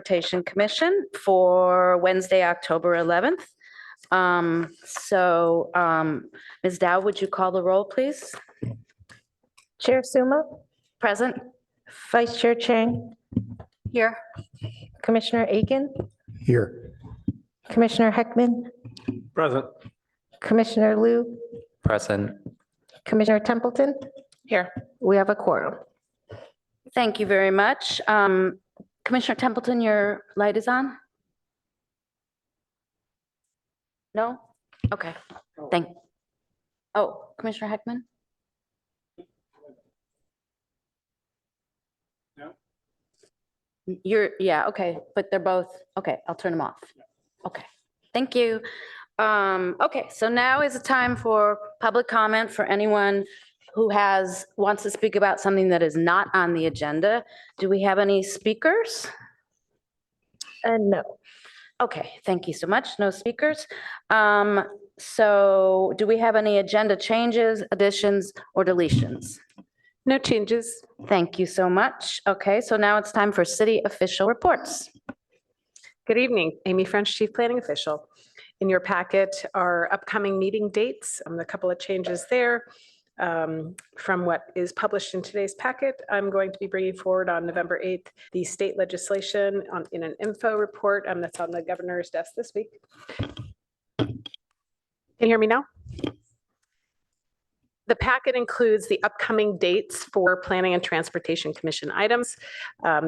Transportation Commission for Wednesday, October 11th. Ms. Dow, would you call the roll, please? Chair Suma, Present. Vice Chair Chang, Here. Commissioner Aiken, Here. Commissioner Heckman, Present. Commissioner Liu, Present. Commissioner Templeton. Here. We have a quorum. Thank you very much. Commissioner Templeton, your light is on? No? Okay. Oh, Commissioner Heckman? No. Yeah, okay, but they're both, okay, I'll turn them off. Okay, thank you. Okay, so now is the time for public comment for anyone who wants to speak about something that is not on the agenda. Do we have any speakers? No. Okay, thank you so much. No speakers. So do we have any agenda changes, additions, or deletions? No changes. Thank you so much. Okay, so now it's time for city official reports. Good evening, Amy French, Chief Planning Official. In your packet are upcoming meeting dates, a couple of changes there. From what is published in today's packet, I'm going to be bringing forward on November 8th, the state legislation in an info report that's on the governor's desk this week. Can you hear me now? The packet includes the upcoming dates for Planning and Transportation Commission items.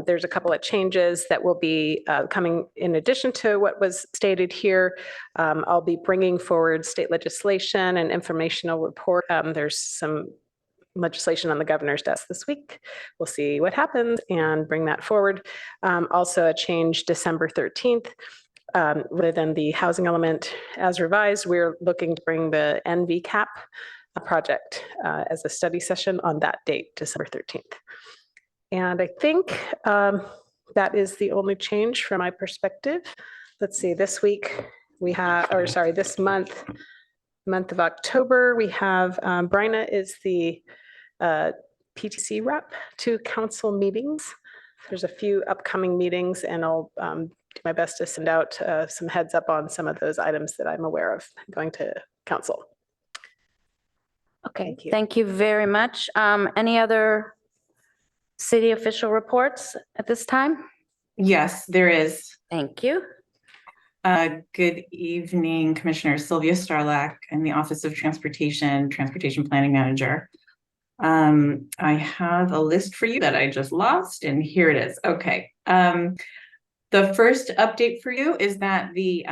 There's a couple of changes that will be coming in addition to what was stated here. I'll be bringing forward state legislation and informational report. There's some legislation on the governor's desk this week. We'll see what happens and bring that forward. Also a change December 13th. Rather than the housing element as revised, we're looking to bring the NVCAP project as a study session on that date, December 13th. And I think that is the only change from my perspective. Let's see, this week we have, or sorry, this month of October, we have, Bryna is the PTC rep to council meetings. There's a few upcoming meetings and I'll do my best to send out some heads up on some of those items that I'm aware of going to council. Okay, thank you very much. Any other city official reports at this time? Yes, there is. Thank you. Good evening, Commissioner Sylvia Starlack in the Office of Transportation Planning Manager. I have a list for you that I just lost, and here it is. Okay. The first update for you is that the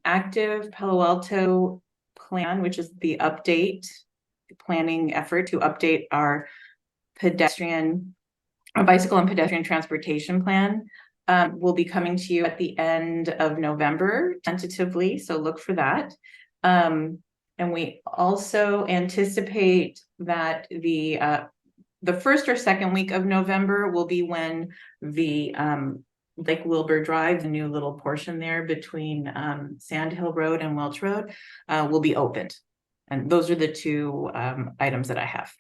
active Palo Alto plan, which is the planning effort to update our bicycle and pedestrian transportation plan, will be coming to you at the end of November, tentatively, so look for that. And we also anticipate that the first or second week of November will be when the Lake Wilbur Drive, the new little portion there between Sand Hill Road and Welch Road, will be opened. And those are the two items that I have.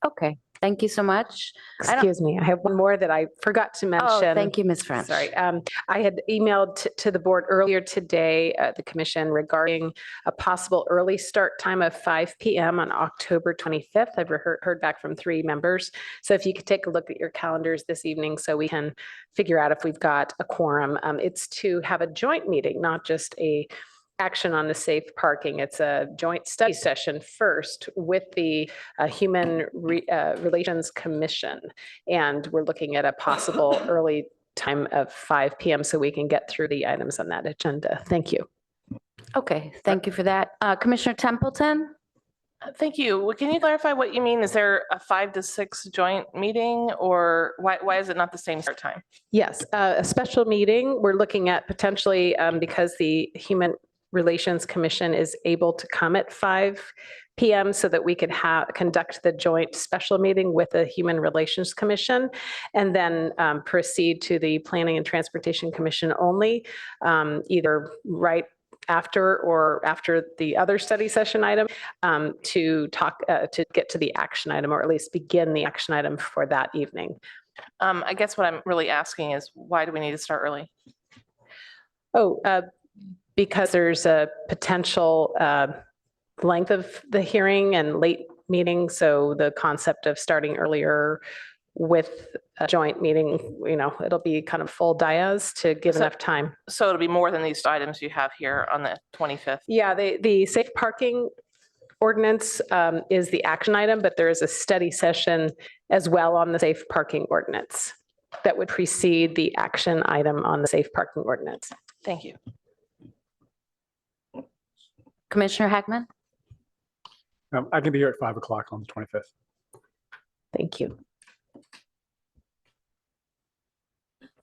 Okay, thank you so much. Excuse me, I have one more that I forgot to mention. Oh, thank you, Ms. French. Sorry, I had emailed to the board earlier today, the commission, regarding a possible early start time of 5 p.m. on October 25th. I've heard back from 3 members. So if you could take a look at your calendars this evening so we can figure out if we've got a quorum. It's to have a joint meeting, not just a action on the safe parking. It's a joint study session first with the Human Relations Commission. And we're looking at a possible early time of 5 p.m. so we can get through the items on that agenda. Thank you. Okay, thank you for that. Commissioner Templeton? Thank you. Can you clarify what you mean? Is there a 5 to 6 joint meeting, or why is it not the same start time? Yes, a special meeting. We're looking at potentially, because the Human Relations Commission is able to come at 5 p.m. so that we could conduct the joint special meeting with the Human Relations Commission and then proceed to the Planning and Transportation Commission only, either right after or after the other study session item, to get to the action item, or at least begin the action item for that evening. I guess what I'm really asking is why do we need to start early? Oh, because there's a potential length of the hearing and late meeting. So the concept of starting earlier with a joint meeting, it'll be kind of full dias to give So- enough time. So it'll be more than these items you have here on the 25th. Yeah, the safe parking ordinance is the action item, but there is a study session as well on the safe parking ordinance that would precede the action item on the safe parking ordinance. Thank you. Commissioner Heckman? I can be here at 5 o'clock on the 25th. Thank you.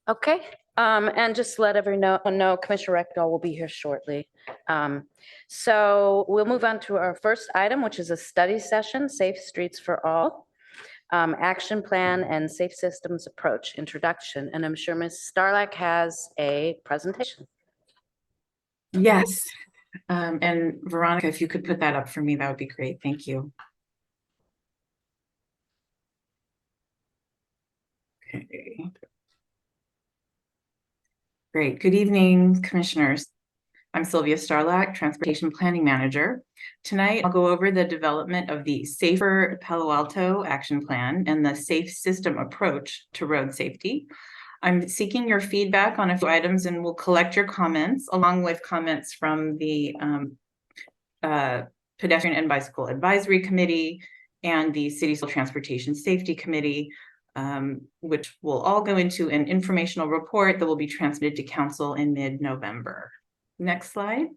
Okay, and just let everyone know Commissioner Rector will be here shortly. So we'll move on to our first item, which is a study session, Safe Streets for All, Action Plan and Safe Systems Approach Introduction. And I'm sure Ms. Starlack has a presentation. Yes. And Veronica, if you could put that up for me, that would be great. Thank you. Okay. Great. Good evening, commissioners. I'm Sylvia Starlack, Transportation Planning Manager. Tonight, I'll go over the development of the Safer Palo Alto Action Plan and the Safe System Approach to Road Safety. I'm seeking your feedback on a few items and will collect your comments along with comments from the Pedestrian and Bicycle Advisory Committee and the City Transportation Safety Committee, which will all go into an informational report that will be transmitted to council in mid-November. Next slide.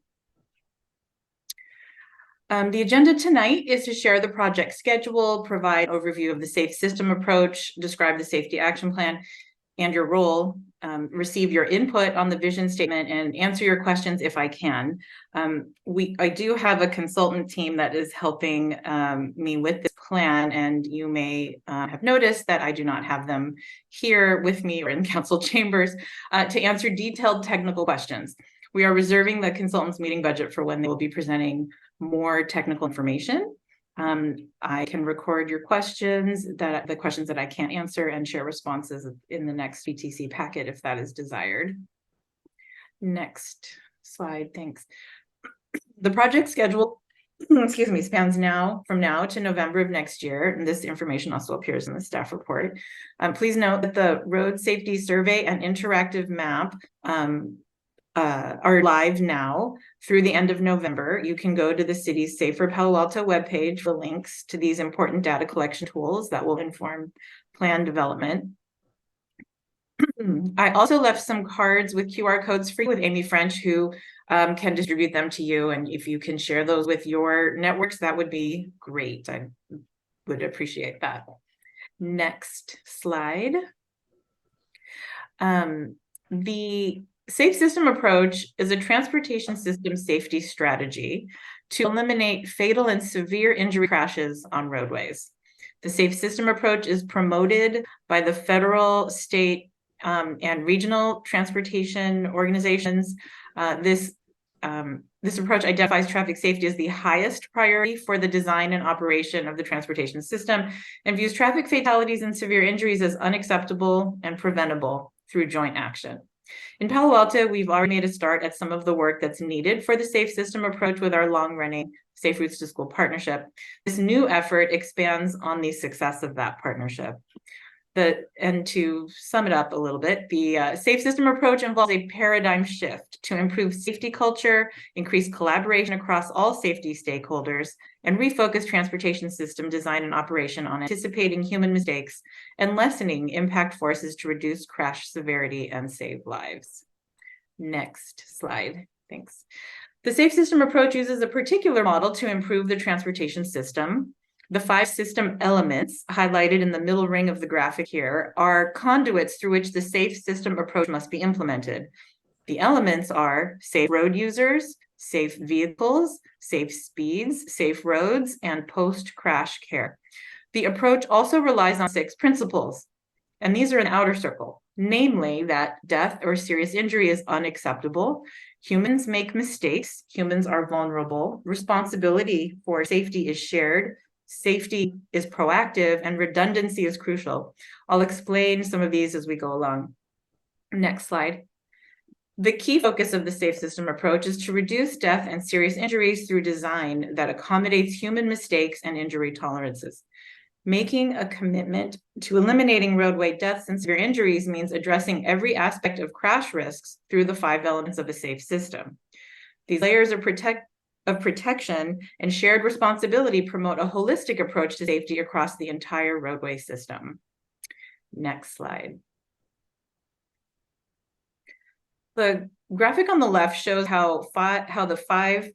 The agenda tonight is to share the project schedule, provide overview of the safe system approach, describe the safety action plan and your role, receive your input on the vision statement and answer your questions if I can. I do have a consultant team that is helping me with this plan, and you may have noticed that I do not have them here with me or in council chambers to answer detailed technical questions. We are reserving the consultant's meeting budget for when they will be presenting more technical information. I can record your questions, the questions that I can't answer, and share responses in the next PTC packet if that is desired. Next slide, thanks. The project schedule, excuse me, spans from now to November of next year, and this information also appears in the staff report. Please note that the road safety survey and interactive map are live now through the end of November. You can go to the city's Safer Palo Alto webpage for links to these important data collection tools that will inform plan development. I also left some cards with QR codes for you with Amy French, who can distribute them to you. And if you can share those with your networks, that would be great. I would appreciate that. Next slide. The Safe System Approach is a transportation system safety strategy to eliminate fatal and severe injury crashes on roadways. The Safe System Approach is promoted by the federal, state, and regional transportation organizations. This approach identifies traffic safety as the highest priority for the design and operation of the transportation system and views traffic fatalities and severe injuries as unacceptable and preventable through joint action. In Palo Alto, we've already made a start at some of the work that's needed for the Safe System Approach with our long-running Safe Routes to School partnership. This new effort expands on the success of that partnership. And to sum it up a little bit, the Safe System Approach involves a paradigm shift to improve safety culture, increase collaboration across all safety stakeholders, and refocus transportation system design and operation on anticipating human mistakes and lessening impact forces to reduce crash severity and save lives. Next slide, thanks. The Safe System Approach uses a particular model to improve the transportation system. The 5 system elements highlighted in the middle ring of the graphic here are conduits through which the Safe System Approach must be implemented. The elements are safe road users, safe vehicles, safe speeds, safe roads, and post-crash care. The approach also relies on 6 principles, and these are an outer circle, namely that death or serious injury is unacceptable. Humans make mistakes. Humans are vulnerable. Responsibility for safety is shared. safety is proactive, and redundancy is crucial. I'll explain some of these as we go along. Next slide. The key focus of the safe system approach is to reduce death and serious injuries through design that accommodates human mistakes and injury tolerances. Making a commitment to eliminating roadway deaths and severe injuries means addressing every aspect of crash risks through the 5 elements of a safe system. These layers of protection and shared responsibility promote a holistic approach to safety across the entire roadway system. Next slide. The graphic on the left shows how the 5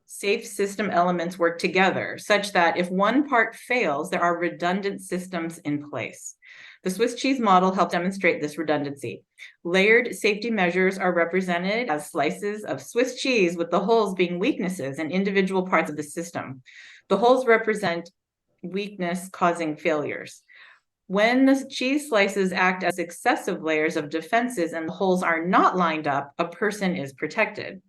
safe system elements work together, such that if one part fails, there are redundant systems in place. The Swiss cheese model helped demonstrate this redundancy. Layered safety measures are represented as slices of Swiss cheese, with the holes being weaknesses in individual parts of the system. The holes represent weakness causing failures. When the cheese slices act as successive layers of defenses and the holes are not lined up, a person is protected.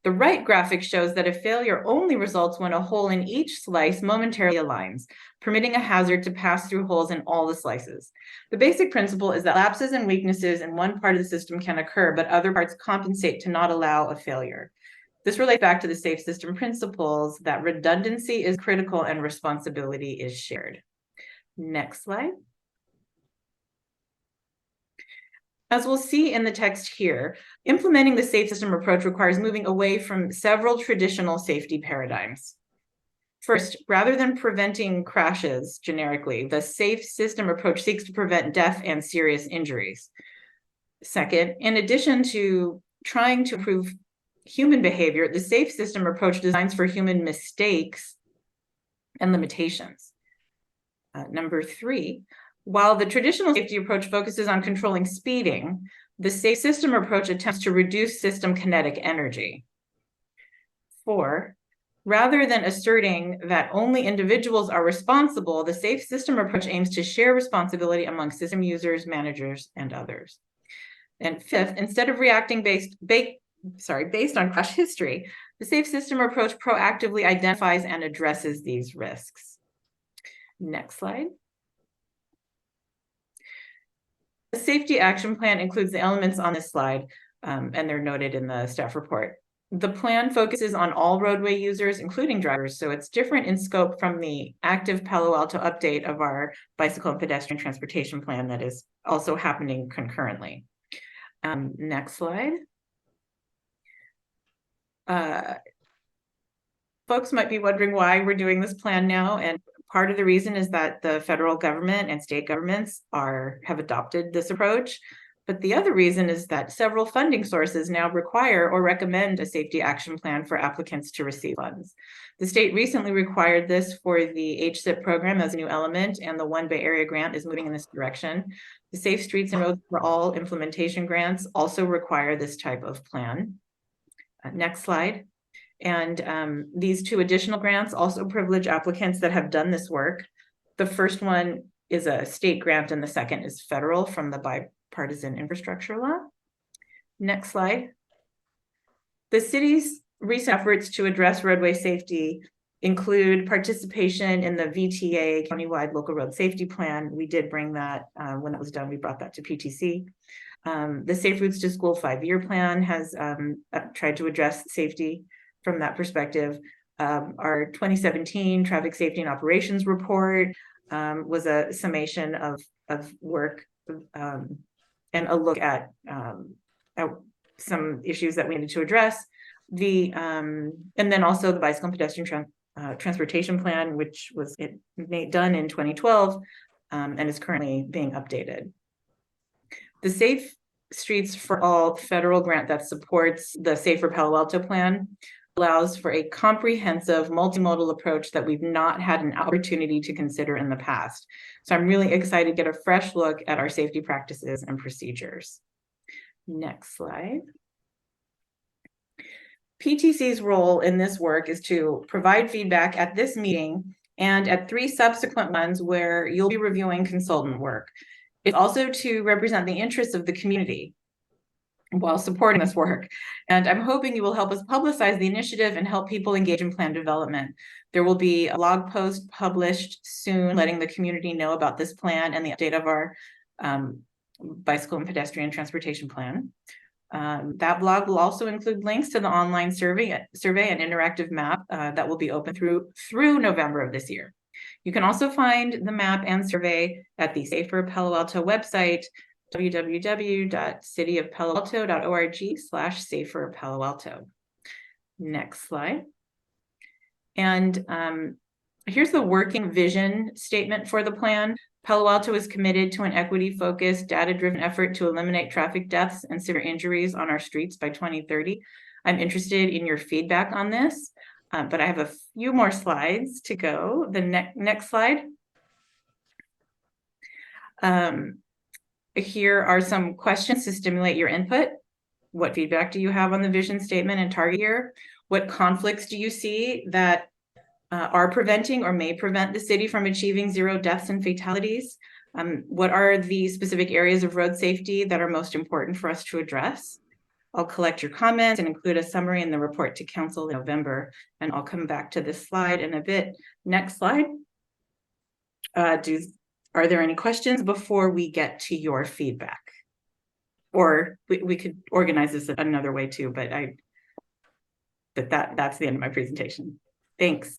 The right graphic shows that a failure only results when a hole in each slice momentarily aligns, permitting a hazard to pass through holes in all the slices. The basic principle is that lapses and weaknesses in one part of the system can occur, but other parts compensate to not allow a failure. This relates back to the safe system principles that redundancy is critical and responsibility is shared. Next slide. As we'll see in the text here, implementing the safe system approach requires moving away from several traditional safety paradigms. First, rather than preventing crashes generically, the safe system approach seeks to prevent death and serious injuries. Second, in addition to trying to improve human behavior, the safe system approach designs for human mistakes and limitations. Number 3, while the traditional safety approach focuses on controlling speeding, the safe system approach attempts to reduce system kinetic energy. 4, rather than asserting that only individuals are responsible, the safe system approach aims to share responsibility among system users, managers, and others. And 5th, instead of reacting based on crash history, the safe system approach proactively identifies and addresses these risks. Next slide. The safety action plan includes the elements on this slide, and they're noted in the staff report. The plan focuses on all roadway users, including drivers, so it's different in scope from the active Palo Alto update of our bicycle and pedestrian transportation plan that is also happening concurrently. Next slide. Folks might be wondering why we're doing this plan now, and part of the reason is that the federal government and state governments have adopted this approach. But the other reason is that several funding sources now require or recommend a safety action plan for applicants to receive funds. The state recently required this for the HSIP program as a new element, and the One Bay Area grant is moving in this direction. The Safe Streets and Roads for All implementation grants also require this type of plan. Next slide. And these 2 additional grants also privilege applicants that have done this work. The first one is a state grant and the second is federal from the bipartisan infrastructure law. Next slide. The city's recent efforts to address roadway safety include participation in the VTA countywide local road safety plan. We did bring that when it was done, we brought that to PTC. The Safe Routes to School 5-year plan has tried to address safety from that perspective. Our 2017 traffic safety and operations report was a summation of work and a look at some issues that we needed to address. And then also the bicycle and pedestrian transportation plan, which was done in 2012 and is currently being updated. The Safe Streets for All federal grant that supports the Safer Palo Alto plan allows for a comprehensive multimodal approach that we've not had an opportunity to consider in the past. So I'm really excited to get a fresh look at our safety practices and procedures. Next slide. PTC's role in this work is to provide feedback at this meeting and at 3 subsequent ones where you'll be reviewing consultant work. It's also to represent the interests of the community. while supporting this work. And I'm hoping you will help us publicize the initiative and help people engage in plan development. There will be a blog post published soon letting the community know about this plan and the update of our bicycle and pedestrian transportation plan. That blog will also include links to the online survey and interactive map that will be open through November of this year. You can also find the map and survey at the Safer Palo Alto website, www.cityofpaloalto.org/saferpaloalto. Next slide. And here's the working vision statement for the plan. Palo Alto is committed to an equity-focused, data-driven effort to eliminate traffic deaths and severe injuries on our streets by 2030. I'm interested in your feedback on this, but I have a few more slides to go. The next slide. Here are some questions to stimulate your input. What feedback do you have on the vision statement and target year? What conflicts do you see that are preventing or may prevent the city from achieving 0 deaths and fatalities? What are the specific areas of road safety that are most important for us to address? I'll collect your comments and include a summary in the report to council in November, and I'll come back to this slide in a bit. Next slide. Are there any questions before we get to your feedback? Or we could organize this another way too, but that's the end of my presentation. Thanks.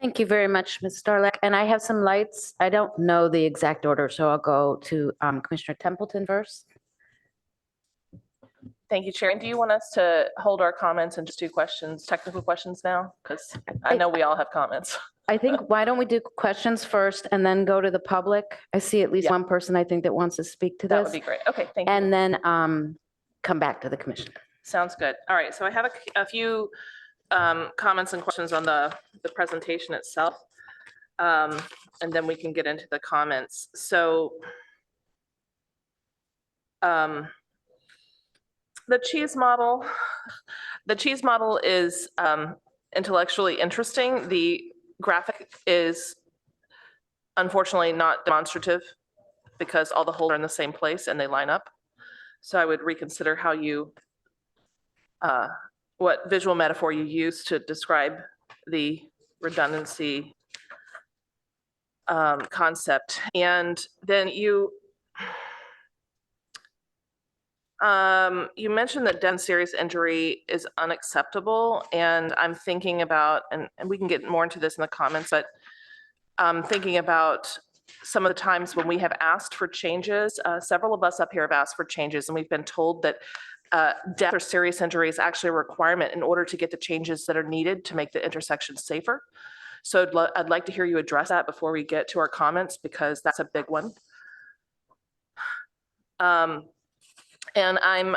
Thank you very much, Ms. Starlek. And I have some lights. I don't know the exact order, so I'll go to Commissioner Templeton first. Thank you, Chair. And do you want us to hold our comments and just do questions, technical questions now? Because I know we all have comments. I think, why don't we do questions first and then go to the public? I see at least Yeah. one person I think that wants to speak to That would this. be great. Okay, thank you. And then come back to the commission. Sounds good. All right, so I have a few comments and questions on the presentation itself. And then we can get into the comments. So the cheese model is intellectually interesting. The graphic is unfortunately not demonstrative because all the holes are in the same place and they line up. So I would reconsider how you, what visual metaphor you use to describe the redundancy concept. And then you mentioned that death and serious injury is unacceptable. And I'm thinking about, and we can get more into this in the comments, but thinking about some of the times when we have asked for changes. Several of us up here have asked for changes, and we've been told that death or serious injury is actually a requirement in order to get the changes that are needed to make the intersection safer. So I'd like to hear you address that before we get to our comments, because that's a big one. And I'm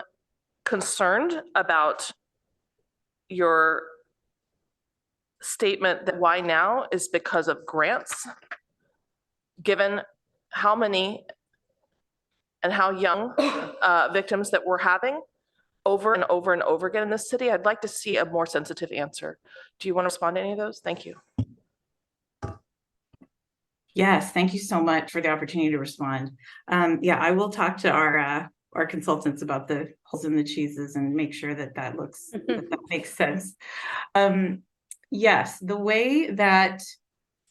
concerned about your statement that why now is because of grants, given how many and how young victims that we're having over and over and over again in this city. I'd like to see a more sensitive answer. Do you want to respond to any of those? Thank you. Yes, thank you so much for the opportunity to respond. Yeah, I will talk to our consultants about the holes in the cheeses and make sure that that looks that makes sense. Yes, the way that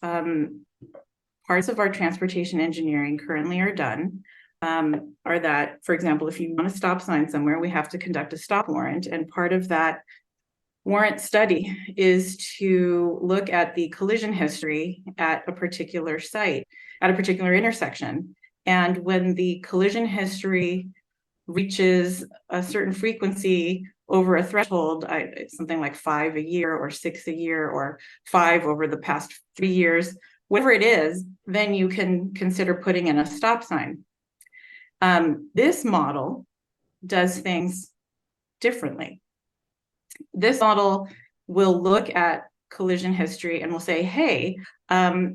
parts of our transportation engineering currently are done are that, for example, if you want a stop sign somewhere, we have to conduct a stop warrant, and part of that warrant study is to look at the collision history at a particular site, at a particular intersection. And when the collision history reaches a certain frequency over a threshold, something like 5 a year or 6 a year or 5 over the past 3 years, whatever it is, then you can consider putting in a stop sign. This model does things differently. This model will look at collision history and will say, hey,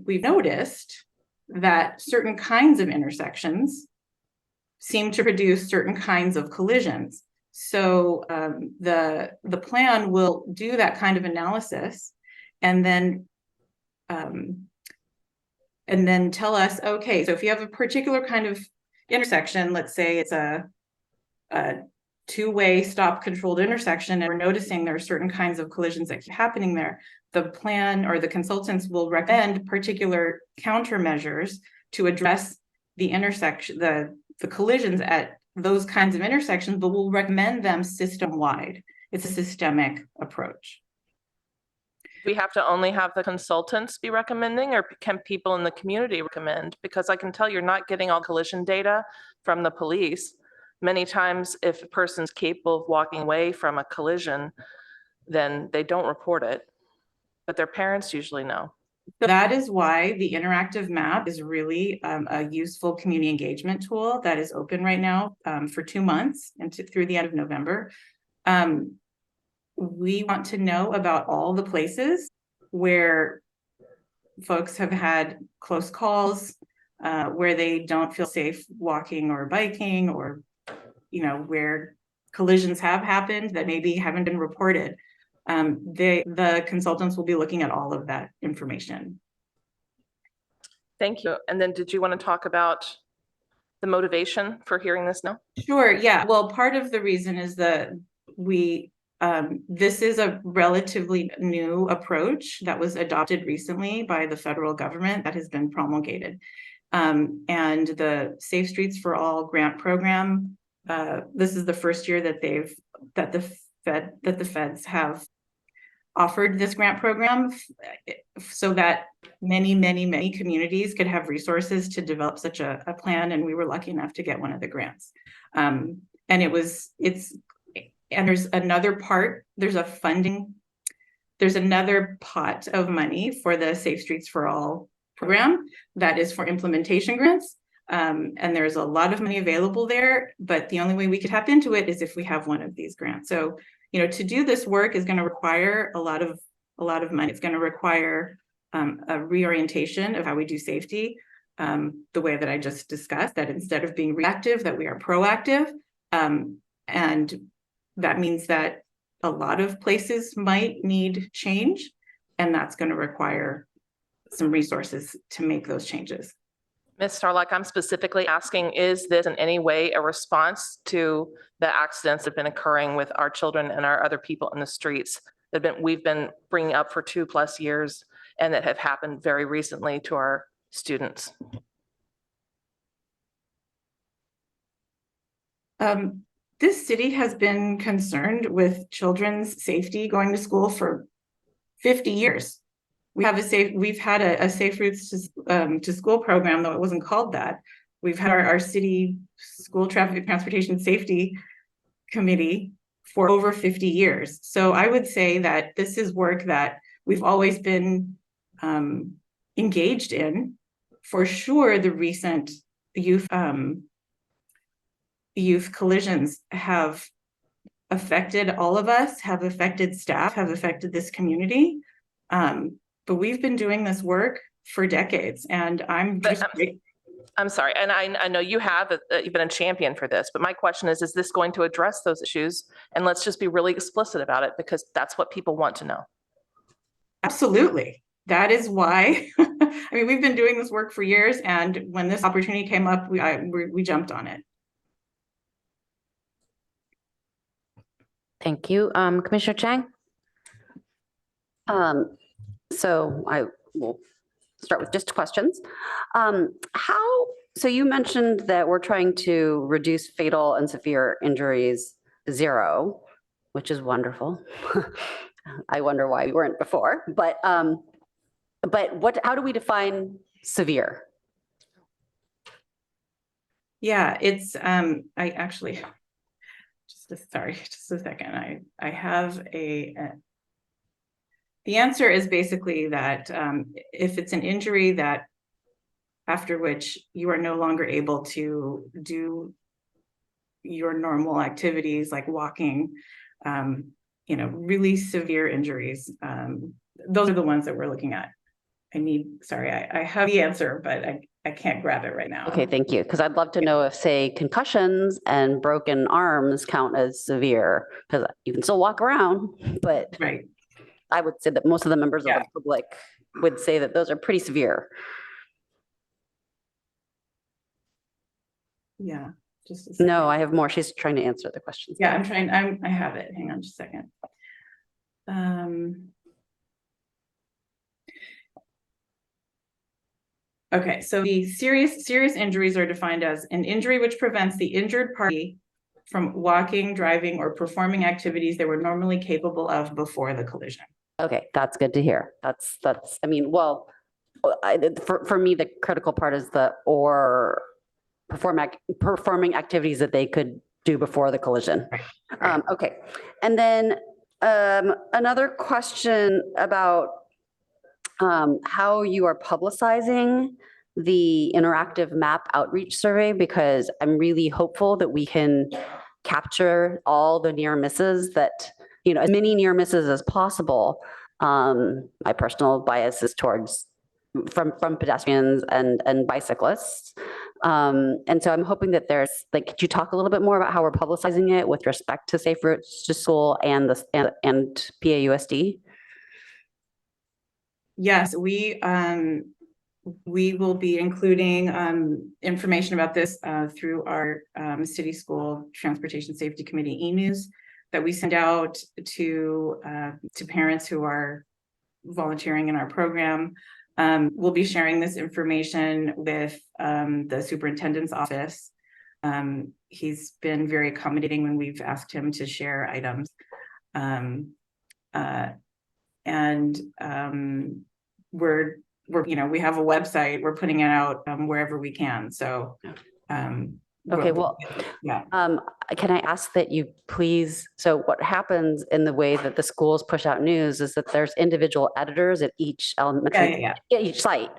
we've noticed that certain kinds of intersections seem to produce certain kinds of collisions. So the plan will do that kind of analysis and then tell us, okay, so if you have a particular kind of intersection, let's say it's a two-way stop controlled intersection and we're noticing there are certain kinds of collisions that keep happening there, the plan or the consultants will recommend particular countermeasures to address the intersection, the collisions at those kinds of intersections, but we'll recommend them system-wide. It's a systemic approach. We have to only have the consultants be recommending, or can people in the community recommend? Because I can tell you're not getting all collision data from the police. Many times, if a person's capable of walking away from a collision, then they don't report it, but their parents usually know. That is why the interactive map is really a useful community engagement tool that is open right now for 2 months and through the end of November. We want to know about all the places where folks have had close calls, where they don't feel safe walking or biking, or, you know, where collisions have happened that maybe haven't been reported. The consultants will be looking at all of that information. Thank you. And then did you want to talk about the motivation for hearing this now? Sure, yeah. Well, part of the reason is that this is a relatively new approach that was adopted recently by the federal government that has been promulgated. And the Safe Streets for All grant program, this is the first year that the feds have offered this grant program so that many communities could have resources to develop such a plan. And we were lucky enough to get one of the grants. And there's another part, there's another pot of money for the Safe Streets for All program that is for implementation grants. And there's a lot of money available there, but the only way we could tap into it is if we have one of these grants. So, you know, to do this work is going to require a lot of money. It's going to require a reorientation of how we do safety, the way that I just discussed, that instead of being reactive, that we are proactive. And that means that a lot of places might need change, and that's going to require some resources to make those changes. Ms. Starlock, I'm specifically asking, is this in any way a response to the accidents that have been occurring with our children and our other people in the streets that we've been bringing up for 2+ years and that have happened very recently to our students? This city has been concerned with children's safety going to school for 50 years. We've had a safe routes to school program, though it wasn't called that. We've had our city school traffic transportation safety committee for over 50 years. So I would say that this is work that we've always been engaged in. For sure, the recent youth collisions have affected all of us, have affected staff, have affected this community. But we've been doing this work for decades, and I'm sorry, and I know you have, you've been a champion for this, but my question is this going to address those issues? And let's just be really explicit about it, because that's what people want to know. Absolutely. That is why, I mean, we've been doing this work for years, and when this opportunity came up, we jumped on it. Thank you. Commissioner Chang? So I will start with just questions. So you mentioned that we're trying to reduce fatal and severe injuries to 0, which is wonderful. I wonder why we weren't before, but how do we define severe? Yeah, it's, I actually, just a second. I have the answer is basically that if it's an injury that after which you are no longer able to do your normal activities like walking, you know, really severe injuries, those are the ones that we're looking at. I have the answer, but I can't grab it right now. Okay, thank you. Because I'd love to know if, say, concussions and broken arms count as severe, because you can still walk around, but Right. I would say that most of the members of the public would say that those are pretty severe. Yeah. Just a second. No, I have more. She's trying to answer the questions. Yeah, I have it. Hang on just a second. Okay, so the serious injuries are defined as an injury which prevents the injured party from walking, driving, or performing activities they were normally capable of before the collision. Okay, that's good to hear. I mean, well, for me, the critical part is or performing activities that they could do before the collision. Okay, and then another question about how you are publicizing the interactive map outreach survey, because I'm really hopeful that we can capture all the near misses that, as many near misses as possible. My personal bias is towards from pedestrians and bicyclists. And so I'm hoping that could you talk a little bit more about how we're publicizing it with respect to safe routes to school and PAUSD? Yes, we will be including information about this through our City School Transportation Safety Committee e-news that we send out to parents who are volunteering in our program. We'll be sharing this information with the superintendent's office. He's been very accommodating when we've asked him to share items. We have a website, we're putting it out wherever we can. So, Okay, well, yeah. Can I ask that you please, so what happens in the way that the schools push out news is that there's individual editors at each elementary, each site.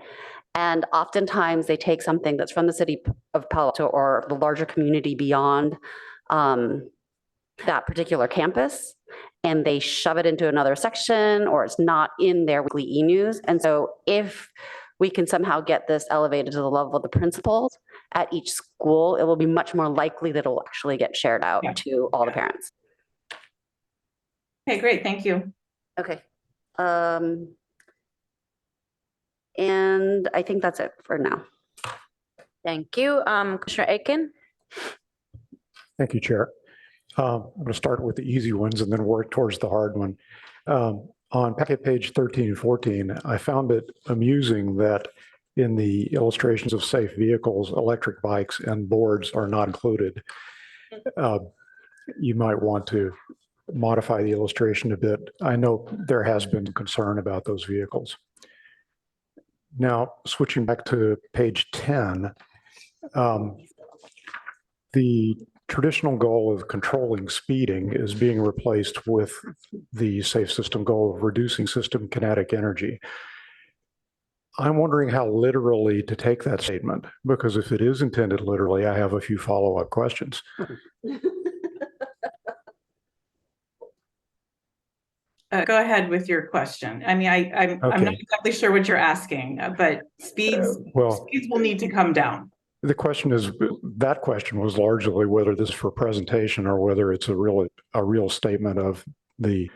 And oftentimes they take something that's from the city of Palo Alto or the larger community beyond that particular campus, and they shove it into another section, or it's not in their weekly e-news. And so if we can somehow get this elevated to the level of the principals at each school, it will be much more likely that it will actually get shared out to all the parents. Okay, great, thank you. Okay. And I think that's it for now. Thank you. Commissioner Aiken? Thank you, Chair. I'm going to start with the easy ones and then work towards the hard one. On packet page 13 and 14, I found it amusing that in the illustrations of safe vehicles, electric bikes and boards are not included. You might want to modify the illustration a bit. I know there has been concern about those vehicles. Now, switching back to page 10, the traditional goal of controlling speeding is being replaced with the safe system goal of reducing system kinetic energy. I'm wondering how literally to take that statement, because if it is intended literally, I have a few follow-up questions. Go ahead with your question. I mean, I'm not exactly sure what you're asking, but speeds will need to come down. The question is, that question was largely whether this is for presentation or whether it's a real statement of the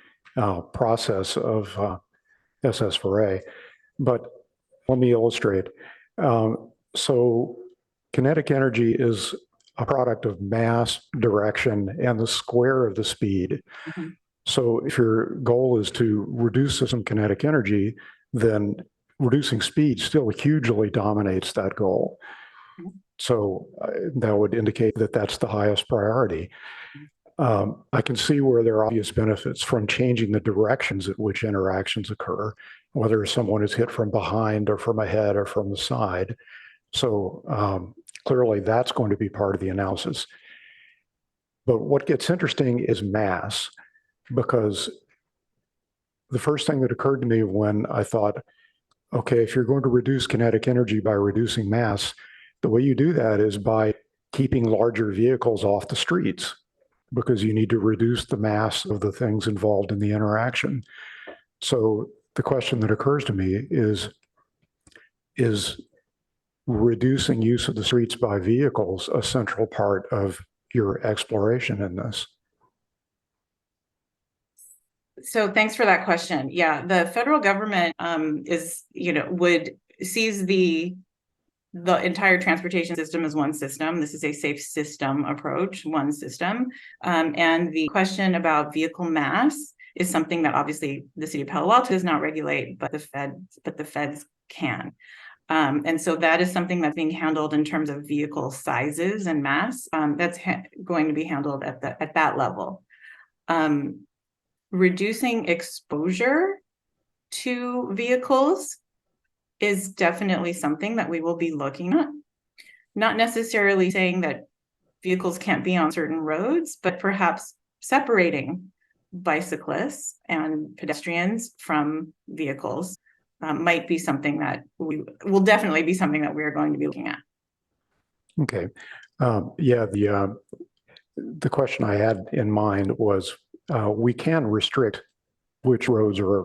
process of SS4A. But let me illustrate. So kinetic energy is a product of mass, direction, and the square of the speed. Mm-hmm. So if your goal is to reduce system kinetic energy, then reducing speed still hugely dominates that goal. So that would indicate that that's the highest priority. I can see where there are obvious benefits from changing the directions at which interactions occur, whether someone is hit from behind or from ahead or from the side. So clearly that's going to be part of the analysis. But what gets interesting is mass, because the first thing that occurred to me when I thought, okay, if you're going to reduce kinetic energy by reducing mass, the way you do that is by keeping larger vehicles off the streets, because you need to reduce the mass of the things involved in the interaction. So the question that occurs to me is reducing use of the streets by vehicles a central part of your exploration in this? So thanks for that question. Yeah, the federal government sees the the entire transportation system is one system. This is a safe system approach, one system. And the question about vehicle mass is something that obviously the city of Palo Alto does not regulate, but the feds can. And so that is something that's being handled in terms of vehicle sizes and mass. That's going to be handled at that level. Reducing exposure to vehicles is definitely something that we will be looking at. Not necessarily saying that vehicles can't be on certain roads, but perhaps separating bicyclists and pedestrians from vehicles might be something that will definitely be something that we're going to be looking at. Okay. Yeah, the question I had in mind was we can restrict which roads are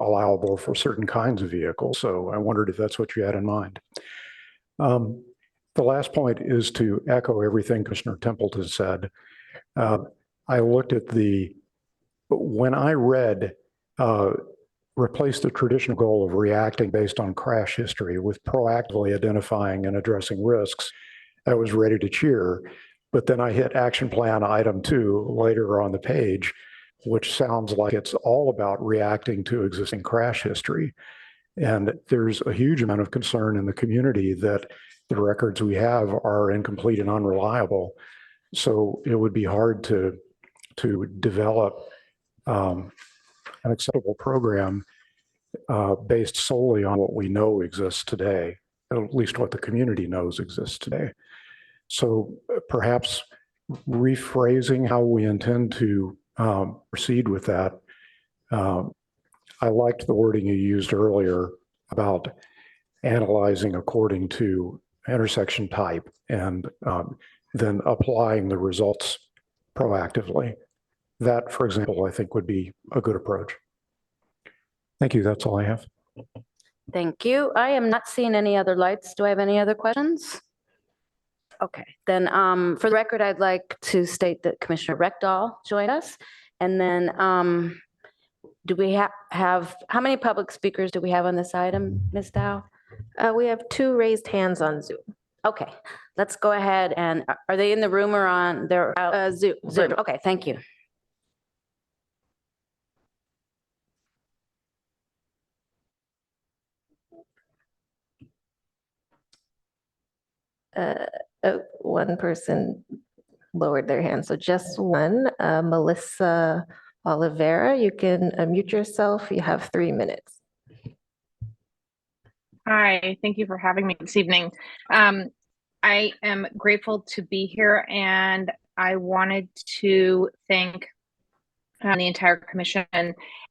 allowable for certain kinds of vehicles. So I wondered if that's what you had in mind. The last point is to echo everything Commissioner Templeton said. I looked at when I read replace the traditional goal of reacting based on crash history with proactively identifying and addressing risks, I was ready to cheer. But then I hit action plan item 2 later on the page, which sounds like it's all about reacting to existing crash history. And there's a huge amount of concern in the community that the records we have are incomplete and unreliable. So it would be hard to develop an acceptable program based solely on what we know exists today, at least what the community knows exists today. So perhaps rephrasing how we intend to proceed with that. I liked the wording you used earlier about analyzing according to intersection type and then applying the results proactively. That, for example, I think would be a good approach. Thank you. That's all I have. Thank you. I am not seeing any other lights. Do I have any other questions? Okay, then for the record, I'd like to state that Commissioner Reckdahl joined us. And then do we have, how many public speakers do we have on this item, Ms. Dow? We have 2 raised hands on Zoom. Okay, let's go ahead and, are they in the room or on their Zoom. Zoom? Okay, thank you. One person lowered their hand, so just one. Melissa Oliveira, you can unmute yourself. You have 3 minutes. Hi, thank you for having me this evening. I am grateful to be here, and I wanted to thank the entire commission,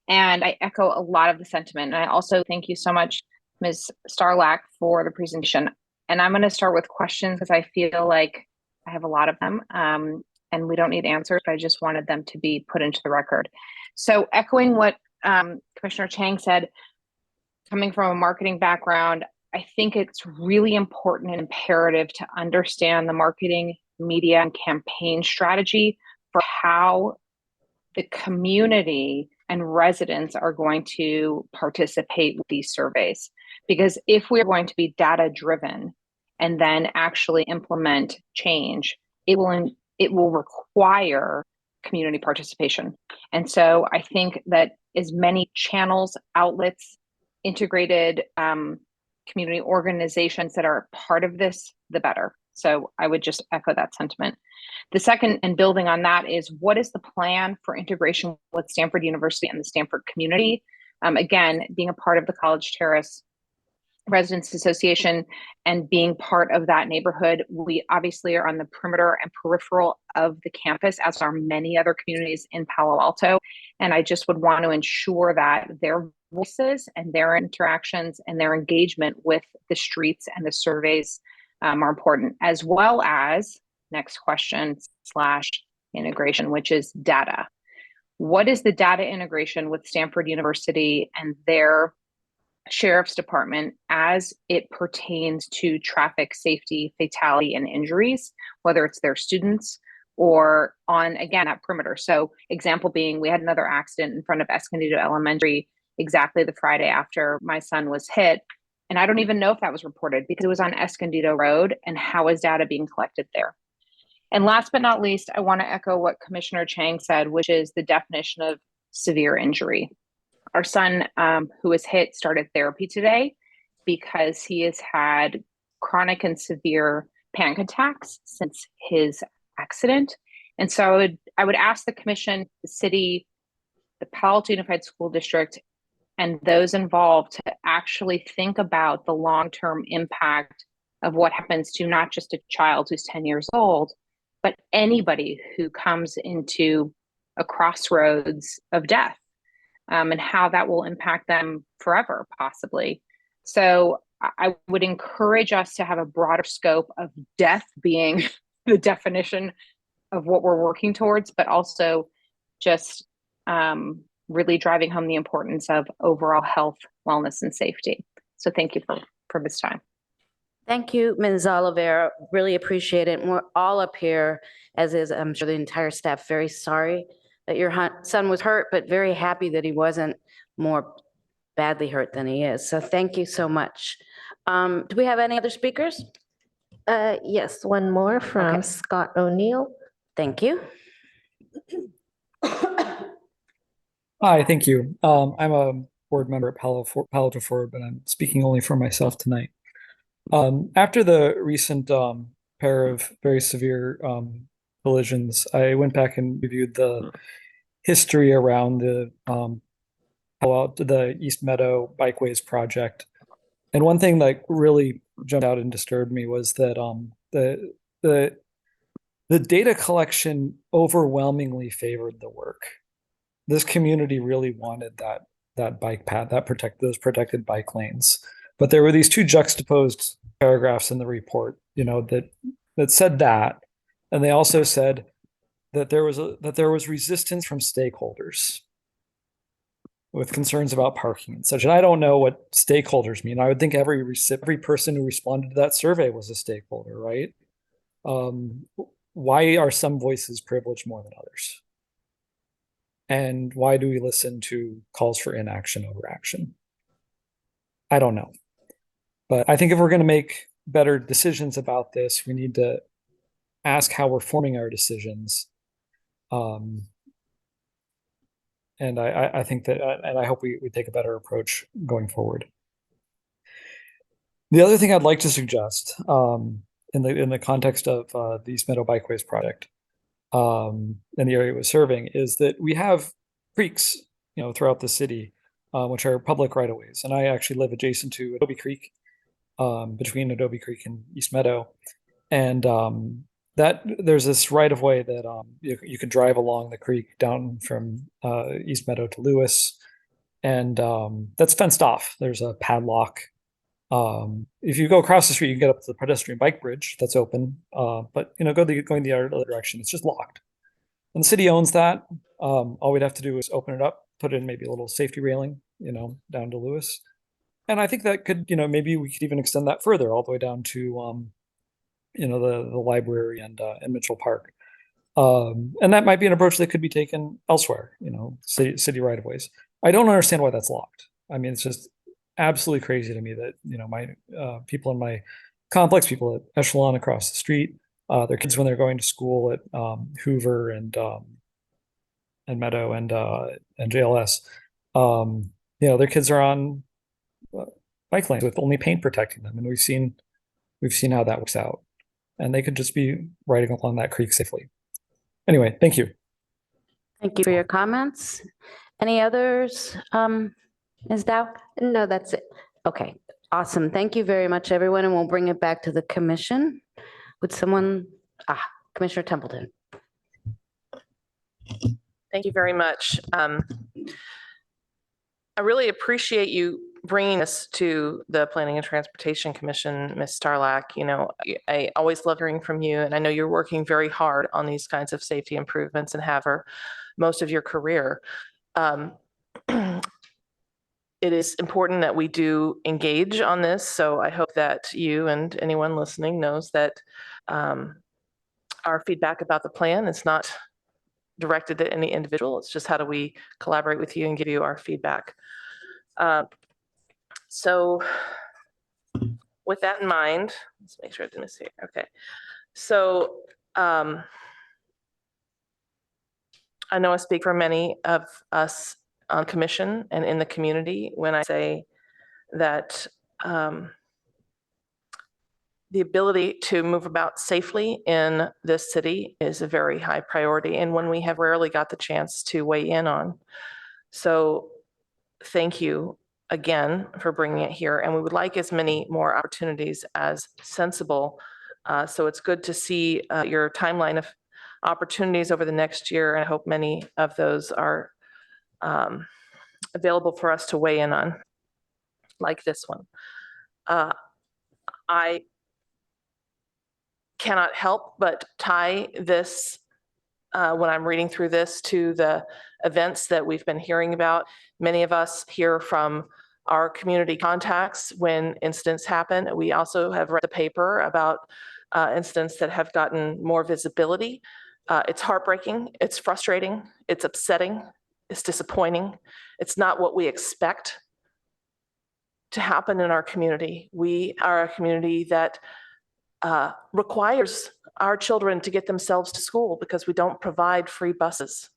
and I echo a lot of the sentiment. And I also thank you so much, Ms. Starlack, for the presentation. And I'm going to start with questions because I feel like I have a lot of them, and we don't need answers, but I just wanted them to be put into the record. So echoing what Commissioner Chang said, coming from a marketing background, I think it's really important and imperative to understand the marketing, media, and campaign strategy for how the community and residents are going to participate with these surveys. Because if we're going to be data-driven and then actually implement change, it will require community participation. And so I think that as many channels, outlets, integrated community organizations that are part of this, the better. So I would just echo that sentiment. The second, and building on that, is what is the plan for integration with Stanford University and the Stanford community? Again, being a part of the College Terrace Residents Association and being part of that neighborhood, we obviously are on the perimeter and peripheral of the campus, as are many other communities in Palo Alto. And I just would want to ensure that their voices and their interactions and their engagement with the streets and the surveys are important, as well as, next question / integration, which is data. What is the data integration with Stanford University and their Sheriff's Department as it pertains to traffic safety, fatality, and injuries, whether it's their students or on, again, at perimeter? So example being, we had another accident in front of Escondido Elementary exactly the Friday after my son was hit. And I don't even know if that was reported because it was on Escondido Road, and how is data being collected there? And last but not least, I want to echo what Commissioner Chang said, which is the definition of severe injury. Our son, who was hit, started therapy today because he has had chronic and severe panic attacks since his accident. And so I would ask the commission, the city, the Palo Alto Unified School District, and those involved to actually think about the long-term impact of what happens to not just a child who's 10 years old, but anybody who comes into a crossroads of death, and how that will impact them forever, possibly. So I would encourage us to have a broader scope of death being the definition of what we're working towards, but also just really driving home the importance of overall health, wellness, and safety. So thank you for this time. Thank you, Ms. Oliveira. Really appreciate it. And we're all up here, as is, I'm sure, the entire staff, very sorry that your son was hurt, but very happy that he wasn't more badly hurt than he is. So thank you so much. Do we have any other speakers? Yes, one more from Okay. Scott O'Neill. Thank you. Hi, thank you. I'm a board member at Palo Alto Ford, but I'm speaking only for myself tonight. After the recent pair of very severe collisions, I went back and reviewed the history around the East Meadow Bikeways project. And one thing that really jumped out and disturbed me was that the data collection overwhelmingly favored the work. This community really wanted that bike path, those protected bike lanes. But there were these two juxtaposed paragraphs in the report, that said that, and they also said that there was resistance from stakeholders with concerns about parking and such. And I don't know what stakeholders mean. I would think every person who responded to that survey was a stakeholder, right? Why are some voices privileged more than others? And why do we listen to calls for inaction over action? I don't know. But I think if we're going to make better decisions about this, we need to ask how we're forming our decisions. And I think that, and I hope we take a better approach going forward. The other thing I'd like to suggest in the context of the East Meadow Bikeways project, in the area it was serving, is that we have creeks, throughout the city, which are public right-of-ways. And I actually live adjacent to Adobe Creek, between Adobe Creek and East Meadow. And that there's this right-of-way that you can drive along the creek down from East Meadow to Lewis. And that's fenced off. There's a padlock. If you go across the street, you can get up to the pedestrian bike bridge that's open. But going the other direction, it's just locked. And the city owns that. All we'd have to do is open it up, put in maybe a little safety railing, down to Lewis. And I think that could, maybe we could even extend that further all the way down to, the library and Mitchell Park. And that might be an approach that could be taken elsewhere, city right-of-ways. I don't understand why that's locked. I mean, it's just absolutely crazy to me that, my people in my complex, people at Echelon across the street, their kids when they're going to school at Hoover and Meadow and JLS, their kids are on bike lanes with only paint protecting them, and we've seen how that works out, and they could just be riding along that creek safely. Anyway, thank you. Thank you for your comments. Any others, Ms. Dow? No, that's it. Okay, awesome. Thank you very much, everyone, and we'll bring it back to the commission. Would someone, Commissioner Templeton. Thank you very much. I really appreciate you bringing this to the Planning and Transportation Commission, Ms. Starlack. I always love hearing from you, and I know you're working very hard on these kinds of safety improvements and have for most of your career. It is important that we do engage on this, so I hope that you and anyone listening knows that our feedback about the plan is not directed at any individual. It's just how do we collaborate with you and give you our feedback. So with that in mind, let's make sure I didn't see it. Okay. So I know I speak for many of us on commission and in the community when I say that the ability to move about safely in this city is a very high priority and one we have rarely got the chance to weigh in on. So thank you again for bringing it here. And we would like as many more opportunities as sensible. So it's good to see your timeline of opportunities over the next year. And I hope many of those are available for us to weigh in on, like this one. I cannot help but tie this, when I'm reading through this, to the events that we've been hearing about. Many of us hear from our community contacts when incidents happen. We also have read the paper about incidents that have gotten more visibility. It's heartbreaking, it's frustrating, it's upsetting, it's disappointing. It's not what we expect to happen in our community. We are a community that requires our children to get themselves to school because we don't provide free buses.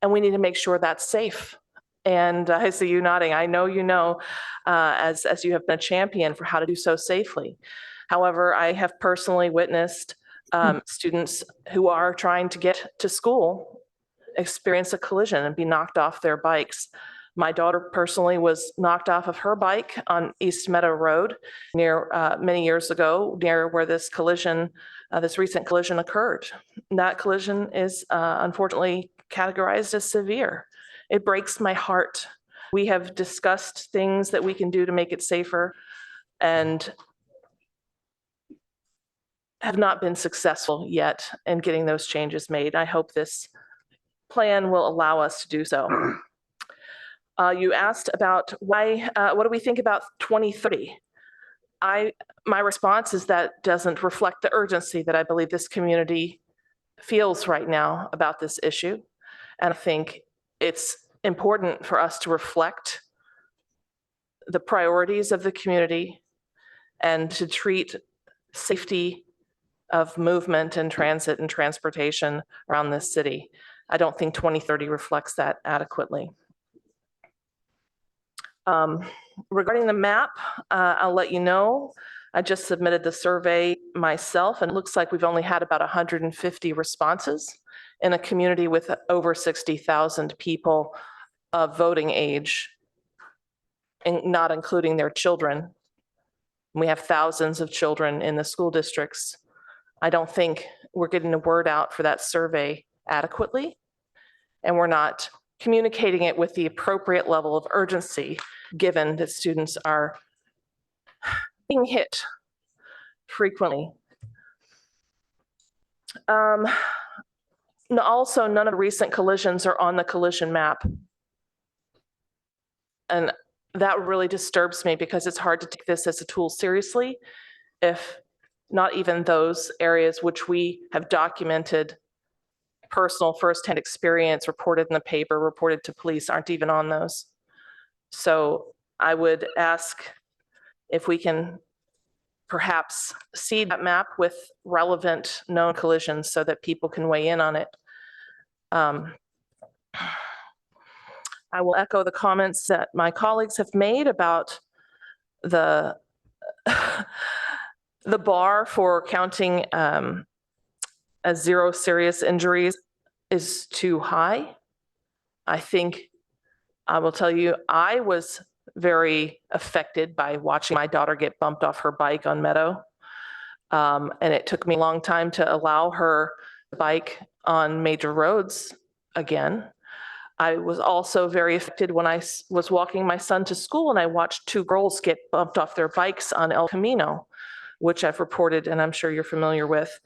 And we need to make sure that's safe. And I see you nodding. I know you know, as you have been a champion for how to do so safely. However, I have personally witnessed students who are trying to get to school experience a collision and be knocked off their bikes. My daughter personally was knocked off of her bike on East Meadow Road near many years ago, near where this collision, this recent collision occurred. And that collision is unfortunately categorized as severe. It breaks my heart. We have discussed things that we can do to make it safer and have not been successful yet in getting those changes made. I hope this plan will allow us to do so. You asked about why, what do we think about 2030? My response is that doesn't reflect the urgency that I believe this community feels right now about this issue. And I think it's important for us to reflect the priorities of the community and to treat safety of movement and transit and transportation around this city. I don't think 2030 reflects that adequately. Regarding the map, I'll let you know, I just submitted the survey myself and it looks like we've only had about 150 responses in a community with over 60,000 people of voting age, and not including their children. We have thousands of children in the school districts. I don't think we're getting the word out for that survey adequately, and we're not communicating it with the appropriate level of urgency, given that students are being hit frequently. Also, none of the recent collisions are on the collision map. And that really disturbs me because it's hard to take this as a tool seriously if not even those areas which we have documented personal firsthand experience, reported in the paper, reported to police, aren't even on those. So I would ask if we can perhaps seed that map with relevant known collisions so that people can weigh in on it. I will echo the comments that my colleagues have made about the the bar for counting as 0 serious injuries is too high. I think I will tell you, I was very affected by watching my daughter get bumped off her bike on Meadow. And it took me a long time to allow her bike on major roads again. I was also very affected when I was walking my son to school and I watched 2 girls get bumped off their bikes on El Camino, which I've reported and I'm sure you're familiar with,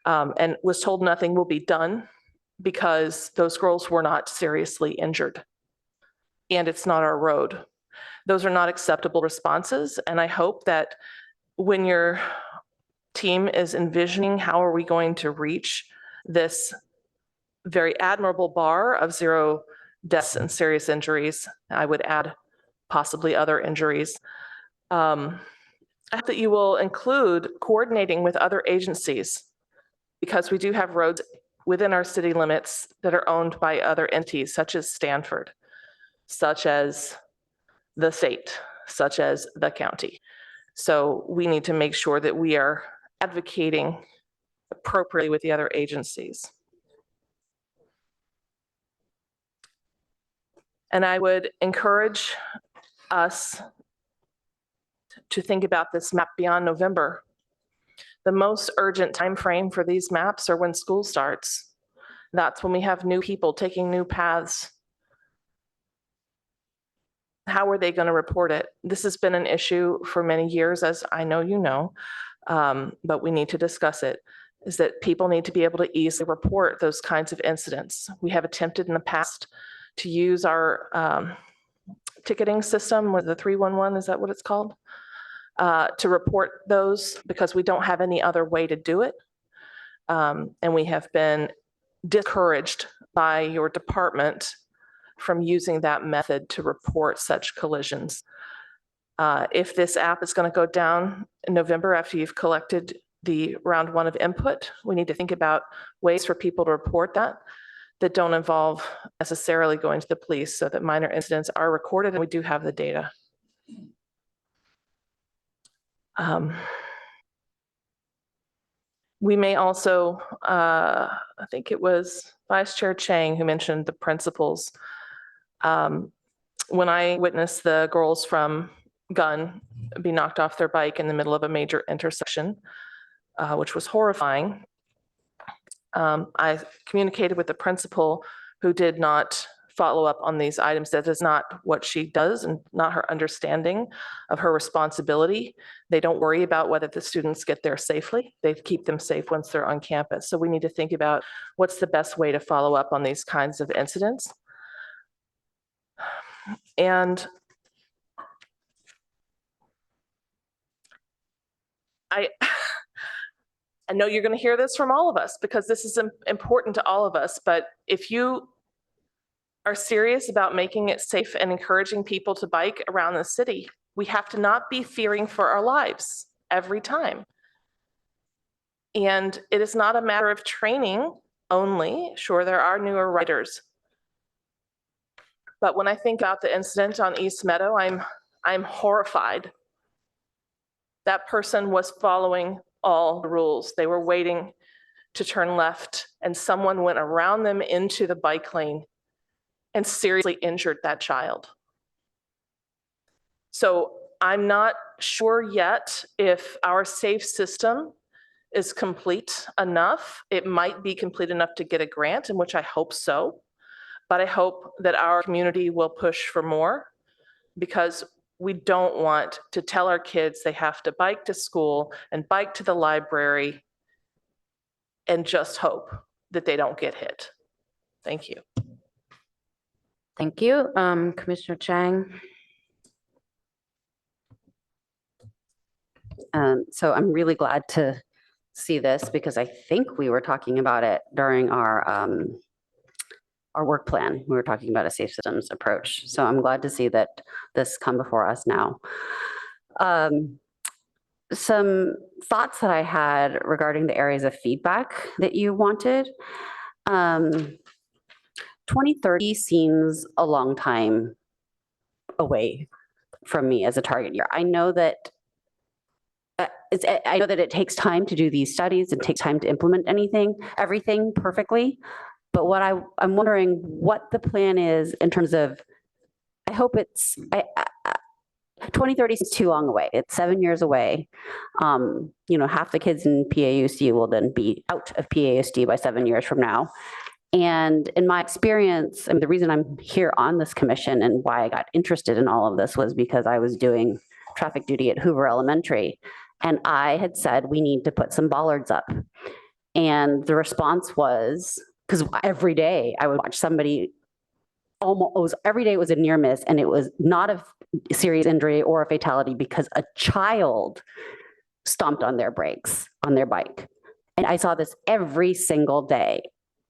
and was told nothing will be done because those girls were not seriously injured. And it's not our road. Those are not acceptable responses. And I hope that when your team is envisioning how are we going to reach this very admirable bar of 0 deaths and serious injuries, I would add possibly other injuries. I hope that you will include coordinating with other agencies, because we do have roads within our city limits that are owned by other entities, such as Stanford, such as the state, such as the county. So we need to make sure that we are advocating appropriately with the other agencies. And I would encourage us to think about this map beyond November. The most urgent timeframe for these maps are when school starts. That's when we have new people taking new paths. How are they going to report it? This has been an issue for many years, as I know you know, but we need to discuss it, is that people need to be able to easily report those kinds of incidents. We have attempted in the past to use our ticketing system with the 311, is that what it's called? To report those, because we don't have any other way to do it. And we have been discouraged by your department from using that method to report such collisions. If this app is going to go down in November after you've collected the round one of input, we need to think about ways for people to report that don't involve necessarily going to the police, so that minor incidents are recorded and we do have the data. We may also, I think it was Vice Chair Chang who mentioned the principals. When I witnessed the girls from Gunn be knocked off their bike in the middle of a major intersection, which was horrifying, I communicated with the principal, who did not follow up on these items. That is not what she does and not her understanding of her responsibility. They don't worry about whether the students get there safely. They keep them safe once they're on campus. So we need to think about what's the best way to follow up on these kinds of incidents. And I know you're going to hear this from all of us, because this is important to all of us, but if you are serious about making it safe and encouraging people to bike around the city, we have to not be fearing for our lives every time. And it is not a matter of training only. Sure, there are newer riders. But when I think about the incident on East Meadow, I'm horrified. That person was following all the rules. They were waiting to turn left, and someone went around them into the bike lane and seriously injured that child. So I'm not sure yet if our safe system is complete enough. It might be complete enough to get a grant, in which I hope so. But I hope that our community will push for more, because we don't want to tell our kids they have to bike to school and bike to the library and just hope that they don't get hit. Thank you. Thank you. Commissioner Chang. So I'm really glad to see this, because I think we were talking about it during our work plan. We were talking about a safe systems approach. So I'm glad to see that this come before us now. Some thoughts that I had regarding the areas of feedback that you wanted. 2030 seems a long time away from me as a target year. I know that it takes time to do these studies and takes time to implement everything perfectly. But what I'm wondering what the plan is in terms of, I hope 2030 is too long away. It's 7 years away. Half the kids in PAUC will then be out of PAUSD by 7 years from now. And in my experience, the reason I'm here on this commission and why I got interested in all of this was because I was doing traffic duty at Hoover Elementary. And I had said, we need to put some bollards up. And the response was, because every day I would watch somebody, every day it was a near miss, and it was not a serious injury or a fatality because a child stomped on their brakes on their bike. And I saw this every single day.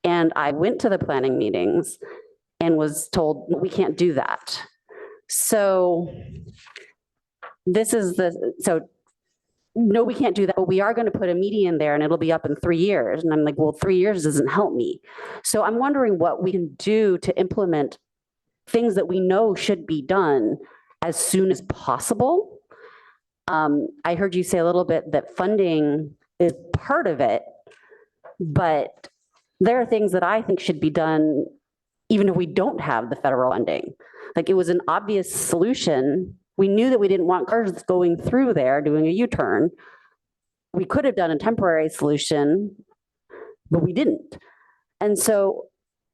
And I went to the planning meetings and was told, we can't do that. So no, we can't do that, but we are going to put a median there and it'll be up in 3 years. And I'm like, well, 3 years doesn't help me. So I'm wondering what we can do to implement things that we know should be done as soon as possible. I heard you say a little bit that funding is part of it, but there are things that I think should be done even if we don't have the federal funding. Like, it was an obvious solution. We knew that we didn't want cars going through there doing a U-turn. We could have done a temporary solution, but we didn't. And so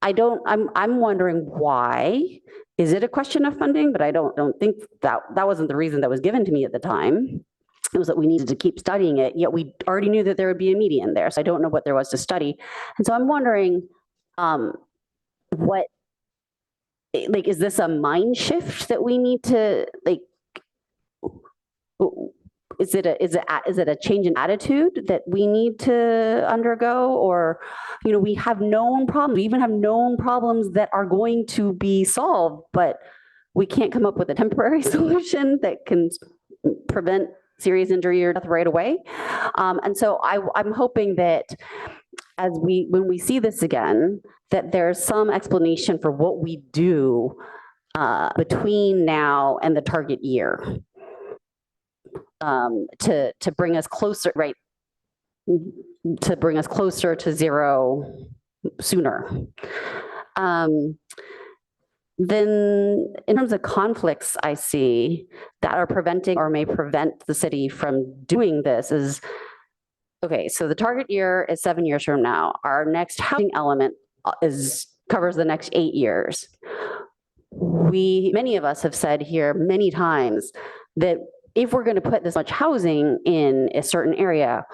I'm wondering why. Is it a question of funding? But I don't think that wasn't the reason that was given to me at the time. It was that we needed to keep studying it, yet we already knew that there would be a median there. So I don't know what there was to study. And so I'm wondering, is this a mind shift that we need to, is it a change in attitude that we need to undergo? Or, we have known problems. We even have known problems that are going to be solved, but we can't come up with a temporary solution that can prevent serious injury or death right away. And so I'm hoping that when we see this again, that there's some explanation for what we do between now and the target year. To bring us closer, right? To bring us closer to zero sooner. Then in terms of conflicts I see that are preventing or may prevent the city from doing this is, okay, so the target year is 7 years from now. Our next housing element covers the next 8 years. Many of us have said here many times that if we're going to put this much housing in a certain area,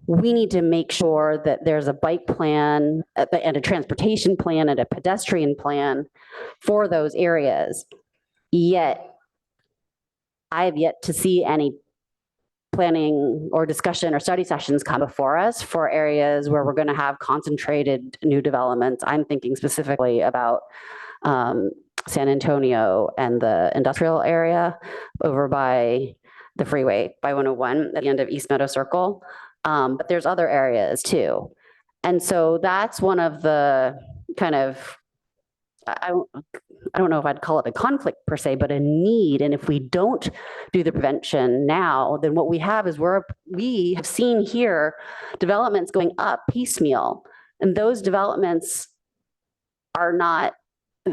we need to make sure that there's a bike plan and a transportation plan and a pedestrian plan for those areas. Yet, I have yet to see any planning or discussion or study sessions come before us for areas where we're going to have concentrated new developments. I'm thinking specifically about San Antonio and the industrial area over by the freeway, by 101 at the end of East Meadow Circle. But there's other areas too. And so that's one of the kind of, I don't know if I'd call it a conflict per se, but a need. And if we don't do the prevention now, then what we have is we have seen here developments going up piecemeal. And those developments are not,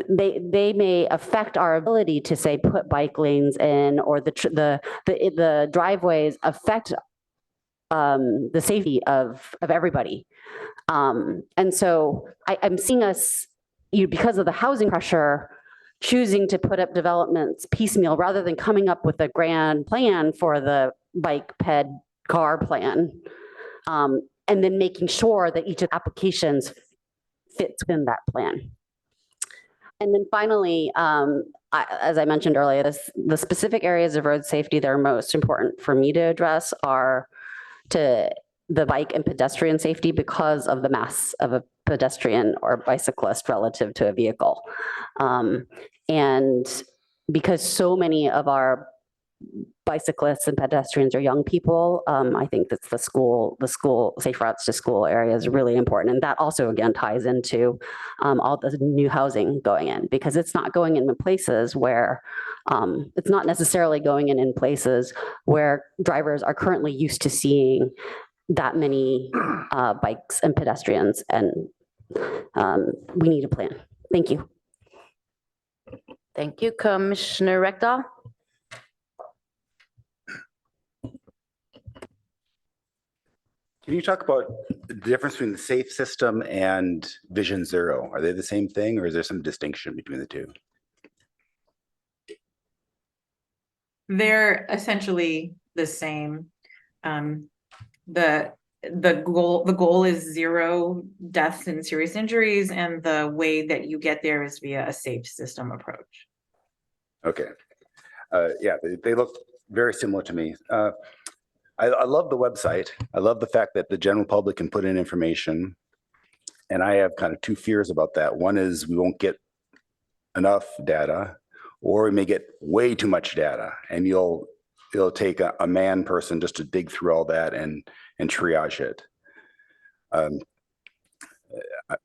they may affect our ability to, say, put bike lanes in, or the driveways affect the safety of everybody. And so I'm seeing us, because of the housing pressure, choosing to put up developments piecemeal rather than coming up with a grand plan for the bike ped car plan, and then making sure that each of the applications fits within that plan. And then finally, as I mentioned earlier, the specific areas of road safety that are most important for me to address are to the bike and pedestrian safety because of the mass of a pedestrian or bicyclist relative to a vehicle. And because so many of our bicyclists and pedestrians are young people, I think that the school safe routes to school area is really important. And that also, again, ties into all the new housing going in, because it's not going in places where, it's not necessarily going in places where drivers are currently used to seeing that many bikes and pedestrians. And we need a plan. Thank you. Thank you, Commissioner Rectal. Can you talk about the difference between the SAFE system and Vision Zero? Are they the same thing, or is there some distinction between the two? They're essentially the same. The goal is 0 deaths and serious injuries, and the way that you get there is via a SAFE system approach. Okay. Yeah, they look very similar to me. I love the website. I love the fact that the general public can put in information. And I have kind of 2 fears about that. One is we won't get enough data, or we may get way too much data, and you'll it'll take a man person just to dig through all that and triage it.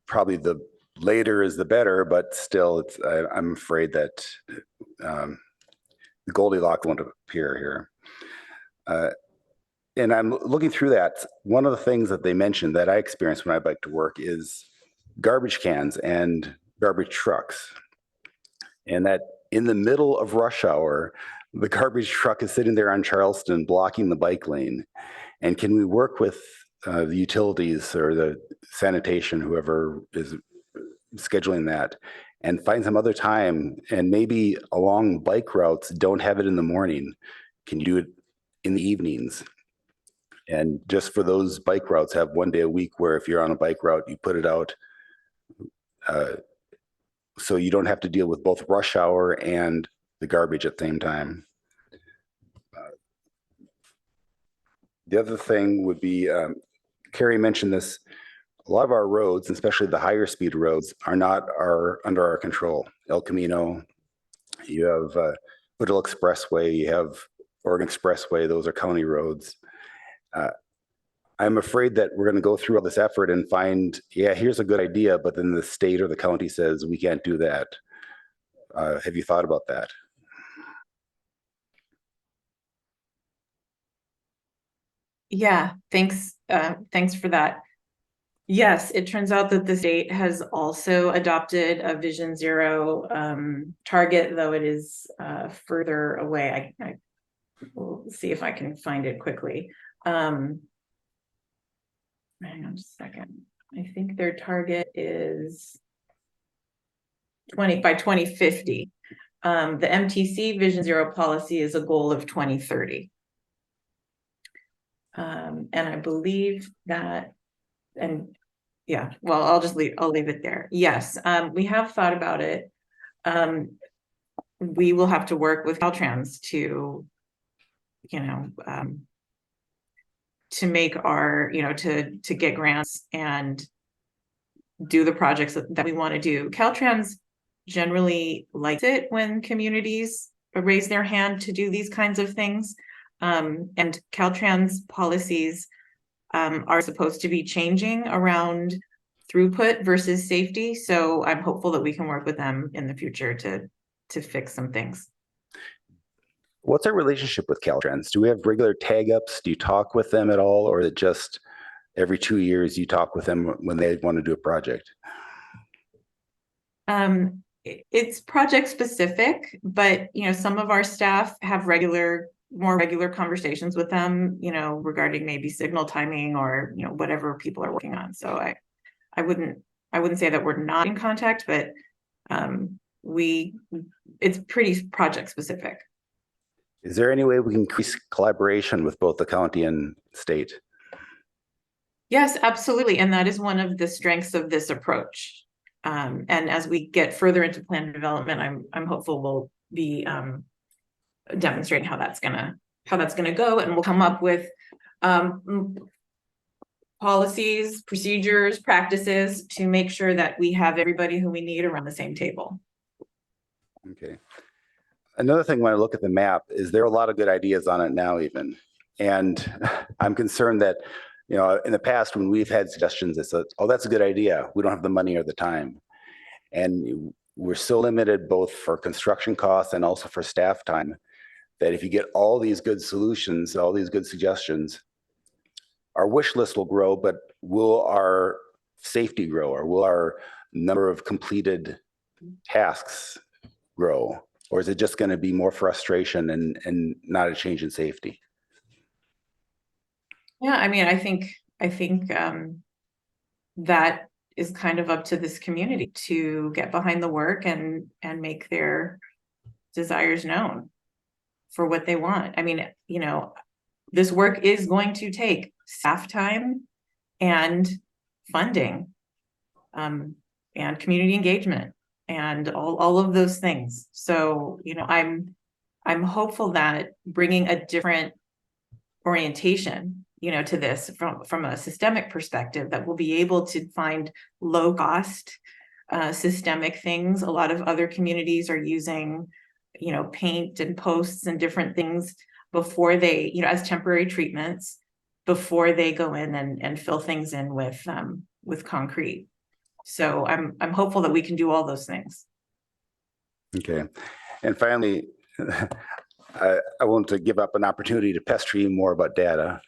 Probably the later is the better, but still, I'm afraid that the Goldilocks won't appear here. And I'm looking through that. One of the things that they mentioned that I experience when I bike to work is garbage cans and garbage trucks. And that in the middle of rush hour, the garbage truck is sitting there on Charleston blocking the bike lane. And can we work with the utilities or the sanitation, whoever is scheduling that, and find some other time, and maybe along bike routes, don't have it in the morning. Can you do it in the evenings? And just for those bike routes, have one day a week where if you're on a bike route, you put it out so you don't have to deal with both rush hour and the garbage at the same time. The other thing would be, Carrie mentioned this, a lot of our roads, especially the higher speed roads, are not under our control. El Camino, you have Woodville Expressway, you have Oregon Expressway, those are county roads. I'm afraid that we're going to go through all this effort and find, yeah, here's a good idea, but then the state or the county says we can't do that. Have you thought about that? Yeah, thanks. Thanks for that. Yes, it turns out that the state has also adopted a Vision Zero target, though it is further away. I will see if I can find it quickly. Hang on just a second. I think their target is 20 by 2050. The MTC Vision Zero policy is a goal of 2030. And I believe that, and yeah, well, I'll leave it there. Yes, we have thought about it. We will have to work with Caltrans to, to make our, to get grants and do the projects that we want to do. Caltrans generally likes it when communities raise their hand to do these kinds of things. And Caltrans policies are supposed to be changing around throughput versus safety. So I'm hopeful that we can work with them in the future to fix some things. What's our relationship with Caltrans? Do we have regular tag ups? Do you talk with them at all? Or is it just every 2 years you talk with them when they want to do a project? It's project specific, but some of our staff have more regular conversations with them, regarding maybe signal timing or whatever people are working on. So I wouldn't say that we're not in contact, but it's pretty project specific. Is there any way we can increase collaboration with both the county and state? Yes, absolutely. And that is one of the strengths of this approach. And as we get further into plan development, I'm hopeful we'll be demonstrating how that's gonna go, and we'll come up with policies, procedures, practices to make sure that we have everybody who we need around the same table. Okay. Another thing when I look at the map is there are a lot of good ideas on it now even. And I'm concerned that, in the past when we've had suggestions, it's oh, that's a good idea. We don't have the money or the time. And we're so limited both for construction costs and also for staff time that if you get all these good solutions, all these good suggestions, our wish list will grow, but will our safety grow, or will our number of completed tasks grow? Or is it just going to be more frustration and not a change in safety? Yeah, I mean, I think that is kind of up to this community to get behind the work and make their desires known for what they want. I mean, this work is going to take staff time and funding, and community engagement and all of those things. So, I'm hopeful that bringing a different orientation, to this from a systemic perspective, that we'll be able to find low cost, systemic things. A lot of other communities are using, paint and posts and different things. before they, as temporary treatments, before they go in and fill things in with concrete. So I'm hopeful that we can do all those things. Okay. And finally, I want to give up an opportunity to pester you more about data.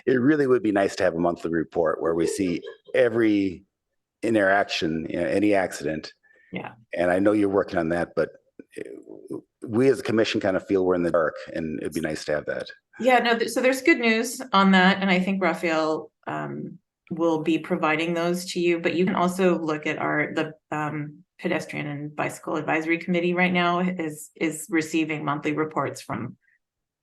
It really would be nice to have a monthly report where we see every interaction, any accident. Yeah. And I know you're working on that, but we as a commission kind of feel we're in the dark, and it'd be nice to have that. Yeah, no, so there's good news on that. And I think Raphael will be providing those to you, but you can also look at the Pedestrian and Bicycle Advisory Committee right now is receiving monthly reports from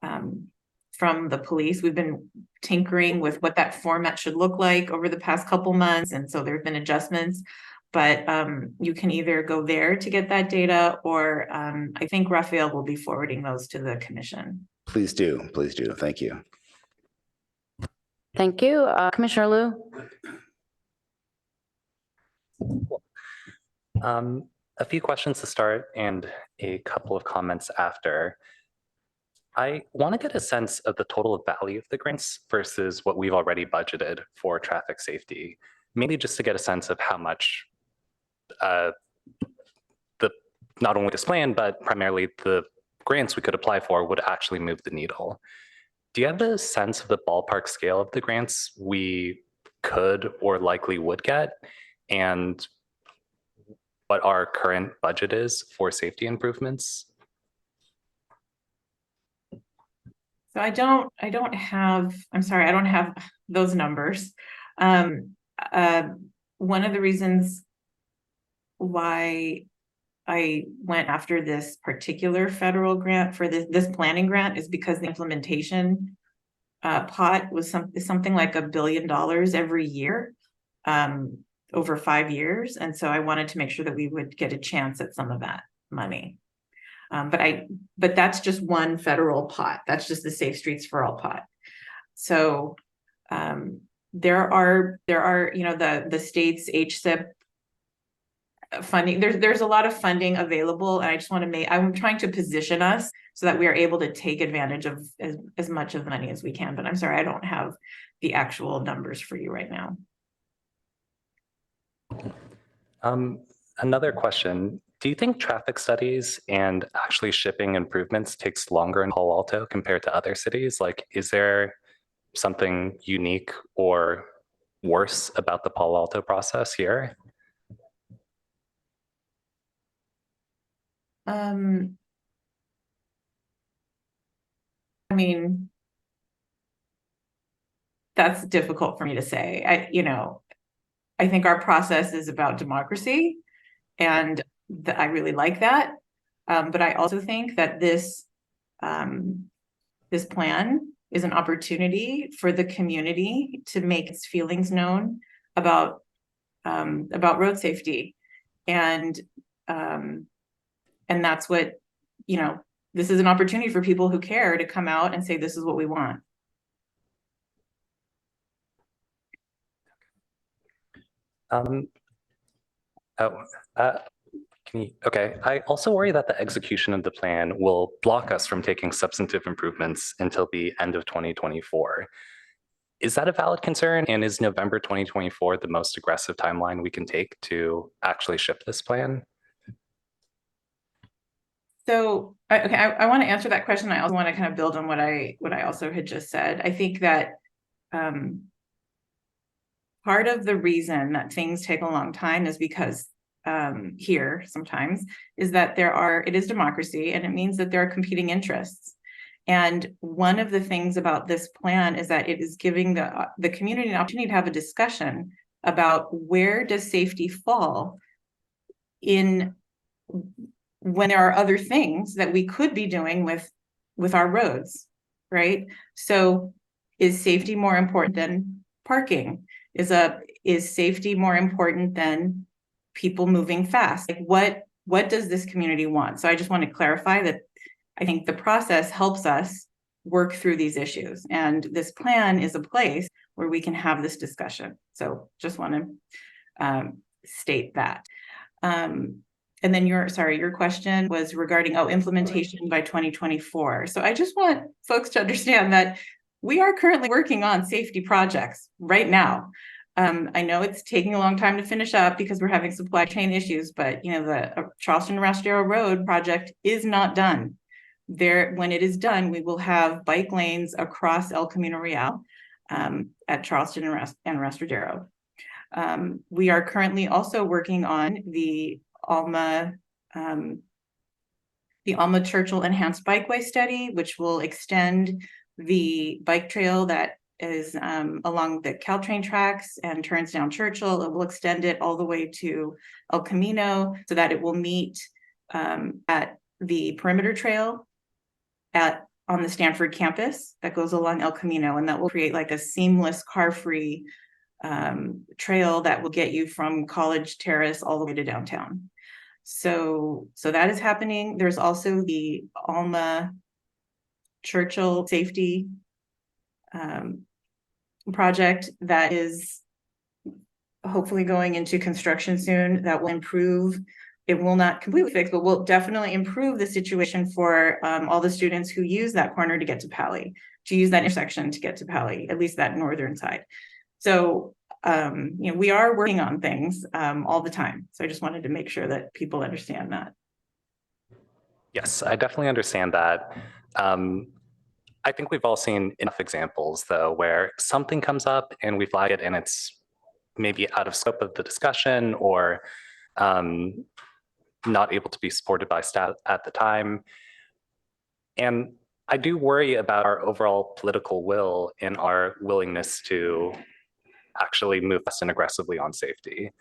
the police. We've been tinkering with what that format should look like over the past couple months. And so there have been adjustments, but you can either go there to get that data, or I think Raphael will be forwarding those to the commission. Please do. Please do. Thank you. Thank you. Commissioner Liu? A few questions to start and a couple of comments after. I want to get a sense of the total value of the grants versus what we've already budgeted for traffic safety, mainly just to get a sense of how much not only this plan, but primarily the grants we could apply for would actually move the needle. Do you have a sense of the ballpark scale of the grants we could or likely would get, and what our current budget is for safety improvements? So I don't have those numbers. One of the reasons why I went after this particular federal grant for this planning grant is because the implementation pot was something like $1 billion every year over 5 years. And so I wanted to make sure that we would get a chance at some of that money. But that's just one federal pot. That's just the Safe Streets for All pot. So there are the state's HSIP funding. There's a lot of funding available, and I just want to I'm trying to position us so that we are able to take advantage of as much of the money as we can. But I'm sorry, I don't have the actual numbers for you right now. Another question. Do you think traffic studies and actually shipping improvements takes longer in Palo Alto compared to other cities? Like, is there something unique or worse about the Palo Alto process here? I mean, that's difficult for me to say. I think our process is about democracy, and I really like that. But I also think that this plan is an opportunity for the community to make its feelings known about road safety, and that's what, this is an opportunity for people who care to come out and say, this is what we want. Okay. I also worry that the execution of the plan will block us from taking substantive improvements until the end of 2024. Is that a valid concern? And is November 2024 the most aggressive timeline we can take to actually ship this plan? So, I want to answer that question. I also want to kind of build on what I also had just said. I think that part of the reason that things take a long time is because here sometimes is that it is democracy, and it means that there are competing interests. And one of the things about this plan is that it is giving the community an opportunity to have a discussion about where does safety fall in when there are other things that we could be doing with our roads, right? So is safety more important than parking? Is safety more important than people moving fast? Like what does this community want? So I just want to clarify that I think the process helps us work through these issues, and this plan is a place where we can have this discussion. So just want to state that. And then your question was regarding, implementation by 2024. So I just want folks to understand that we are currently working on safety projects right now. I know it's taking a long time to finish up because we're having supply chain issues, but the Charleston to Rastero Road project is not done. When it is done, we will have bike lanes across El Camino Real at Charleston and Rastero. We are currently also working on the Alma Churchill Enhanced Bikeway Study, which will extend the bike trail that is along the Caltrain tracks and turns down Churchill. It will extend it all the way to El Camino so that it will meet at the perimeter trail on the Stanford campus that goes along El Camino, and that will create like a seamless car-free trail that will get you from College Terrace all the way to downtown. So that is happening. There's also the Alma Churchill safety project that is hopefully going into construction soon. That will improve. It will not completely fix, but will definitely improve the situation for all the students who use that corner to get to Pali, to use that intersection to get to Pali, at least that northern side. So we are working on things all the time. So I just wanted to make sure that people understand that. Yes, I definitely understand that. I think we've all seen enough examples, though, where something comes up and we flag it and it's maybe out of scope of the discussion or not able to be supported by staff at the time. And I do worry about our overall political will and our willingness to actually move fast and aggressively on safety.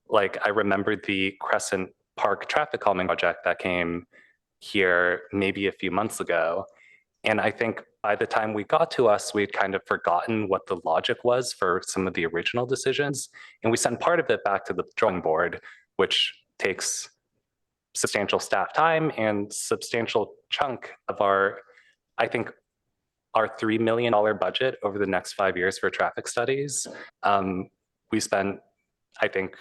Like, I remember the Crescent Park traffic calming project that came here maybe a few months ago. And I think by the time we got to us, we'd kind of forgotten what the logic was for some of the original decisions. And we sent part of it back to the drawing board, which takes substantial staff time and substantial chunk of our $3 million budget over the next 5 years for traffic studies. We spent, I think,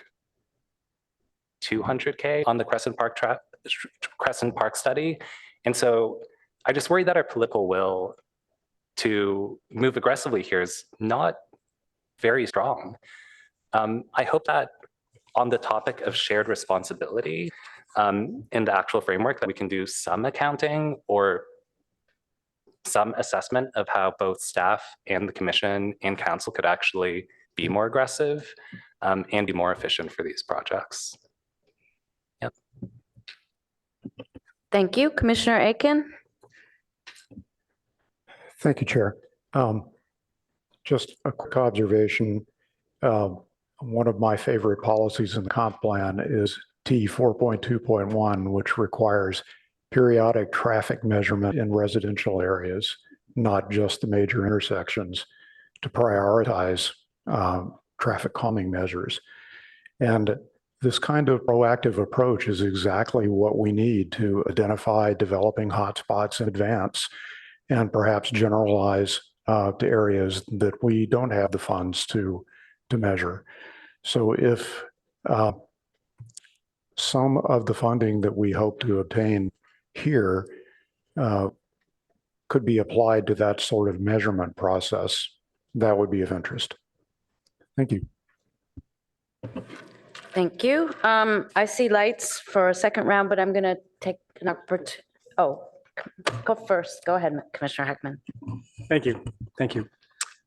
$200K on the Crescent Park study. And so I just worry that our political will to move aggressively here is not very strong. I hope that on the topic of shared responsibility in the actual framework, that we can do some accounting or some assessment of how both staff and the commission and council could actually be more aggressive and be more efficient for these projects. Yep. Thank you. Commissioner Aiken? Thank you, Chair. Just a quick observation. One of my favorite policies in the comp plan is T 4.2.1, which requires periodic traffic measurement in residential areas, not just the major intersections, to prioritize traffic calming measures. And this kind of proactive approach is exactly what we need to identify developing hotspots in advance and perhaps generalize to areas that we don't have the funds to measure. So if some of the funding that we hope to obtain here could be applied to that sort of measurement process, that would be of interest. Thank you. Thank you. I see lights for a second round, but I'm going to take an opportunity. Oh, go first. Go ahead, Commissioner Heckman. Thank you. Thank you.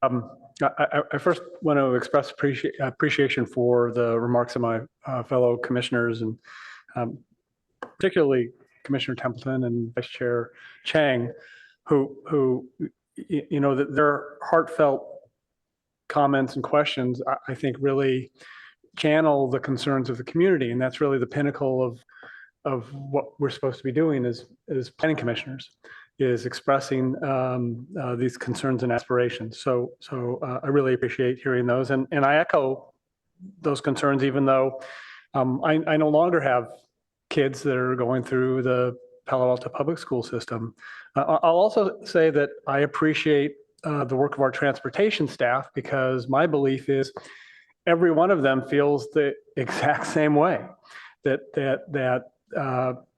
I first want to express appreciation for the remarks of my fellow commissioners, and particularly Commissioner Templeton and Vice Chair Chang, who their heartfelt comments and questions, I think, really channel the concerns of the community, and that's really the pinnacle of what we're supposed to be doing as planning commissioners, is expressing these concerns and aspirations. So I really appreciate hearing those, and I echo those concerns, even though I no longer have kids that are going through the Palo Alto public school system. I'll also say that I appreciate the work of our transportation staff, because my belief is every one of them feels the exact same way, that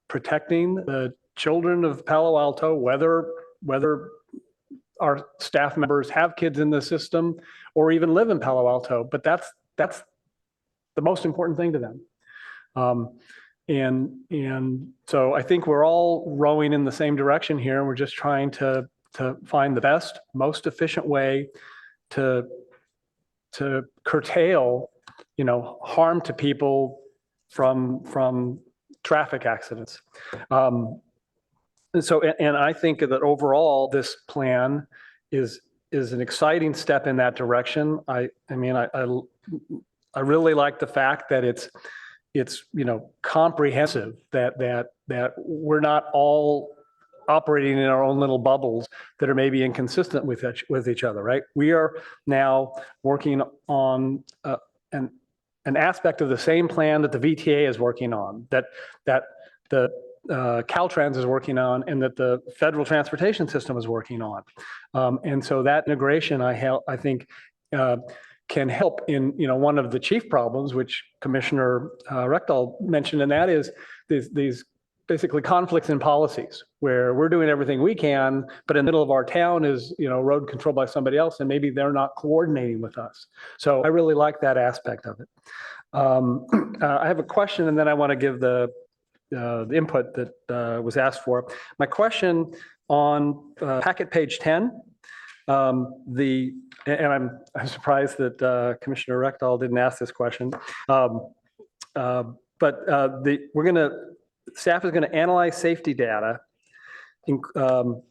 protecting the children of Palo Alto, whether our staff members have kids in the system or even live in Palo Alto, but that's the most important thing to them. And so I think we're all rowing in the same direction here. We're just trying to find the best, most efficient way to curtail, harm to people from traffic accidents. And I think that overall, this plan is an exciting step in that direction. I really like the fact that it's comprehensive, that we're not all operating in our own little bubbles that are maybe inconsistent with each other, right? We are now working on an aspect of the same plan that the VTA is working on, that the Caltrans is working on, and that the Federal Transportation System is working on. And so that integration, I think, can help in, one of the chief problems, which Commissioner Rectal mentioned, and that is these basically conflicts in policies where we're doing everything we can, but in the middle of our town is, road controlled by somebody else, and maybe they're not coordinating with us. So I really like that aspect of it. I have a question, and then I want to give the input that was asked for. My question on packet page 10, and I'm surprised that Commissioner Rectal didn't ask this question, staff is going to analyze safety data to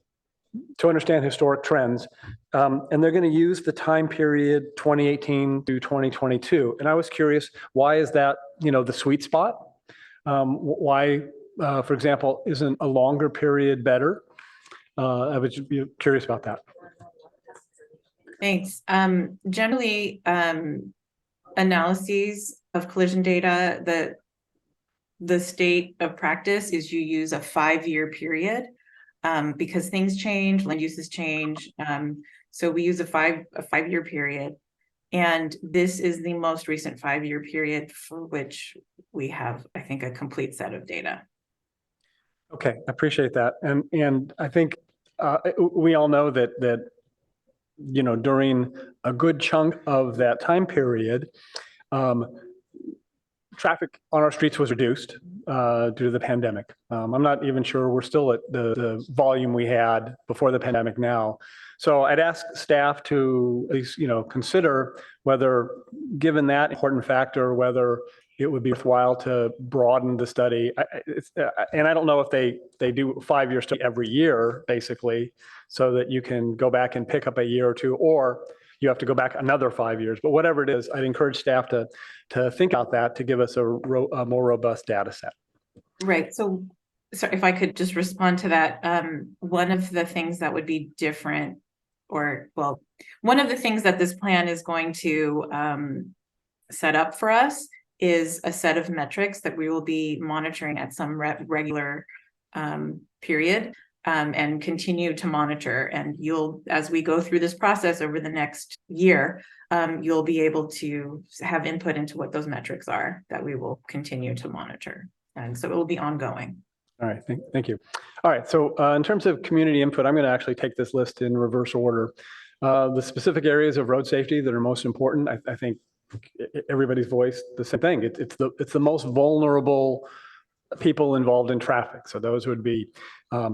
understand historic trends, and they're going to use the time period 2018 through 2022. And I was curious, why is that, the sweet spot? Why, for example, isn't a longer period better? I was curious about that. Thanks. Generally, analyses of collision data, the state of practice is you use a 5-year period because things change, land uses change. So we use a 5-year period. And this is the most recent 5-year period for which we have, I think, a complete set of data. Okay, I appreciate that. And I think we all know that during a good chunk of that time period, traffic on our streets was reduced due to the pandemic. I'm not even sure we're still at the volume we had before the pandemic now. So I'd ask staff to at least, consider whether, given that important factor, whether it would be worthwhile to broaden the study. And I don't know if they do a 5-year study every year, basically, so that you can go back and pick up a year or two, or you have to go back another 5 years. But whatever it is, I'd encourage staff to think about that to give us a more robust data set. Right. So if I could just respond to that, one of the things that would be different, one of the things that this plan is going to set up for us is a set of metrics that we will be monitoring at some regular period and continue to monitor. And as we go through this process over the next year, you'll be able to have input into what those metrics are that we will continue to monitor. And so it will be ongoing. All right, thank you. All right, so in terms of community input, I'm going to actually take this list in reverse order. The specific areas of road safety that are most important, I think everybody's voiced the same thing. It's the most vulnerable people involved in traffic. So those would be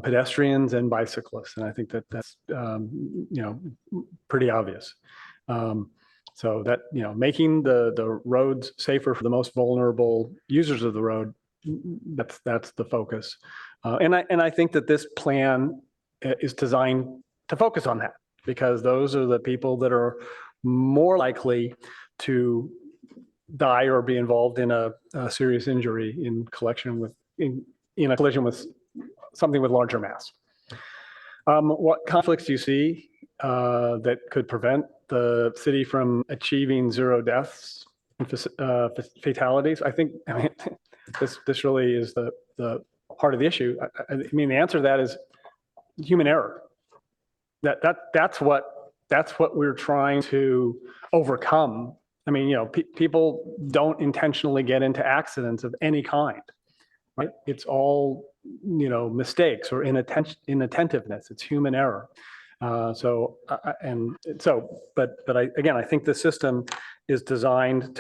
pedestrians and bicyclists, and I think that's pretty obvious. So that making the roads safer for the most vulnerable users of the road, that's the focus. And I think that this plan is designed to focus on that, because those are the people that are more likely to die or be involved in a serious injury in a collision with something with larger mass. What conflicts do you see that could prevent the city from achieving 0 deaths and fatalities? I mean, this really is the heart of the issue. I mean, the answer to that is human error. That's what we're trying to overcome. I mean, people don't intentionally get into accidents of any kind. right? It's all, mistakes or inattentiveness. It's human error. But I think the system is designed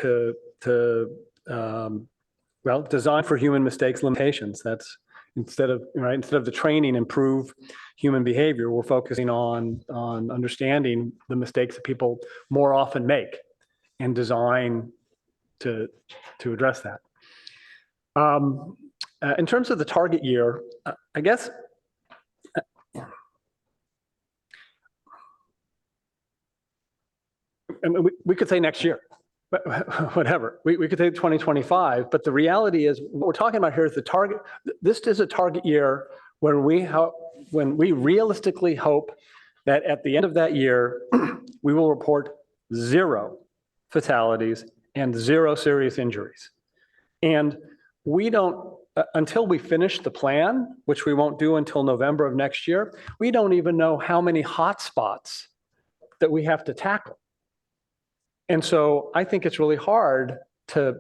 designed for human mistakes, limitations. That's instead of the training, improve human behavior, we're focusing on understanding the mistakes that people more often make and design to address that. In terms of the target year, I guess, we could say next year, but whatever. We could say 2025, but the reality is what we're talking about here is the target. This is a target year when we realistically hope that at the end of that year, we will report 0 fatalities and 0 serious injuries. And we don't, until we finish the plan, which we won't do until November of next year, we don't even know how many hotspots that we have to tackle. And so I think it's really hard to,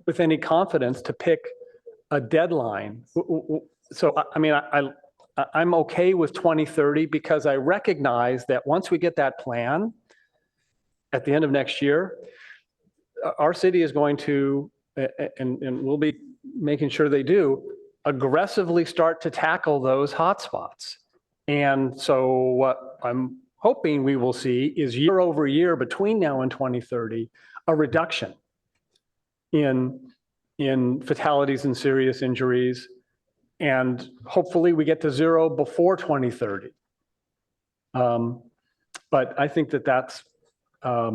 with any confidence, to pick a deadline. So, I mean, I'm okay with 2030 because I recognize that once we get that plan at the end of next year, our city is going to, and we'll be making sure they do, aggressively start to tackle those hotspots. And so what I'm hoping we will see is year over year between now and 2030, a reduction in fatalities and serious injuries. And hopefully we get to 0 before 2030. But I think that's, I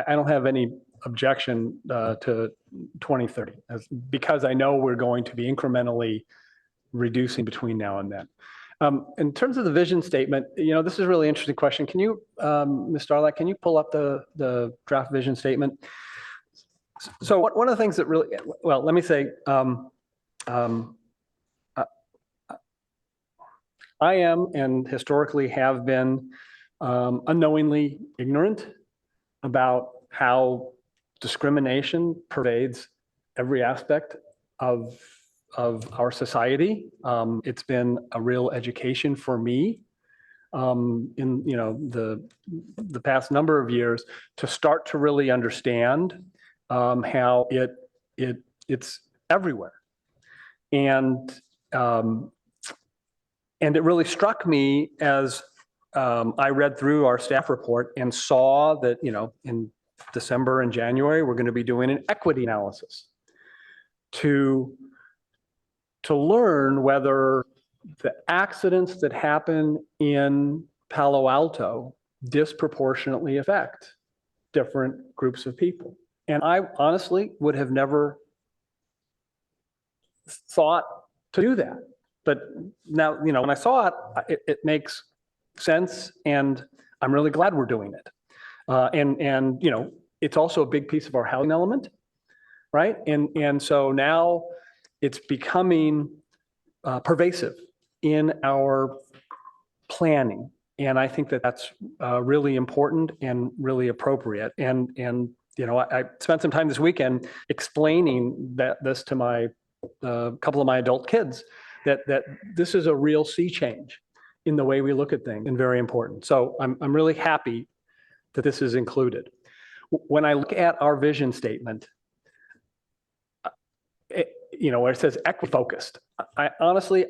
don't have any objection to 2030 because I know we're going to be incrementally reducing between now and then. In terms of the vision statement, this is a really interesting question. Can you, Ms. Starlight, can you pull up the draft vision statement? So one of the things that really, well, let me say, I am and historically have been unknowingly ignorant about how discrimination pervades every aspect of our society. It's been a real education for me in the past number of years to start to really understand how it's everywhere. And it really struck me as I read through our staff report and saw that, in December and January, we're going to be doing an equity analysis to learn whether the accidents that happen in Palo Alto disproportionately affect different groups of people. And I honestly would have never thought to do that. But now, when I saw it, it makes sense, and I'm really glad we're doing it. And it's also a big piece of our housing element, right? And so now it's becoming pervasive in our planning. And I think that that's really important and really appropriate. And I spent some time this weekend explaining this to my couple of my adult kids, that this is a real sea change in the way we look at things and very important. So I'm really happy that this is included. When I look at our vision statement, where it says equity focused, I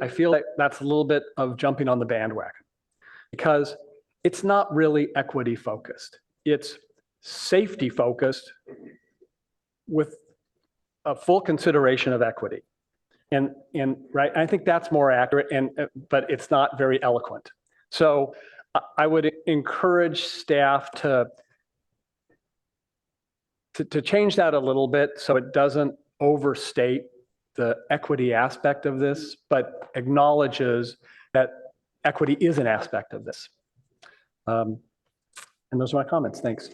feel like that's a little bit of jumping on the bandwagon because it's not really equity focused. It's safety focused with a full consideration of equity. And right, I think that's more accurate, but it's not very eloquent. So I would encourage staff to change that a little bit so it doesn't overstate the equity aspect of this, but acknowledges that equity is an aspect of this. And those are my comments. Thanks.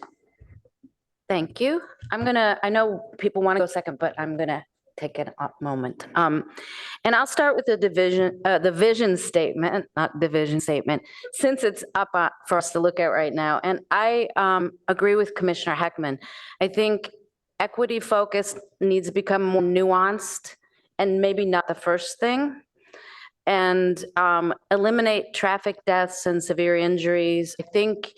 Thank you. I know people want to go second, but I'm gonna take a moment. And I'll start with the vision statement, not division statement, since it's up for us to look at right now. And I agree with Commissioner Heckman. I think equity focus needs to become more nuanced and maybe not the first thing. And eliminate traffic deaths and severe injuries. I think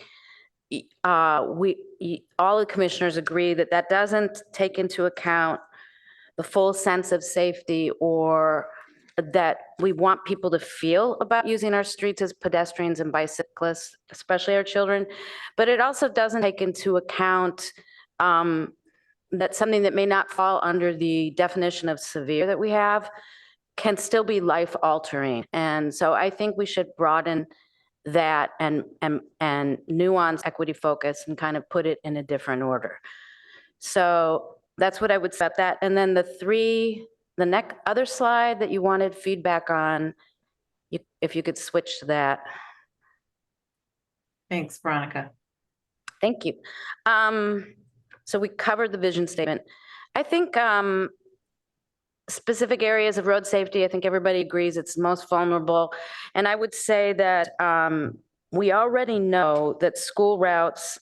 all the commissioners agree that that doesn't take into account the full sense of safety or that we want people to feel about using our streets as pedestrians and bicyclists, especially our children. But it also doesn't take into account that something that may not fall under the definition of severe that we have can still be life altering. And so I think we should broaden that and nuance equity focus and kind of put it in a different order. So that's what I would set that. And then the other slide that you wanted feedback on, if you could switch to that. Thanks, Veronica. Thank you. So we covered the vision statement. I think specific areas of road safety, I think everybody agrees it's most vulnerable. And I would say that we already know that school routes,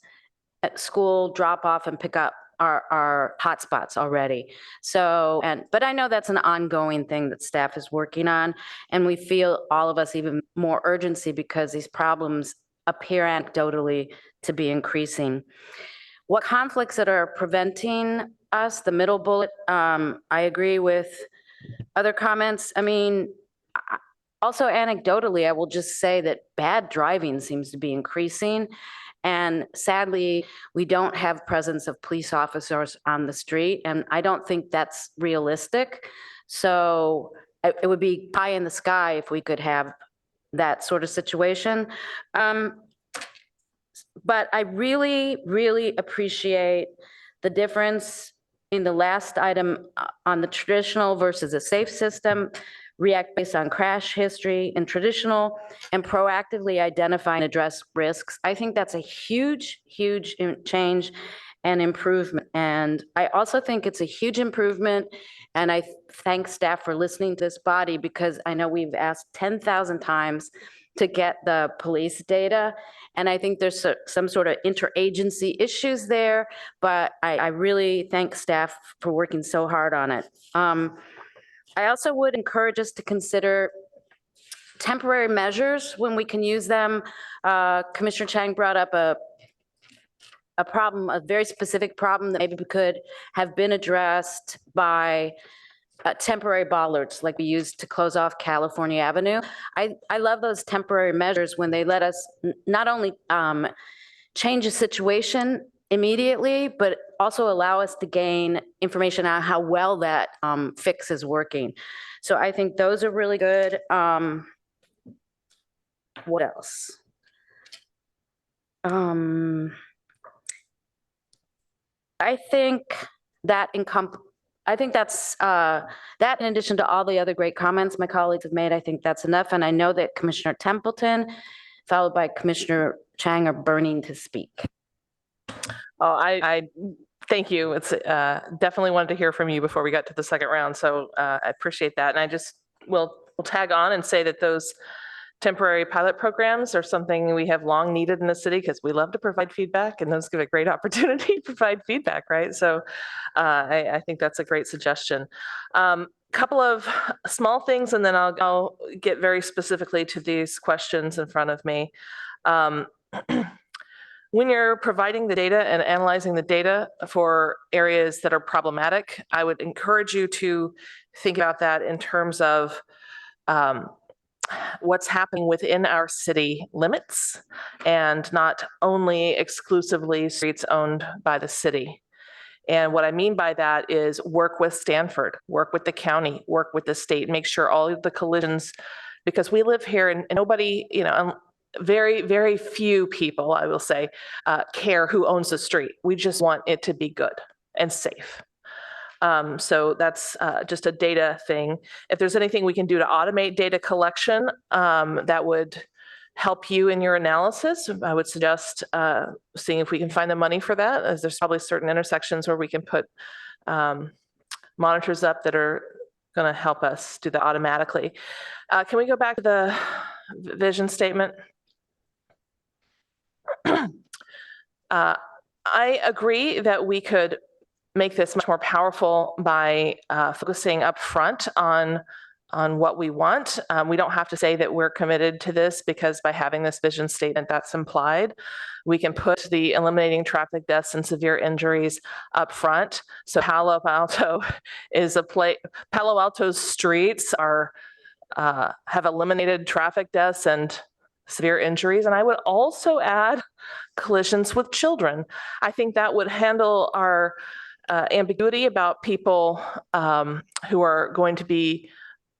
school drop off and pick up are hotspots already. So, but I know that's an ongoing thing that staff is working on. And we feel, all of us, even more urgency because these problems appear anecdotally to be increasing. What conflicts that are preventing us, the middle bullet, I agree with other comments. I mean, also anecdotally, I will just say that bad driving seems to be increasing. And sadly, we don't have presence of police officers on the street. And I don't think that's realistic. So it would be pie in the sky if we could have that sort of situation. But I really, really appreciate the difference in the last item on the traditional versus a safe system, react based on crash history and traditional, and proactively identify and address risks. I think that's a huge, huge change and improvement. And I also think it's a huge improvement. And I thank staff for listening to this body because I know we've asked 10,000 times to get the police data. And I think there's some sort of interagency issues there, but I really thank staff for working so hard on it. I also would encourage us to consider temporary measures when we can use them. Commissioner Chang brought up a problem, a very specific problem that maybe could have been addressed by temporary bollards like we used to close off California Avenue. I love those temporary measures when they let us not only change a situation immediately, but also allow us to gain information on how well that fix is working. So I think those are really good. What else? I think that that's that in addition to all the other great comments my colleagues have made, I think that's enough. And I know that Commissioner Templeton, followed by Commissioner Chang, are burning to speak. Oh, I thank you. It's definitely wanted to hear from you before we got to the second round. So I appreciate that. And I just will tag on and say that those temporary pilot programs are something we have long needed in the city because we love to provide feedback and those give a great opportunity to provide feedback, right? So I think that's a great suggestion. Couple of small things and then I'll get very specifically to these questions in front of me. When you're providing the data and analyzing the data for areas that are problematic, I would encourage you to think about that in terms of what's happening within our city limits and not only exclusively streets owned by the city. And what I mean by that is work with Stanford, work with the county, work with the state, make sure all of the collisions, because we live here and nobody, you know, very, very few people, I will say, care who owns the street. We just want it to be good and safe. So that's just a data thing. If there's anything we can do to automate data collection, that would help you in your analysis. I would suggest seeing if we can find the money for that, as there's probably certain intersections where we can put monitors up that are going to help us do that automatically. Can we go back to the vision statement? I agree that we could make this much more powerful by focusing up front on what we want. We don't have to say that we're committed to this, because by having this vision statement, that's implied. We can put the eliminating traffic deaths and severe injuries up front. So Palo Alto is Palo Alto's streets are have eliminated traffic deaths and severe injuries. And I would also add collisions with children. I think that would handle our ambiguity about people who are going to be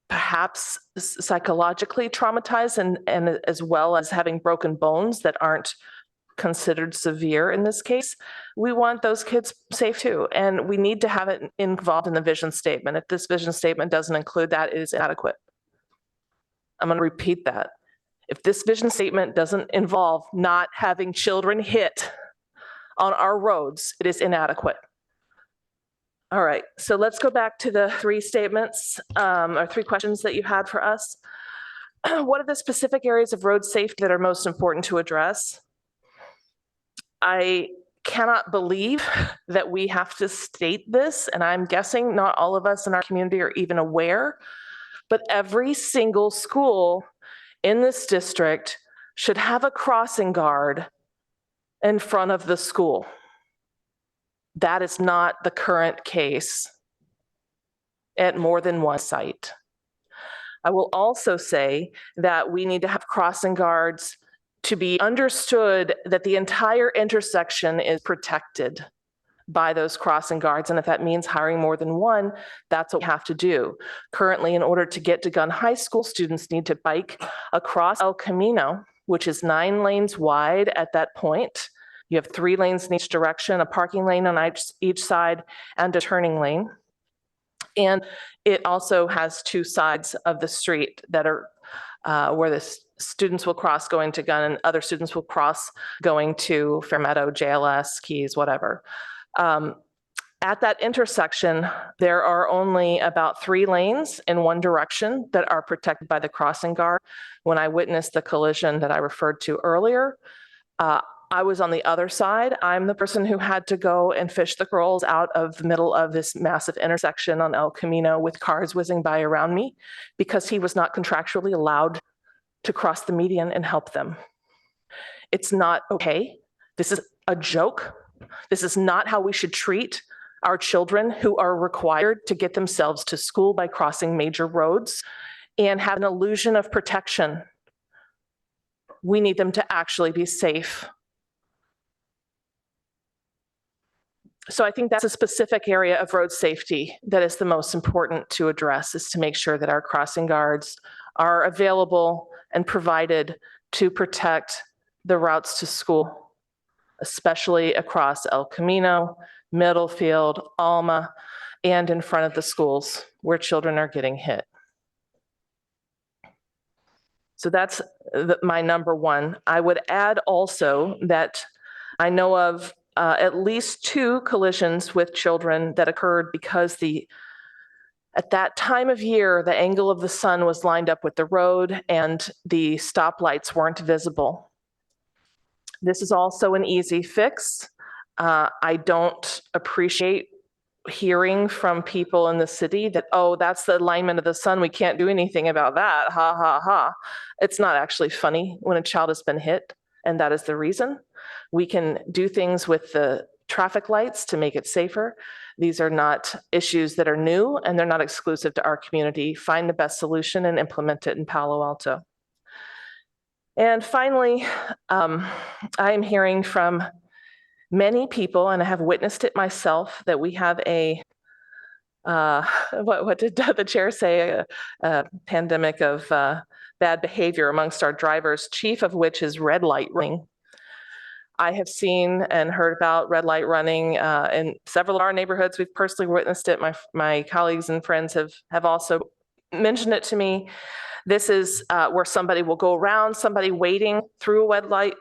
perhaps psychologically traumatized, and as well as having broken bones that aren't considered severe in this case. We want those kids safe too, and we need to have it involved in the vision statement. If this vision statement doesn't include that, it is inadequate. I'm going to repeat that. If this vision statement doesn't involve not having children hit on our roads, it is inadequate. All right, so let's go back to the three statements or three questions that you had for us. What are the specific areas of road safety that are most important to address? I cannot believe that we have to state this, and I'm guessing not all of us in our community are even aware, but every single school in this district should have a crossing guard in front of the school. That is not the current case at more than one site. I will also say that we need to have crossing guards to be understood that the entire intersection is protected by those crossing guards. And if that means hiring more than one, that's what we have to do. Currently, in order to get to Gunn High School, students need to bike across El Camino, which is 9 lanes wide at that point. You have 3 lanes in each direction, a parking lane on each side, and a turning lane. And it also has 2 sides of the street that are where the students will cross going to Gunn, and other students will cross going to Fairmeadow, JLS, Keys, whatever. At that intersection, there are only about 3 lanes in one direction that are protected by the crossing guard. When I witnessed the collision that I referred to earlier, I was on the other side. I'm the person who had to go and fish the girls out of the middle of this massive intersection on El Camino with cars whizzing by around me, because he was not contractually allowed to cross the median and help them. It's not okay. This is a joke. This is not how we should treat our children who are required to get themselves to school by crossing major roads and have an illusion of protection. We need them to actually be safe. So I think that's a specific area of road safety that is the most important to address, is to make sure that our crossing guards are available and provided to protect the routes to school, especially across El Camino, Middlefield, Alma, and in front of the schools where children are getting hit. So that's my number one. I would add also that I know of at least 2 collisions with children that occurred because at that time of year, the angle of the sun was lined up with the road and the stoplights weren't visible. This is also an easy fix. I don't appreciate hearing from people in the city that, oh, that's the alignment of the sun, we can't do anything about that, ha, ha, ha. It's not actually funny when a child has been hit, and that is the reason. We can do things with the traffic lights to make it safer. These are not issues that are new, and they're not exclusive to our community. Find the best solution and implement it in Palo Alto. And finally, I am hearing from many people, and I have witnessed it myself, that we have a, what did the chair say, a pandemic of bad behavior amongst our drivers, chief of which is red light running. I have seen and heard about red light running in several of our neighborhoods. We've personally witnessed it. My colleagues and friends have also mentioned it to me. This is where somebody will go around somebody waiting through a red light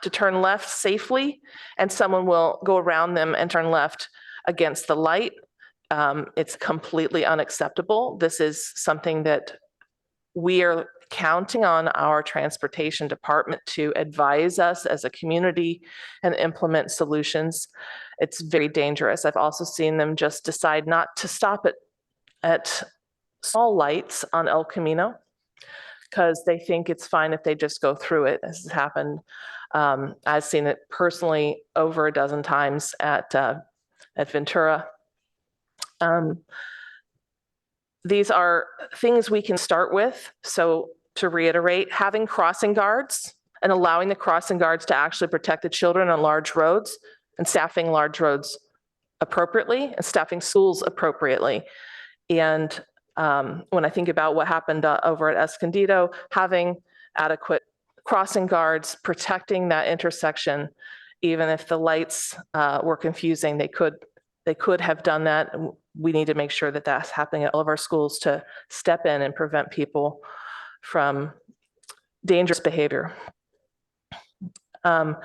to turn left safely, and someone will go around them and turn left against the light. It's completely unacceptable. This is something that we are counting on our transportation department to advise us as a community and implement solutions. it's very dangerous. I've also seen them just decide not to stop at small lights on El Camino because they think it's fine if they just go through it. This has happened. I've seen it personally over a dozen times at Ventura. These are things we can start with. So to reiterate, having crossing guards and allowing the crossing guards to actually protect the children on large roads and staffing large roads appropriately and staffing schools appropriately. And when I think about what happened over at Escondido, having adequate crossing guards protecting that intersection, even if the lights were confusing, they could have done that. We need to make sure that that's happening at all of our schools to step in and prevent people from dangerous behavior. And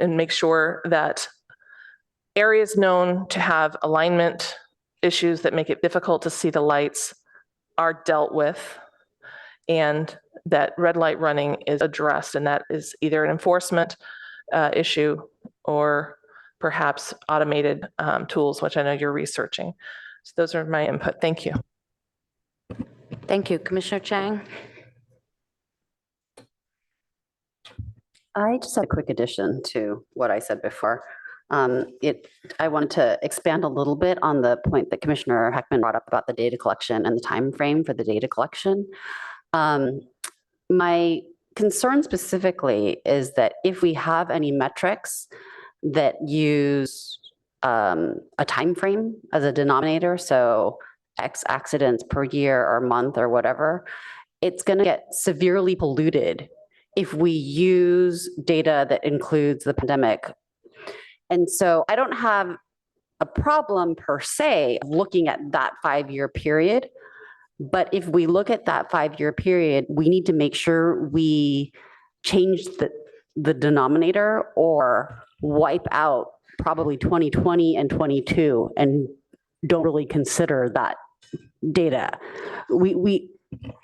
make sure that areas known to have alignment issues that make it difficult to see the lights are dealt with, and that red light running is addressed, and that is either an enforcement issue or perhaps automated tools, which I know you're researching. So those are my input. Thank you. Thank you. Commissioner Chang? I just have a quick addition to what I said before. I wanted to expand a little bit on the point that Commissioner Heckman brought up about the data collection and the time frame for the data collection. My concern specifically is that if we have any metrics that use a time frame as a denominator, so X accidents per year or month or whatever, it's going to get severely polluted if we use data that includes the pandemic. And so I don't have a problem per se of looking at that 5-year period. But if we look at that 5-year period, we need to make sure we change the denominator or wipe out probably 2020 and 22 and don't really consider that data. We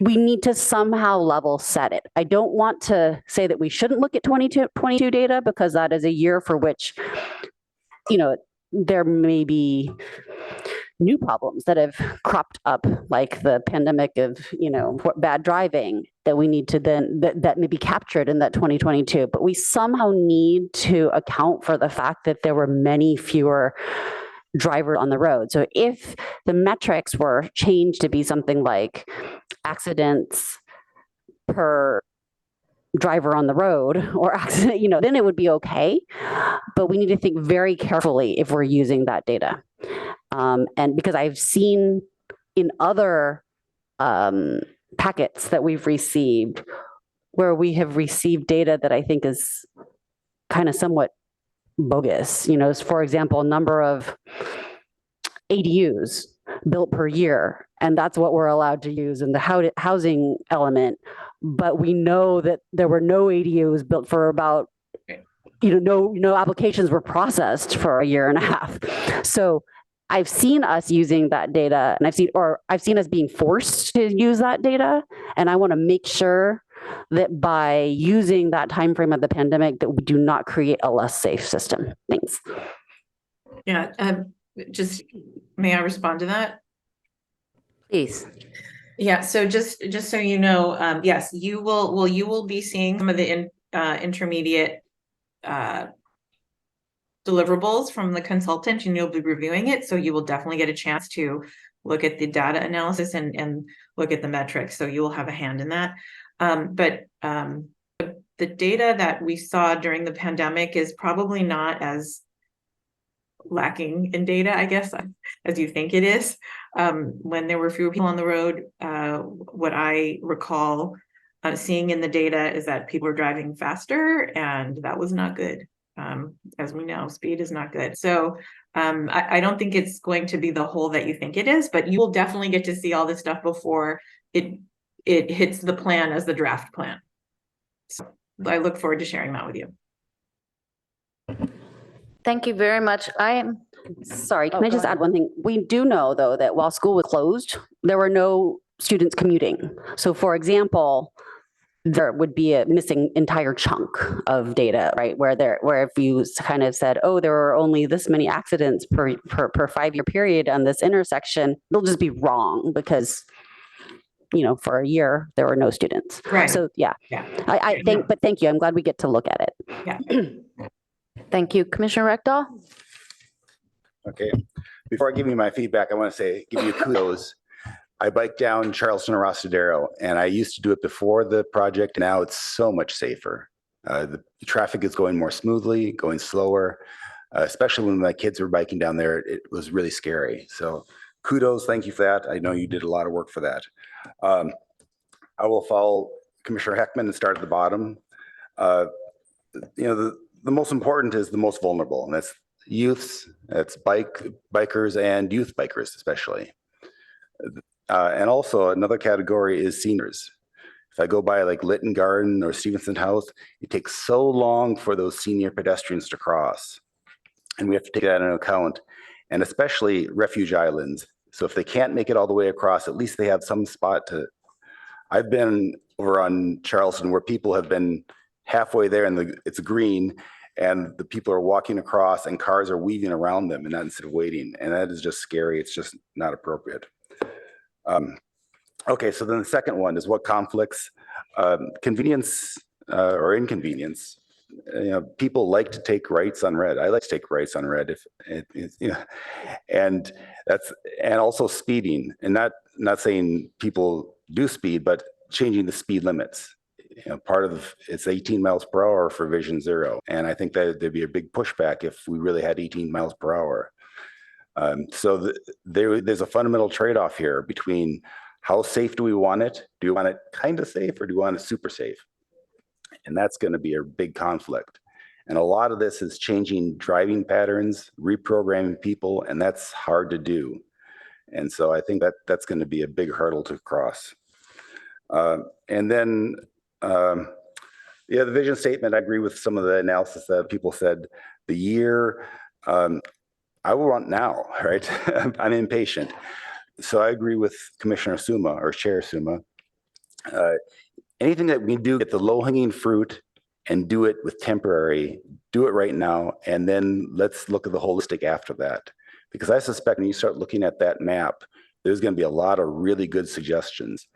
need to somehow level set it. I don't want to say that we shouldn't look at 22 data because that is a year for which, there may be new problems that have cropped up, like the pandemic of, bad driving that we need to then, that may be captured in that 2022. But we somehow need to account for the fact that there were many fewer drivers on the road. So if the metrics were changed to be something like accidents per driver on the road or accident, then it would be okay. But we need to think very carefully if we're using that data. And because I've seen in other packets that we've received where we have received data that I think is kind of somewhat bogus, for example, number of ADUs built per year, and that's what we're allowed to use in the housing element. But we know that there were no ADUs built for about, no applications were processed for a year and a half. So I've seen us using that data, and I've seen us being forced to use that data, and I want to make sure that by using that time frame of the pandemic, that we do not create a less safe system. Thanks. Yeah, just may I respond to that? Please. Yeah, so just so you know, yes, you will be seeing some of the intermediate deliverables from the consultant, and you'll be reviewing it. So you will definitely get a chance to look at the data analysis and look at the metrics. So you will have a hand in that. But the data that we saw during the pandemic is probably not as lacking in data, I guess, as you think it is. When there were fewer people on the road, what I recall seeing in the data is that people were driving faster, and that was not good. As we know, speed is not good. So I don't think it's going to be the whole that you think it is, but you will definitely get to see all this stuff before it hits the plan as the draft plan. So I look forward to sharing that with you. Thank you very much. Sorry, can I just add one thing? We do know, though, that while school was closed, there were no students commuting. So, for example, there would be a missing entire chunk of data, right? Where if you kind of said, oh, there are only this many accidents per 5-year period on this intersection, they'll just be wrong because, for a year, there were no students. Right. So yeah, Yeah. I think, but thank you. I'm glad we get to look at it. Yeah. Thank you. Commissioner Rekdal? Okay. Before I give you my feedback, I want to give you kudos. I bike down Charleston and Rostadero, and I used to do it before the project. Now it's so much safer. The traffic is going more smoothly, going slower, especially when my kids were biking down there. It was really scary. So kudos. Thank you for that. I know you did a lot of work for that. I will follow Commissioner Heckman and start at the bottom. The most important is the most vulnerable, and that's youths, that's bikers and youth bikers especially. And also another category is seniors. If I go by like Lytton Garden or Stevenson House, it takes so long for those senior pedestrians to cross. And we have to take that into account, and especially refuge islands. So if they can't make it all the way across, at least they have some spot to. I've been over on Charleston where people have been halfway there and it's green, and the people are walking across and cars are weaving around them and not instead of waiting. And that is just scary. It's just not appropriate. Okay, so then the second one is what conflicts, convenience or inconvenience. People like to take rights on red. I like to take rights on red and also speeding, and not saying people do speed, but changing the speed limits. Part of it's 18 miles per hour for Vision Zero, and I think that there'd be a big pushback if we really had 18 miles per hour. So there's a fundamental trade-off here between how safe do we want it? Do we want it kind of safe, or do we want it super safe? And that's going to be a big conflict. And a lot of this is changing driving patterns, reprogramming people, and that's hard to do. And so I think that's going to be a big hurdle to cross. And then, the vision statement, I agree with some of the analysis that people said. The year, I will want now, right? I'm impatient. So I agree with Commissioner Suma or Chair Suma. Anything that we can do, get the low-hanging fruit and do it with temporary, do it right now, and then let's look at the holistic after that. Because I suspect when you start looking at that map, there's going to be a lot of really good suggestions.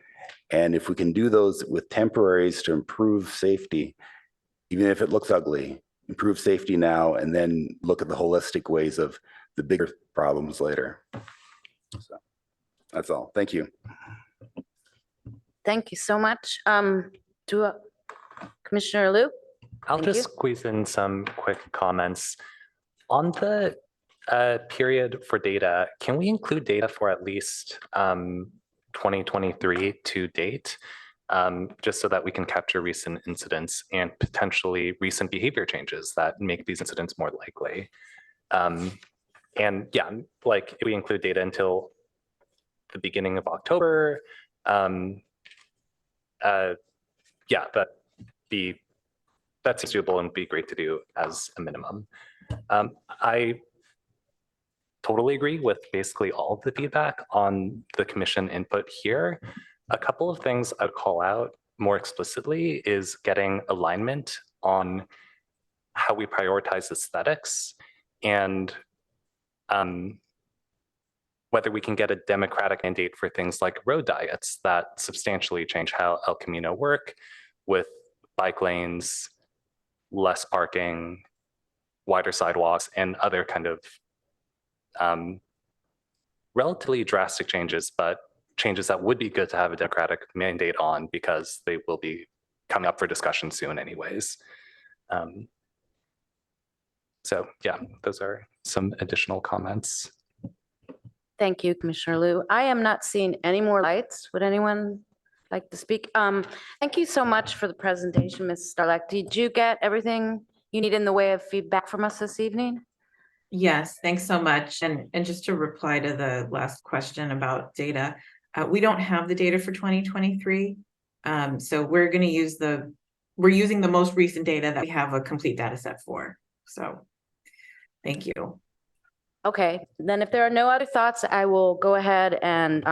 And if we can do those with temporaries to improve safety, even if it looks ugly, improve safety now, and then look at the holistic ways of the bigger problems later. So that's all. Thank you. Thank you so much. Commissioner Liu? I'll Thank just you. squeeze in some quick comments. On the period for data, can we include data for at least 2023 to date, just so that we can capture recent incidents and potentially recent behavior changes that make these incidents more likely? And yeah, like if we include data until the beginning of October, yeah, that's doable and be great to do as a minimum. I totally agree with basically all of the feedback on the commission input here. A couple of things I'd call out more explicitly is getting alignment on how we prioritize aesthetics and whether we can get a democratic mandate for things like road diets that substantially change how El Camino work with bike lanes, less parking, wider sidewalks, and other kind of relatively drastic changes, but changes that would be good to have a democratic mandate on because they will be coming up for discussion soon anyways. So yeah, those are some additional comments. Thank you, Commissioner Liu. I am not seeing any more lights. Would anyone like to speak? Thank you so much for the presentation, Ms. Starlak. Did you get everything you need in the way of feedback from us this evening? Yes, thanks so much. And just to reply to the last question about data, we don't have the data for 2023. So we're going to use we're using the most recent data that we have a complete data set for. So thank you. Okay, then if there are no other thoughts, I will go ahead and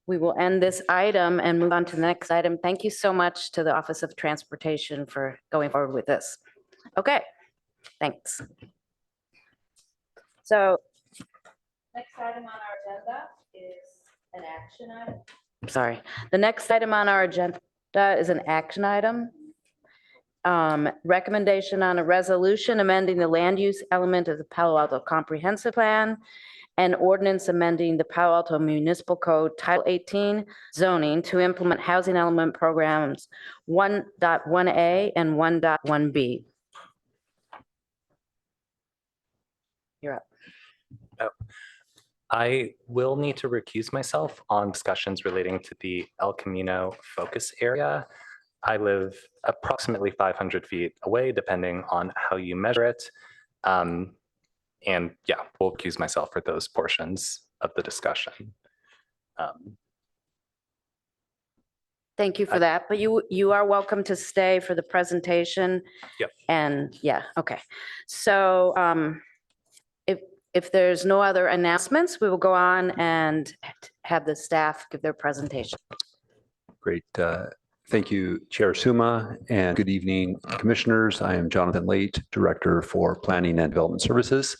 we will end this item and move on to the next item. Thank you so much to the Office of Transportation for going forward with this. Okay, thanks. So next item on our agenda is an action item. Sorry, the next item on our agenda is an action item. Recommendation on a resolution amending the land use element of the Palo Alto Comprehensive Plan and ordinance amending the Palo Alto Municipal Code Title 18 zoning to implement housing element programs 1.1A and 1.1B. You're up. I will need to recuse myself on discussions relating to the El Camino focus area. I live approximately 500 feet away, depending on how you measure it. And yeah, we'll recuse myself for those portions of the discussion. Thank you for that, but you are welcome to stay for the presentation. Yep. And yeah, okay. So if there's no other announcements, we will go on and have the staff give their presentation. Great. Thank you, Chair Suma, and good evening, Commissioners. I am Jonathan Late, Director for Planning and Development Services.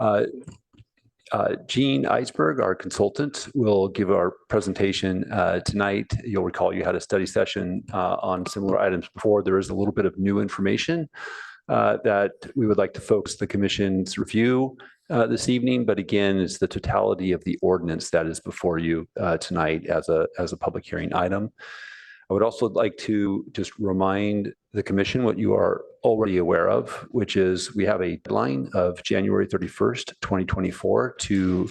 Jean Eisberg, our consultant, will give our presentation tonight. You'll recall you had a study session on similar items before. There is a little bit of new information that we would like to focus the Commission's review this evening, but again, it's the totality of the ordinance that is before you tonight as a public hearing item. I would also like to just remind the Commission what you are already aware of, which is we have a deadline of January 31st, 2024 to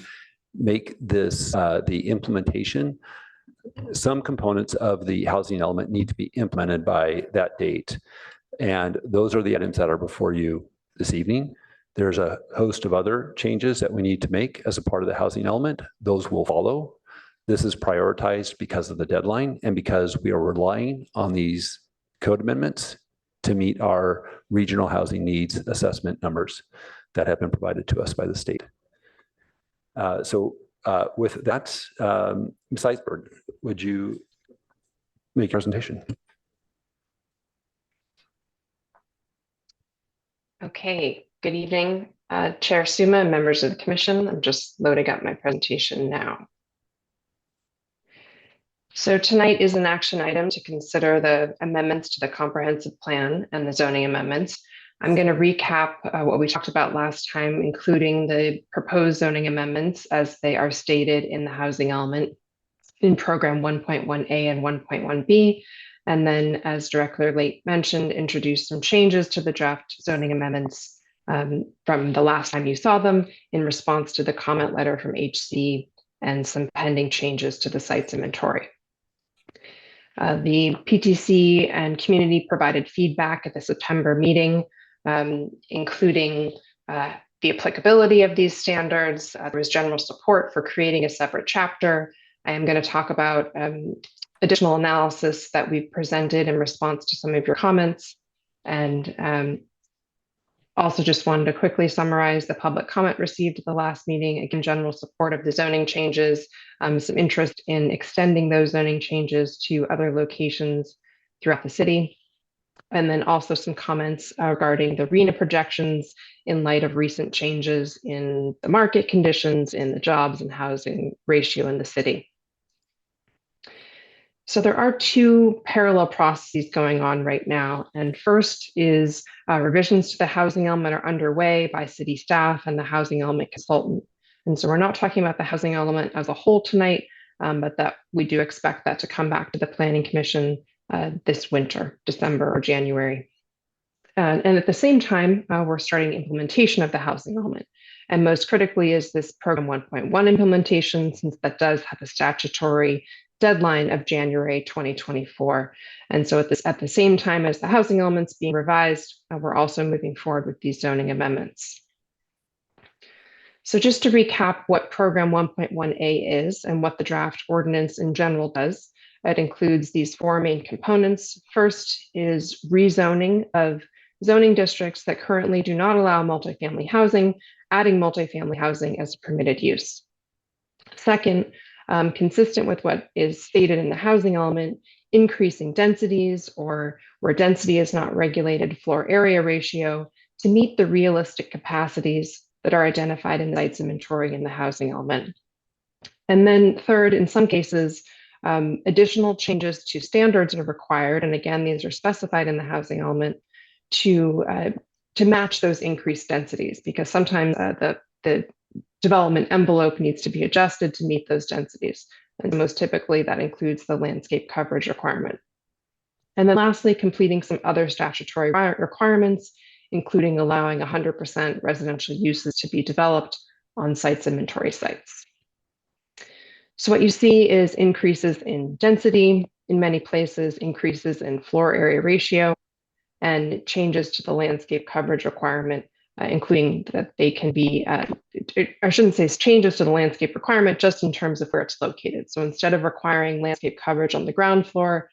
make this the implementation. Some components of the housing element need to be implemented by that date. And those are the items that are before you this evening. There's a host of other changes that we need to make as a part of the housing element. Those will follow. This is prioritized because of the deadline and because we are relying on these code amendments to meet our regional housing needs assessment numbers that have been provided to us by the state. With that, Ms. Eisberg, would you make your presentation? Okay, good evening, Chair Suma and members of the Commission. I'm just loading up my presentation now. So tonight is an action item to consider the amendments to the comprehensive plan and the zoning amendments. I'm going to recap what we talked about last time, including the proposed zoning amendments as they are stated in the housing element in program 1.1A and 1.1B. And then, as Director Late mentioned, introduce some changes to the draft zoning amendments from the last time you saw them in response to the comment letter from HC and some pending changes to the site's inventory. The PTC and community provided feedback at the September meeting, including the applicability of these standards. There was general support for creating a separate chapter. I am going to talk about additional analysis that we've presented in response to some of your comments. And also just wanted to quickly summarize the public comment received at the last meeting. Again, general support of the zoning changes, some interest in extending those zoning changes to other locations throughout the city. And then also some comments regarding the RHNA projections in light of recent changes in the market conditions, in the jobs and housing ratio in the city. So there are two parallel processes going on right now. And first is revisions to the housing element are underway by city staff and the housing element consultant. And so we're not talking about the housing element as a whole tonight, but that we do expect that to come back to the Planning Commission this winter, December or January. And at the same time, we're starting implementation of the housing element. And most critically is this program 1.1 implementation, since that does have a statutory deadline of January 2024. And so at the same time as the housing elements being revised, we're also moving forward with these zoning amendments. So just to recap what program 1.1A is and what the draft ordinance in general does, it includes these four main components. First is rezoning of zoning districts that currently do not allow multifamily housing, adding multifamily housing as a permitted use. Second, consistent with what is stated in the housing element, increasing densities or where density is not regulated, floor area ratio to meet the realistic capacities that are identified in the sites inventory in the housing element. And then third, in some cases, additional changes to standards are required. And again, these are specified in the housing element to match those increased densities, because sometimes the development envelope needs to be adjusted to meet those densities. And most typically that includes the landscape coverage requirement. And then lastly, completing some other statutory requirements, including allowing 100% residential uses to be developed on sites inventory sites. So what you see is increases in density in many places, increases in floor area ratio, and changes to the landscape coverage requirement, including that they can be, I shouldn't say changes to the landscape requirement, just in terms of where it's located. So instead of requiring landscape coverage on the ground floor,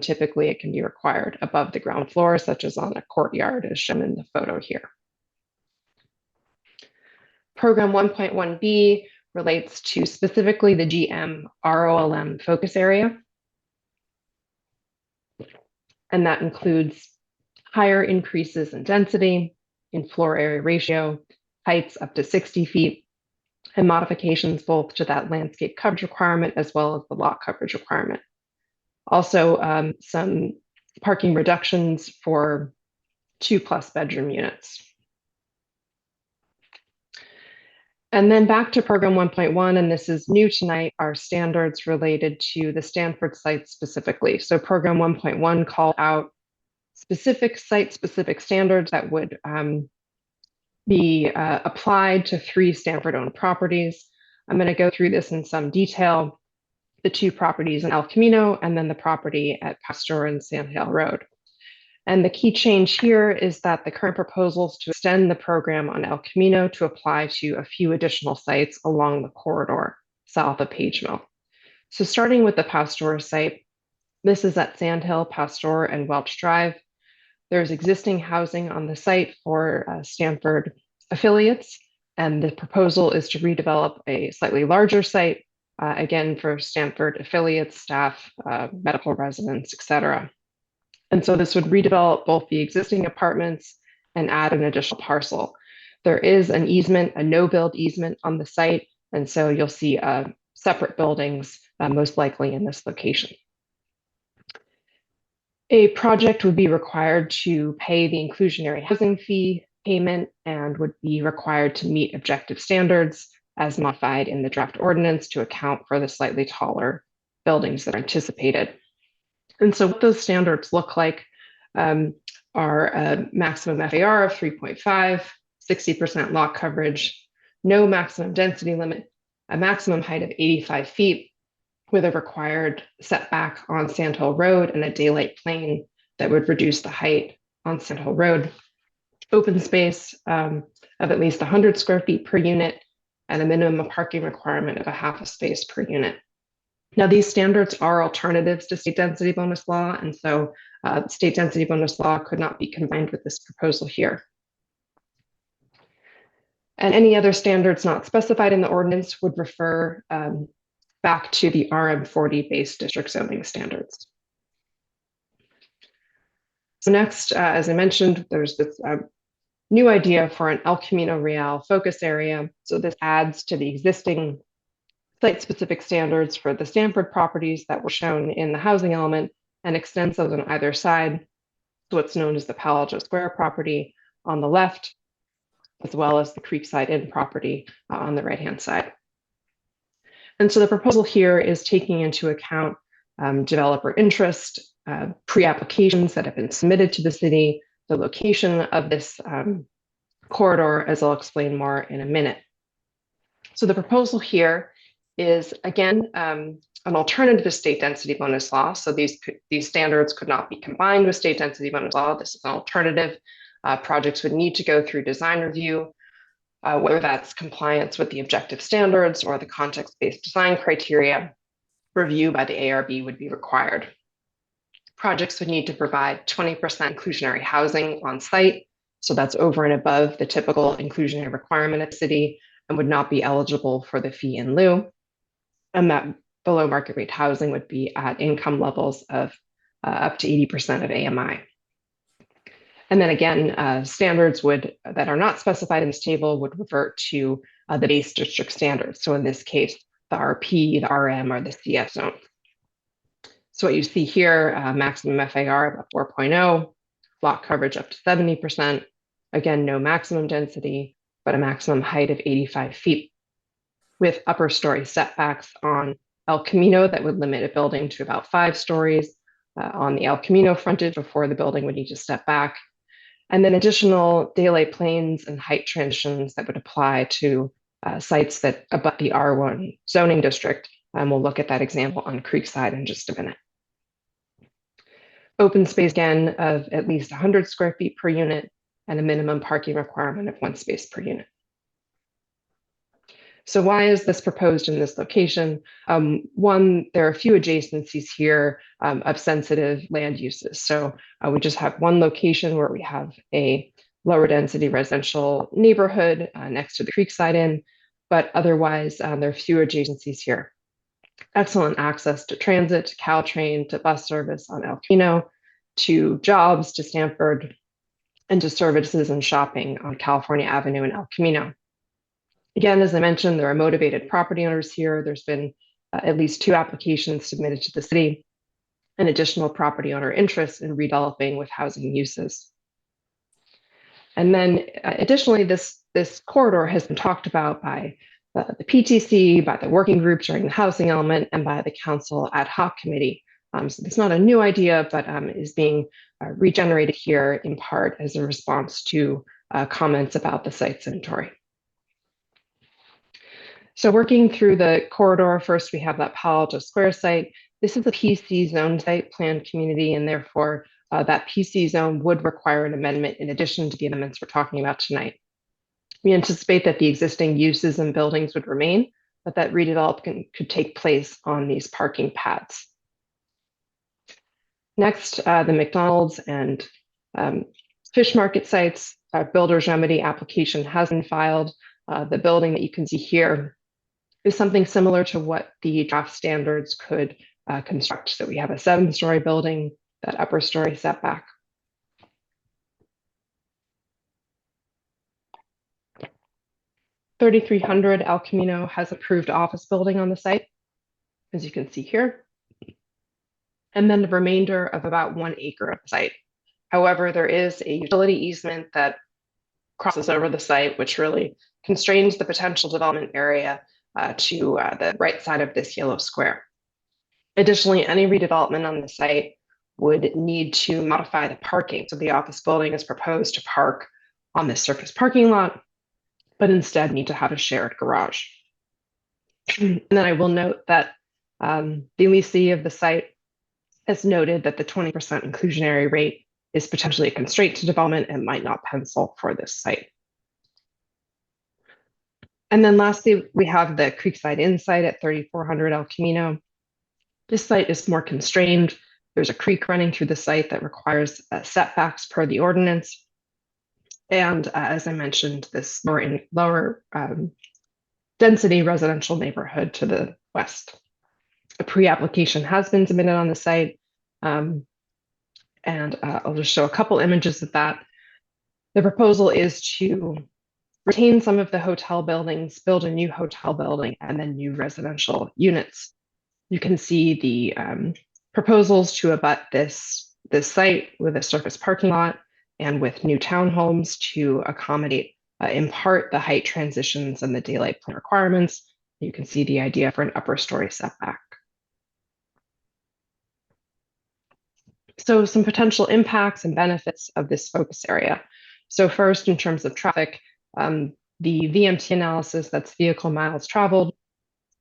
typically it can be required above the ground floor, such as on a courtyard as shown in the photo here. Program 1.1b relates to specifically the GM ROLM focus area. And that includes higher increases in density, in floor area ratio, heights up to 60 feet, and modifications both to that landscape coverage requirement as well as the lot coverage requirement. Also, some parking reductions for 2+ bedroom units. And then back to program 1.1, and this is new tonight, are standards related to the Stanford site specifically. So program 1.1 called out specific site-specific standards that would be applied to 3 Stanford-owned properties. I'm going to go through this in some detail, the 2 properties in El Camino and then the property at Pasteur and Sandhill Road. And the key change here is that the current proposals to extend the program on El Camino to apply to a few additional sites along the corridor south of Page Mill. So starting with the Pasteur site, this is at Sandhill, Pasteur, and Welch Drive. There's existing housing on the site for Stanford affiliates, and the proposal is to redevelop a slightly larger site, again for Stanford affiliates, staff, medical residents, etc. And so this would redevelop both the existing apartments and add an additional parcel. There is an easement, a no-build easement on the site, and so you'll see separate buildings most likely in this location. A project would be required to pay the inclusionary housing fee payment and would be required to meet objective standards as modified in the draft ordinance to account for the slightly taller buildings that are anticipated. And so what those standards look like are a maximum FAR of 3.5, 60% lot coverage, no maximum density limit, a maximum height of 85 feet with a required setback on Sandhill Road and a daylight plane that would reduce the height on Sandhill Road, open space of at least 100 square feet per unit, and a minimum parking requirement of a half a space per unit. Now, these standards are alternatives to state density bonus law, and so state density bonus law could not be combined with this proposal here. And any other standards not specified in the ordinance would refer back to the RM40 base district zoning standards. So next, as I mentioned, there's this new idea for an El Camino Real focus area. So this adds to the existing site-specific standards for the Stanford properties that were shown in the housing element and extends those on either side to what's known as the Palo Alto Square property on the left, as well as the Creekside Inn property on the right-hand side. And so the proposal here is taking into account developer interest, pre-applications that have been submitted to the city, the location of this corridor, as I'll explain more in a minute. So the proposal here is, again, an alternative to state density bonus law. So these standards could not be combined with state density bonus law. This is an alternative. Projects would need to go through design review, whether that's compliance with the objective standards or the context-based design criteria. Review by the ARB would be required. Projects would need to provide 20% inclusionary housing on site. So that's over and above the typical inclusionary requirement at the city and would not be eligible for the fee in lieu. and that below market rate housing would be at income levels of up to 80% of AMI. And then again, standards that are not specified in this table would revert to the base district standards. So in this case, the RP, the RM, or the CF zone. So what you see here, maximum FAR of 4.0, lot coverage up to 70%. Again, no maximum density, but a maximum height of 85 feet with upper story setbacks on El Camino that would limit a building to about 5 stories on the El Camino frontage before the building would need to step back. And then additional daylight planes and height transitions that would apply to sites that abut the R1 zoning district. And we'll look at that example on Creekside in just a minute. Open space again of at least 100 square feet per unit and a minimum parking requirement of 1 space per unit. So why is this proposed in this location? One, there are a few adjacencies here of sensitive land uses. So we just have one location where we have a lower density residential neighborhood next to the Creekside Inn, but otherwise there are few adjacencies here. Excellent access to transit, to Caltrain, to bus service on El Camino, to jobs, to Stanford, and to services and shopping on California Avenue and El Camino. Again, as I mentioned, there are motivated property owners here. There's been at least 2 applications submitted to the city and additional property owner interest in redeveloping with housing uses. And then additionally, this corridor has been talked about by the PTC, by the working group during the housing element, and by the council ad hoc committee. So it's not a new idea, but is being regenerated here in part as a response to comments about the site's inventory. So working through the corridor, first we have that Palo Alto Square site. This is a PC zone site planned community, and therefore that PC zone would require an amendment in addition to the amendments we're talking about tonight. We anticipate that the existing uses and buildings would remain, but that redevelopment could take place on these parking pads. Next, the McDonald's and fish market sites. Our builder's remedy application has been filed. The building that you can see here is something similar to what the draft standards could construct. So we have a 7-story building, that upper story setback. $3,300 El Camino has approved office building on the site, as you can see here. And then the remainder of about 1 acre of the site. However, there is a utility easement that crosses over the site, which really constrains the potential development area to the right side of this yellow square. Additionally, any redevelopment on the site would need to modify the parking. So the office building is proposed to park on this surface parking lot, but instead need to have a shared garage. And then I will note that the leasee of the site has noted that the 20% inclusionary rate is potentially a constraint to development and might not pencil for this site. And then lastly, we have the Creekside Inn site at 3400 El Camino. This site is more constrained. There's a creek running through the site that requires setbacks per the ordinance. And as I mentioned, this lower density residential neighborhood to the west. A pre-application has been submitted on the site. And I'll just show a couple images of that. The proposal is to retain some of the hotel buildings, build a new hotel building, and then new residential units. You can see the proposals to abut this site with a surface parking lot and with new townhomes to accommodate, in part, the height transitions and the daylight plan requirements. You can see the idea for an upper story setback. So some potential impacts and benefits of this focus area. So first, in terms of traffic, the VMT analysis, that's vehicle miles traveled,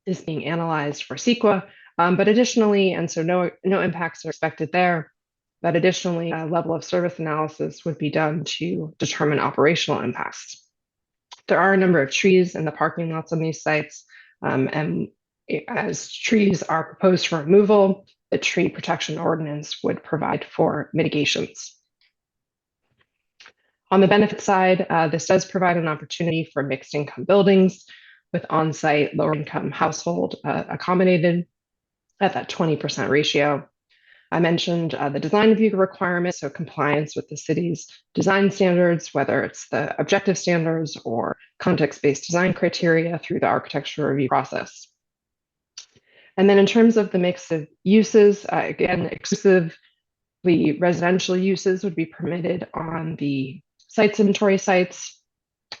is being analyzed for CEQA, but additionally, and so no impacts are expected there, but additionally, a level of service analysis would be done to determine operational impacts. There are a number of trees in the parking lots on these sites, and as trees are proposed for removal, the tree protection ordinance would provide for mitigations. On the benefit side, this does provide an opportunity for mixed income buildings. with on-site lower-income household accommodated at that 20% ratio. I mentioned the design review requirements, so compliance with the city's design standards, whether it's the objective standards or context-based design criteria through the architecture review process. And then in terms of the mix of uses, again, exclusively residential uses would be permitted on the sites inventory sites.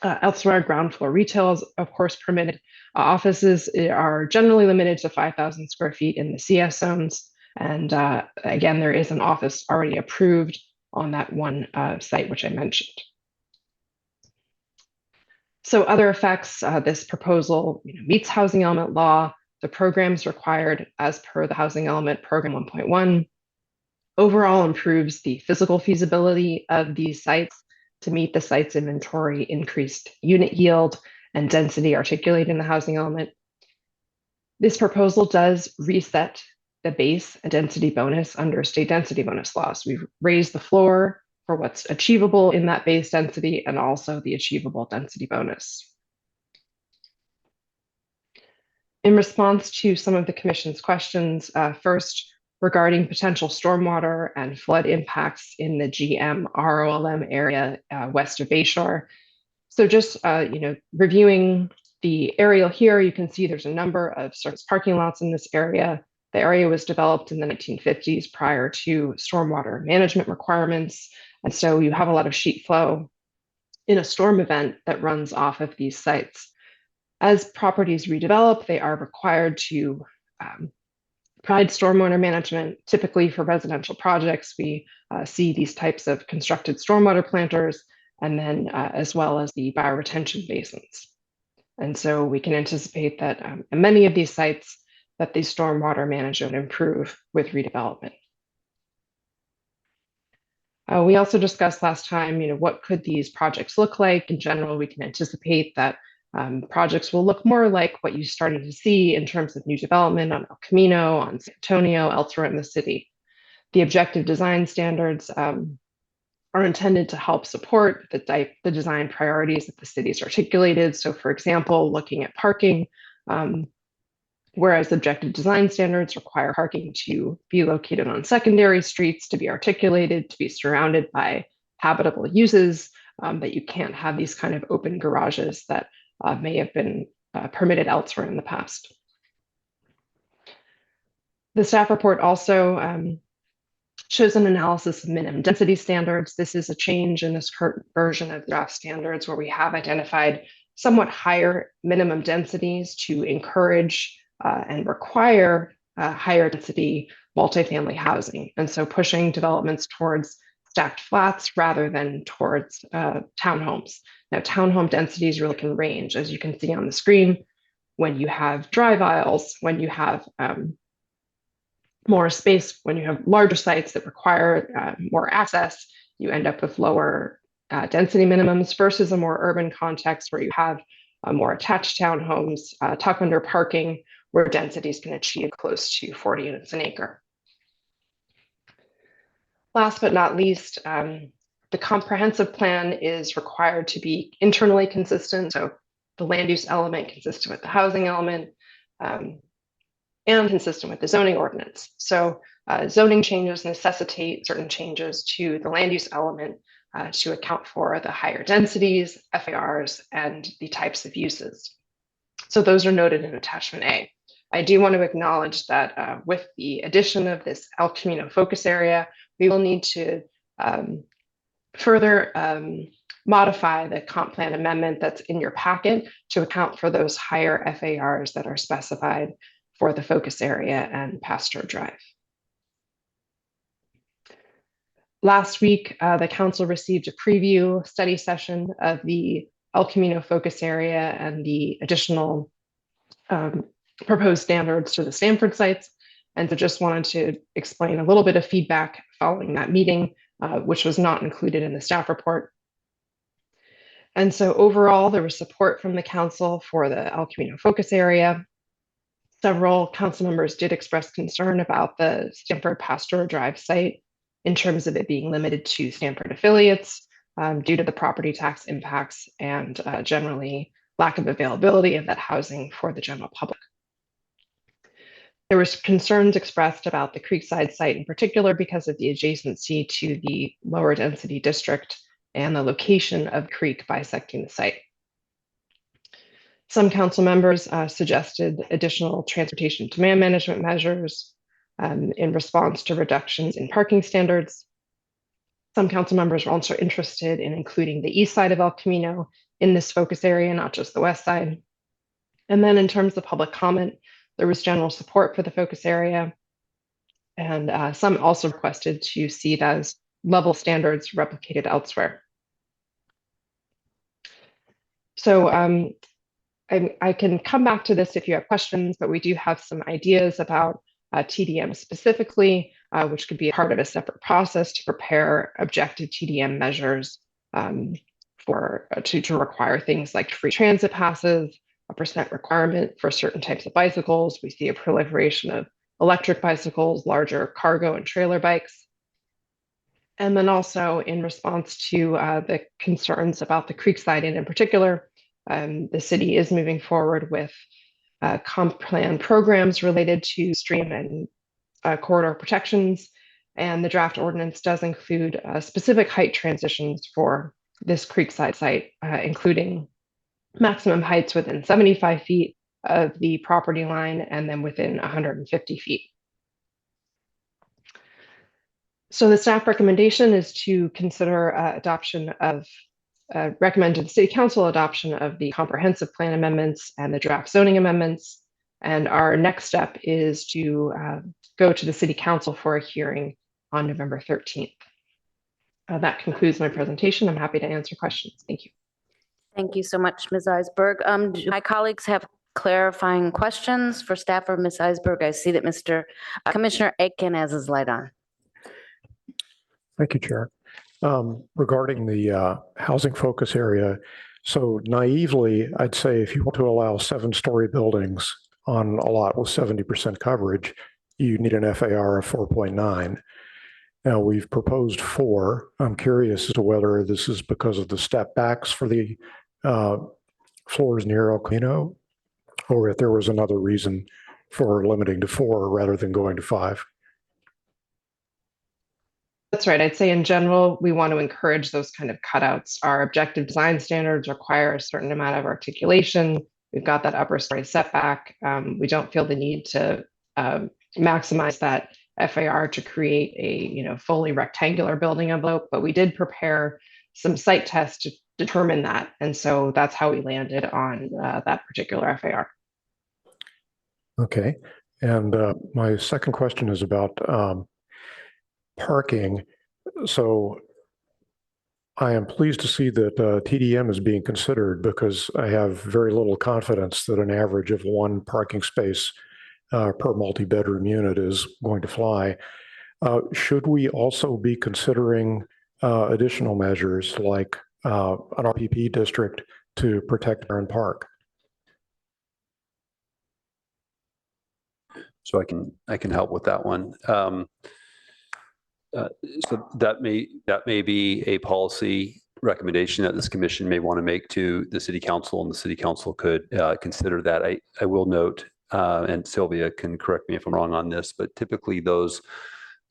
Elsewhere, ground floor retail is, of course, permitted. Offices are generally limited to 5,000 square feet in the CS zones. And again, there is an office already approved on that one site, which I mentioned. So other effects, this proposal meets housing element law. The programs required as per the housing element program 1.1 overall improves the physical feasibility of these sites to meet the site's inventory, increased unit yield and density articulated in the housing element. This proposal does reset the base and density bonus under state density bonus laws. We've raised the floor for what's achievable in that base density and also the achievable density bonus. In response to some of the Commission's questions, first, regarding potential stormwater and flood impacts in the GM ROLM area west of Bayshore. So just reviewing the aerial here, you can see there's a number of surface parking lots in this area. The area was developed in the 1950s prior to stormwater management requirements. And so you have a lot of sheet flow in a storm event that runs off of these sites. As properties redevelop, they are required to provide stormwater management. Typically for residential projects, we see these types of constructed stormwater planters, and then as well as the bioretention basins. And so we can anticipate that in many of these sites that the stormwater management improve with redevelopment. We also discussed last time, what could these projects look like? In general, we can anticipate that projects will look more like what you started to see in terms of new development on El Camino, on San Antonio, elsewhere in the city. The objective design standards are intended to help support the design priorities that the city's articulated. So for example, looking at parking, whereas objective design standards require parking to be located on secondary streets, to be articulated, to be surrounded by habitable uses, that you can't have these kind of open garages that may have been permitted elsewhere in the past. The staff report also shows an analysis of minimum density standards. This is a change in this current version of draft standards where we have identified somewhat higher minimum densities to encourage and require higher density multifamily housing. And so pushing developments towards stacked flats rather than towards townhomes. Now, townhome densities really can range, as you can see on the screen, when you have drive aisles, when you have more space, when you have larger sites that require more access, you end up with lower density minimums versus a more urban context where you have more attached townhomes, tuck under parking, where densities can achieve close to 40 units an acre. Last but not least, the comprehensive plan is required to be internally consistent. So the land use element consistent with the housing element and consistent with the zoning ordinance. So zoning changes necessitate certain changes to the land use element to account for the higher densities, FARs, and the types of uses. So those are noted in attachment A. I do want to acknowledge that with the addition of this El Camino focus area, we will need to further modify the comp plan amendment that's in your packet to account for those higher FARs that are specified for the focus area and Pasteur Drive. Last week, the council received a preview study session of the El Camino focus area and the additional proposed standards to the Stanford sites. And so just wanted to explain a little bit of feedback following that meeting, which was not included in the staff report. And so overall, there was support from the council for the El Camino focus area. Several council members did express concern about the Stanford Pasteur Drive site in terms of it being limited to Stanford affiliates due to the property tax impacts and generally lack of availability of that housing for the general public. There was concerns expressed about the Creekside site in particular because of the adjacency to the lower density district and the location of creek bisecting the site. Some council members suggested additional transportation demand management measures in response to reductions in parking standards. Some council members were also interested in including the east side of El Camino in this focus area, not just the west side. And then in terms of public comment, there was general support for the focus area. And some also requested to see it as level standards replicated elsewhere. So I can come back to this if you have questions, but we do have some ideas about TDM specifically, which could be a part of a separate process to prepare objective TDM measures to require things like free transit passes, a % requirement for certain types of bicycles. We see a proliferation of electric bicycles, larger cargo and trailer bikes. And then also in response to the concerns about the Creekside Inn in particular, the city is moving forward with comp plan programs related to stream and corridor protections. And the draft ordinance does include specific height transitions for this Creekside site, including maximum heights within 75 feet of the property line and then within 150 feet. So the staff recommendation is to consider recommend to the City Council adoption of the comprehensive plan amendments and the draft zoning amendments. And our next step is to go to the City Council for a hearing on November 13th. That concludes my presentation. I'm happy to answer questions. Thank you. Thank you so much, Ms. Eisberg. Do my colleagues have clarifying questions for staff or Ms. Eisberg? I see that Commissioner Aiken has his light on. Thank you, Chair. Regarding the housing focus area, so naively, I'd say if you want to allow 7-story buildings on a lot with 70% coverage, you need an FAR of 4.9. Now, we've proposed 4. I'm curious as to whether this is because of the step backs for the floors near El Camino, or if there was another reason for limiting to 4 rather than going to 5. That's right. I'd say in general, we want to encourage those kind of cutouts. Our objective design standards require a certain amount of articulation. We've got that upper story setback. We don't feel the need to maximize that FAR to create a fully rectangular building envelope, but we did prepare some site tests to determine that. And so that's how we landed on that particular FAR. Okay. And my second question is about parking. So I am pleased to see that TDM is being considered because I have very little confidence that an average of 1 parking space per multi-bedroom unit is going to fly. Should we also be considering additional measures like an RPP district to protect Barron Park? So I can help with that one. So that may be a policy recommendation that this commission may want to make to the City Council, and the City Council could consider that. I will note, and Sylvia can correct me if I'm wrong on this, but typically those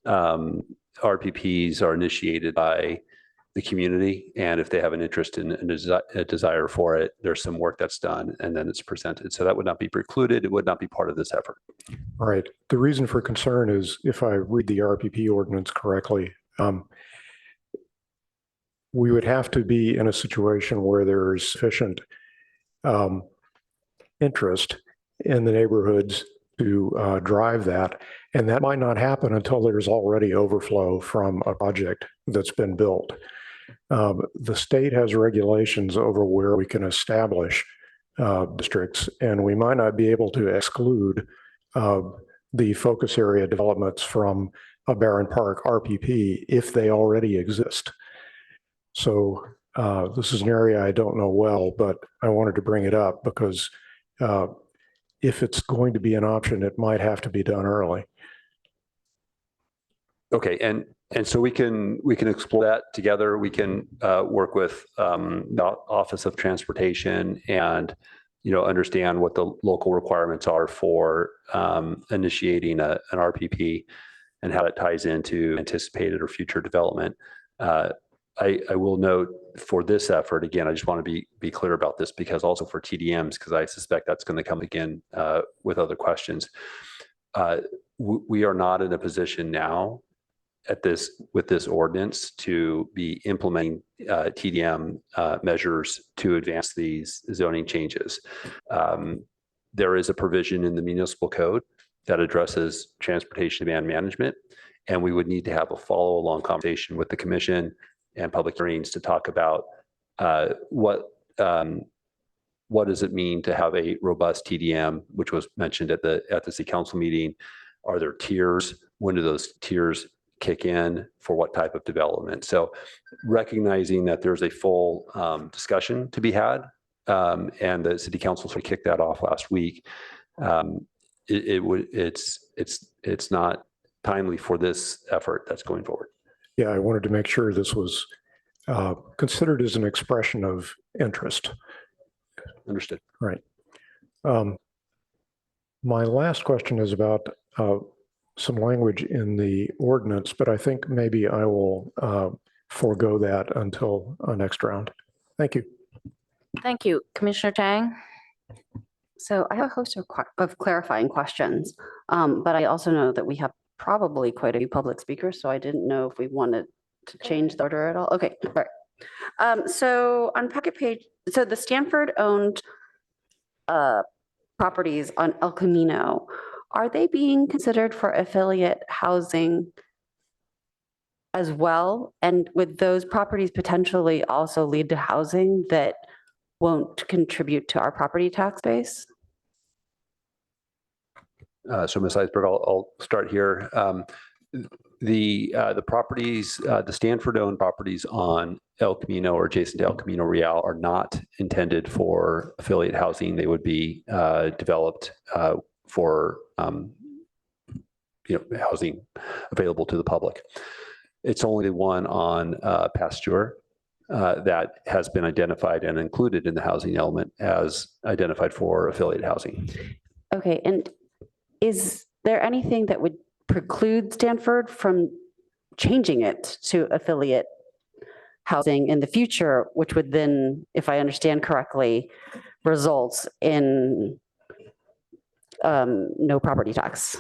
RPPs are initiated by the community, and if they have an interest in a desire for it, there's some work that's done, and then it's presented. So that would not be precluded. It would not be part of this effort. All right. The reason for concern is, if I read the RPP ordinance correctly, we would have to be in a situation where there's sufficient interest in the neighborhoods to drive that. And that might not happen until there's already overflow from a project that's been built. The state has regulations over where we can establish districts, and we might not be able to exclude the focus area developments from a Barron Park RPP if they already exist. So this is an area I don't know well, but I wanted to bring it up because if it's going to be an option, it might have to be done early. Okay, and And so we can explore that together. We can work with the Office of Transportation and, understand what the local requirements are for initiating an RPP and how it ties into anticipated or future development. I will note for this effort, again, I just want to be clear about this, because also for TDMs, because I suspect that's going to come again with other questions. We are not in a position now with this ordinance to be implementing TDM measures to advance these zoning changes. There is a provision in the municipal code that addresses transportation demand management, and we would need to have a follow-along conversation with the commission and public hearings to talk about what does it mean to have a robust TDM, which was mentioned at the city council meeting. Are there tiers? When do those tiers kick in for what type of development? So recognizing that there's a full discussion to be had, and the city council sort of kicked that off last week. It's not timely for this effort that's going forward. Yeah, I wanted to make sure this was considered as an expression of interest. Understood. Right. My last question is about some language in the ordinance, but I think maybe I will forego that until next round. Thank you. Thank you. Commissioner Chang? So I have a host of clarifying questions, but I also know that we have probably quite a few public speakers, so I didn't know if we wanted to change the order at all. Okay, all right. So on packet page, so the Stanford-owned properties on El Camino, are they being considered for affiliate housing as well? And would those properties potentially also lead to housing that won't contribute to our property tax base? So Ms. Eisberg, I'll start here. The properties, the Stanford-owned properties on El Camino or adjacent to El Camino Real are not intended for affiliate housing. They would be developed for housing available to the public. It's only the one on Pasteur that has been identified and included in the housing element as identified for affiliate housing. Okay, and is there anything that would preclude Stanford from changing it to affiliate housing in the future, which would then, if I understand correctly, result in no property tax?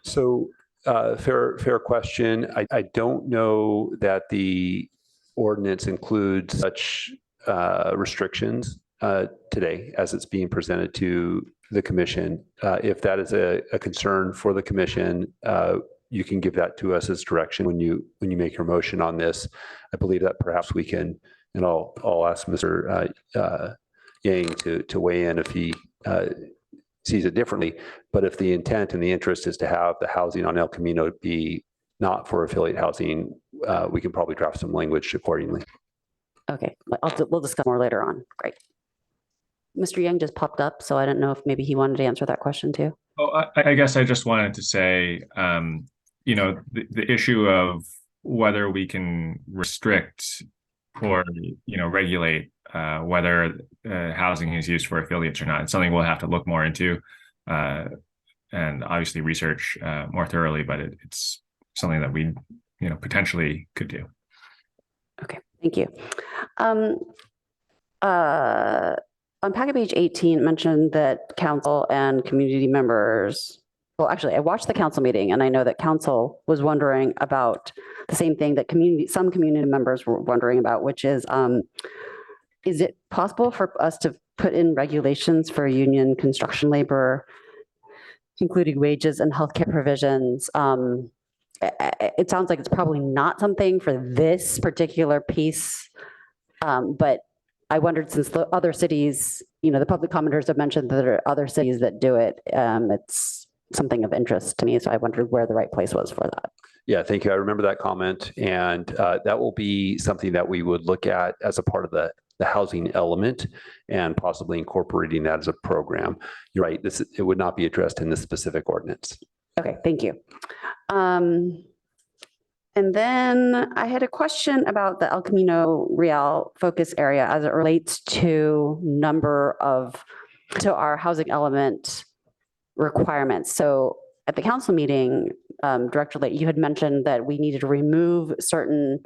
So fair question. I don't know that the ordinance includes such restrictions today as it's being presented to the commission. If that is a concern for the commission, you can give that to us as direction when you make your motion on this. I believe that perhaps we can, and I'll ask Mr. Yang to weigh in if he sees it differently. But if the intent and the interest is to have the housing on El Camino be not for affiliate housing, we can probably draft some language accordingly. Okay, we'll discuss more later on. Great. Mr. Yang just popped up, so I don't know if maybe he wanted to answer that question too. Oh, I guess I just wanted to say, the issue of whether we can restrict or, regulate whether housing is used for affiliates or not. It's something we'll have to look more into and obviously research more thoroughly, but it's something that we, potentially could do. Okay, thank you. On packet page 18, it mentioned that council and community members, well, actually, I watched the council meeting and I know that council was wondering about the same thing that some community members were wondering about, which is it possible for us to put in regulations for union construction labor, including wages and healthcare provisions? It sounds like it's probably not something for this particular piece, but I wondered, since the other cities, the public commenters have mentioned that there are other cities that do it. It's something of interest to me, so I wondered where the right place was for that. Yeah, thank you. I remember that comment, and that will be something that we would look at as a part of the housing element and possibly incorporating that as a program. You're right, it would not be addressed in this specific ordinance. Okay, thank you. And then I had a question about the El Camino Real focus area as it relates to our housing element requirements. So at the council meeting, Director Late, you had mentioned that we needed to remove certain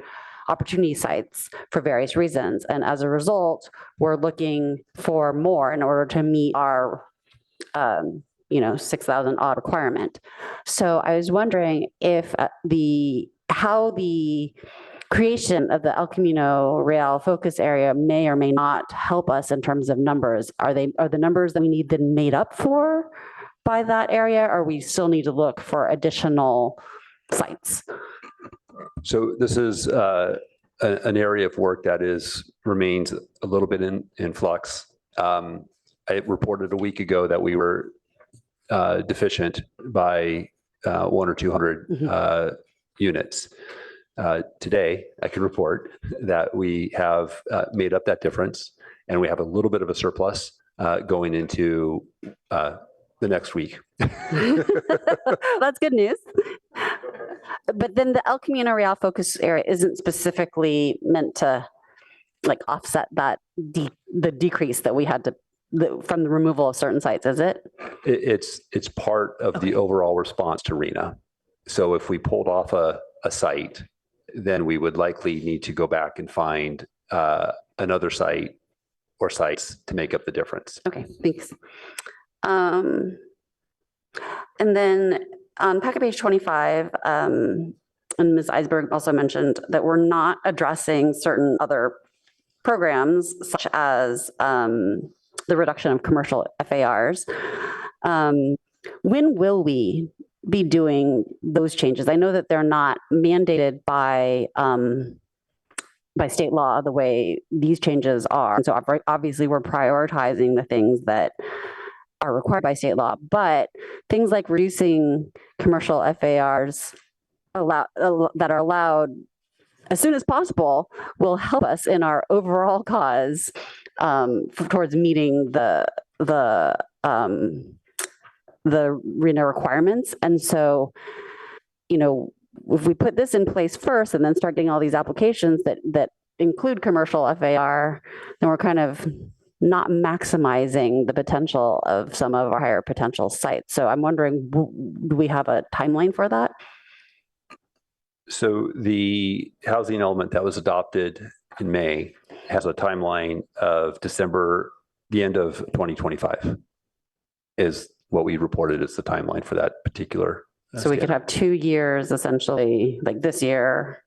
opportunity sites for various reasons. And as a result, we're looking for more in order to meet our 6,000 odd requirement. So I was wondering if how the creation of the El Camino Real focus area may or may not help us in terms of numbers. Are the numbers that we need then made up for by that area, or we still need to look for additional sites? So this is an area of work that remains a little bit in flux. I reported a week ago that we were deficient by 100 or 200 units. Today, I can report that we have made up that difference, and we have a little bit of a surplus going into the next week. That's good news. But then the El Camino Real focus area isn't specifically meant to like offset that the decrease that we had from the removal of certain sites, is it? It's part of the overall response to RENA. So if we pulled off a site, then we would likely need to go back and find another site or sites to make up the difference. Okay, thanks. And then on packet page 25, and Ms. Eisberg also mentioned that we're not addressing certain other programs, such as the reduction of commercial FARs. When will we be doing those changes? I know that they're not mandated by state law the way these changes are. And so obviously we're prioritizing the things that are required by state law, but things like reducing commercial FARs that are allowed as soon as possible will help us in our overall cause towards meeting the RENA requirements. And so, if we put this in place first and then start getting all these applications that include commercial FAR, then we're kind of not maximizing the potential of some of our higher potential sites. So I'm wondering, do we have a timeline for that? So the housing element that was adopted in May has a timeline of December, the end of 2025 is what we reported as the timeline for that particular. So we could have 2 years, essentially, like this year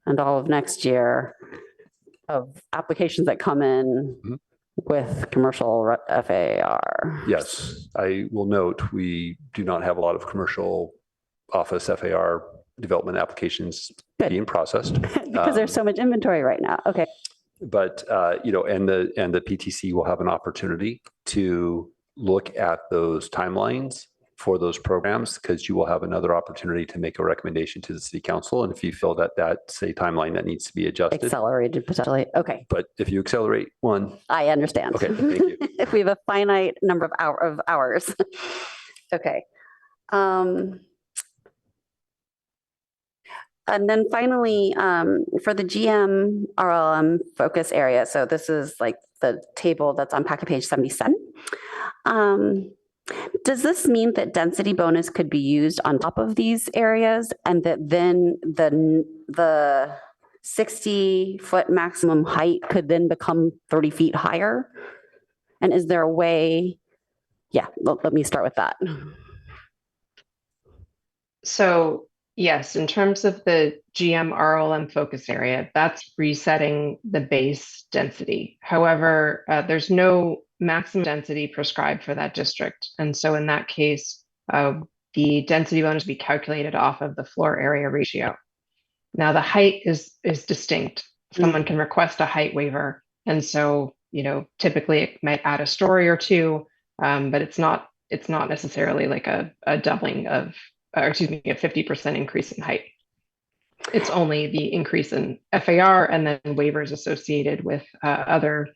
and all of next year, of applications that come in with commercial FAR. Yes, I will note we do not have a lot of commercial office FAR development applications being processed. Because there's so much inventory right now. Okay. But, and the PTC will have an opportunity to look at those timelines for those programs, because you will have another opportunity to make a recommendation to the city council. And if you feel that that's a timeline that needs to be adjusted. Accelerated potentially. Okay. But if you accelerate one. I understand. Okay, thank you. If we have a finite number of hours. Okay. And then finally, for the GM RLM focus area, so this is like the table that's on packet page 77. Does this mean that density bonus could be used on top of these areas, and that then the 60-foot maximum height could then become 30 feet higher? And is there a way? Yeah, let me start with that. So yes, in terms of the GM RLM focus area, that's resetting the base density. However, there's no maximum density prescribed for that district. And so in that case, the density bonus will be calculated off of the floor area ratio. Now the height is distinct. Someone can request a height waiver. And so, typically it might add a story or two, but it's not necessarily like a doubling of, a 50% increase in height. It's only the increase in FAR and then waivers associated with other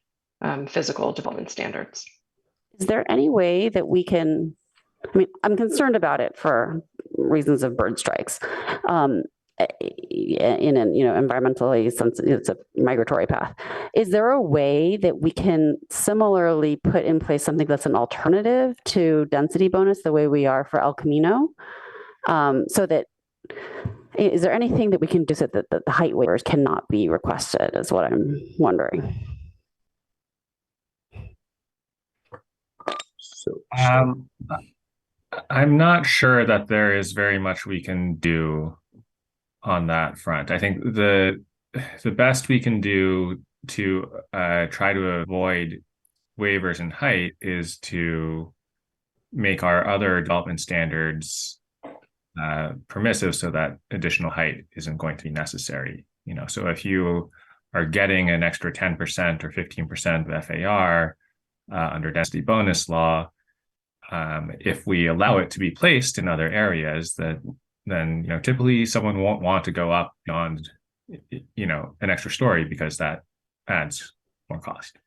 physical development standards. Is there any way that we can, I'm concerned about it for reasons of bird strikes. in an, environmentally sensitive, it's a migratory path. Is there a way that we can similarly put in place something that's an alternative to density bonus the way we are for El Camino? So that, is there anything that we can do so that the height waivers cannot be requested is what I'm wondering. So I'm not sure that there is very much we can do on that front. I think the best we can do to try to avoid waivers in height is to make our other development standards permissive so that additional height isn't going to be necessary. So if you are getting an extra 10% or 15% of FAR under density bonus law, if we allow it to be placed in other areas, then typically someone won't want to go up beyond an extra story because that adds more cost.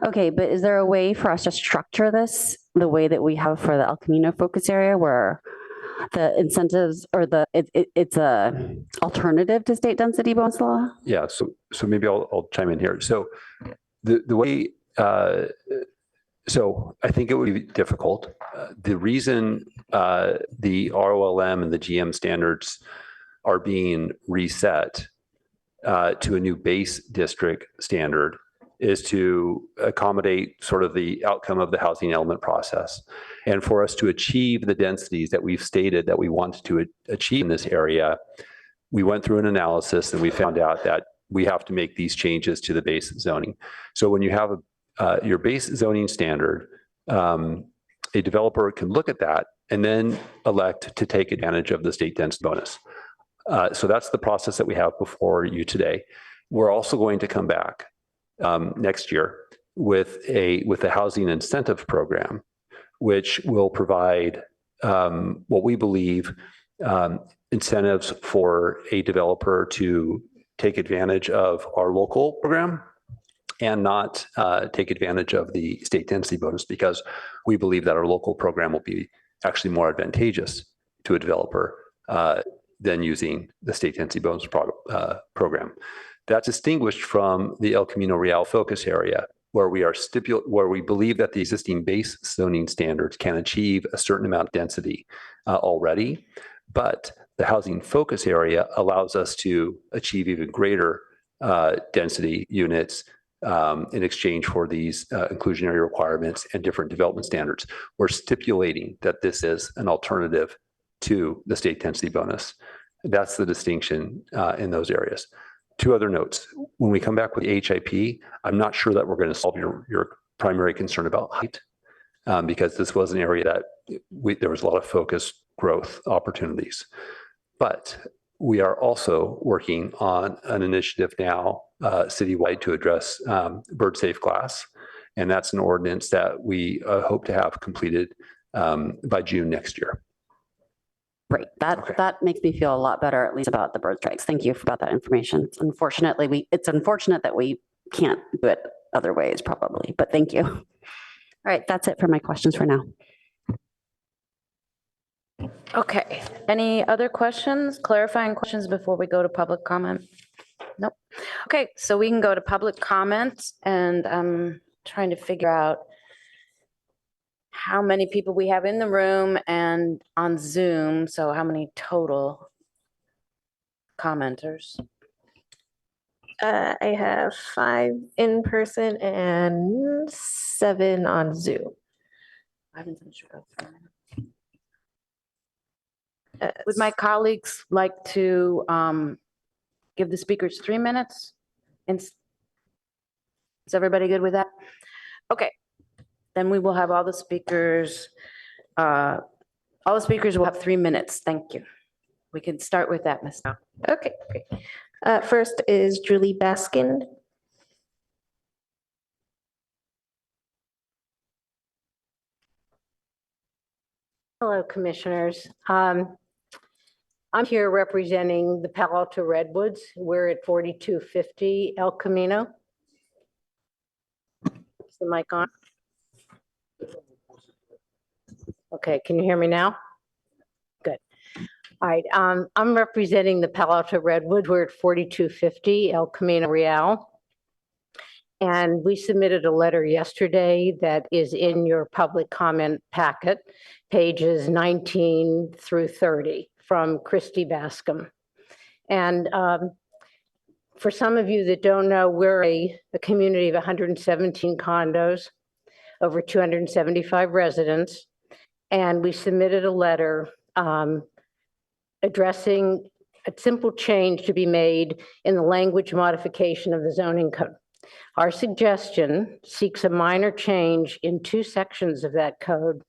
Okay, but is there a way for us to structure this the way that we have for the El Camino focus area, where the incentives or it's a alternative to state density bonus law? Yeah, so maybe I'll chime in here. So the way, so I think it would be difficult. The reason the ROLM and the GM standards are being reset to a new base district standard is to accommodate sort of the outcome of the housing element process. And for us to achieve the densities that we've stated that we want to achieve in this area, we went through an analysis and we found out that we have to make these changes to the base zoning. So when you have your base zoning standard, a developer can look at that and then elect to take advantage of the state density bonus. So that's the process that we have before you today. We're also going to come back next year with a housing incentive program, which will provide what we believe incentives for a developer to take advantage of our local program and not take advantage of the state density bonus, because we believe that our local program will be actually more advantageous to a developer than using the state density bonus program. That's distinguished from the El Camino Real focus area, where we believe that the existing base zoning standards can achieve a certain amount of density already, but the housing focus area allows us to achieve even greater density units in exchange for these inclusionary requirements and different development standards. We're stipulating that this is an alternative to the state density bonus. That's the distinction in those areas. Two other notes. When we come back with the HIP, I'm not sure that we're going to solve your primary concern about height, because this was an area that there was a lot of focused growth opportunities. But we are also working on an initiative now citywide to address bird safe glass. And that's an ordinance that we hope to have completed by June next year. Great. That makes me feel a lot better, at least about the bird strikes. Thank you about that information. It's unfortunate that we can't do it other ways probably, but thank you. All right, that's it for my questions for now. Okay, any other questions, clarifying questions before we go to public comment? Nope. Okay, so we can go to public comments, and I'm trying to figure out how many people we have in the room and on Zoom, so how many total commenters? I have 5 in person and 7 on Zoom. Would my colleagues like to give the speakers 3 minutes? Is everybody good with that? Okay, then we will have all the speakers will have 3 minutes. Thank you. We can start with that, Ms. Okay, great. First is Julie Baskin. Hello, commissioners. I'm here representing the Palo Alto Redwoods. We're at 4250 El Camino. Is the mic on? Okay, can you hear me now? Good. All right, I'm representing the Palo Alto Redwood. We're at 4250 El Camino Real. And we submitted a letter yesterday that is in your public comment packet, pages 19 through 30 from Christy Bascom. And for some of you that don't know, we're a community of 117 condos, over 275 residents. And we submitted a letter addressing a simple change to be made in the language modification of the zoning code. Our suggestion seeks a minor change in 2 sections of that code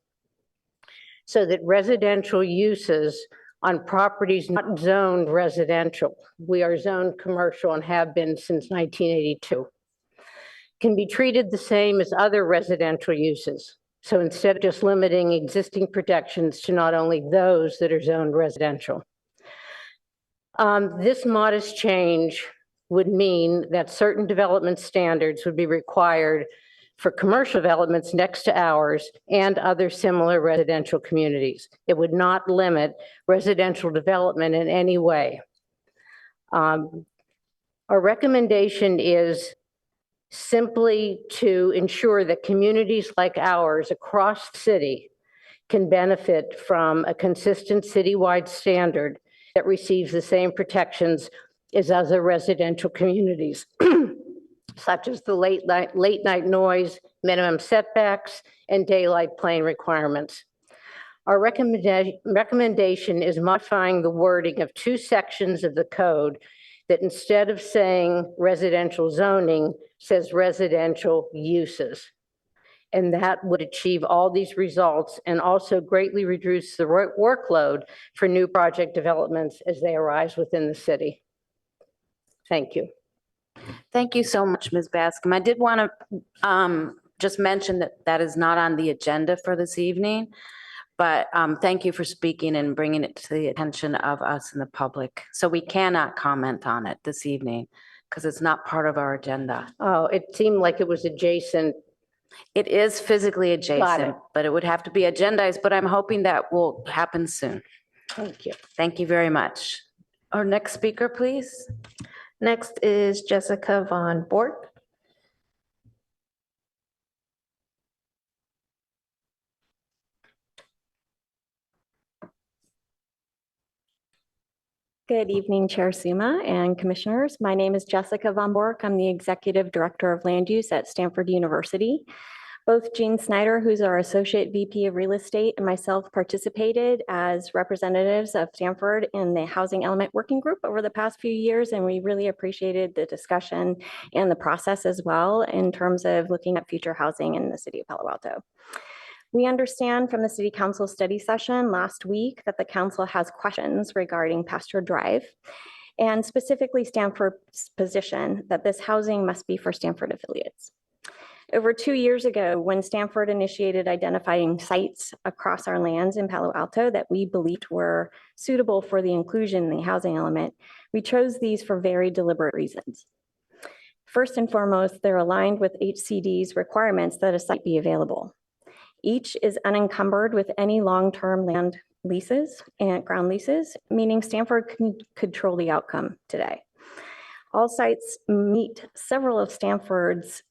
so that residential uses on properties not zoned residential, we are zoned commercial and have been since 1982, can be treated the same as other residential uses. So instead of just limiting existing protections to not only those that are zoned residential. This modest change would mean that certain development standards would be required for commercial developments next to ours and other similar residential communities. It would not limit residential development in any way. Our recommendation is simply to ensure that communities like ours across the city can benefit from a consistent citywide standard that receives the same protections as other residential communities, such as the late night noise, minimum setbacks, and daylight plane requirements. Our recommendation is modifying the wording of 2 sections of the code that instead of saying residential zoning, says residential uses. And that would achieve all these results and also greatly reduce the workload for new project developments as they arise within the city. Thank you. Thank you so much, Ms. Bascom. I did want to just mention that that is not on the agenda for this evening, but thank you for speaking and bringing it to the attention of us and the public. So we cannot comment on it this evening because it's not part of our agenda. Oh, it seemed like it was adjacent. It is physically Got adjacent, it. but it would have to be agendized, but I'm hoping that will happen soon. Thank you. Thank you very much. Our next speaker, please. Next is Jessica Von Bork. Good evening, Chair Suma and Commissioners. My name is Jessica Von Bork. I'm the Executive Director of Land Use at Stanford University. Both Jean Snyder, who's our Associate VP of Real Estate, and myself participated as representatives of Stanford in the Housing Element Working Group over the past few years, and we really appreciated the discussion and the process as well in terms of looking at future housing in the city of Palo Alto. We understand from the City Council study session last week that the council has questions regarding Pasture Drive and specifically Stanford's position that this housing must be for Stanford affiliates. Over 2 years ago, when Stanford initiated identifying sites across our lands in Palo Alto that we believed were suitable for the inclusion in the housing element, we chose these for very deliberate reasons. First and foremost, they're aligned with HCD's requirements that a site be available. Each is unencumbered with any long-term land leases and ground leases, meaning Stanford can control the outcome today. All sites meet several of Stanford's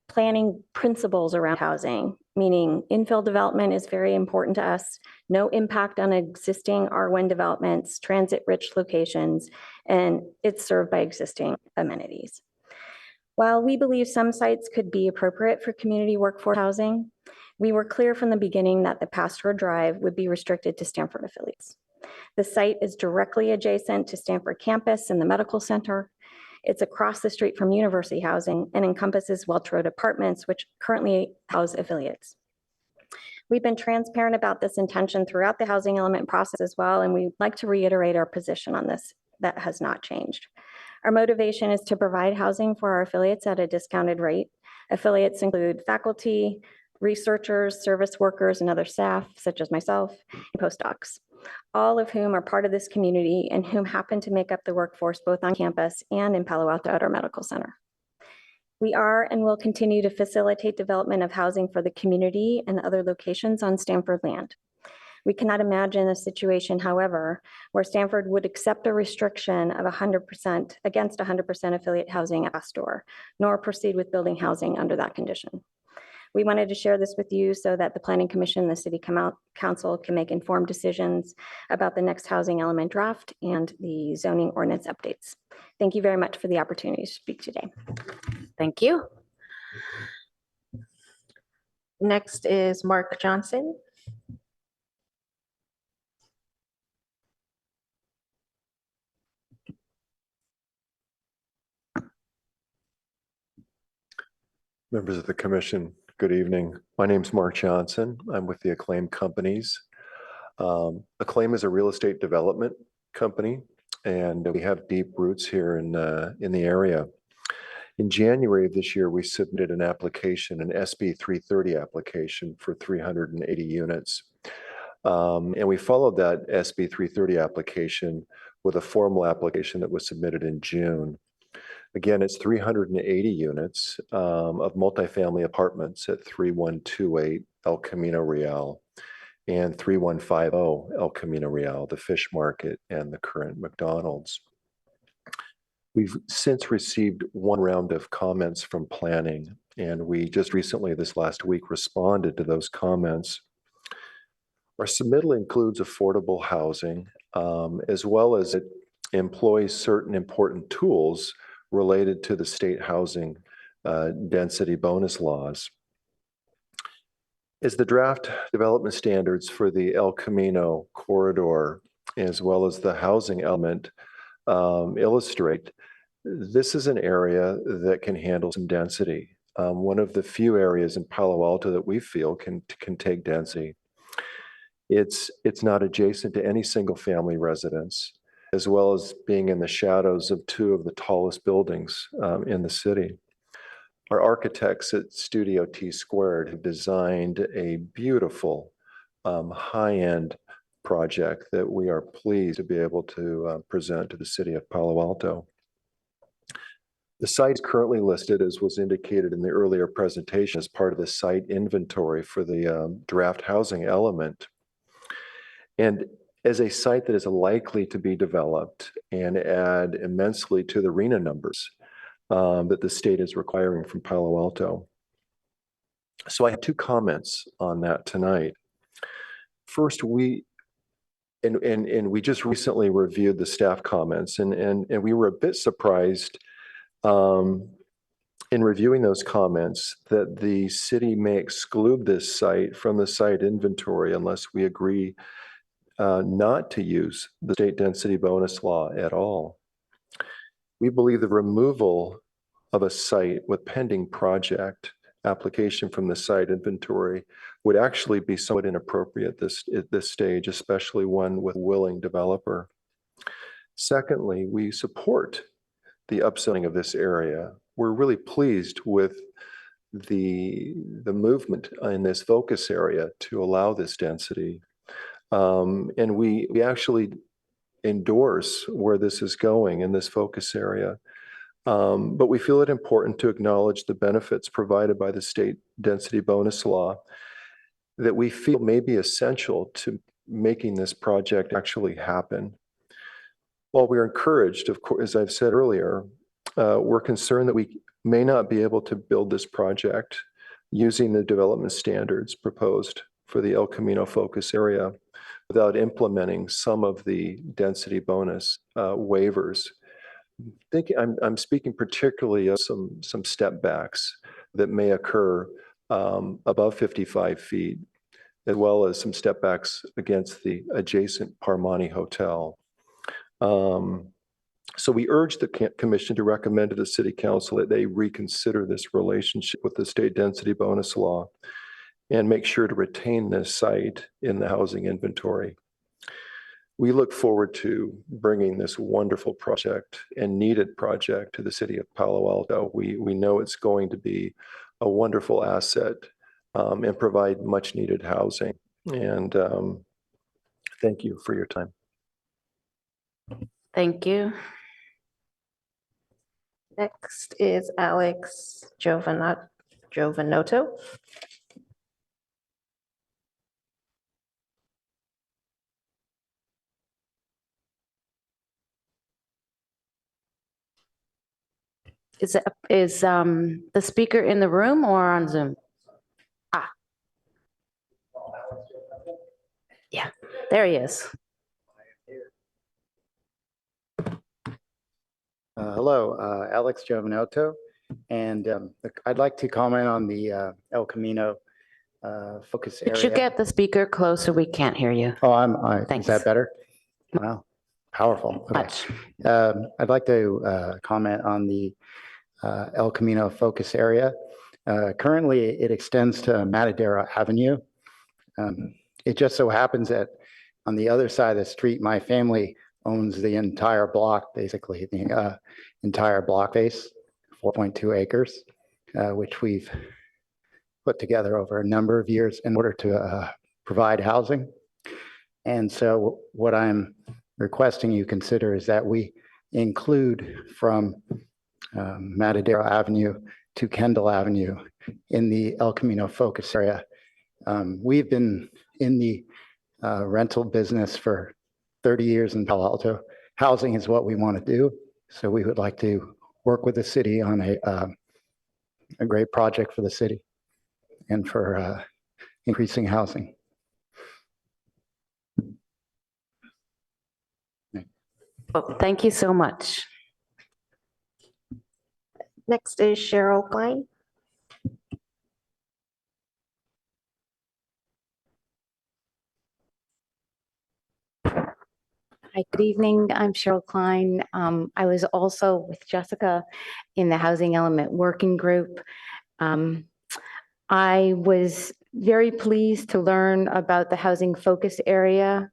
planning principles around housing, meaning infill development is very important to us, no impact on existing R1 developments, transit-rich locations, and it's served by existing amenities. While we believe some sites could be appropriate for community workforce housing, we were clear from the beginning that the Pasture Drive would be restricted to Stanford affiliates. The site is directly adjacent to Stanford campus and the medical center. It's across the street from university housing and encompasses Welch Road Apartments, which currently house affiliates. We've been transparent about this intention throughout the housing element process as well, and we'd like to reiterate our position on this. That has not changed. Our motivation is to provide housing for our affiliates at a discounted rate. Affiliates include faculty, researchers, service workers, and other staff, such as myself, and postdocs, all of whom are part of this community and whom happen to make up the workforce both on campus and in Palo Alto at our medical center. We are and will continue to facilitate development of housing for the community and other locations on Stanford land. We cannot imagine a situation, however, where Stanford would accept a restriction of 100% against 100% affiliate housing at Astor, nor proceed with building housing under that condition. We wanted to share this with you so that the Planning Commission and the City Council can make informed decisions about the next housing element draft and the zoning ordinance updates. Thank you very much for the opportunity to speak today. Thank you. Next is Mark Johnson. Members of the commission, good evening. My name's Mark Johnson. I'm with the Acclaim Companies. Acclaim is a real estate development company, and we have deep roots here in the area. In January of this year, we submitted an application, an SB 330 application for 380 units. And we followed that SB 330 application with a formal application that was submitted in June. Again, it's 380 units of multifamily apartments at 3128 El Camino Real and 3150 El Camino Real, the fish market and the current McDonald's. We've since received one round of comments from planning, and we just recently, this last week, responded to those comments. Our submittal includes affordable housing, as well as it employs certain important tools related to the state housing density bonus laws. As the draft development standards for the El Camino corridor, as well as the housing element illustrate, this is an area that can handle some density. One of the few areas in Palo Alto that we feel can take density. It's not adjacent to any single family residence, as well as being in the shadows of two of the tallest buildings in the city. Our architects at Studio T Squared have designed a beautiful high-end project that we are pleased to be able to present to the city of Palo Alto. The site is currently listed, as was indicated in the earlier presentation, as part of the site inventory for the draft housing element. And as a site that is likely to be developed and add immensely to the RENA numbers that the state is requiring from Palo Alto. So I have two comments on that tonight. First, we just recently reviewed the staff comments, and we were a bit surprised in reviewing those comments that the city may exclude this site from the site inventory unless we agree not to use the state density bonus law at all. We believe the removal of a site with pending project application from the site inventory would actually be somewhat inappropriate at this stage, especially one with a willing developer. Secondly, we support the upselling of this area. We're really pleased with the movement in this focus area to allow this density. And we actually endorse where this is going in this focus area. But we feel it important to acknowledge the benefits provided by the state density bonus law that we feel may be essential to making this project actually happen. While we're encouraged, of course, as I've said earlier, we're concerned that we may not be able to build this project using the development standards proposed for the El Camino focus area without implementing some of the density bonus waivers. I'm speaking particularly of some step backs that may occur above 55 feet, as well as some step backs against the adjacent Parmani Hotel. So we urge the commission to recommend to the city council that they reconsider this relationship with the state density bonus law and make sure to retain this site in the housing inventory. We look forward to bringing this wonderful project and needed project to the city of Palo Alto. We know it's going to be a wonderful asset and provide much needed housing. And thank you for your time. Thank you. Next is Alex Giovanotto. Is the speaker in the room or on Zoom? Ah. Yeah, there he is. Hello, Alex Giovanotto, and I'd like to comment on the El Camino focus area. Could you get the speaker closer? We can't hear you. Oh, is Thanks. that better? Wow, powerful. Okay. Much. I'd like to comment on the El Camino focus area. Currently, it extends to Matadero Avenue. It just so happens that on the other side of the street, my family owns the entire block, basically the entire block face, 4.2 acres, which we've put together over a number of years in order to provide housing. And so what I'm requesting you consider is that we include from Matadero Avenue to Kendall Avenue in the El Camino focus area. We've been in the rental business for 30 years in Palo Alto. Housing is what we want to do. So we would like to work with the city on a great project for the city and for increasing housing. Well, thank you so much. Next is Cheryl Klein. Hi, good evening. I'm Cheryl Klein. I was also with Jessica in the Housing Element Working Group. I was very pleased to learn about the housing focus area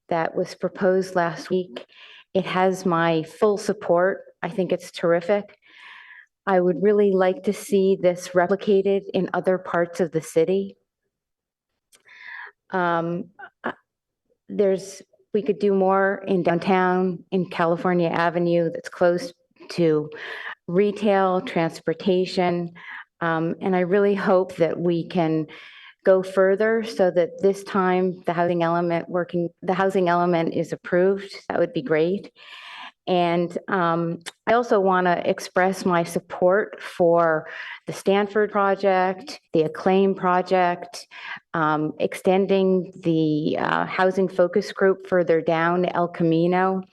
that was proposed last week. It has my full support. I think it's terrific. I would really like to see this replicated in other parts of the city. We could do more in downtown, in California Avenue that's close to retail, transportation. And I really hope that we can go further so that this time the housing element is approved. That would be great. And I also want to express my support for the Stanford project, the Acclaim project, extending the housing focus group further down El Camino.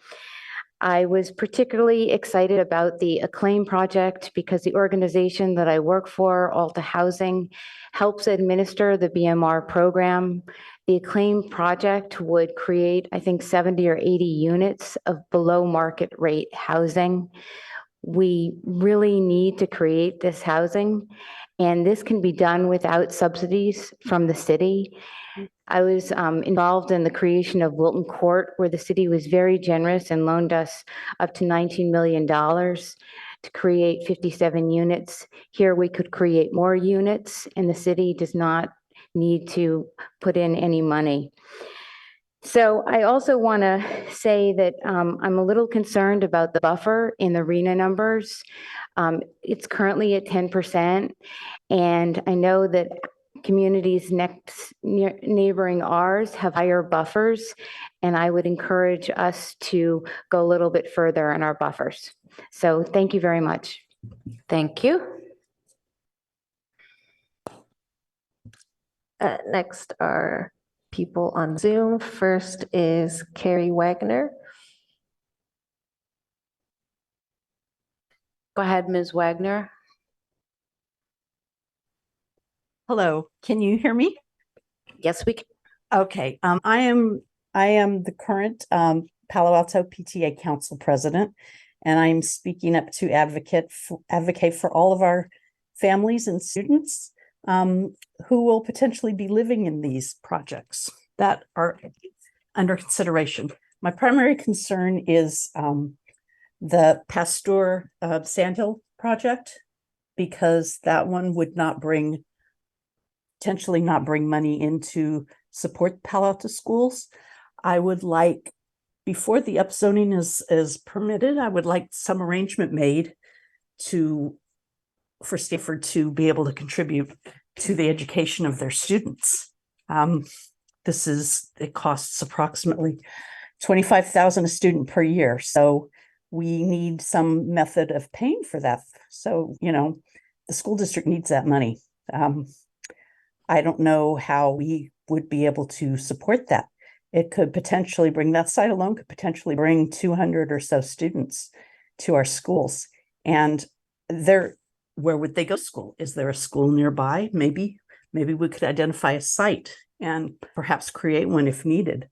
I was particularly excited about the Acclaim project because the organization that I work for, Alta Housing, helps administer the BMR program. The Acclaim project would create, I think, 70 or 80 units of below market rate housing. We really need to create this housing, and this can be done without subsidies from the city. I was involved in the creation of Wilton Court, where the city was very generous and loaned us up to $19 million to create 57 units. Here we could create more units, and the city does not need to put in any money. So I also want to say that I'm a little concerned about the buffer in the RENA numbers. It's currently at 10%, and I know that communities neighboring ours have higher buffers, and I would encourage us to go a little bit further in our buffers. So thank you very much. Thank you. Next are people on Zoom. First is Carrie Wagner. Go ahead, Ms. Wagner. Hello, can you hear me? Yes, we can. Okay, I am the current Palo Alto PTA Council President, and I'm speaking up to advocate for all of our families and students who will potentially be living in these projects that are under consideration. My primary concern is the Pasteur Sandhill project, because that one would potentially not bring money in to support Palo Alto schools. I would like, before the upzoning is permitted, I would like some arrangement made for Stanford to be able to contribute to the education of their students. It costs approximately $25,000 a student per year. So we need some method of paying for that. So, the school district needs that money. I don't know how we would be able to support that. It could potentially bring, that site alone could potentially bring 200 or so students to our schools. And where would they go to school? Is there a school nearby? Maybe we could identify a site and perhaps create one if needed.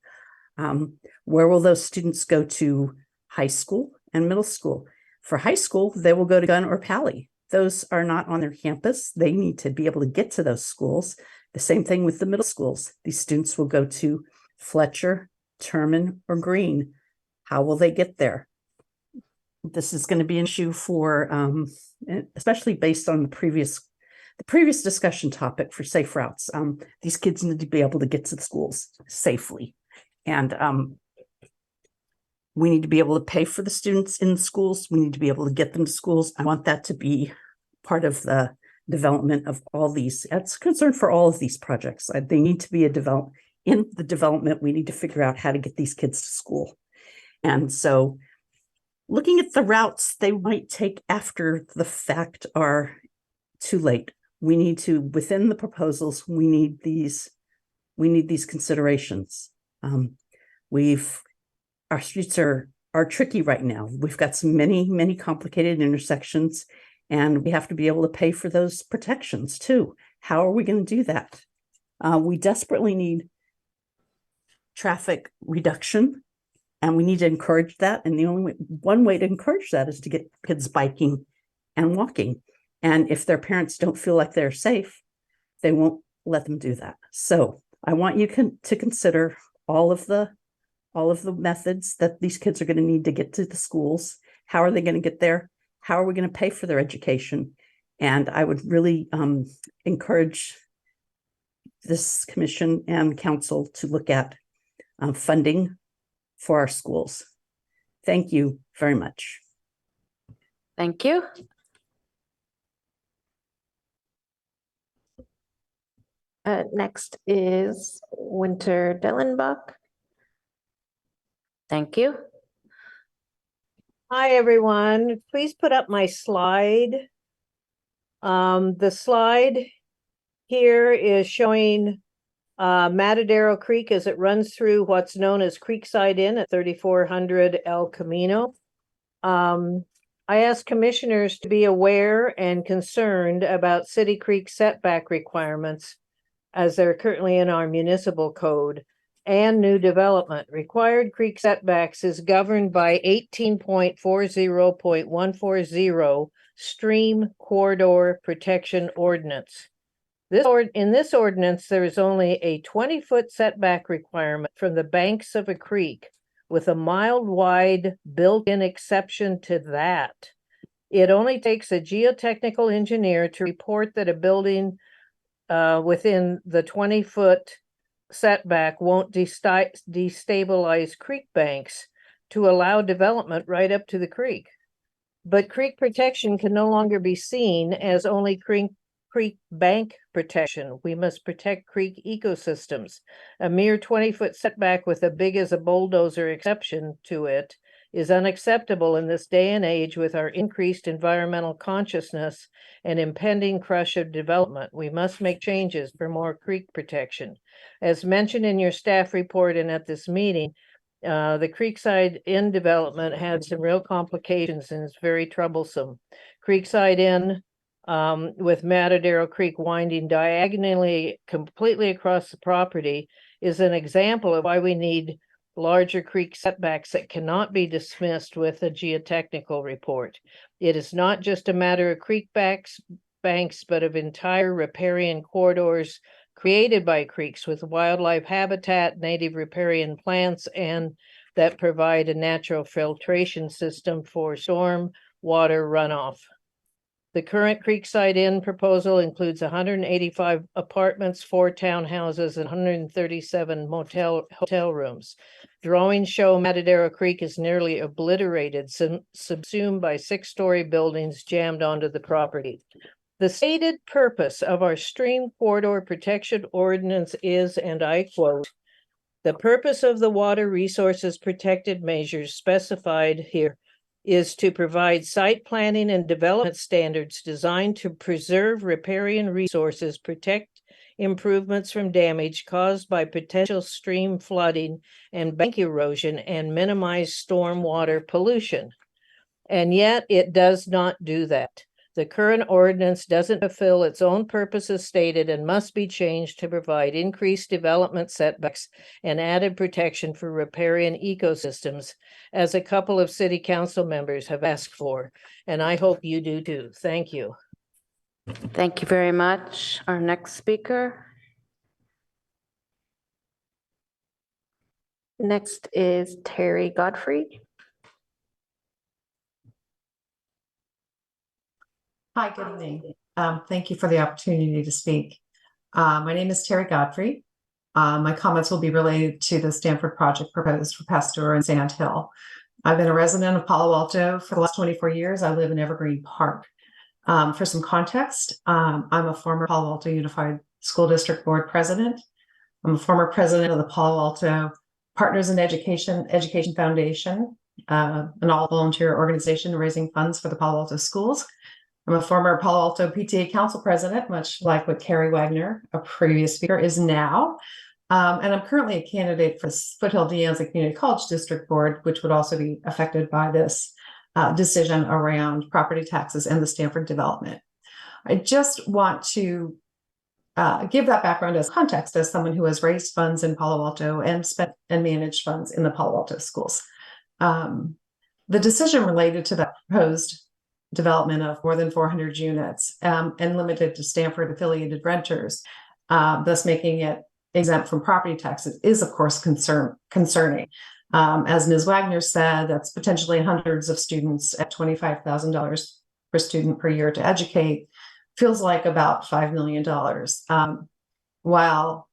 Where will those students go to high school and middle school? For high school, they will go to Gunn or Pally. Those are not on their campus. They need to be able to get to those schools. The same thing with the middle schools. These students will go to Fletcher, Terman, or Green. How will they get there? This is going to be an issue for, especially based on the previous discussion topic for safe routes. These kids need to be able to get to the schools safely. And we need to be able to pay for the students in the schools. We need to be able to get them to schools. I want that to be part of the development of all these. That's a concern for all of these projects. They need to be in the development. We need to figure out how to get these kids to school. And so looking at the routes they might take after the fact are too late. We need to, within the proposals, we need these considerations. Our streets are tricky right now. We've got so many complicated intersections, and we have to be able to pay for those protections too. How are we going to do that? We desperately need traffic reduction, and we need to encourage that. And one way to encourage that is to get kids biking and walking. And if their parents don't feel like they're safe, they won't let them do that. So I want you to consider all of the methods that these kids are going to need to get to the schools. How are they going to get there? How are we going to pay for their education? And I would really encourage this commission and council to look at funding for our schools. Thank you very much. Thank you. Next is Winter Dellenbach. Thank you. Hi, everyone. Please put up my slide. The slide here is showing Matadero Creek as it runs through what's known as Creekside Inn at 3400 El Camino. I ask commissioners to be aware and concerned about City Creek setback requirements as they're currently in our municipal code and new development. Required creek setbacks is governed by 18.40.140 Stream Corridor Protection Ordinance. In this ordinance, there is only a 20-foot setback requirement from the banks of a creek, with a mile-wide built-in exception to that. It only takes a geotechnical engineer to report that a building within the 20-foot setback won't destabilize creek banks to allow development right up to the creek. But creek protection can no longer be seen as only creek bank protection. We must protect creek ecosystems. A mere 20-foot setback with a big as a bulldozer exception to it is unacceptable in this day and age with our increased environmental consciousness and impending crush of development. We must make changes for more creek protection. As mentioned in your staff report and at this meeting, the Creekside Inn development had some real complications and it's very troublesome. Creekside Inn, with Matadero Creek winding diagonally completely across the property, is an example of why we need larger creek setbacks that cannot be dismissed with a geotechnical report. It is not just a matter of creek banks, but of entire riparian corridors created by creeks with wildlife habitat, native riparian plants, and that provide a natural filtration system for storm water runoff. The current Creekside Inn proposal includes 185 apartments, 4 townhouses, and 137 hotel rooms. Drawings show Matadero Creek is nearly obliterated, subsumed by 6-story buildings jammed onto the property. The stated purpose of our Stream Corridor Protection Ordinance is, and I quote, "The purpose of the water resources protected measures specified here is to provide site planning and development standards designed to preserve riparian resources, protect improvements from damage caused by potential stream flooding and bank erosion, and minimize stormwater pollution. And yet it does not do that. The current ordinance doesn't fulfill its own purpose as stated and must be changed to provide increased development setbacks and added protection for riparian ecosystems, as a couple of city council members have asked for. And I hope you do too. Thank you. Thank you very much. Our next speaker. Next is Terry Godfrey. Hi, good evening. Thank you for the opportunity to speak. My name is Terry Godfrey. My comments will be related to the Stanford project proposed for Pasteur and Sand Hill. I've been a resident of Palo Alto for the last 24 years. I live in Evergreen Park. For some context, I'm a former Palo Alto Unified School District Board President. I'm a former president of the Palo Alto Partners in Education Foundation, an all-volunteer organization raising funds for the Palo Alto schools. I'm a former Palo Alto PTA Council President, much like what Carrie Wagner, a previous speaker, is now. And I'm currently a candidate for Foothill De Anza Community College District Board, which would also be affected by this decision around property taxes and the Stanford development. I just want to give that background as context as someone who has raised funds in Palo Alto and spent and managed funds in the Palo Alto schools. The decision related to that proposed development of more than 400 units and limited to Stanford affiliated renters, thus making it exempt from property taxes, is of course concerning. As Ms. Wagner said, that's potentially hundreds of students at $25,000 per student per year to educate. Feels like about $5 million. While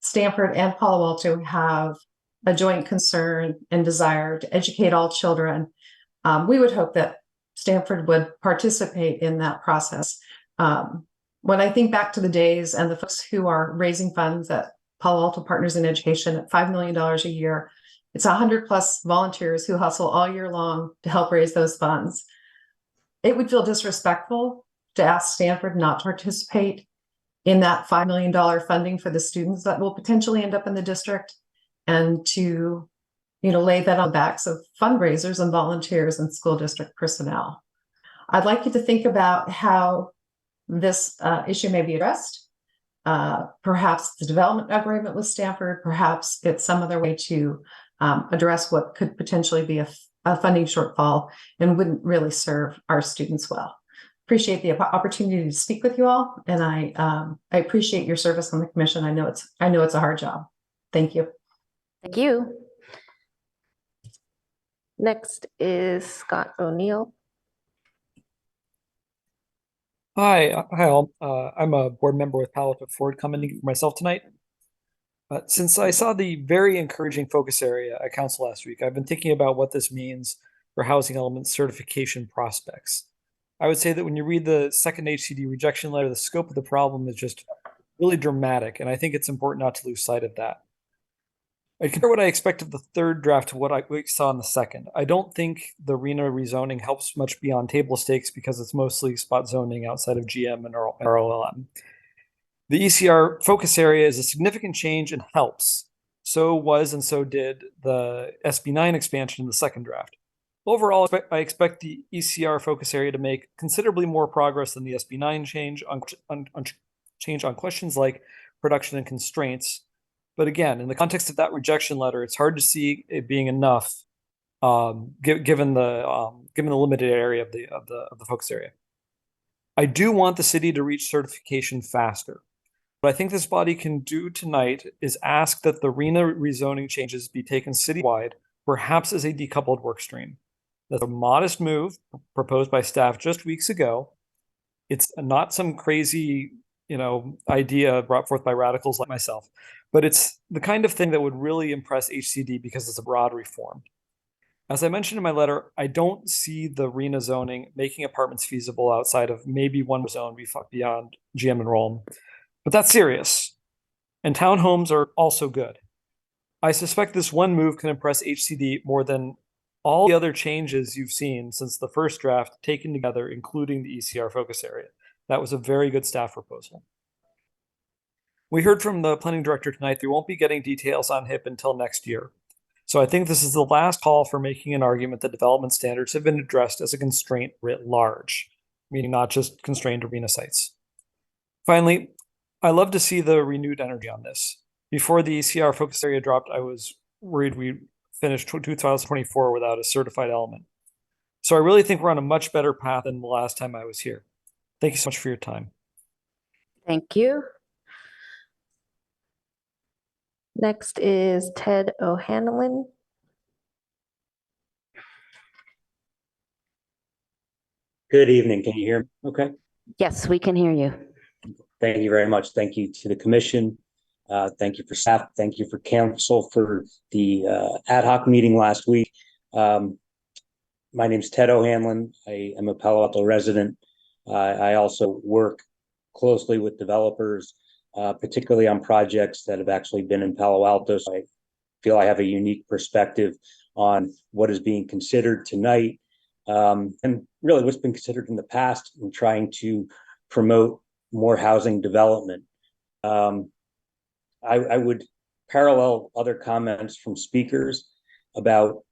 Stanford and Palo Alto have a joint concern and desire to educate all children, we would hope that Stanford would participate in that process. When I think back to the days and the folks who are raising funds at Palo Alto Partners in Education at $5 million a year, it's 100+ volunteers who hustle all year long to help raise those funds. It would feel disrespectful to ask Stanford not to participate in that $5 million funding for the students that will potentially end up in the district, and to lay that on the backs of fundraisers and volunteers and school district personnel. I'd like you to think about how this issue may be addressed. Perhaps the development agreement with Stanford, perhaps it's some other way to address what could potentially be a funding shortfall and wouldn't really serve our students well. Appreciate the opportunity to speak with you all, and I appreciate your service on the commission. I know it's a hard job. Thank you. Thank you. Next is Scott O'Neill. Hi all. I'm a board member with Palo Alto Ford commenting for myself tonight. Since I saw the very encouraging focus area at council last week, I've been thinking about what this means for housing element certification prospects. I would say that when you read the second HCD rejection letter, the scope of the problem is just really dramatic, and I think it's important not to lose sight of that. I compare what I expect of the third draft to what we saw in the second. I don't think the RENA rezoning helps much beyond table stakes because it's mostly spot zoning outside of GM and ROLM. The ECR focus area is a significant change and helps. So was and so did the SB9 expansion in the second draft. Overall, I expect the ECR focus area to make considerably more progress than the SB9 change on questions like production and constraints. But again, in the context of that rejection letter, it's hard to see it being enough, given the limited area of the focus area. I do want the city to reach certification faster. What I think this body can do tonight is ask that the RENA rezoning changes be taken citywide, perhaps as a decoupled work stream. That's a modest move proposed by staff just weeks ago. It's not some crazy, idea brought forth by radicals like myself, but it's the kind of thing that would really impress HCD because it's a broad reform. As I mentioned in my letter, I don't see the RENA zoning making apartments feasible outside of maybe one zone beyond GM and ROLM, but that's serious. And townhomes are also good. I suspect this one move can impress HCD more than all the other changes you've seen since the first draft taken together, including the ECR focus area. That was a very good staff proposal. We heard from the planning director tonight, they won't be getting details on HIP until next year. So I think this is the last call for making an argument that development standards have been addressed as a constraint writ large, meaning not just constrained arena sites. Finally, I love to see the renewed energy on this. Before the ECR focus area dropped, I was worried we finished 2024 without a certified element. So I really think we're on a much better path than the last time I was here. Thank you so much for your time. Thank you. Next is Ted O'Hanlon. Good evening. Can you hear me? Okay. Yes, we can hear you. Thank you very much. Thank you to the commission. Thank you for staff. Thank you for council for the ad hoc meeting last week. My name is Ted O'Hanlon. I am a Palo Alto resident. I also work closely with developers, particularly on projects that have actually been in Palo Alto. So I feel I have a unique perspective on what is being considered tonight, and really what's been considered in the past in trying to promote more housing development. I would parallel other comments from speakers about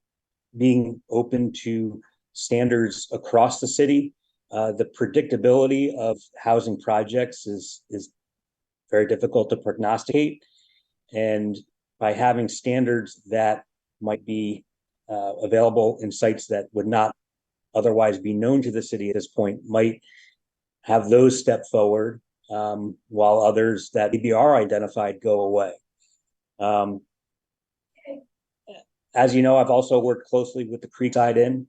being open to standards across the city. The predictability of housing projects is very difficult to prognosticate. And by having standards that might be available in sites that would not otherwise be known to the city at this point, might have those step forward, while others that maybe are identified go away. As you know, I've also worked closely with the Creekside Inn.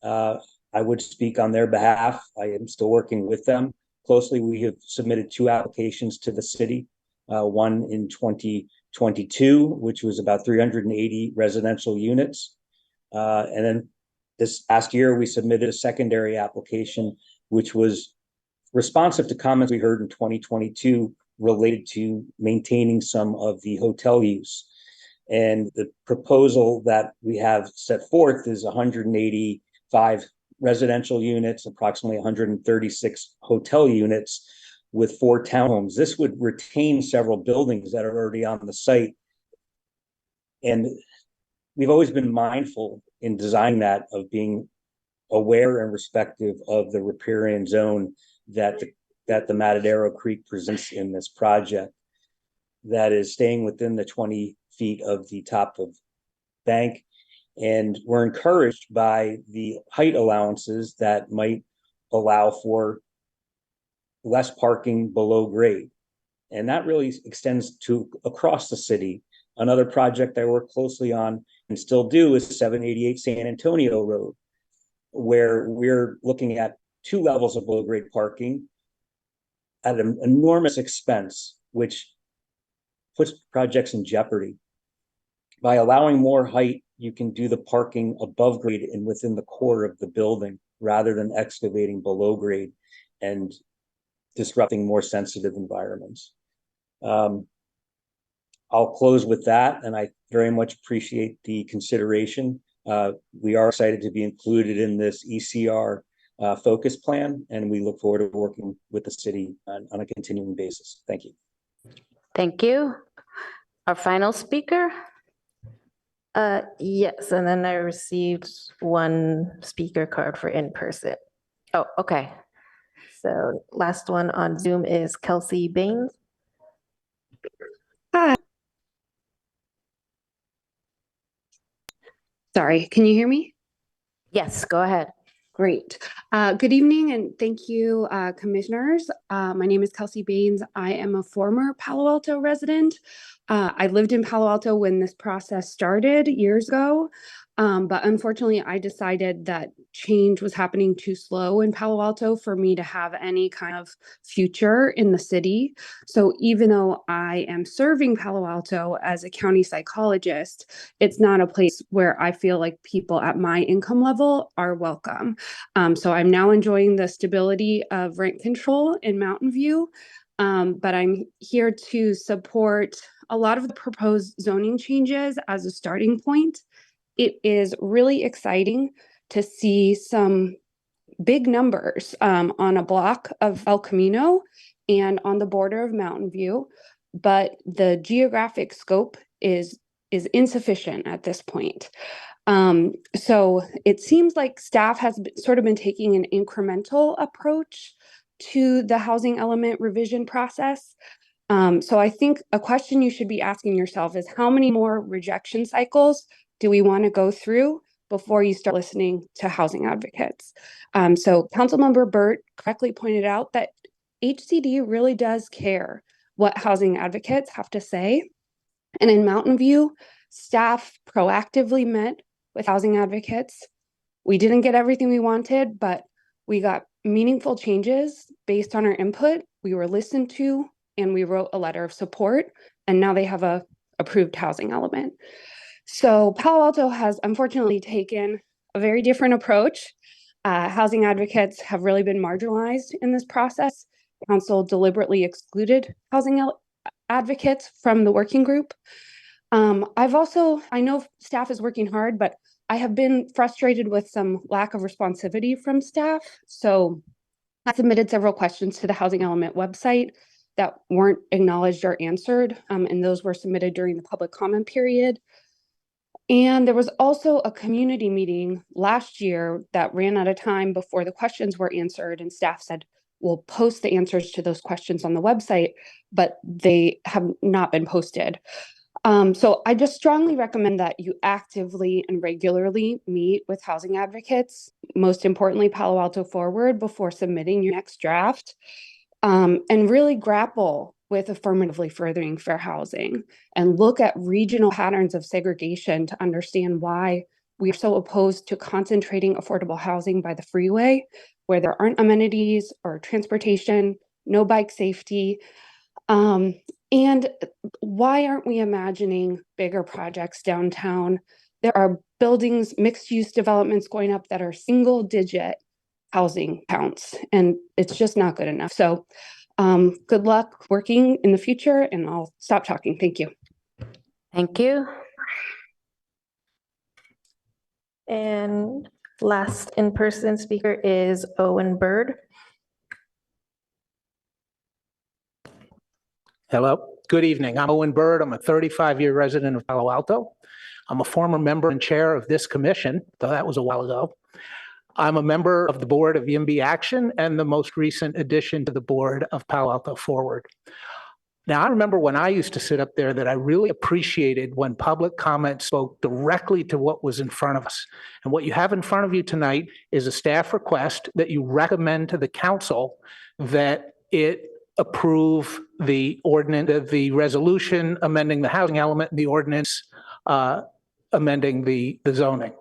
I would speak on their behalf. I am still working with them closely. We have submitted 2 applications to the city, one in 2022, which was about 380 residential units. And then this past year, we submitted a secondary application, which was responsive to comments we heard in 2022 related to maintaining some of the hotel use. And the proposal that we have set forth is 185 residential units, approximately 136 hotel units with 4 townhomes. This would retain several buildings that are already on the site. And we've always been mindful in designing that of being aware and respective of the riparian zone that the Matadero Creek presents in this project, that is staying within the 20 feet of the top of bank. And we're encouraged by the height allowances that might allow for less parking below grade. And that really extends to across the city. Another project I work closely on and still do is 788 San Antonio Road, where we're looking at 2 levels of below grade parking at an enormous expense, which puts projects in jeopardy. By allowing more height, you can do the parking above grade and within the core of the building rather than excavating below grade and disrupting more sensitive environments. I'll close with that, and I very much appreciate the consideration. We are excited to be included in this ECR focus plan, and we look forward to working with the city on a continuing basis. Thank you. Thank you. Our final speaker. Yes, and then I received 1 speaker card for in person. Oh, okay. So last one on Zoom is Kelsey Baines. Hi. Sorry, can you hear me? Yes, go ahead. Great. Good evening and thank you, commissioners. My name is Kelsey Baines. I am a former Palo Alto resident. I lived in Palo Alto when this process started years ago, but unfortunately I decided that change was happening too slow in Palo Alto for me to have any kind of future in the city. So even though I am serving Palo Alto as a county psychologist, it's not a place where I feel like people at my income level are welcome. So I'm now enjoying the stability of rent control in Mountain View, but I'm here to support a lot of the proposed zoning changes as a starting point it is really exciting to see some big numbers on a block of El Camino and on the border of Mountain View, but the geographic scope is insufficient at this point. So it seems like staff has sort of been taking an incremental approach to the housing element revision process. So I think a question you should be asking yourself is how many more rejection cycles do we want to go through before you start listening to housing advocates? So Councilmember Burt correctly pointed out that HCD really does care what housing advocates have to say. And in Mountain View, staff proactively met with housing advocates. We didn't get everything we wanted, but we got meaningful changes based on our input. We were listened to, and we wrote a letter of support, and now they have a approved housing element. So Palo Alto has unfortunately taken a very different approach. Housing advocates have really been marginalized in this process. Council deliberately excluded housing advocates from the working group. I know staff is working hard, but I have been frustrated with some lack of responsivity from staff. So I submitted several questions to the housing element website that weren't acknowledged or answered, and those were submitted during the public comment period. And there was also a community meeting last year that ran out of time before the questions were answered, and staff said, we'll post the answers to those questions on the website, but they have not been posted. So I just strongly recommend that you actively and regularly meet with housing advocates, most importantly, Palo Alto Forward, before submitting your next draft, and really grapple with affirmatively furthering fair housing and look at regional patterns of segregation to understand why we are so opposed to concentrating affordable housing by the freeway, where there aren't amenities or transportation, no bike safety. And why aren't we imagining bigger projects downtown? There are buildings, mixed-use developments going up that are single-digit housing counts, and it's just not good enough. So good luck working in the future, and I'll stop talking. Thank you. Thank you. And last in-person speaker is Owen Bird. Hello, good evening. I'm Owen Bird. I'm a 35-year resident of Palo Alto. I'm a former member and chair of this commission, though that was a while ago. I'm a member of the board of YIMBY Action and the most recent addition to the board of Palo Alto Forward. Now, I remember when I used to sit up there that I really appreciated when public comment spoke directly to what was in front of us. And what you have in front of you tonight is a staff request that you recommend to the council that it approve the ordinance, the resolution amending the housing element and the ordinance amending the zoning.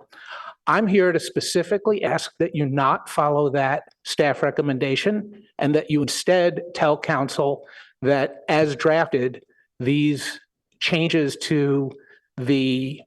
I'm here to specifically ask that you not follow that staff recommendation and that you instead tell council that as drafted, these changes to the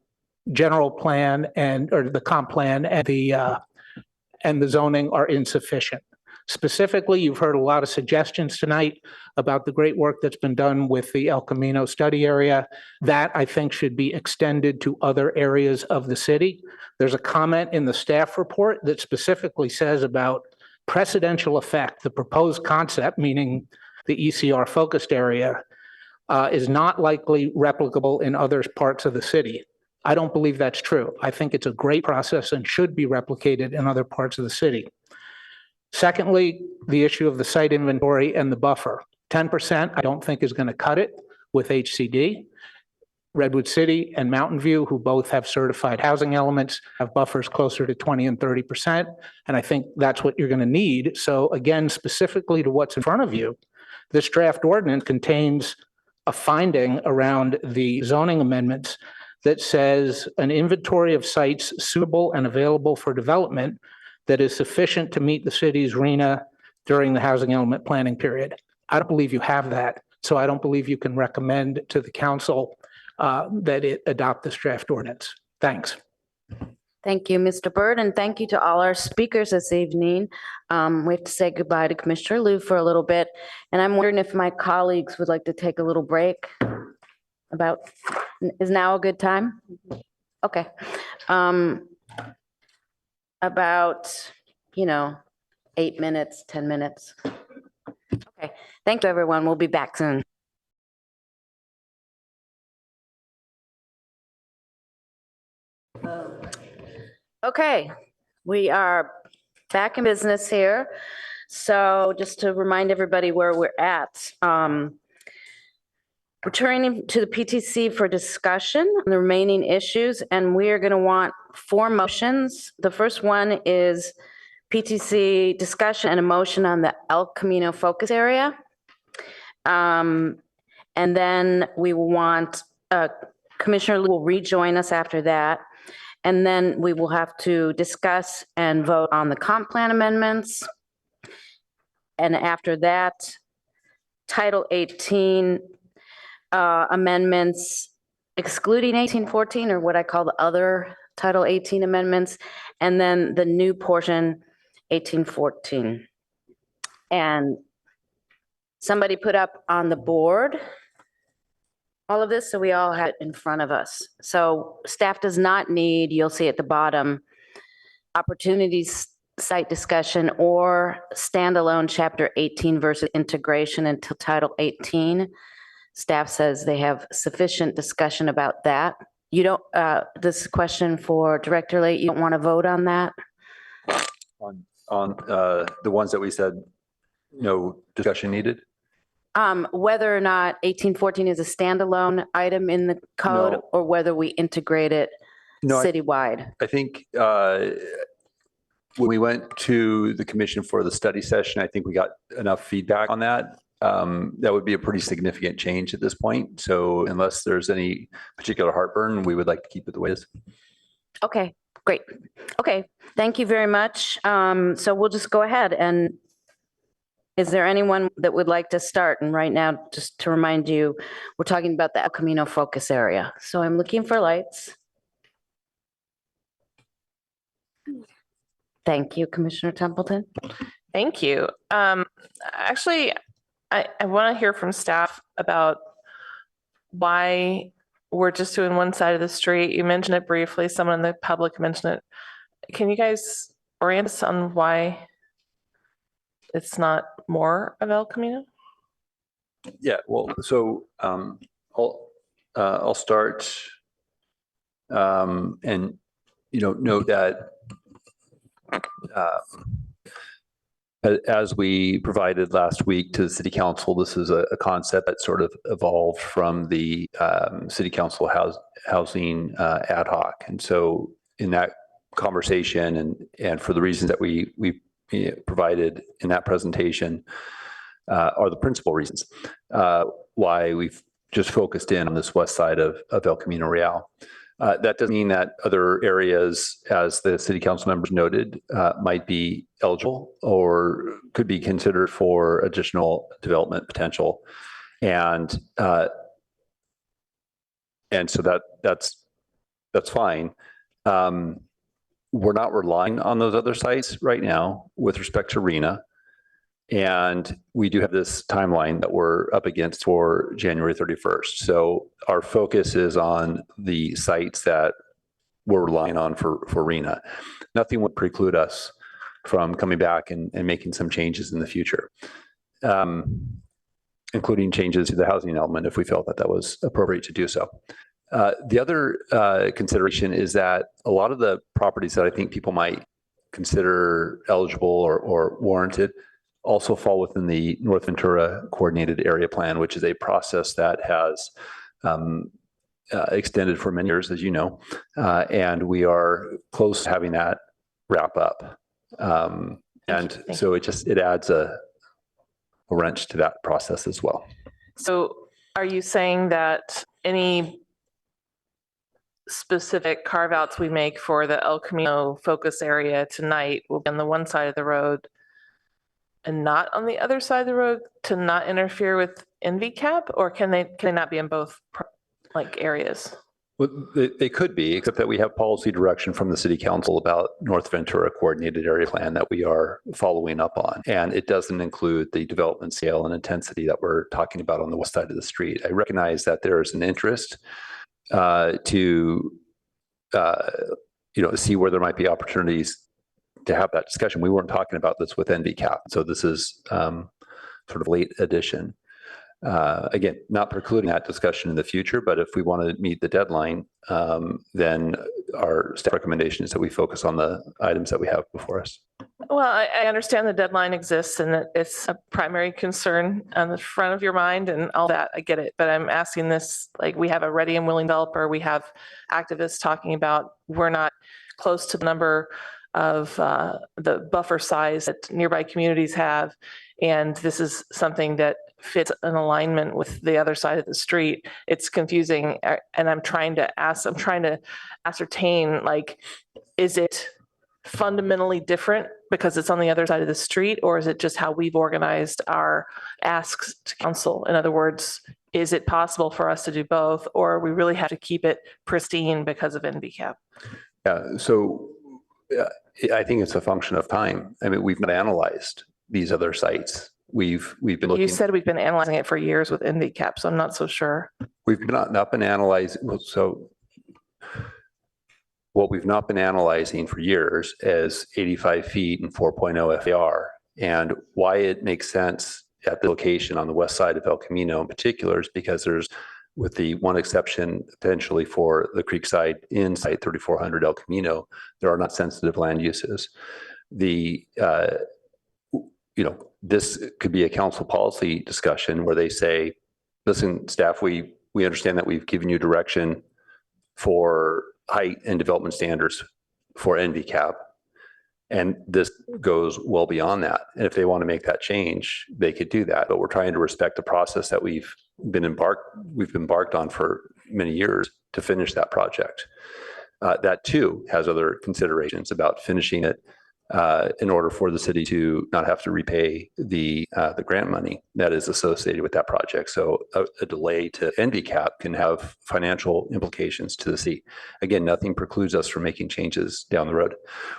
general plan or the comp plan and the zoning are insufficient. Specifically, you've heard a lot of suggestions tonight about the great work that's been done with the El Camino study area. That, I think, should be extended to other areas of the city. There's a comment in the staff report that specifically says about precedential effect, the proposed concept, meaning the ECR focused area, is not likely replicable in other parts of the city. I don't believe that's true. I think it's a great process and should be replicated in other parts of the city. Secondly, the issue of the site inventory and the buffer. 10% I don't think is going to cut it with HCD. Redwood City and Mountain View, who both have certified housing elements, have buffers closer to 20 and 30%. And I think that's what you're going to need. So again, specifically to what's in front of you, this draft ordinance contains a finding around the zoning amendments that says an inventory of sites suitable and available for development that is sufficient to meet the city's RHNA during the housing element planning period. I don't believe you have that. So I don't believe you can recommend to the council that it adopt this draft ordinance. Thanks. Thank you, Mr. Bird, and thank you to all our speakers this evening. We have to say goodbye to Commissioner Liu for a little bit, and I'm wondering if my colleagues would like to take a little break. Is now a good time? Okay. About, 8 minutes, 10 minutes. Okay. Thank you, everyone. We'll be back soon. Okay, we are back in business here. So just to remind everybody where we're at, returning to the PTC for discussion on the remaining issues, and we are going to want 4 motions. The first one is PTC discussion and a motion on the El Camino focus area. And then we will want, Commissioner Liu will rejoin us after that. And then we will have to discuss and vote on the comp plan amendments. And after that, Title 18 amendments, excluding 1814, or what I call the other Title 18 amendments, and then the new portion, 1814. And somebody put up on the board all of this, so we all have it in front of us. So staff does not need, you'll see at the bottom, opportunities site discussion or standalone chapter 18 versus integration into Title 18. Staff says they have sufficient discussion about that. You don't, this question for Director Late, you don't want to vote on that? On the ones that we said, no discussion needed? Whether or not 1814 is a standalone item in the code, No. or whether we integrate it citywide. I think when we went to the commission for the study session, I think we got enough feedback on that. That would be a pretty significant change at this point. So unless there's any particular heartburn, we would like to keep it the way it is. Okay, great. Okay, thank you very much. So we'll just go ahead. And is there anyone that would like to start? And right now, just to remind you, we're talking about the El Camino focus area. So I'm looking for lights. Thank you, Commissioner Templeton. Thank you. Actually, I want to hear from staff about why we're just doing one side of the street. You mentioned it briefly. Someone in the public mentioned it. Can you guys orient us on why it's not more of El Camino? Yeah, well, so I'll start and note that as we provided last week to the City Council, this is a concept that sort of evolved from the City Council housing ad hoc. And so in that conversation and for the reasons that we provided in that presentation are the principal reasons why we've just focused in on this west side of El Camino Real. That doesn't mean that other areas, as the City Council members noted, might be eligible or could be considered for additional development potential. And so that's fine. We're not relying on those other sites right now with respect to RENA. And we do have this timeline that we're up against for January 31st. So our focus is on the sites that we're relying on for RENA. Nothing would preclude us from coming back and making some changes in the future, including changes to the housing element if we felt that that was appropriate to do so. The other consideration is that a lot of the properties that I think people might consider eligible or warranted also fall within the North Ventura Coordinated Area Plan, which is a process that has extended for many years, as you know, and we are close to having that wrap up. And so it adds a wrench to that process as well. So are you saying that any specific carve outs we make for the El Camino focus area tonight will be on the one side of the road and not on the other side of the road to not interfere with NVCAP, or can they not be in both areas? Well, they could be, except that we have policy direction from the City Council about North Ventura Coordinated Area Plan that we are following up on. And it doesn't include the development scale and intensity that we're talking about on the west side of the street. I recognize that there is an interest to see where there might be opportunities to have that discussion. We weren't talking about this with NVCAP, so this is sort of late addition. Again, not precluding that discussion in the future, but if we want to meet the deadline, then our staff recommendation is that we focus on the items that we have before us. Well, I understand the deadline exists and that it's a primary concern on the front of your mind and all that. I get it. But I'm asking this, like, we have a ready and willing developer. We have activists talking about we're not close to the number of the buffer size that nearby communities have. And this is something that fits in alignment with the other side of the street. It's confusing. And I'm trying to ascertain, like, is it fundamentally different because it's on the other side of the street, or is it just how we've organized our asks to council? In other words, is it possible for us to do both, or we really have to keep it pristine because of NVCAP? Yeah, so I think it's a function of time. I mean, we've not analyzed these other sites. We've been looking. You said we've been analyzing it for years with NVCAP, so I'm not so sure. We've not been analyzing. So what we've not been analyzing for years is 85 feet and 4.0 FAR, and why it makes sense at the location on the west side of El Camino in particular is because there's, with the one exception potentially for the Creekside Inn site 3400 El Camino, there are not sensitive land uses. This could be a council policy discussion where they say, listen, staff, we understand that we've given you direction for height and development standards for NVCAP, and this goes well beyond that. And if they want to make that change, they could do that. But we're trying to respect the process that we've embarked on for many years to finish that project. That too has other considerations about finishing it in order for the city to not have to repay the grant money that is associated with that project. So a delay to NVCAP can have financial implications to the city. Again, nothing precludes us from making changes down the road.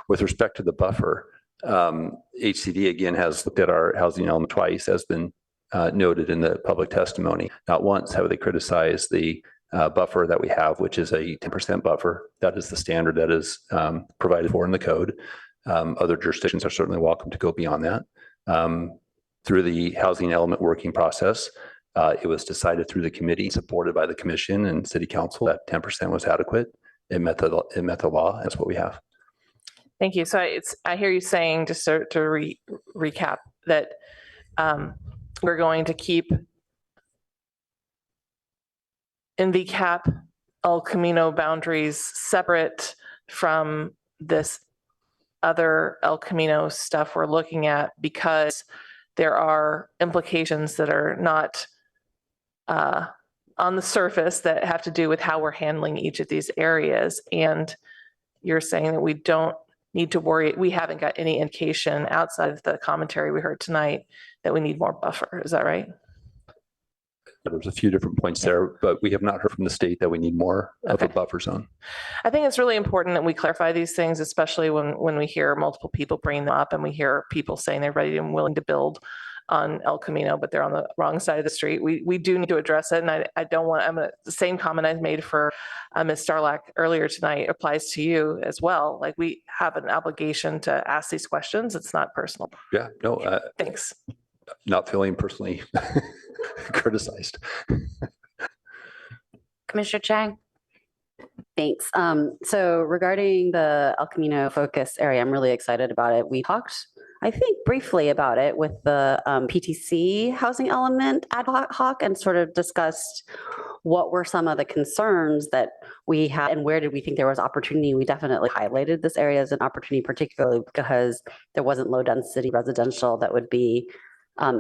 With respect to the buffer, HCD again has looked at our housing element twice, as been noted in the public testimony. Not once have they criticized the buffer that we have, which is a 10% buffer. That is the standard that is provided for in the code. Other jurisdictions are certainly welcome to go beyond that. Through the housing element working process, it was decided through the committee, supported by the commission and city council, that 10% was adequate. It met the law. That's what we have. Thank you. So I hear you saying, just to recap, that we're going to keep NVCAP El Camino boundaries separate from this other El Camino stuff we're looking at, because there are implications that are not on the surface that have to do with how we're handling each of these areas. And you're saying that we don't need to worry. We haven't got any indication outside of the commentary we heard tonight that we need more buffer. Is that right? There's a few different points there, but we have not heard from the state that we need more of a buffer zone. I think it's really important that we clarify these things, especially when we hear multiple people bringing them up and we hear people saying they're ready and willing to build on El Camino, but they're on the wrong side of the street. We do need to address it. And I don't want, the same comment I made for Ms. Starlack earlier tonight applies to you as well. Like, we have an obligation to ask these questions. It's not personal. Yeah, no. Thanks. Not feeling personally criticized. Commissioner Chang. Thanks. So regarding the El Camino focus area, I'm really excited about it. We talked, I think, briefly about it with the PTC housing element ad hoc and sort of discussed what were some of the concerns that we had and where did we think there was opportunity. We definitely highlighted this area as an opportunity, particularly because there wasn't low density residential that would be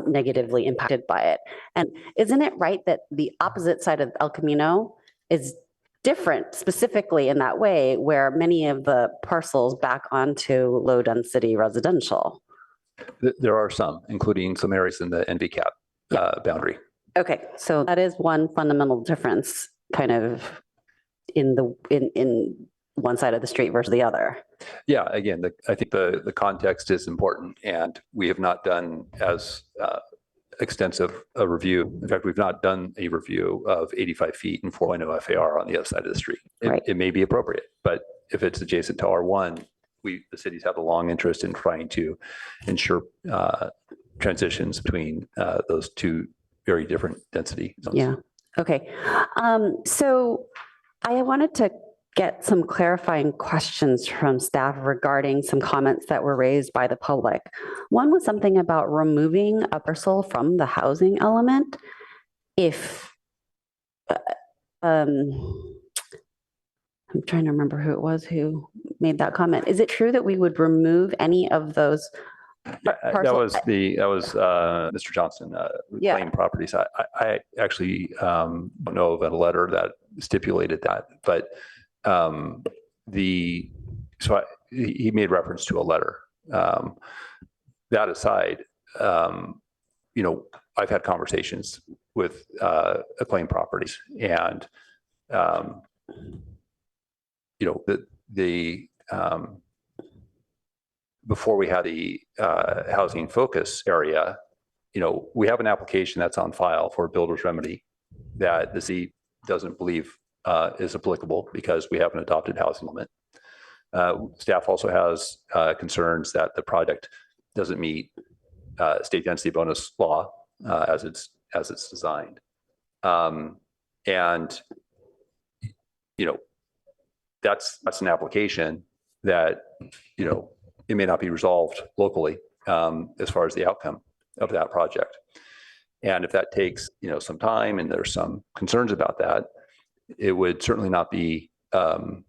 negatively impacted by it. And isn't it right that the opposite side of El Camino is different specifically in that way, where many of the parcels back onto low density residential? There are some, including some areas in the NVCAP boundary. Okay, so that is one fundamental difference, kind of in one side of the street versus the other. Yeah, again, I think the context is important, and we have not done as extensive a review. In fact, we've not done a review of 85 feet and 4.0 FAR on the other side of the street. It may be appropriate, but if it's adjacent to R1, the cities have a long interest in trying to ensure transitions between those two very different density zones. Yeah. Okay. So I wanted to get some clarifying questions from staff regarding some comments that were raised by the public. One was something about removing a parcel from the housing element. If, I'm trying to remember who it was who made that comment. Is it true that we would remove any of those parcels? That was Mr. Johnson, Reclaim Properties. I actually don't know of a letter that stipulated that, but he made reference to a letter. That aside, I've had conversations with Acclaim Properties, and before we had the housing focus area, we have an application that's on file for a builder's remedy that the city doesn't believe is applicable because we haven't adopted housing element. Staff also has concerns that the project doesn't meet state density bonus law as it's designed. That's an application that, it may not be resolved locally as far as the outcome of that project. And if that takes, some time and there's some concerns about that, it would certainly not be, and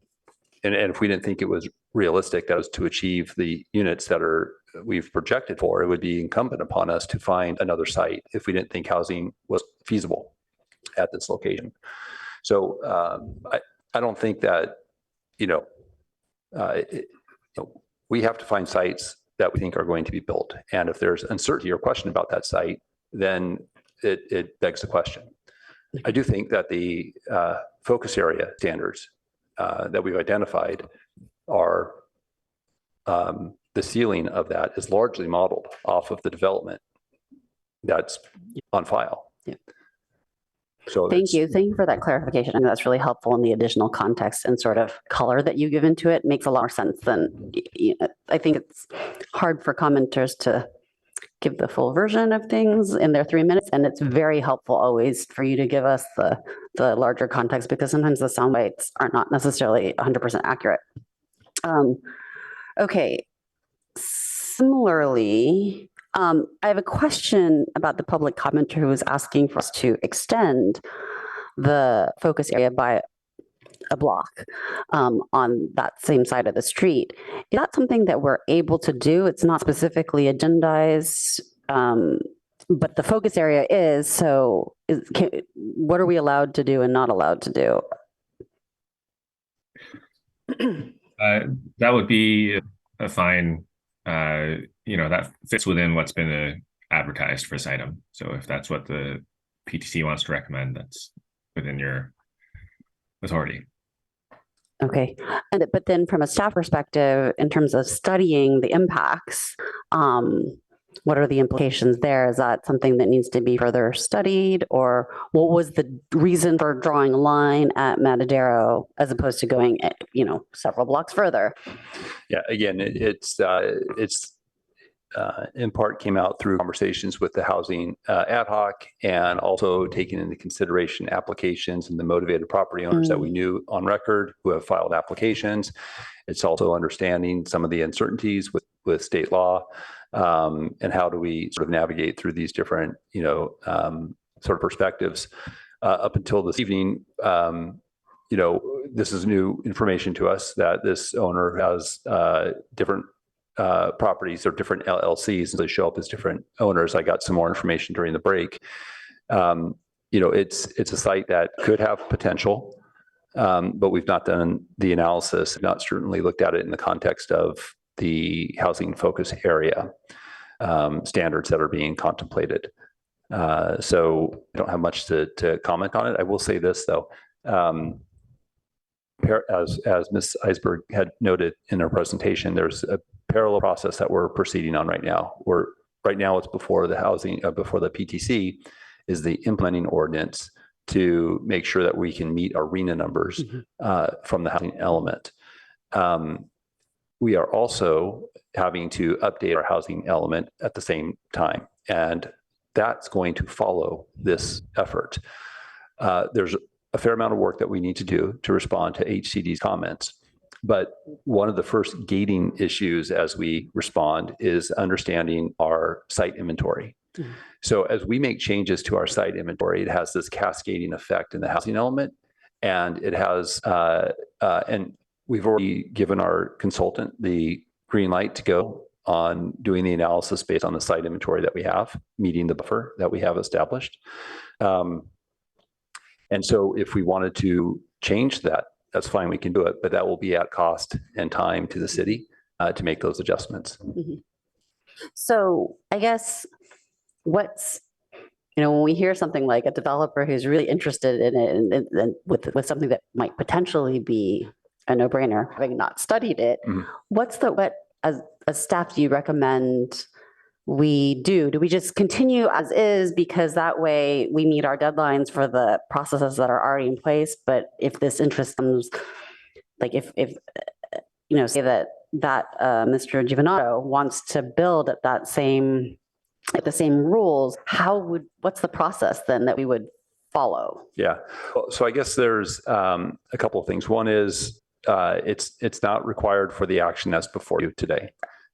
if we didn't think it was realistic, that was to achieve the units that we've projected for, it would be incumbent upon us to find another site if we didn't think housing was feasible at this location. So I don't think that, we have to find sites that we think are going to be built. And if there's uncertainty or question about that site, then it begs the question. I do think that the focus area standards that we've identified are, the ceiling of that is largely modeled off of the development that's on file. Yeah. So Thank you for that clarification. I think that's really helpful in the additional context and sort of color that you give into it. Makes a lot more sense than, I think it's hard for commenters to give the full version of things in their 3 minutes. And it's very helpful always for you to give us the larger context, because sometimes the sound bites are not necessarily 100% accurate. Okay. Similarly, I have a question about the public commenter who was asking for us to extend the focus area by a block on that same side of the street. Is that something that we're able to do? It's not specifically agendized, but the focus area is. So what are we allowed to do and not allowed to do? That would be a fine, that fits within what's been advertised for this item. So if that's what the PTC wants to recommend, that's within your authority. Okay. But then from a staff perspective, in terms of studying the impacts, what are the implications there? Is that something that needs to be further studied, or what was the reason for drawing a line at Matadero as opposed to going, several blocks further? Yeah, again, it's in part came out through conversations with the housing ad hoc, and also taking into consideration applications and the motivated property owners that we knew on record who have filed applications. It's also understanding some of the uncertainties with state law, and how do we sort of navigate through these different, sort of perspectives. Up until this evening, this is new information to us that this owner has different properties or different LLCs, and they show up as different owners. I got some more information during the break. It's a site that could have potential, but we've not done the analysis, not certainly looked at it in the context of the housing focus area standards that are being contemplated. So I don't have much to comment on it. I will say this though, as Ms. Eisberg had noted in her presentation, there's a parallel process that we're proceeding on right now. We're right now it's before the housing, before the PTC, is the implementing ordinance to make sure that we can meet our RENA numbers from the housing element. We are also having to update our housing element at the same time, and that's going to follow this effort. There's a fair amount of work that we need to do to respond to HCD's comments. But one of the first gating issues as we respond is understanding our site inventory. So as we make changes to our site inventory, it has this cascading effect in the housing element, and it has, and we've already given our consultant the green light to go on doing the analysis based on the site inventory that we have, meeting the buffer that we have established. And so if we wanted to change that, that's fine, we can do it, but that will be at cost and time to the city to make those adjustments. So I guess what's, when we hear something like a developer who's really interested in it and with something that might potentially be a no-brainer, having not studied it, what as staff do you recommend we do? Do we just continue as is because that way we meet our deadlines for the processes that are already in place? But if this interest comes, like if say that Mr. Giovanato wants to build at the same rules, what's the process then that we would follow? Yeah, so I guess there's a couple of things. One is it's not required for the action that's before you today.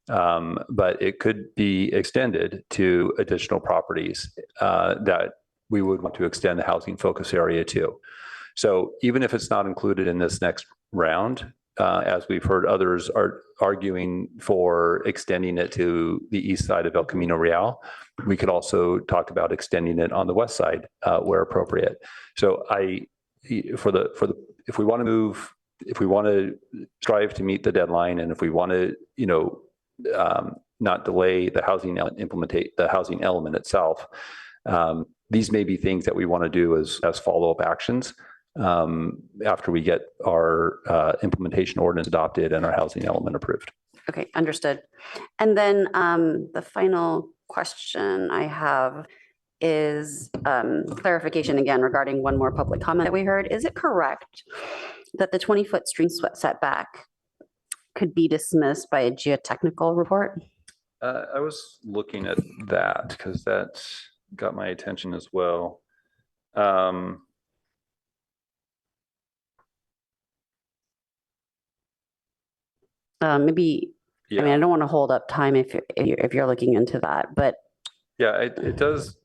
But it could be extended to additional properties that we would want to extend the housing focus area to. So even if it's not included in this next round, as we've heard others are arguing for extending it to the east side of El Camino Real, we could also talk about extending it on the west side where appropriate. So if we want to move, if we want to strive to meet the deadline, and if we want to, not delay the housing element itself. These may be things that we want to do as follow-up actions after we get our implementation ordinance adopted and our housing element approved. Okay, understood. And then the final question I have is clarification again regarding one more public comment that we heard. Is it correct that the 20-foot stream setback could be dismissed by a geotechnical report? I was looking at that because that got my attention as well. Maybe, yeah. I mean, I don't want to hold up time if you're looking into that, but. Yeah, it does.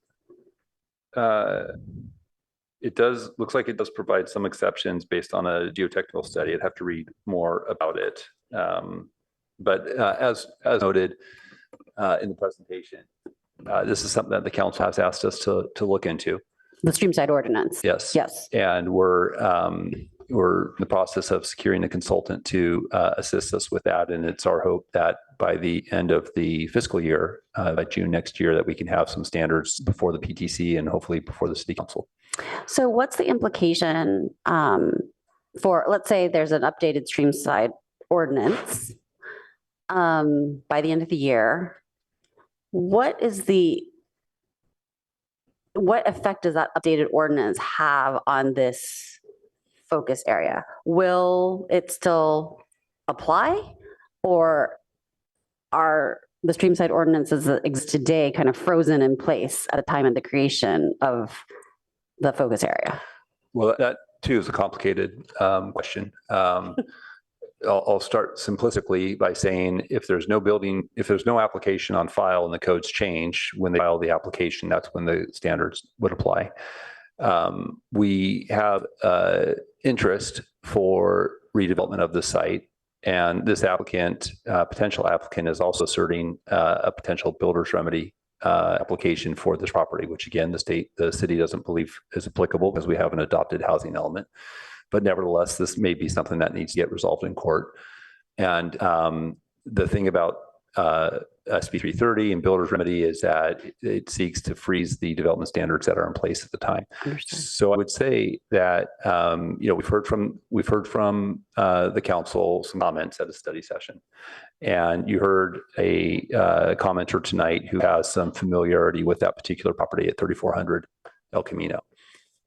Looks like it does provide some exceptions based on a geotechnical study. I'd have to read more about it. But as noted in the presentation, this is something that the council has asked us to look into. The streamside ordinance. Yes. Yes. And we're in the process of securing a consultant to assist us with that. And it's our hope that by the end of the fiscal year, by June next year, that we can have some standards before the PTC and hopefully before the city council. So what's the implication for, let's say there's an updated streamside ordinance by the end of the year, what effect does that updated ordinance have on this focus area? Will it still apply, or are the streamside ordinances that exist today kind of frozen in place at the time of the creation of the focus area? Well, that too is a complicated question. I'll start simplistically by saying if there's no application on file and the codes change, when they file the application, that's when the standards would apply. We have interest for redevelopment of the site, and this potential applicant is also asserting a potential builder's remedy application for this property, which again, the city doesn't believe is applicable because we have an adopted housing element. But nevertheless, this may be something that needs to get resolved in court. And the thing about SB 330 and builder's remedy is that it seeks to freeze the development standards that are in place at the time. Understood. So I would say that we've heard from the council some comments at a study session, and you heard a commenter tonight who has some familiarity with that particular property at 3400 El Camino.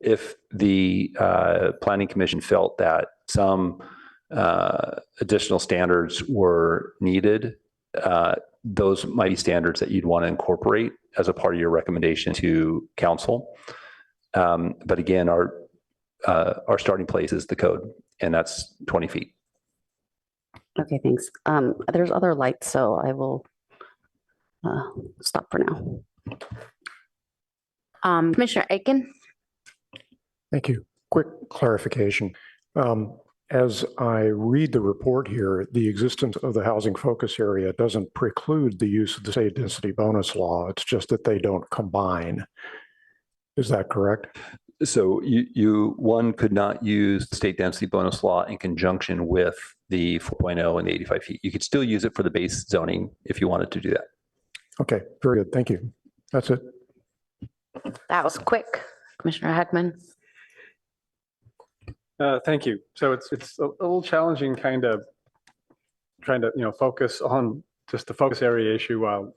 If the Planning Commission felt that some additional standards were needed, those might be standards that you'd want to incorporate as a part of your recommendation to council. But again, our starting place is the code, and that's 20 feet. Okay, thanks. There's other lights, so I will stop for now. Commissioner Aiken? Thank you. Quick clarification. As I read the report here, the existence of the housing focus area doesn't preclude the use of the state density bonus law. It's just that they don't combine. Is that correct? So one could not use the state density bonus law in conjunction with the 4.0 and the 85 feet. You could still use it for the base zoning if you wanted to do that. Okay, very good. Thank you. That's it. That was quick. Commissioner Heckman? Thank you. So it's a little challenging kind of trying to, focus on just the focus area issue while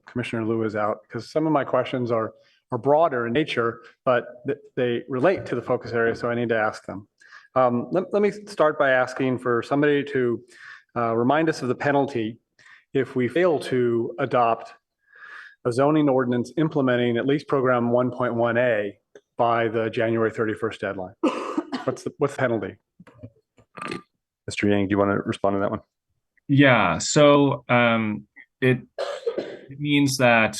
Commissioner Liu is out, because some of my questions are broader in nature, but they relate to the focus area, so I need to ask them. Let me start by asking for somebody to remind us of the penalty if we fail to adopt a zoning ordinance implementing at least program 1.1A by the January 31st deadline. What's the penalty? Mr. Yang, do you want to respond to that one? Yeah, so it means that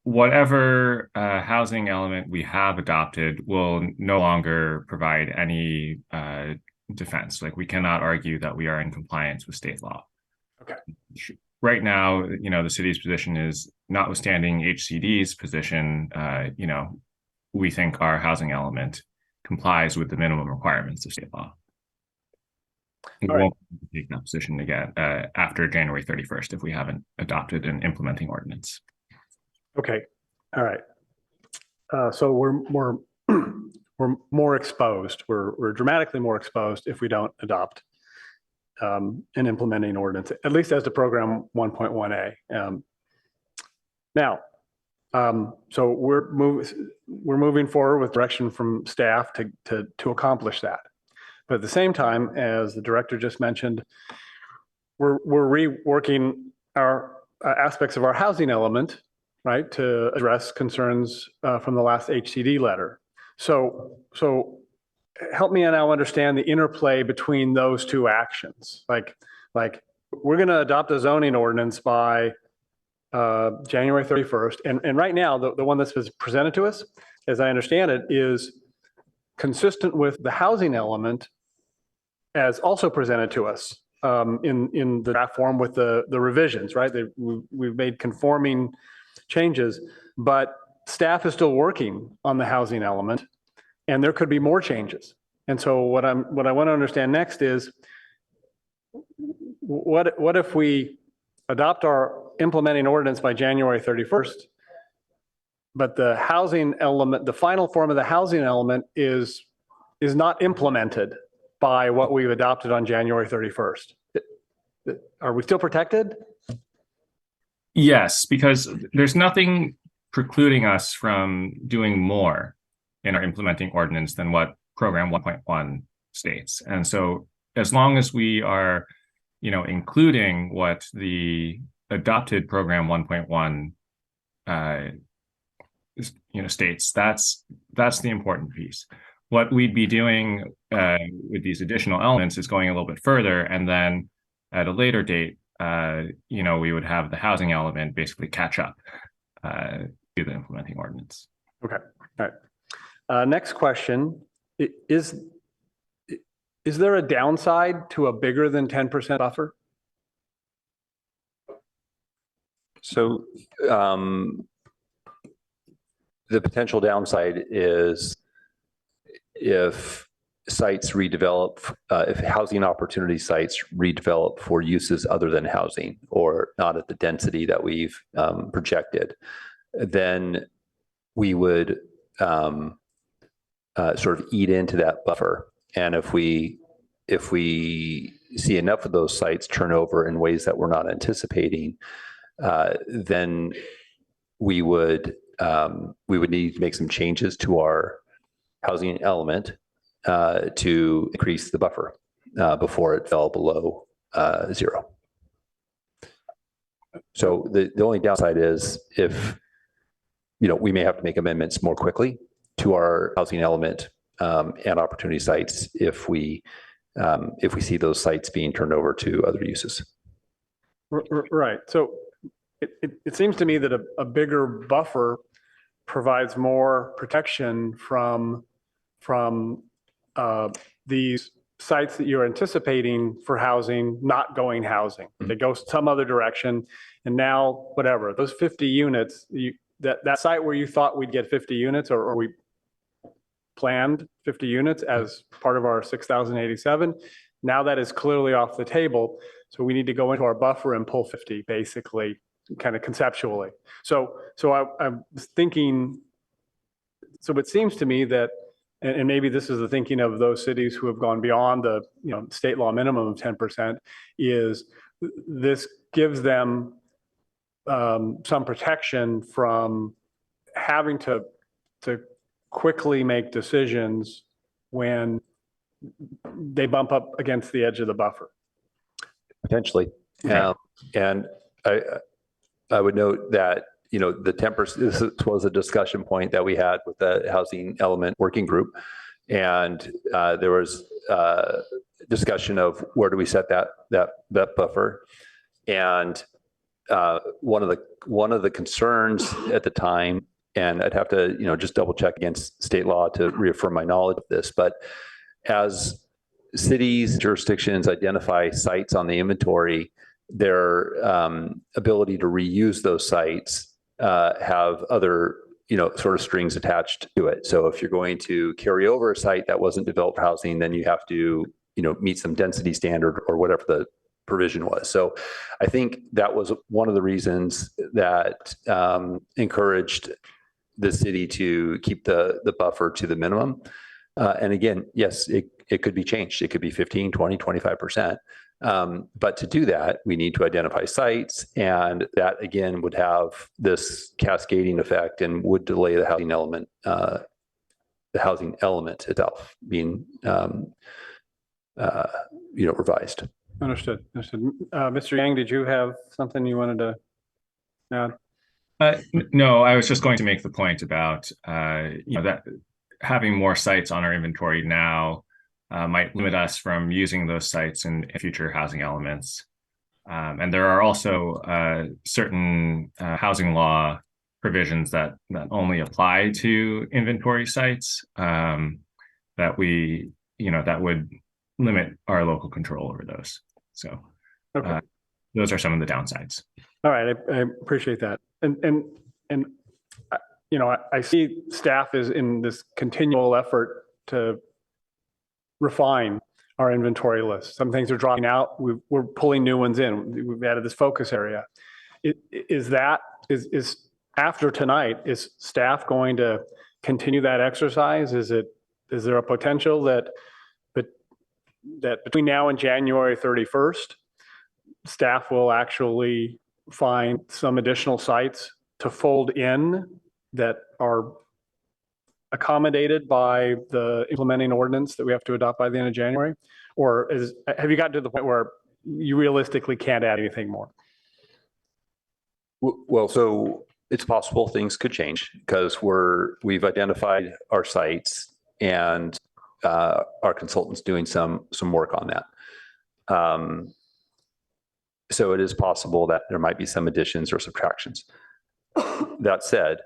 whatever housing element we have adopted will no longer provide any defense. Like, we cannot argue that we are in compliance with state law. Okay. Right now, the city's position is, notwithstanding HCD's position, we think our housing element complies with the minimum requirements of state law. We won't take that position again after January 31st if we haven't adopted an implementing ordinance. Okay. All right. So we're more exposed. We're dramatically more exposed if we don't adopt an implementing ordinance, at least as to program 1.1A. Now, so we're moving forward with direction from staff to accomplish that. But at the same time, as the director just mentioned, we're reworking our aspects of our housing element, right, to address concerns from the last HCD letter. So help me now understand the interplay between those two actions. Like we're going to adopt a zoning ordinance by January 31st. And right now, the one that's been presented to us, as I understand it, is consistent with the housing element as also presented to us in the draft form with the revisions, right? We've made conforming changes, but staff is still working on the housing element, and there could be more changes. And so what I want to understand next is, what if we adopt our implementing ordinance by January 31st, but the housing element, the final form of the housing element is not implemented by what we've adopted on January 31st. Are we still protected? Yes, because there's nothing precluding us from doing more in our implementing ordinance than what program 1.1 states. And so as long as we are, including what the adopted program 1.1 states, that's the important piece. What we'd be doing with these additional elements is going a little bit further, and then at a later date, we would have the housing element basically catch up to the implementing ordinance. Okay. All right. Next question. Is there a downside to a bigger than 10% buffer? So the potential downside is if sites redevelop, if housing opportunity sites redevelop for uses other than housing or not at the density that we've projected, then we would sort of eat into that buffer. And if we see enough of those sites turn over in ways that we're not anticipating, then we would need to make some changes to our housing element to increase the buffer before it fell below 0. So the only downside is if, we may have to make amendments more quickly to our housing element and opportunity sites if we see those sites being turned over to other uses. Right. So it seems to me that a bigger buffer provides more protection from these sites that you're anticipating for housing, not going housing. They go some other direction, and now whatever, those 50 units, that site where you thought we'd get 50 units or we planned 50 units as part of our 6,087, now that is clearly off the table. So we need to go into our buffer and pull 50, basically, kind of conceptually. So I'm thinking, so it seems to me that, and maybe this is the thinking of those cities who have gone beyond the state law minimum of 10%, is this gives them some protection from having to quickly make decisions when they bump up against the edge of the buffer. Potentially. Okay. And I would note that, the 10%, this was a discussion point that we had with the housing element working group. And there was discussion of where do we set that buffer. And one of the concerns at the time, and I'd have to, just double check against state law to reaffirm my knowledge of this, but as cities, jurisdictions identify sites on the inventory, their ability to reuse those sites have other, sort of strings attached to it. So if you're going to carry over a site that wasn't developed for housing, then you have to, meet some density standard or whatever the provision was. So I think that was one of the reasons that encouraged the city to keep the buffer to the minimum. And again, yes, it could be changed. It could be 15, 20, 25%. But to do that, we need to identify sites, and that again would have this cascading effect and would delay the housing element itself being, revised. Understood. Mr. Yang, did you have something you wanted to add? No, I was just going to make the point about that having more sites on our inventory now might limit us from using those sites in future housing elements. And there are also certain housing law provisions that only apply to inventory sites that would limit our local control over those. So okay. Those are some of the downsides. All right, I appreciate that. And I see staff is in this continual effort to refine our inventory list. Some things are dropping out. We're pulling new ones in. We've added this focus area. Is after tonight, is staff going to continue that exercise? Is there a potential that between now and January 31st, staff will actually find some additional sites to fold in that are accommodated by the implementing ordinance that we have to adopt by the end of January? Or have you gotten to the point where you realistically can't add anything more? Well, so it's possible things could change because we've identified our sites and our consultant's doing some work on that. So it is possible that there might be some additions or subtractions. That said,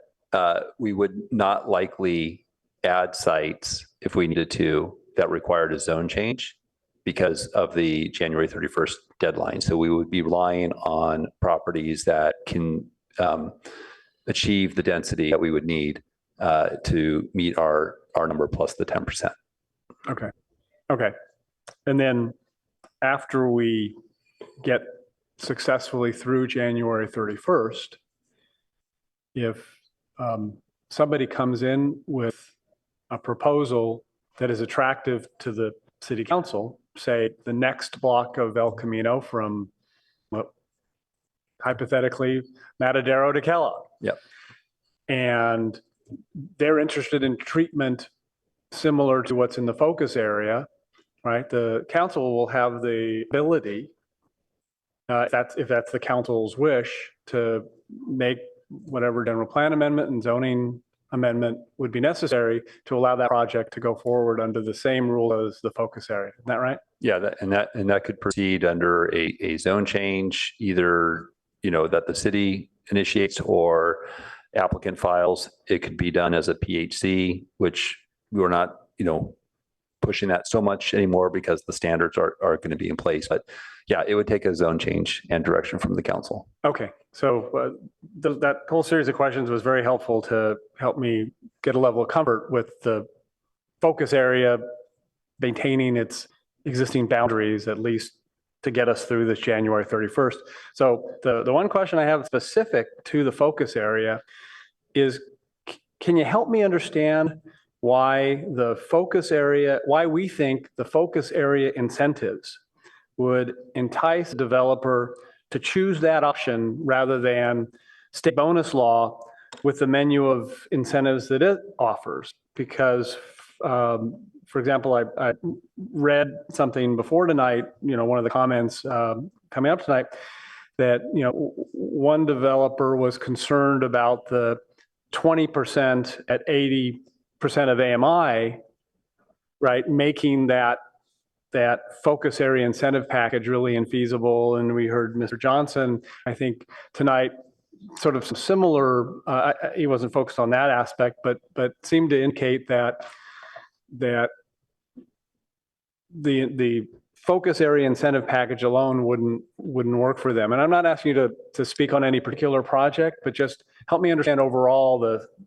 we would not likely add sites if we needed to that required a zone change because of the January 31st deadline. So we would be relying on properties that can achieve the density that we would need to meet our number plus the 10%. Okay. Okay. And then after we get successfully through January 31st, if somebody comes in with a proposal that is attractive to the city council, say the next block of El Camino from, well, hypothetically, Matadero to Kellogg. Yep. And they're interested in treatment similar to what's in the focus area, right? The council will have the ability, if that's the council's wish, to make whatever general plan amendment and zoning amendment would be necessary to allow that project to go forward under the same rule as the focus area. Isn't that right? Yeah, that could proceed under a zone change, either, that the city initiates or applicant files. It could be done as a PHC, which we're not, pushing that so much anymore because the standards are going to be in place. But yeah, it would take a zone change and direction from the council. Okay, so that whole series of questions was very helpful to help me get a level of comfort with the focus area maintaining its existing boundaries, at least to get us through this January 31st. So the one question I have specific to the focus area is, can you help me understand why we think the focus area incentives would entice a developer to choose that option rather than state bonus law with the menu of incentives that it offers? Because, for example, I read something before tonight, one of the comments coming up tonight, that, one developer was concerned about the 20% at 80% of AMI, right, making that focus area incentive package really infeasible. And we heard Mr. Johnson, I think tonight, sort of some similar, he wasn't focused on that aspect, but seemed to indicate that the focus area incentive package alone wouldn't work for them. And I'm not asking you to speak on any particular project, but just help me understand overall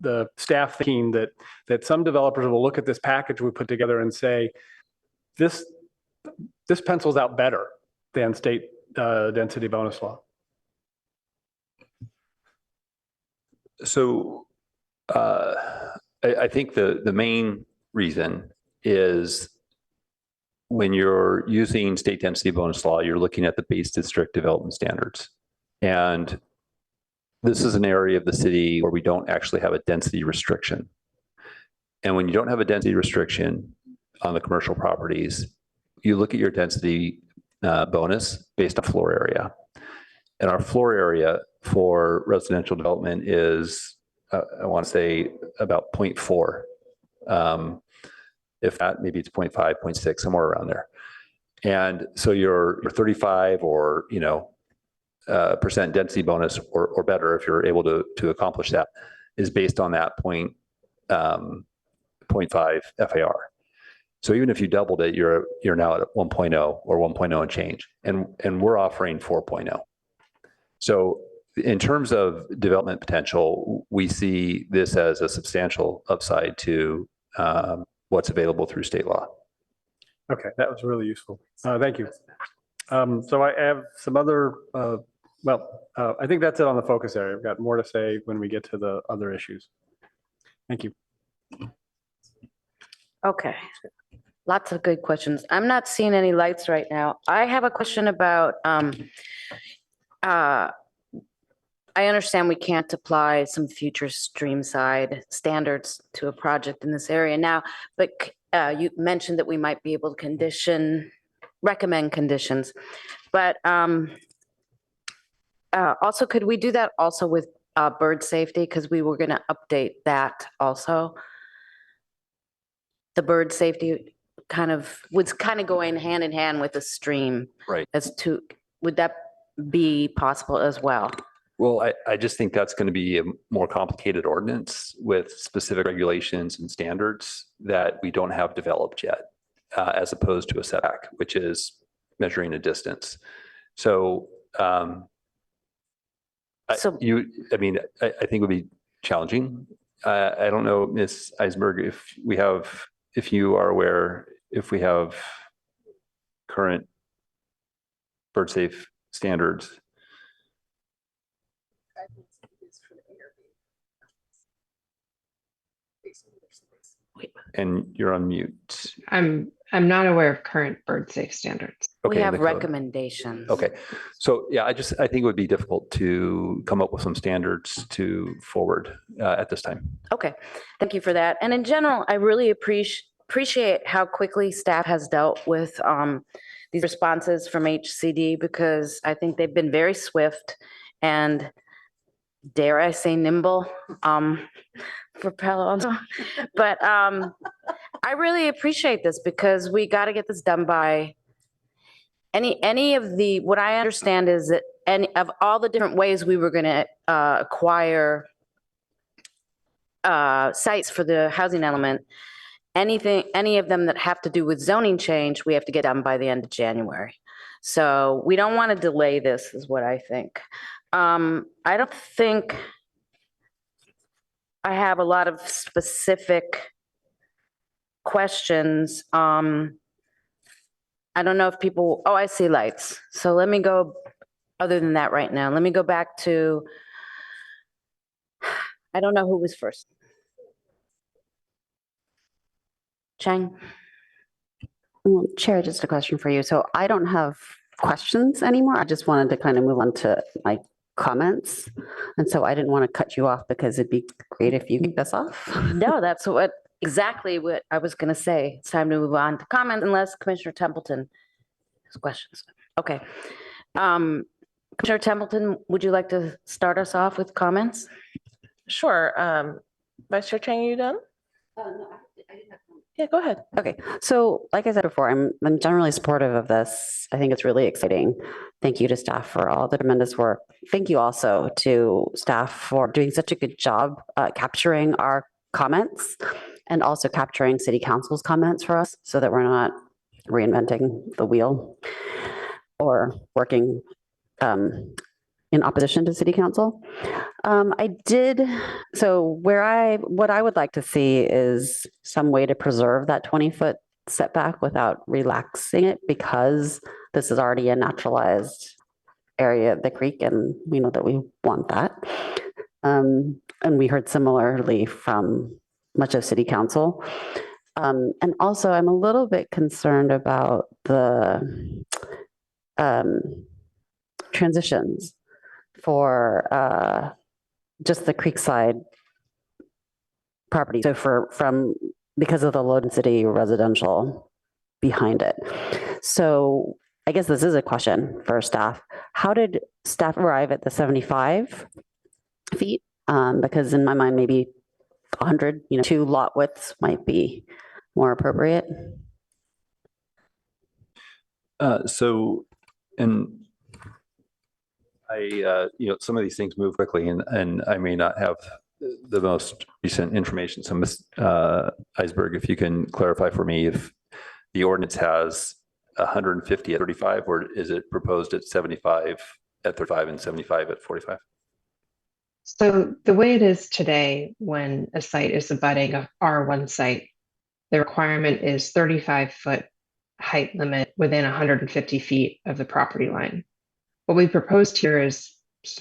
the staff thinking that some developers will look at this package we put together and say, this pencils out better than state density bonus law. So I think the main reason is, when you're using state density bonus law, you're looking at the base district development standards. And this is an area of the city where we don't actually have a density restriction. And when you don't have a density restriction on the commercial properties, you look at your density bonus based on floor area. And our floor area for residential development is, I want to say, about 0.4. If that, maybe it's 0.5, 0.6, somewhere around there. And so your 35 or, percent density bonus or better, if you're able to accomplish that, is based on that 0.5 FAR. So even if you doubled it, you're now at 1.0 or 1.0 and change. And we're offering 4.0. So in terms of development potential, we see this as a substantial upside to what's available through state law. Okay, that was really useful. Thank you. So I have some other, I think that's it on the focus area. I've got more to say when we get to the other issues. Thank you. Okay, lots of good questions. I'm not seeing any lights right now. I have a question about, I understand we can't apply some future stream side standards to a project in this area now, but you mentioned that we might be able to recommend conditions. But also, could we do that also with bird safety? Because we were going to update that also. The bird safety was kind of going hand in hand with the stream. Right. Would that be possible as well? Well, I just think that's going to be a more complicated ordinance with specific regulations and standards that we don't have developed yet, as opposed to a setback, which is measuring a distance. So, I think it would be challenging. I don't know, Ms. Eisberg, if you are aware, if we have current bird safe standards. And you're on mute. I'm not aware of current bird safe standards. We Okay, in have the code. recommendations. Okay, so yeah, I think it would be difficult to come up with some standards to forward at this time. Okay, thank you for that. And in general, I really appreciate how quickly staff has dealt with these responses from HCD, because I think they've been very swift and, dare I say, nimble for Palo Alto. But I really appreciate this, because we got to get this done by any of the, what I understand is that any of all the different ways we were going to acquire sites for the housing element, any of them that have to do with zoning change, we have to get done by the end of January. So we don't want to delay this, is what I think. I don't think I have a lot of specific questions. I don't know if people, oh, I see lights. So let me go, other than that right now, let me go back to, I don't know who was first. Chang? Well, Chair, just a question for you. So I don't have questions anymore. I just wanted to kind of move on to my comments. And so I didn't want to cut you off, because it'd be great if you kick us off. No, that's exactly what I was going to say. It's time to move on to comments, unless Commissioner Templeton has questions. Okay. Commissioner Templeton, would you like to start us off with comments? Sure. Vice Chair Chang, are you done? No, I didn't have. Yeah, go ahead. Okay, so like I said before, I'm generally supportive of this. I think it's really exciting. Thank you to staff for all the tremendous work. Thank you also to staff for doing such a good job capturing our comments, and also capturing City Council's comments for us, so that we're not reinventing the wheel or working in opposition to City Council. What I would like to see is some way to preserve that 20-foot setback without relaxing it, because this is already a naturalized area of the creek, and we know that we want that. And we heard similarly from much of City Council. And also, I'm a little bit concerned about the transitions for just the Creekside property. So because of the low density residential behind it. So I guess this is a question for staff. How did staff arrive at the 75 feet? Because in my mind, maybe 100, 2 lot widths might be more appropriate. Some of these things move quickly, and I may not have the most recent information. So Ms. Eisberg, if you can clarify for me if the ordinance has 150 at 35, or is it proposed at 75 at 35 and 75 at 45? So the way it is today, when a site is abutting a R1 site, the requirement is 35-foot height limit within 150 feet of the property line. What we proposed here is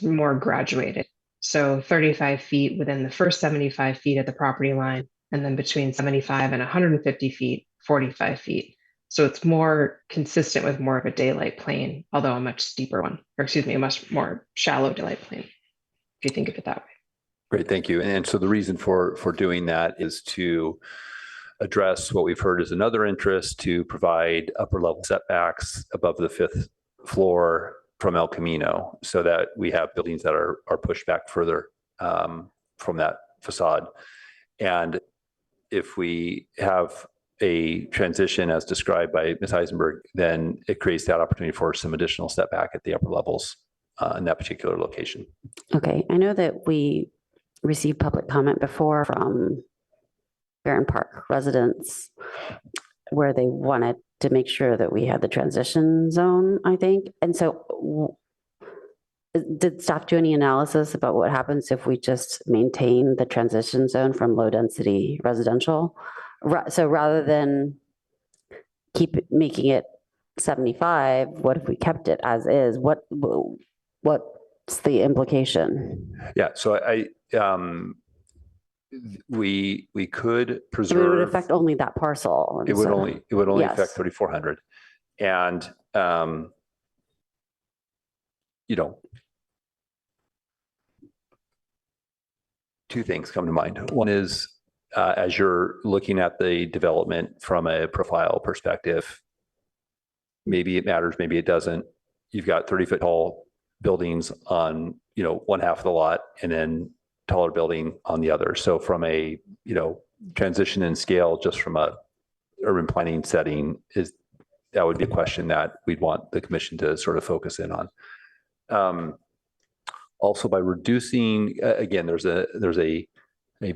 more graduated. So 35 feet within the first 75 feet of the property line, and then between 75 and 150 feet, 45 feet. So it's more consistent with more of a daylight plane, although a much steeper one, or excuse me, a much more shallow daylight plane, if you think of it that way. Great, thank you. And so the reason for doing that is to address what we've heard is another interest, to provide upper level setbacks above the 5th floor from El Camino, so that we have buildings that are pushed back further from that facade. And if we have a transition as described by Ms. Eisenberg, then it creates that opportunity for some additional setback at the upper levels in that particular location. Okay, I know that we received public comment before from Barron Park residents where they wanted to make sure that we had the transition zone, I think. And so did staff do any analysis about what happens if we just maintain the transition zone from low density residential? So rather than making it 75? What if we kept it as is? What's the implication? Yeah, so we could I mean, preserve. it would affect only that parcel. It would only affect Yes. 3,400. And, you know, two things come to mind. One is, as you're looking at the development from a profile perspective, maybe it matters, maybe it doesn't. You've got 30-foot tall buildings on, you know, one half of the lot, and then taller building on the other. So from a, you know, transition in scale, just from a urban planning setting, that would be a question that we'd want the commission to sort of focus in on. Also, by reducing, again, there's a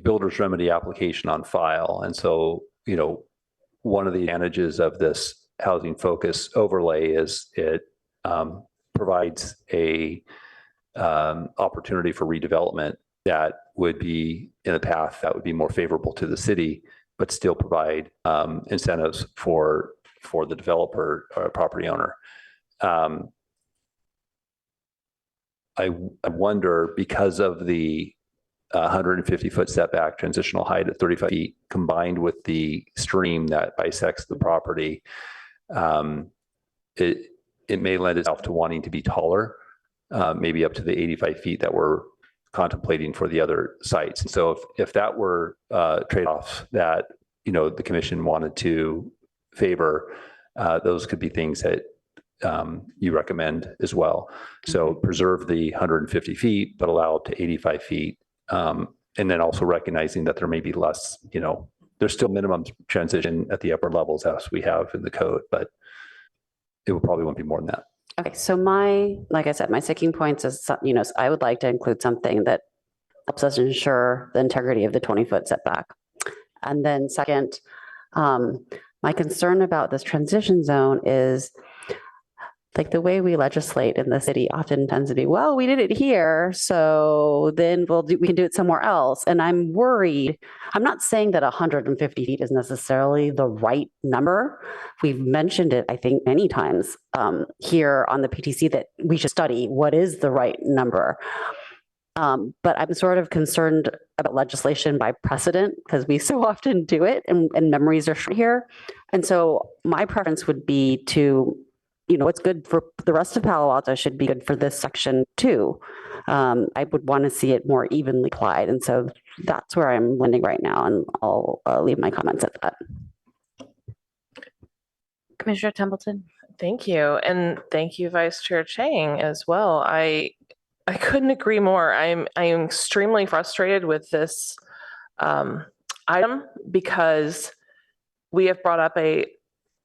builder's remedy application on file. And so, you know, one of the advantages of this housing focus overlay is it provides a opportunity for redevelopment that would be in a path that would be more favorable to the city, but still provide incentives for the developer or property owner. I wonder, because of the 150-foot setback transitional height at 35 feet, combined with the stream that bisects the property, it may lend itself to wanting to be taller, maybe up to the 85 feet that we're contemplating for the other sites. And so if that were trade-offs that, you know, the commission wanted to favor, those could be things that you recommend as well. So preserve the 150 feet, but allow it to 85 feet. And then also recognizing that there may be less, you know, there's still minimum transition at the upper levels as we have in the code, but it will probably won't be more than that. Okay, so like I said, my sticking points is, you know, I would like to include something that helps us ensure the integrity of the 20-foot setback. And then second, my concern about this transition zone is, like, the way we legislate in the city often tends to be, well, we did it here, so then we can do it somewhere else. And I'm worried. I'm not saying that 150 feet is necessarily the right number. We've mentioned it, I think, many times here on the PTC that we should study what is the right number. But I'm sort of concerned about legislation by precedent, because we so often do it and memories are short here. And so my preference would be to, you know, what's good for the rest of Palo Alto should be good for this section too. I would want to see it more evenly applied. And so that's where I'm landing right now. And I'll leave my comments at that. Commissioner Templeton. Thank you. And thank you, Vice Chair Chang, as well. I couldn't agree more. I am extremely frustrated with this item, because we have brought up a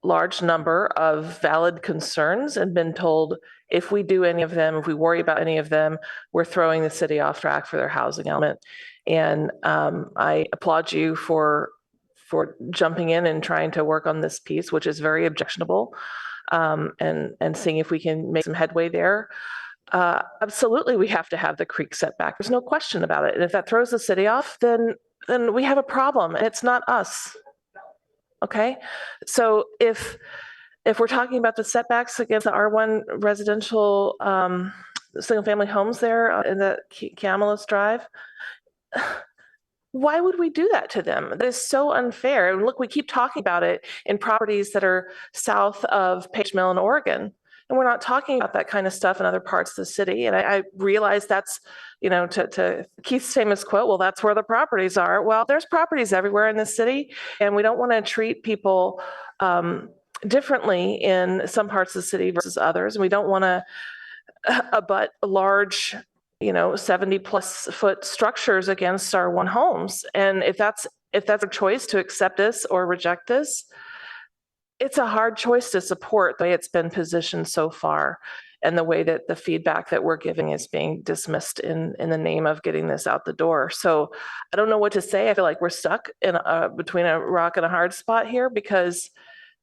large number of valid concerns and been told if we do any of them, if we worry about any of them, we're throwing the city off track for their housing element. And I applaud you for jumping in and trying to work on this piece, which is very objectionable, and seeing if we can make some headway there. Absolutely, we have to have the creek setback. There's no question about it. And if that throws the city off, then we have a problem, and it's not us. Okay, so if we're talking about the setbacks against the R1 residential single-family homes there in the Camillus Drive, why would we do that to them? That is so unfair. And look, we keep talking about it in properties that are south of Page Mill in Oregon. And we're not talking about that kind of stuff in other parts of the city. And I realize that's, you know, to Keith's famous quote, well, that's where the properties are. Well, there's properties everywhere in the city, and we don't want to treat people differently in some parts of the city versus others. And we don't want to abut large, you know, 70+ foot structures against our R1 homes. And if that's a choice to accept this or reject this, it's a hard choice to support the way it's been positioned so far, and the way that the feedback that we're giving is being dismissed in the name of getting this out the door. So I don't know what to say. I feel like we're stuck in between a rock and a hard spot here, because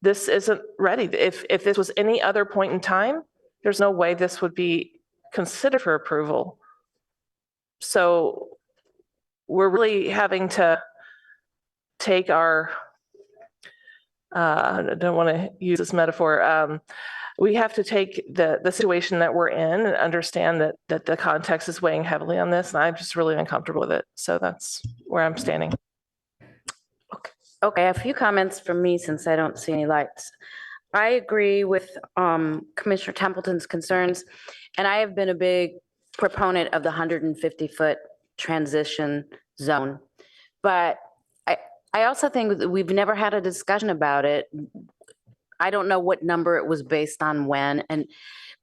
this isn't ready. If this was any other point in time, there's no way this would be considered for approval. So we're really having to take our I don't want to use this metaphor. We have to take the situation that we're in and understand that the context is weighing heavily on this, and I'm just really uncomfortable with it. So that's where I'm standing. Okay, a few comments from me since I don't see any lights. I agree with Commissioner Templeton's concerns, and I have been a big proponent of the 150-foot transition zone. But I also think that we've never had a discussion about it. I don't know what number it was based on when,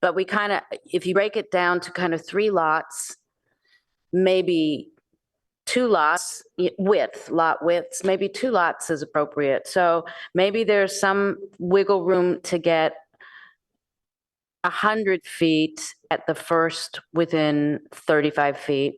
but we kind of, if you break it down to kind of 3 lots, maybe 2 lots lot widths, maybe 2 lots is appropriate. So maybe there's some wiggle room to get 100 feet at the first within 35 feet.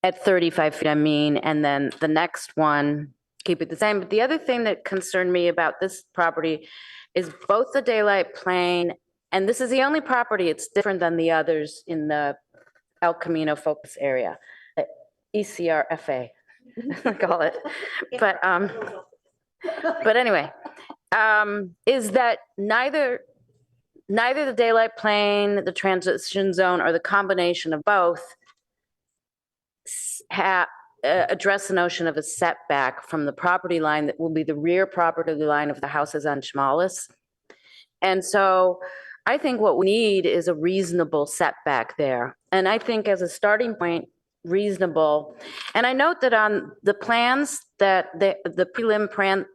At 35 feet, I mean, and then the next one, keep it the same. But the other thing that concerned me about this property is both the daylight plane, and this is the only property, it's different than the others in the El Camino focus area, ECRFA, I call it. But anyway, is that neither the daylight plane, the transition zone, or the combination of both address the notion of a setback from the property line that will be the rear property line of the houses on Chamalis. And so I think what we need is a reasonable setback there. And I think as a starting point, reasonable. And I note that on the plans that the prelim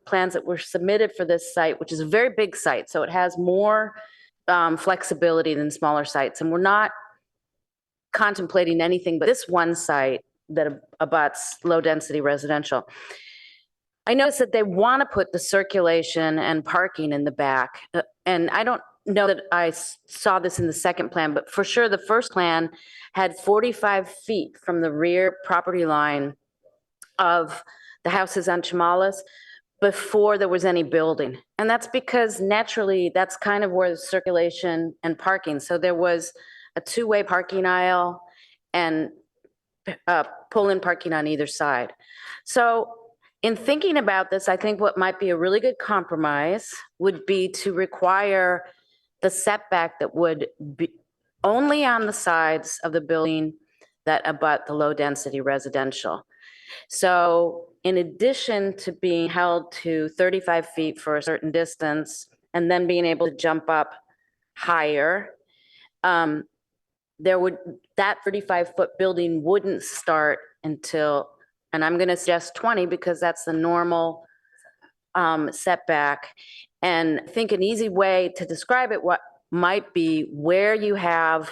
plans that were submitted for this site, which is a very big site, so it has more flexibility than smaller sites. And we're not contemplating anything but this one site that abuts low density residential. I noticed that they want to put the circulation and parking in the back. And I don't know that I saw this in the second plan, but for sure the first plan had 45 feet from the rear property line of the houses on Chamalis before there was any building. And that's because naturally that's kind of where the circulation and parking. So there was a 2-way parking aisle and pull-in parking on either side. So in thinking about this, I think what might be a really good compromise would be to require the setback that would be only on the sides of the building that abut the low-density residential. So in addition to being held to 35 feet for a certain distance and then being able to jump up higher, that 35-foot building wouldn't start until, and I'm going to suggest 20 because that's the normal setback. And I think an easy way to describe it might be where you have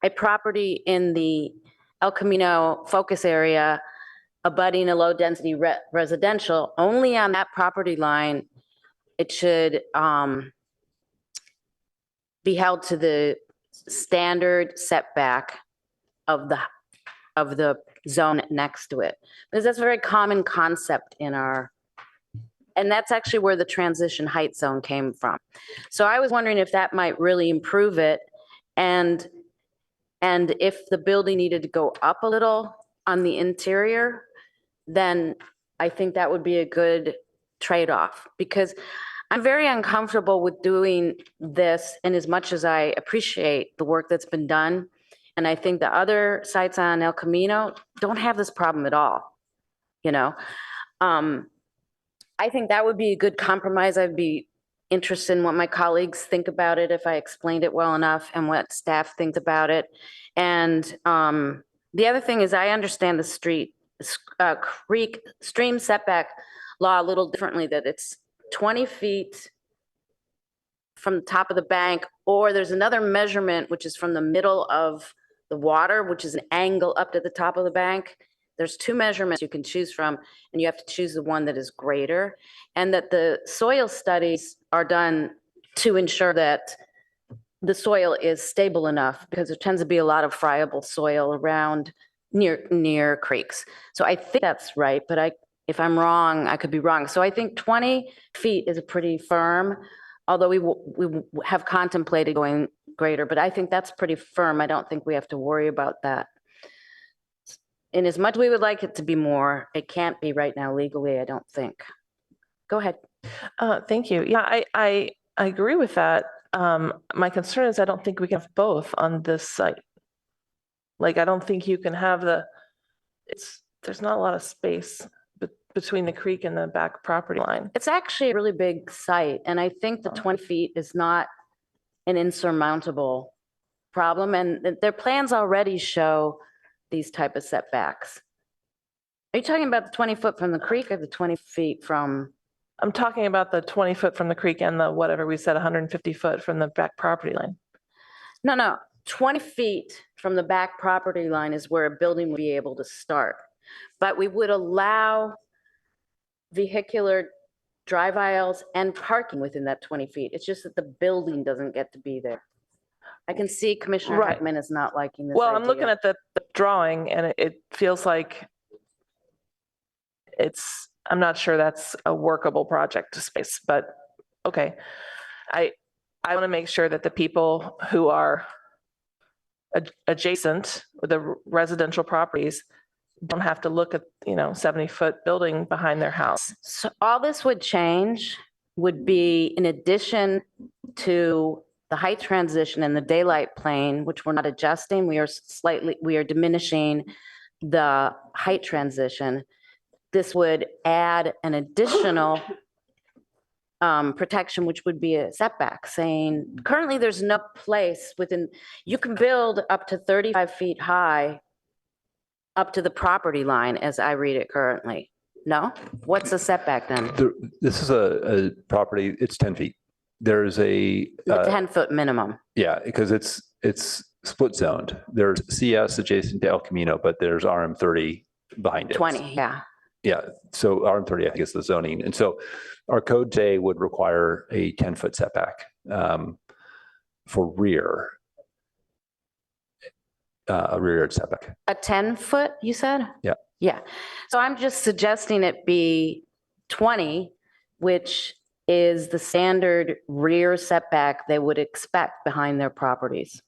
a property in the El Camino focus area abutting a low density residential, only on that property line, it should be held to the standard setback of the zone next to it. Because that's a very common concept and that's actually where the transition height zone came from. So I was wondering if that might really improve it, and if the building needed to go up a little on the interior, then I think that would be a good trade-off, because I'm very uncomfortable with doing this, and as much as I appreciate the work that's been done, and I think the other sites on El Camino don't have this problem at all, you know? I think that would be a good compromise. I'd be interested in what my colleagues think about it if I explained it well enough, and what staff thinks about it. And the other thing is I understand the stream setback law a little differently, that it's 20 feet from the top of the bank, or there's another measurement, which is from the middle of the water, which is an angle up to the top of the bank. There's 2 measurements you can choose from, and you have to choose the one that is greater, and that the soil studies are done to ensure that the soil is stable enough, because there tends to be a lot of friable soil around near creeks. So I think that's right, but if I'm wrong, I could be wrong. So I think 20 feet is a pretty firm, although we have contemplated going greater, but I think that's pretty firm. I don't think we have to worry about that. in as much we would like it to be more, it can't be right now legally, I don't think. Go ahead. Thank you. Yeah, I agree with that. My concern is I don't think we can have both on this site. Like, I don't think you can have there's not a lot of space between the creek and the back property line. It's actually a really big site, and I think the 20 feet is not an insurmountable problem, and their plans already show these type of setbacks. Are you talking about the 20 foot from the creek or the 20 feet from? I'm talking about the 20 foot from the creek and the whatever we said, 150 foot from the back property line. No, 20 feet from the back property line is where a building would be able to start. But we would allow vehicular drive aisles and parking within that 20 feet. It's just that the building doesn't get to be there. I can see Commissioner Right. Heckman is not liking this Well, idea. I'm looking at the drawing and it feels like I'm not sure that's a workable project space, but okay. I want to make sure that the people who are adjacent with the residential properties don't have to look at, 70-foot building behind their house. So all this would change would be in addition to the height transition and the daylight plane, which we're not adjusting, we are diminishing the height transition. This would add an additional protection, which would be a setback, saying currently there's no place you can build up to 35 feet high up to the property line as I read it currently. No? What's the setback then? This is a property, it's 10 feet. There's a 10-foot minimum. Yeah, because it's split zoned. There's CS adjacent to El Camino, but there's RM30 behind it. 20, yeah. Yeah, so RM30, I think is the zoning. And so our code today would require a 10-foot setback for a rear yard setback. A 10-foot, you said? Yeah. Yeah. So I'm just suggesting it be 20, which is the standard rear setback they would expect behind their properties.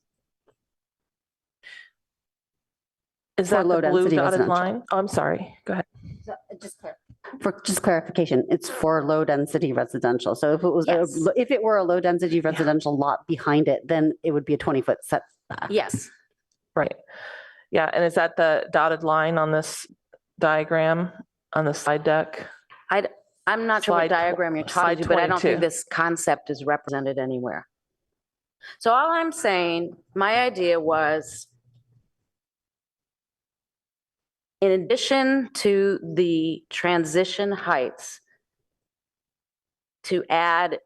Is For that low the blue density dotted residential. line? Oh, I'm sorry. Go ahead. For just clarification, it's for low density residential. So if it was, Yes. if it were a low density residential lot behind it, then it would be a 20-foot setback. Yes. Right. Yeah, and is that the dotted line on this diagram on the slide deck? I'm not sure what Slide diagram you're slide talking to, but I don't 22. think this concept is represented anywhere. So all I'm saying, my idea was, in addition to the transition heights, to add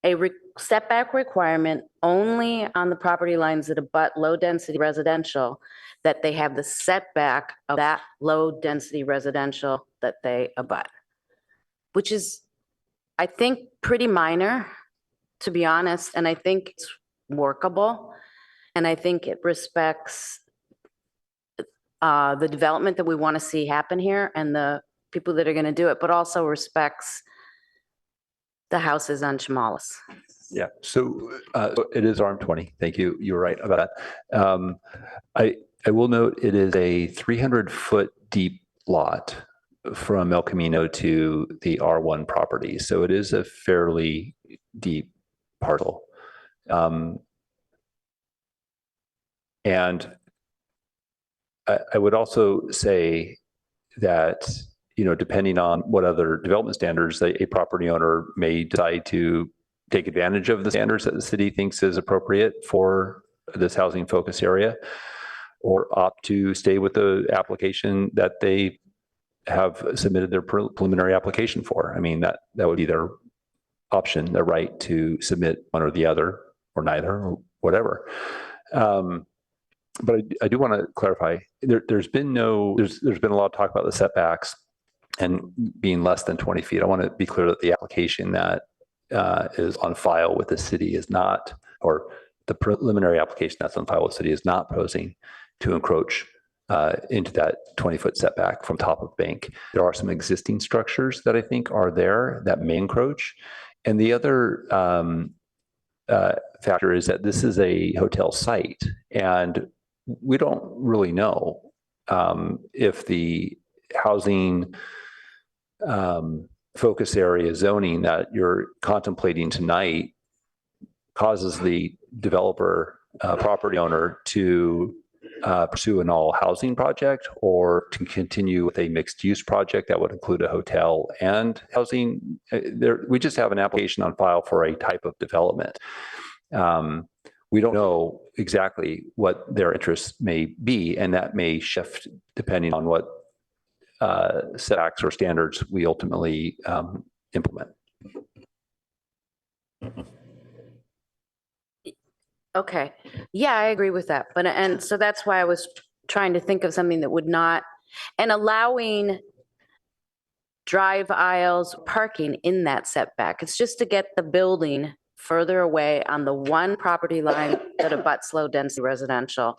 a setback requirement only on the property lines that abut low-density residential, that they have the setback of that low-density residential that they abut, which is, I think, pretty minor, to be honest, and I think it's workable, and I think it respects the development that we want to see happen here and the people that are going to do it, but also respects the houses on Chamales. Yeah, so it is RM20. Thank you. You're right about that. I will note it is a 300-foot deep lot from El Camino to the R1 property. So it is a fairly deep parcel. And I would also say that, depending on what other development standards a property owner may decide to take advantage of the standards that the city thinks is appropriate for this housing focus area, or opt to stay with the application that they have submitted their preliminary application for. I mean, that would be their option, their right to submit one or the other, or neither, or whatever. But I do want to clarify, there's been a lot of talk about the setbacks and being less than 20 feet. I want to be clear that the application that is on file with the city is not, or the preliminary application that's on file with the city is not posing to encroach into that 20-foot setback from top of bank. There are some existing structures that I think are there that may encroach. And the other factor is that this is a hotel site, and we don't really know if the housing focus area zoning that you're contemplating tonight causes the developer, property owner to pursue an all housing project or to continue with a mixed use project that would include a hotel and housing. We just have an application on file for a type of development. We don't know exactly what their interests may be, and that may shift depending on what setbacks or standards we ultimately implement. Okay. Yeah, I agree with that. But, and so that's why I was trying to think of something that would not, and allowing drive aisles, parking in that setback. It's just to get the building further away on the one property line that abuts low density residential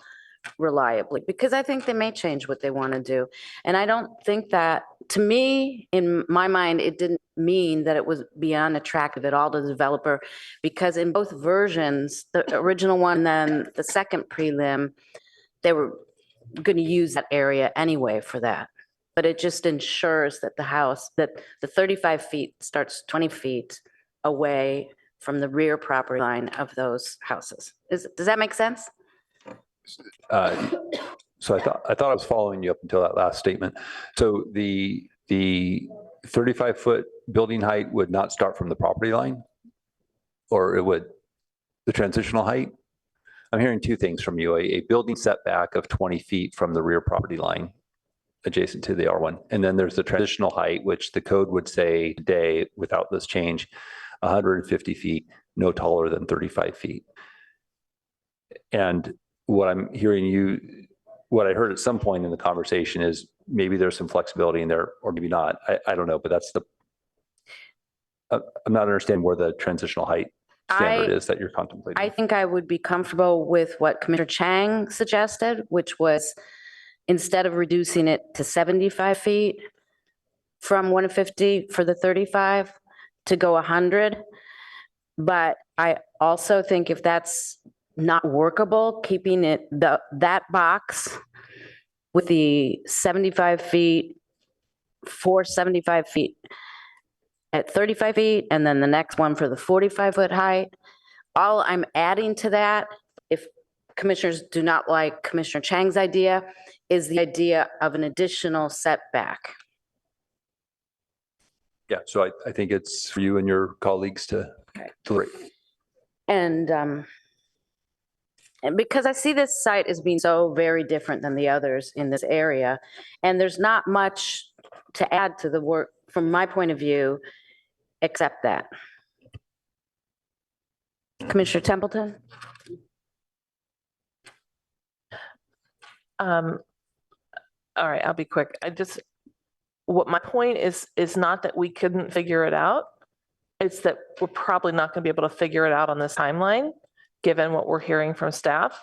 reliably, because I think they may change what they want to do. And I don't think that, to me, in my mind, it didn't mean that it was beyond attractive at all to the developer, because in both versions, the original one and then the second prelim, they were going to use that area anyway for that. But it just ensures that the house, that the 35 feet starts 20 feet away from the rear property line of those houses. Does that make sense? So I thought I was following you up until that last statement. So the 35-foot building height would not start from the property line, or it would, the transitional height? I'm hearing two things from you: a building setback of 20 feet from the rear property line adjacent to the R1. And then there's the transitional height, which the code would say today, without this change, 150 feet, no taller than 35 feet. And what I'm hearing you, what I heard at some point in the conversation is maybe there's some flexibility in there, or maybe not. I don't know, but that's the, I'm not understanding where the transitional height standard is that you're contemplating. I think I would be comfortable with what Commissioner Chang suggested, which was instead of reducing it to 75 feet from 150 for the 35 to go 100. But I also think if that's not workable, keeping it that box with the 75 feet, 75 feet at 35 feet, and then the next one for the 45-foot height. All I'm adding to that, if commissioners do not like Commissioner Chang's idea, is the idea of an additional setback. Yeah, so I think it's for you and your colleagues to deliberate. And because I see this site as being so very different than the others in this area, and there's not much to add to the work from my point of view, except that. Commissioner Templeton? All right, I'll be quick. What my point is not that we couldn't figure it out. It's that we're probably not going to be able to figure it out on this timeline, given what we're hearing from staff.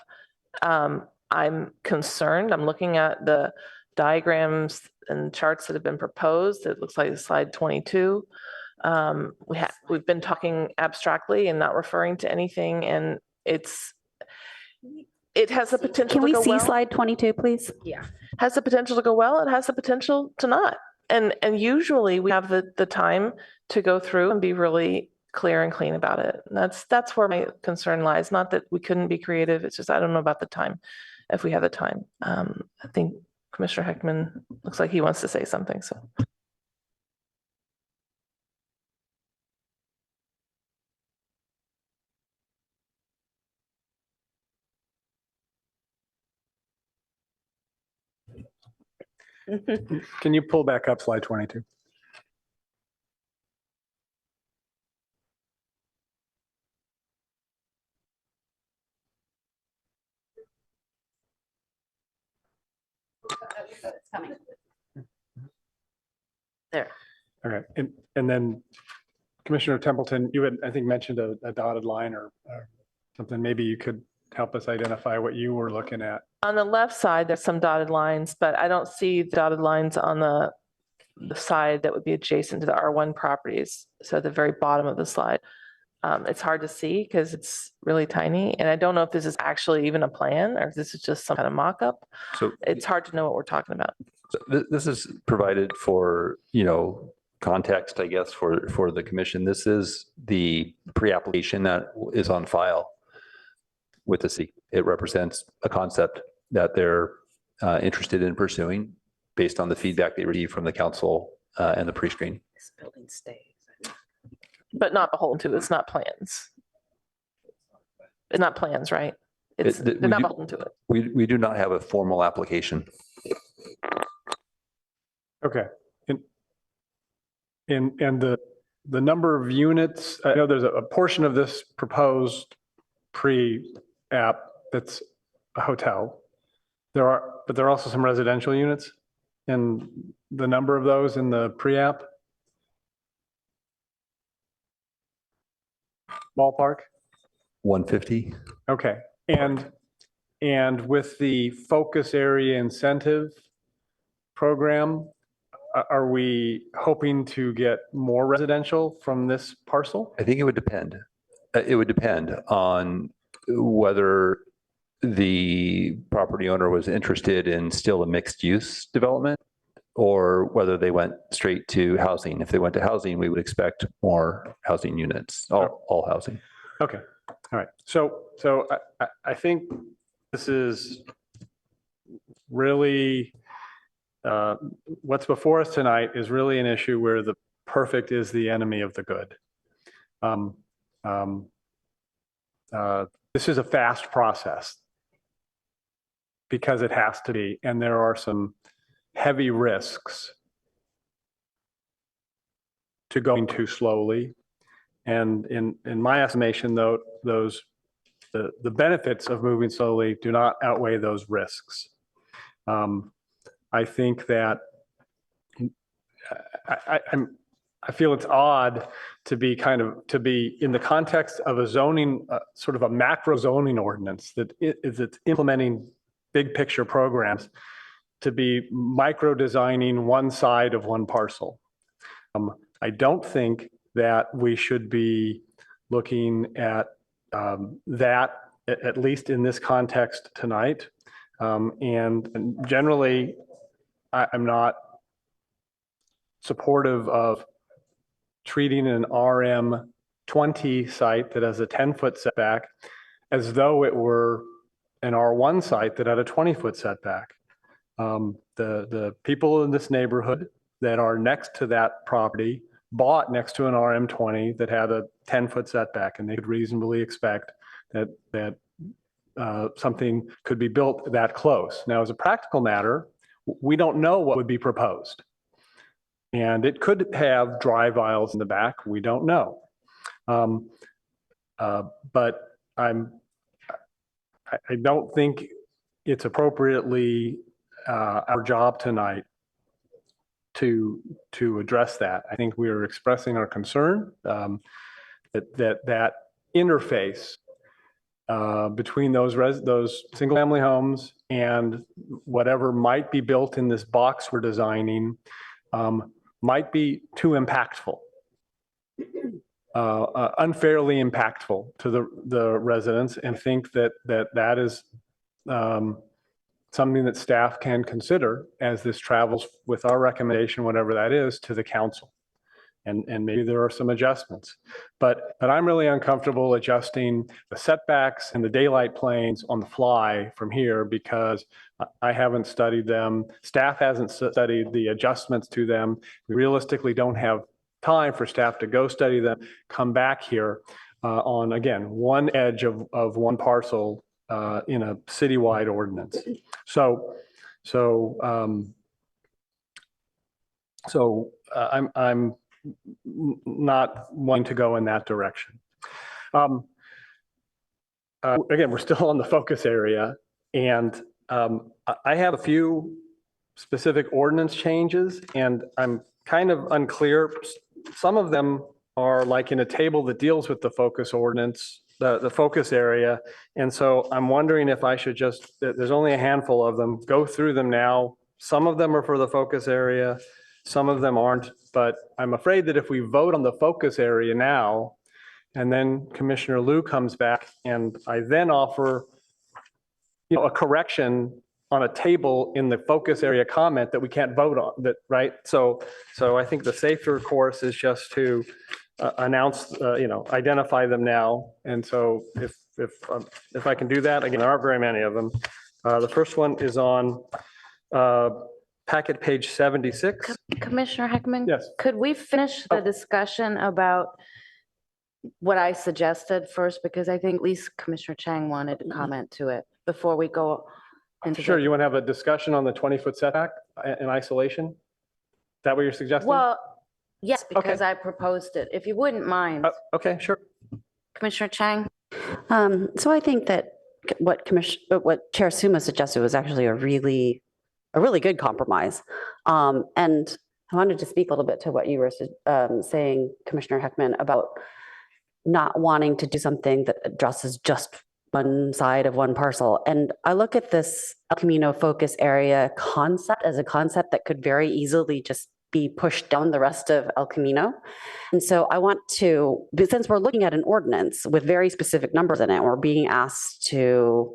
I'm concerned. I'm looking at the diagrams and charts that have been proposed. It looks like slide 22. We've been talking abstractly and not referring to anything, and it has the potential Can we to go see well. slide 22, please? Yeah. Has the potential to go well. It has the potential to not. And usually we have the time to go through and be really clear and clean about it. And that's where my concern lies. Not that we couldn't be creative. It's just I don't know about the time. If we have the time, I think Commissioner Heckman looks like he wants to say something. So. Can you pull back up slide 22? It's coming. There. All right. And then Commissioner Templeton, you had, I think, mentioned a dotted line or something. Maybe you could help us identify what you were looking at. On the left side, there's some dotted lines, but I don't see dotted lines on the side that would be adjacent to the R1 properties. So at the very bottom of the slide. It's hard to see because it's really tiny. And I don't know if this is actually even a plan or if this is just some kind of mock-up. So It's hard to know what we're talking about. this is provided for, context, I guess, for the commission. This is the pre-application that is on file with the city. It represents a concept that they're interested in pursuing based on the feedback they received from the council and the pre-screen. This building stays. But not beholden to, it's not plans. It's not plans, right? They're not beholden to it. We do not have a formal application. Okay. And the number of units, I know there's a portion of this proposed pre-app that's a hotel. But there are also some residential units, and the number of those in the pre-app? Ballpark? 150. Okay. And with the focus area incentive program, are we hoping to get more residential from this parcel? I think it would depend. It would depend on whether the property owner was interested in still a mixed use development or whether they went straight to housing. If they went to housing, we would expect more housing units, all housing. Okay. All right. So I think this is really what's before us tonight is really an issue where the perfect is the enemy of the good. This is a fast process because it has to be, and there are some heavy risks to going too slowly. And in my estimation, though, the benefits of moving slowly do not outweigh those risks. I think that I feel it's odd to be in the context of a zoning, sort of a macro zoning ordinance that it's implementing big picture programs, to be micro designing one side of one parcel. I don't think that we should be looking at that, at least in this context tonight. And generally, I'm not supportive of treating an RM20 site that has a 10-foot setback as though it were an R1 site that had a 20-foot setback. The people in this neighborhood that are next to that property bought next to an RM20 that had a 10-foot setback, and they could reasonably expect that something could be built that close. Now, as a practical matter, we don't know what would be proposed. And it could have drive aisles in the back. We don't know. But I don't think it's appropriately our job tonight to address that. I think we are expressing our concern that interface between those single-family homes and whatever might be built in this box we're designing might be too impactful, unfairly impactful to the residents, and think that is something that staff can consider as this travels with our recommendation, whatever that is, to the council. And maybe there are some adjustments, but I'm really uncomfortable adjusting the setbacks and the daylight planes on the fly from here because I haven't studied them. Staff hasn't studied the adjustments to them. We realistically don't have time for staff to go study them, come back here on, again, one edge of one parcel in a citywide ordinance. So I'm not wanting to go in that direction. Again, we're still on the focus area, and I have a few specific ordinance changes, and I'm kind of unclear. Some of them are like in a table that deals with the focus ordinance, the focus area, and so I'm wondering if I should just, there's only a handful of them, go through them now. Some of them are for the focus area, some of them aren't, but I'm afraid that if we vote on the focus area now, and then Commissioner Liu comes back, and I then offer, a correction on a table in the focus area comment that we can't vote on, that, right? So I think the safer course is just to announce, identify them now. And so if I can do that, again, there aren't very many of them. The first one is on packet page 76. Commissioner Heckman? Yes. Could we finish the discussion about what I suggested first? Because I think at least Commissioner Chang wanted to comment to it before we go into. Sure, you want to have a discussion on the 20-foot setback in isolation? Is that what you're suggesting? Well, yes, because I proposed it. If you wouldn't mind. Okay, sure. Commissioner Chang? So I think that what Chair Suma suggested was actually a really good compromise. And I wanted to speak a little bit to what you were saying, Commissioner Heckman, about not wanting to do something that addresses just one side of one parcel. And I look at this El Camino focus area concept as a concept that could very easily just be pushed down the rest of El Camino. And so I want to, since we're looking at an ordinance with very specific numbers in it, we're being asked to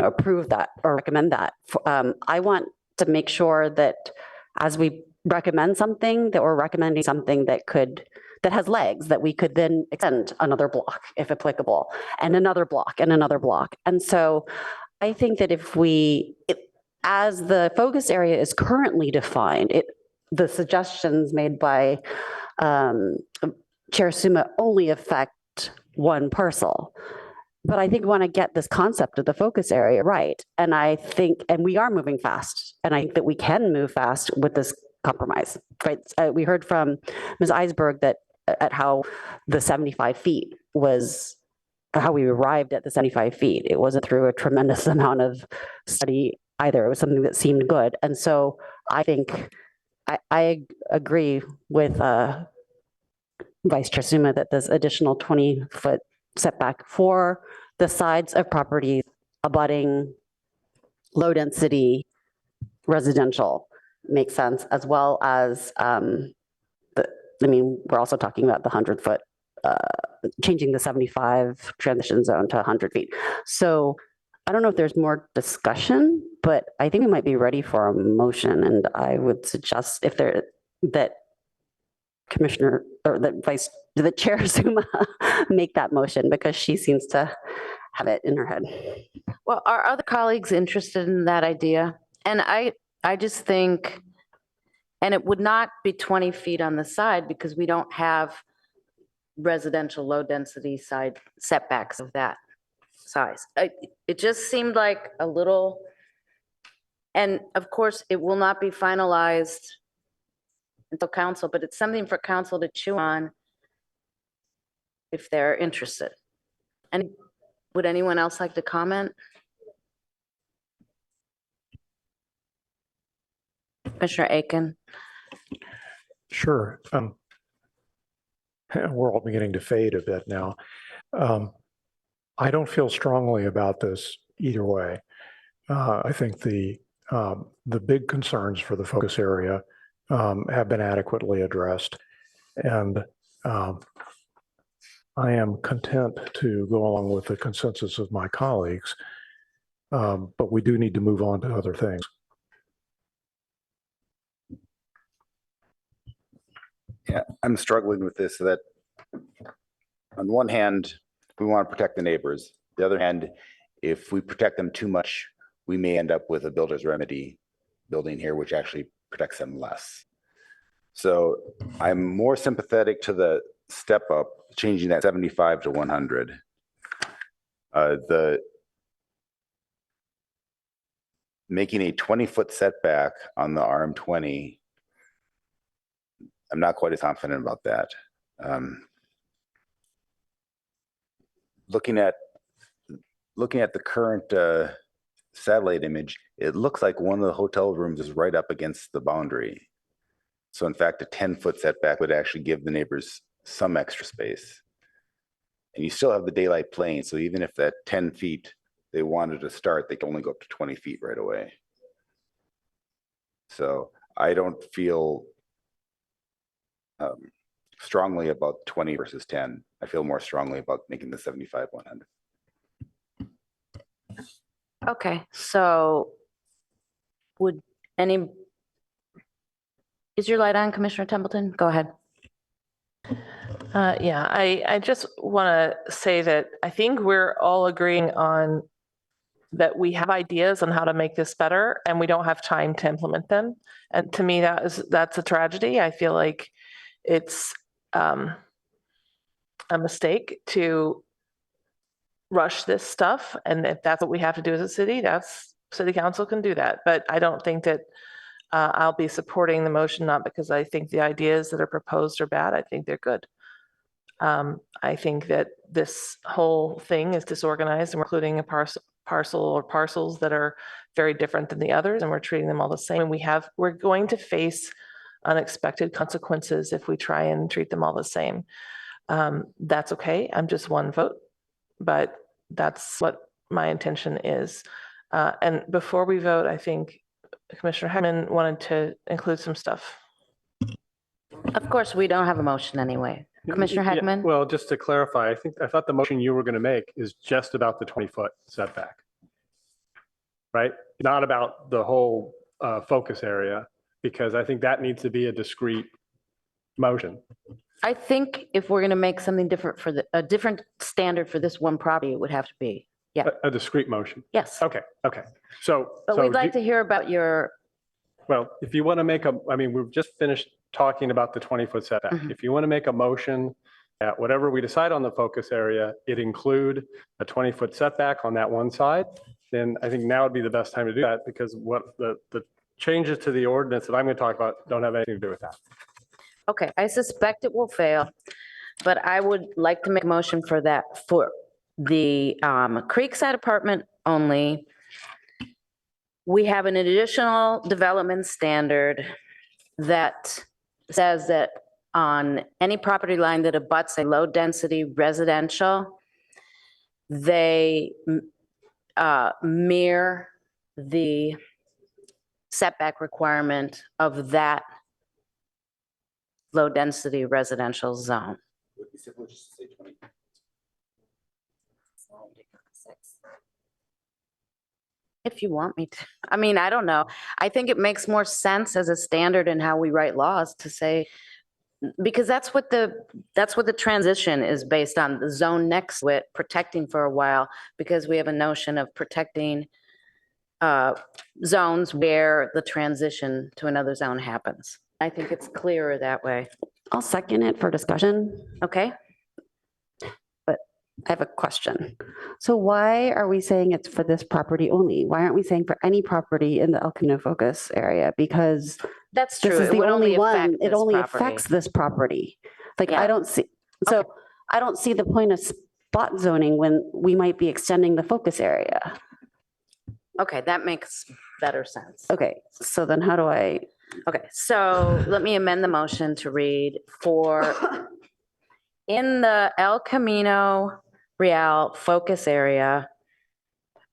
approve that or recommend that. I want to make sure that as we recommend something, that we're recommending something that has legs, that we could then extend another block if applicable, and another block and another block. And so I think that as the focus area is currently defined, the suggestions made by Chair Suma only affect one parcel. But I think we want to get this concept of the focus area right. And we are moving fast. And I think that we can move fast with this compromise, right? We heard from Ms. Eisberg at how the 75 feet was, how we arrived at the 75 feet. It wasn't through a tremendous amount of study either. It was something that seemed good. And so I think I agree with Vice Chair Suma that this additional 20-foot setback for the sides of properties abutting low density residential makes sense, as well as we're also talking about the 100-foot, changing the 75 transition zone to 100 feet. So I don't know if there's more discussion, but I think we might be ready for a motion. And I would suggest that Commissioner or that Chair Suma make that motion, because she seems to have it in her head. Well, are other colleagues interested in that idea? And I just think, and it would not be 20 feet on the side because we don't have residential low density side setbacks of that size. It just seemed like a little, and of course it will not be finalized until council, but it's something for council to chew on if they're interested. And would anyone else like to comment? Commissioner Aiken. Sure. We're all beginning to fade a bit now. I don't feel strongly about this either way. I think the big concerns for the focus area have been adequately addressed, and I am content to go along with the consensus of my colleagues, but we do need to move on to other things. Yeah, I'm struggling with this, that on one hand, we want to protect the neighbors. The other hand, if we protect them too much, we may end up with a builder's remedy building here, which actually protects them less. So I'm more sympathetic to the step up, changing that 75 to 100. Making a 20-foot setback on the RM20, I'm not quite as confident about that. Looking at the current satellite image, it looks like one of the hotel rooms is right up against the boundary. So in fact, a 10-foot setback would actually give the neighbors some extra space. And you still have the daylight playing, so even if that 10 feet they wanted to start, they can only go up to 20 feet right away. So I don't feel strongly about 20 versus 10. I feel more strongly about making the 75 100. Okay, so would any, is your light on, Commissioner Templeton? Go ahead. Yeah, I just want to say that I think we're all agreeing on that we have ideas on how to make this better and we don't have time to implement them. And to me, that's a tragedy. I feel like it's a mistake to rush this stuff. And if that's what we have to do as a city, that's city council can do that. But I don't think that I'll be supporting the motion, not because I think the ideas that are proposed are bad. I think they're good. I think that this whole thing is disorganized and we're including a parcel or parcels that are very different than the others, and we're treating them all the same. And we're going to face unexpected consequences if we try and treat them all the same. That's okay. I'm just one vote, but that's what my intention is. And before we vote, I think Commissioner Hedman wanted to include some stuff. Of course, we don't have a motion anyway. Commissioner Yeah, Hedman? well, just to clarify, I thought the motion you were going to make is just about the 20-foot setback, right? Not about the whole focus area, because I think that needs to be a discrete motion. I think if we're going to make something different for a different standard for this one property, it would have to be, yeah. A discrete motion. Yes. Okay. So. But we'd like to hear about your. Well, if you want to make I mean, we've just finished talking about the 20-foot setback. Mhm. If you want to make a motion that whatever we decide on the focus area, it include a 20-foot setback on that one side, then I think now would be the best time to do that, because what the changes to the ordinance that I'm going to talk about don't have anything to do with that. Okay, I suspect it will fail, but I would like to make a motion for that, for the Creekside apartment only. We have an additional development standard that says that on any property line that abuts a low-density residential, they mirror the setback requirement of that low-density residential zone. If you want me to, I mean, I don't know. I think it makes more sense as a standard in how we write laws to say, because that's what the transition is based on, the zone next to it, protecting for a while, because we have a notion of protecting zones where the transition to another zone happens. I think it's clearer that way. I'll second it for discussion. Okay? But I have a question. So why are we saying it's for this property only? Why aren't we saying for any property in the El Camino focus area? Because that's true. This is It the would only affect one. It this only property. affects this property. Like, Yeah. I don't see, so I don't see the point of spot zoning when we might be extending the focus area. Okay, that makes better sense. Okay, so then how do I? Okay, so let me amend the motion to read for in the El Camino Real focus area,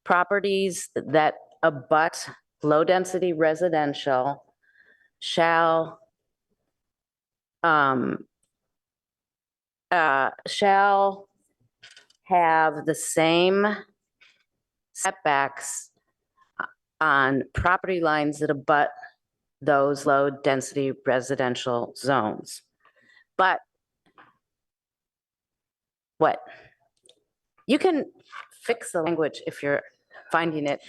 properties that abut low-density residential shall have the same setbacks on property lines that abut those low-density residential zones. But what? You can fix the language if you're finding it.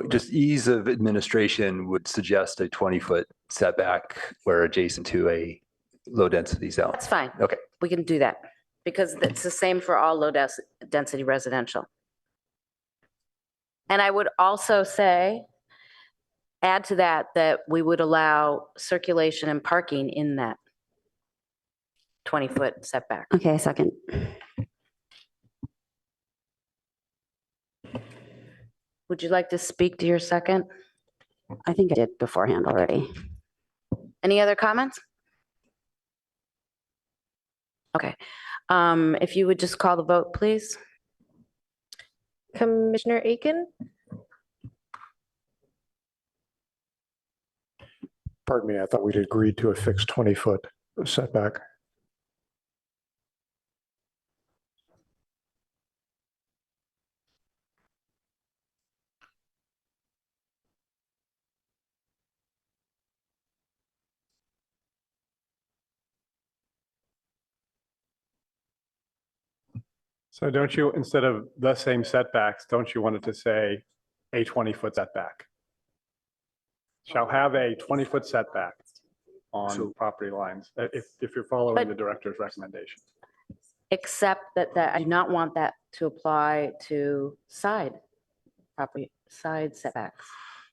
Just ease of administration would suggest a 20-foot setback where adjacent to a low-density zone. That's fine. Okay. We can do that because it's the same for all low-density residential. And I would also say, add to that, that we would allow circulation and parking in that 20-foot setback. Okay, second. Would you like to speak to your second? I think I did beforehand already. Any other comments? Okay. If you would just call the vote, please. Commissioner Aiken, Pardon me, I thought we'd agreed to a fixed 20-foot setback. So don't you, instead of the same setbacks, don't you want it to say a 20-foot setback? Shall have a 20-foot setback on property lines, if you're following the director's recommendation. Except that I do not want that to apply to side setbacks,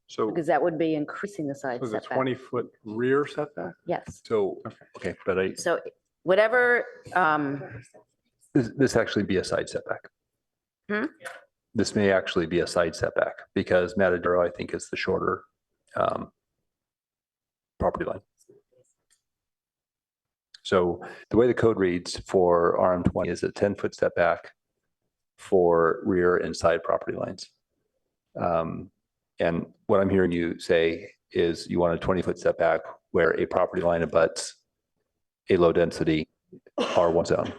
So, because that would be increasing the side so the setback. 20-foot rear setback? Yes. So, okay, but So whatever, this actually be a side setback. Hmm? This may actually be a side setback because Matadero, I think, is the shorter property line. So the way the code reads for RM20 is a 10-foot setback for rear and side property lines. And what I'm hearing you say is you want a 20-foot setback where a property line abuts a low density R1 zone.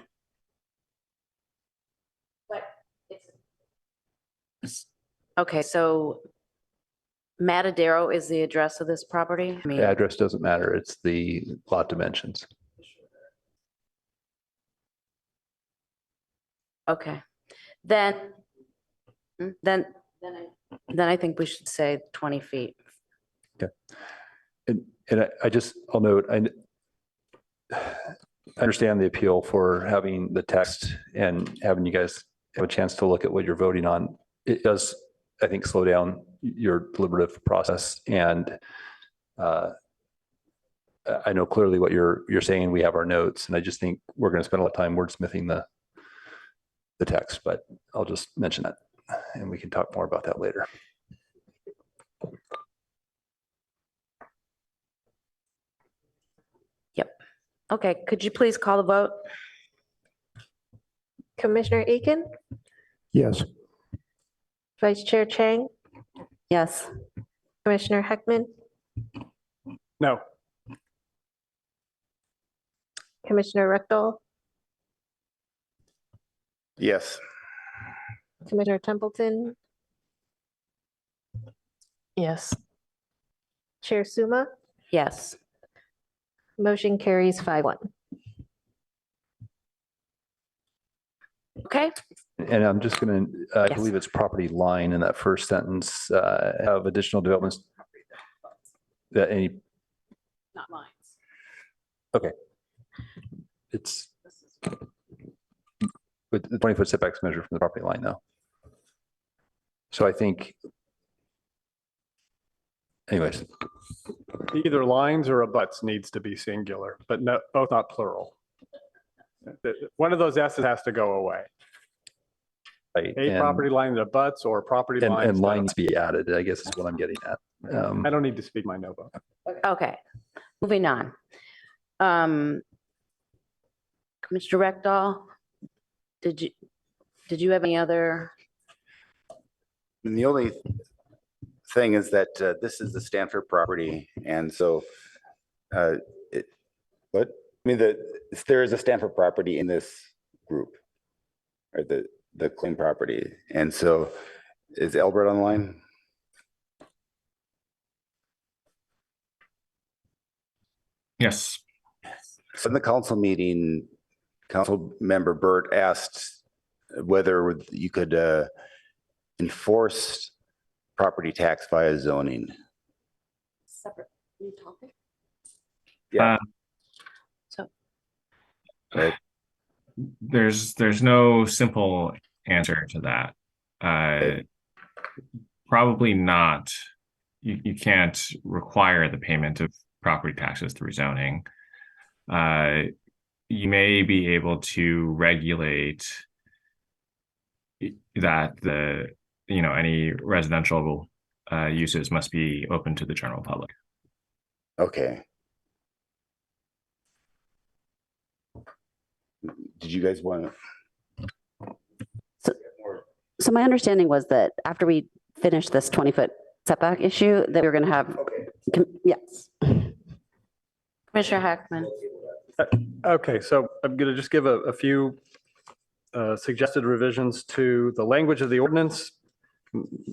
okay, so Matadero is the address of this property? I mean, The address doesn't matter. It's the lot dimensions. okay. Then I think we should say 20 feet. Okay. And I'll note, I understand the appeal for having the text and having you guys have a chance to look at what you're voting on. It does, I think, slow down your deliberative process. And I know clearly what you're saying. We have our notes, and I just think we're going to spend a lot of time wordsmithing the text, but I'll just mention that and we can talk more about that later. Yep. Okay, could you please call the vote? Commissioner Aiken, Yes. Vice Chair Chang, Yes. Commissioner Heckman, No. Commissioner Rectal, Yes. Commissioner Templeton, Yes. Chair Suma, Yes. motion carries 5-1. Okay. And I'm just going to, I Yes. believe it's property line in that first sentence, have additional developments that any, Not lines. okay. It's with the 20-foot setbacks measured from the property line though. So I think, anyways, Either lines or abuts needs to be singular, but no, both not plural. One of those S's has to go away. right. A property line that abuts or property lines. And that- lines be added, I guess is what I'm getting at. I don't need to speak my no vote. Okay, moving on. Commissioner Rectal, did you have any other? And the only thing is that this is the Stanford property, and so there is a Stanford property in this group, or the claim property, and so is Albert online? Yes. So in the council meeting, Council Member Burt asked whether you could enforce property tax via zoning. Separate new topic? Yeah. So. Right. There's no simple answer to that. Probably not. You can't require the payment of property taxes through zoning. You may be able to regulate that any residential uses must be open to the general public. Okay. Did you guys want to? So my understanding was that after we finish this 20-foot setback issue, that we were going to have, yes. Commissioner Heckman. Okay, so I'm going to just give a few suggested revisions to the language of the ordinance,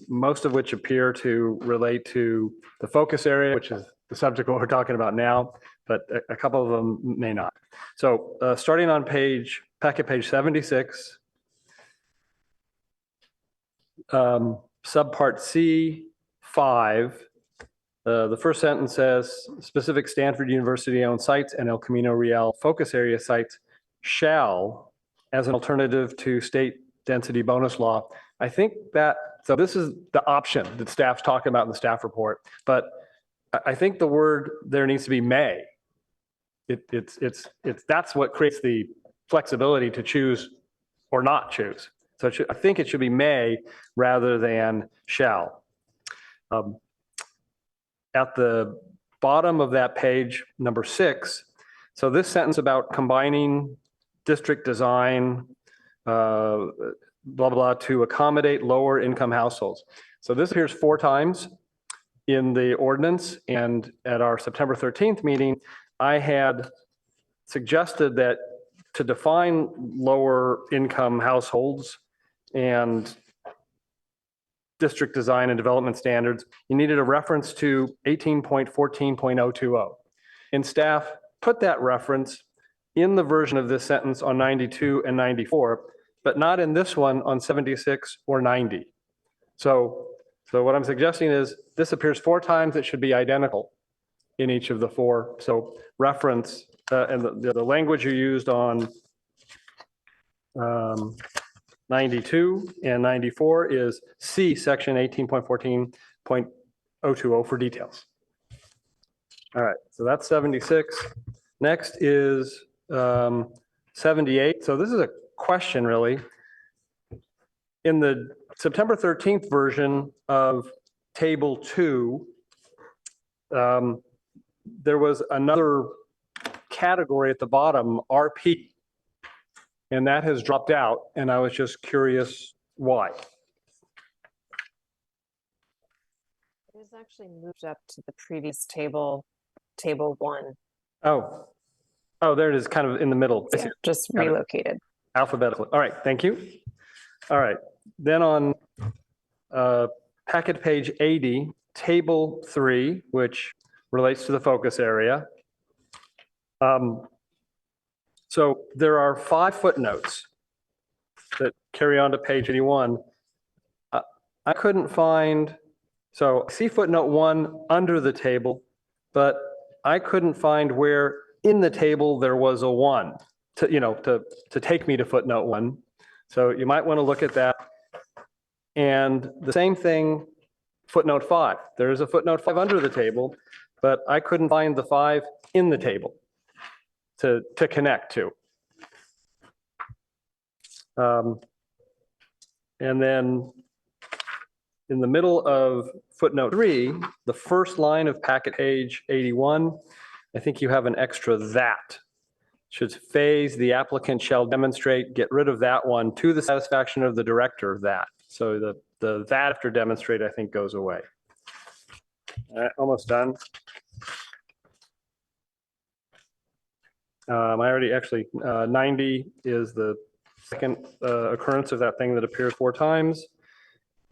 most of which appear to relate to the focus area, which is the subject of what we're talking about now, but a couple of them may not. So starting on packet page 76, subpart C5, the first sentence says specific Stanford University owned sites and El Camino Real focus area sites shall, as an alternative to state density bonus law. I think that, so this is the option that staff's talking about in the staff report, but I think the word there needs to be may. That's what creates the flexibility to choose or not choose. So I think it should be may rather than shall. At the bottom of that page, number 6, so this sentence about combining district design, blah, blah, to accommodate lower income households. So this appears 4 times in the ordinance, and at our September 13th meeting, I had suggested that to define lower income households and district design and development standards, you needed a reference to 18.14.020. And staff put that reference in the version of this sentence on 92 and 94, but not in this one on 76 or 90. So what I'm suggesting is this appears 4 times. It should be identical in each of the 4. So reference and the language you used on 92 and 94 is C section 18.14.020 for details. All right, so that's 76. Next is 78. So this is a question really. In the September 13th version of table 2, there was another category at the bottom, RP, and that has dropped out, and I was just curious why. It is actually moved up to the previous table, table 1. Oh, there it is, kind of in the middle. Yeah, just relocated. Alphabetically. All right, thank you. All right, then on packet page 80, table 3, which relates to the focus area. So there are 5 footnotes that carry on to page 81. I couldn't find, so I see footnote 1 under the table, but I couldn't find where in the table there was a 1 to take me to footnote 1. So you might want to look at that. And the same thing, footnote 5. There is a footnote 5 under the table, but I couldn't find the 5 in the table to connect to. And then in the middle of footnote 3, the first line of packet page 81, I think you have an extra that. Should phase, the applicant shall demonstrate, get rid of that one to the satisfaction of the director, that. So the that after demonstrate, I think, goes away. All right, almost done. I already actually, 90 is the second occurrence of that thing that appears 4 times.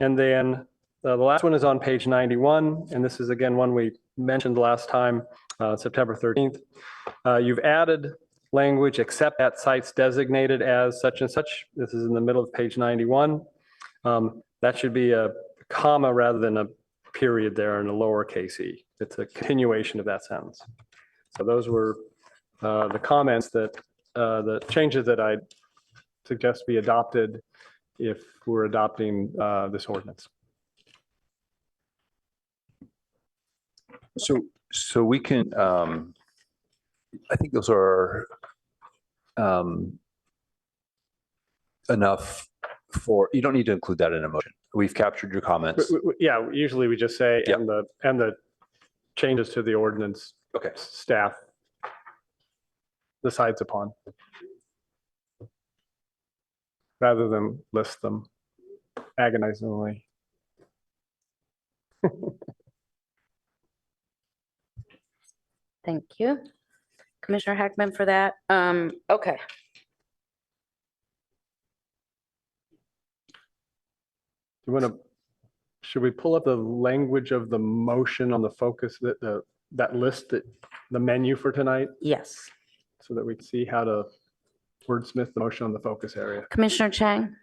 And then the last one is on page 91. And this is, again, one we mentioned last time, September 13th. You've added language except at sites designated as such and such. This is in the middle of page 91. That should be a comma rather than a period there in a lowercase e. It's a continuation of that sentence. So those were the comments that, the changes that I suggest be adopted if we're adopting this ordinance. So we can, I think those are enough for, you don't need to include that in a motion. We've captured your comments. Yeah, usually we just say, Yep. and the changes to the ordinance. Okay. Staff decides upon, rather than list them agonizingly. Thank you. Commissioner Heckman for that. Okay. You want to, should we pull up the language of the motion on the focus, that list, that the menu for tonight, Yes. so that we can see how to wordsmith the motion on the focus area? Commissioner Chang?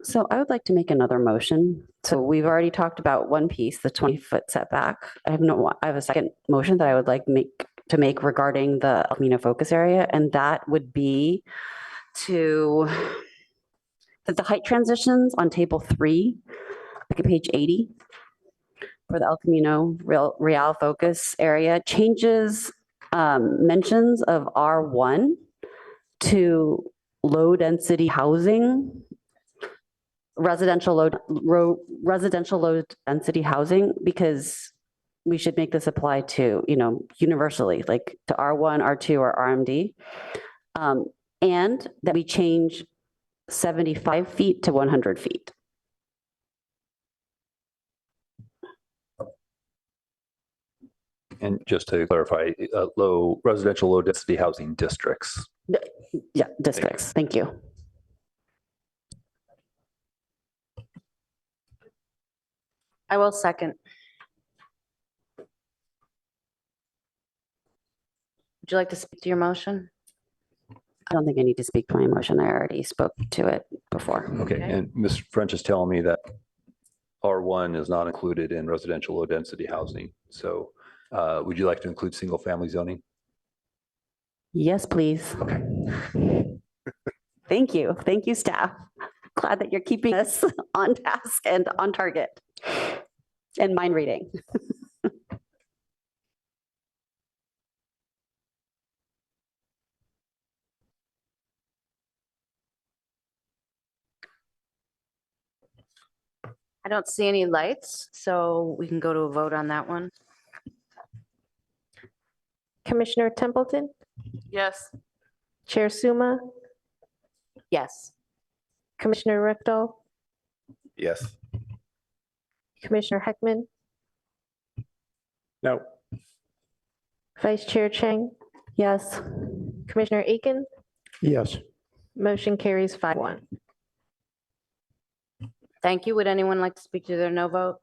So I would like to make another motion. So we've already talked about one piece, the 20-foot setback. I have a second motion that I would like to make regarding the El Camino focus area, and that would be to that the height transitions on table 3, like at page 80, for the El Camino Real focus area changes mentions of R1 to low density housing, residential low density housing, because we should make this apply to, universally, like to R1, R2, or RMD. And that we change 75 feet to 100 feet. And just to clarify, residential low density housing districts. Yeah, districts. Thank you. I will second. Would you like to speak to your motion? I don't think I need to speak to my motion. I already spoke to it before. Okay, and Ms. French is telling me that R1 is not included in residential low density housing. So would you like to include single family zoning? Yes, please. Okay. Thank you. Thank you, staff. Glad that you're keeping us on task and on target and mind reading. I don't see any lights, so we can go to a vote on that one. Commissioner Templeton, Yes. Chair Suma, Yes. Commissioner Richter, Yes. Commissioner Heckman, No. Vice Chair Chang, Yes. Commissioner Aiken, Yes. motion carries 5-1. Thank you. Would anyone like to speak to their no vote?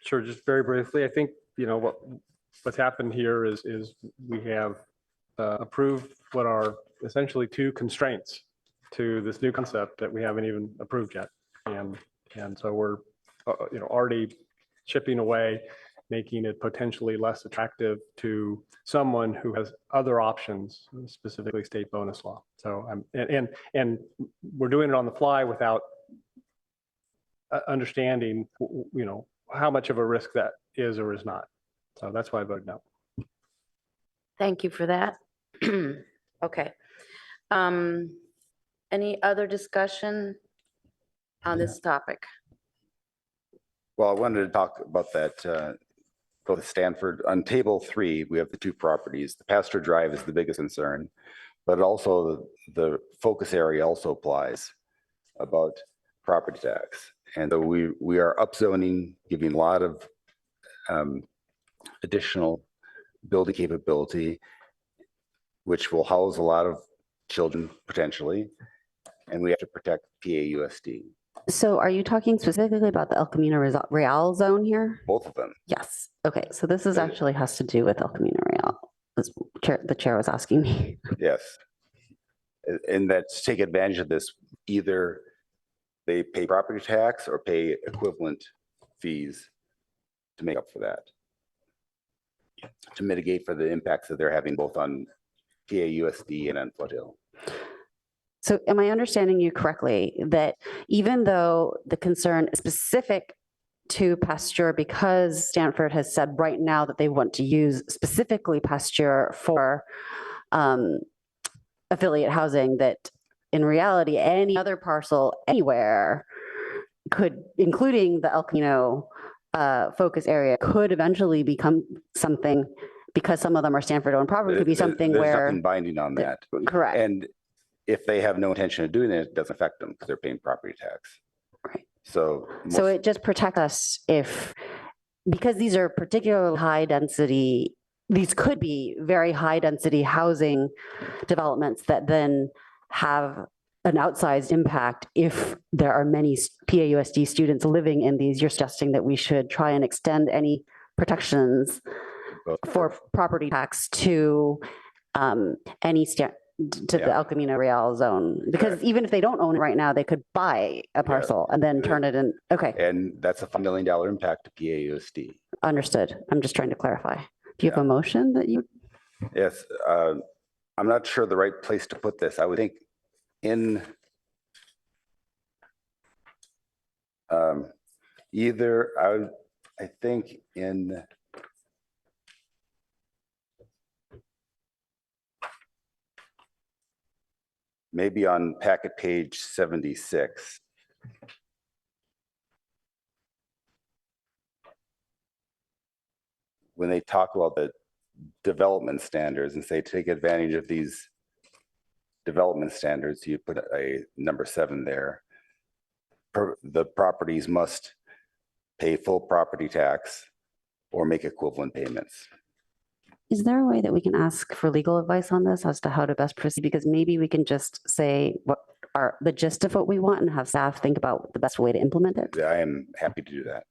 Sure, just very briefly, I think, what's happened here is we have approved what are essentially 2 constraints to this new concept that we haven't even approved yet. And so we're, already chipping away, making it potentially less attractive to someone who has other options, specifically state bonus law. So and we're doing it on the fly without understanding, how much of a risk that is or is not. So that's why I voted no. Thank you for that. Okay. Any other discussion on this topic? Well, I wanted to talk about that, both Stanford, on table 3, we have the 2 properties. The Pasture Drive is the biggest concern, but also the focus area also applies about property tax. And so we are upzoning, giving a lot of additional building capability, which will house a lot of children potentially, and we have to protect PAUSD. So are you talking specifically about the El Camino Real zone here? Both of them. Yes. Okay. So this is actually has to do with El Camino Real. The chair was asking me. Yes. And that's take advantage of this. Either they pay property tax or pay equivalent fees to make up for that, to mitigate for the impacts that they're having both on PAUSD and on Foothill. So am I understanding you correctly that even though the concern is specific to Pasteur, because Stanford has said right now that they want to use specifically Pasteur for affiliate housing, that in reality, any other parcel anywhere could, including the El Camino focus area, could eventually become something, because some of them are Stanford-owned property, could be something There's where. nothing binding on that. Correct. And if they have no intention of doing it, it doesn't affect them because they're paying property tax. Right. So So it just protects us because these are particularly high density these could be very high density housing developments that then have an outsized impact if there are many PAUSD students living in these. You're suggesting that we should try and extend any protections for property tax to any to the El Camino Real zone, because even if they don't own it right now, they could buy a parcel and then turn it in. Okay. And that's a $5 million impact to PAUSD. Understood. I'm just trying to clarify. Do you have a motion that you? Yes, I'm not sure the right place to put this. I would think in I think in maybe on packet page 76. When they talk about the development standards and say take advantage of these development standards, you put a number 7 there. The properties must pay full property tax or make equivalent payments. Is there a way that we can ask for legal advice on this as to how to best proceed? Because maybe we can just say what are the gist of what we want and have staff think about the best way to implement it. I am happy to do that.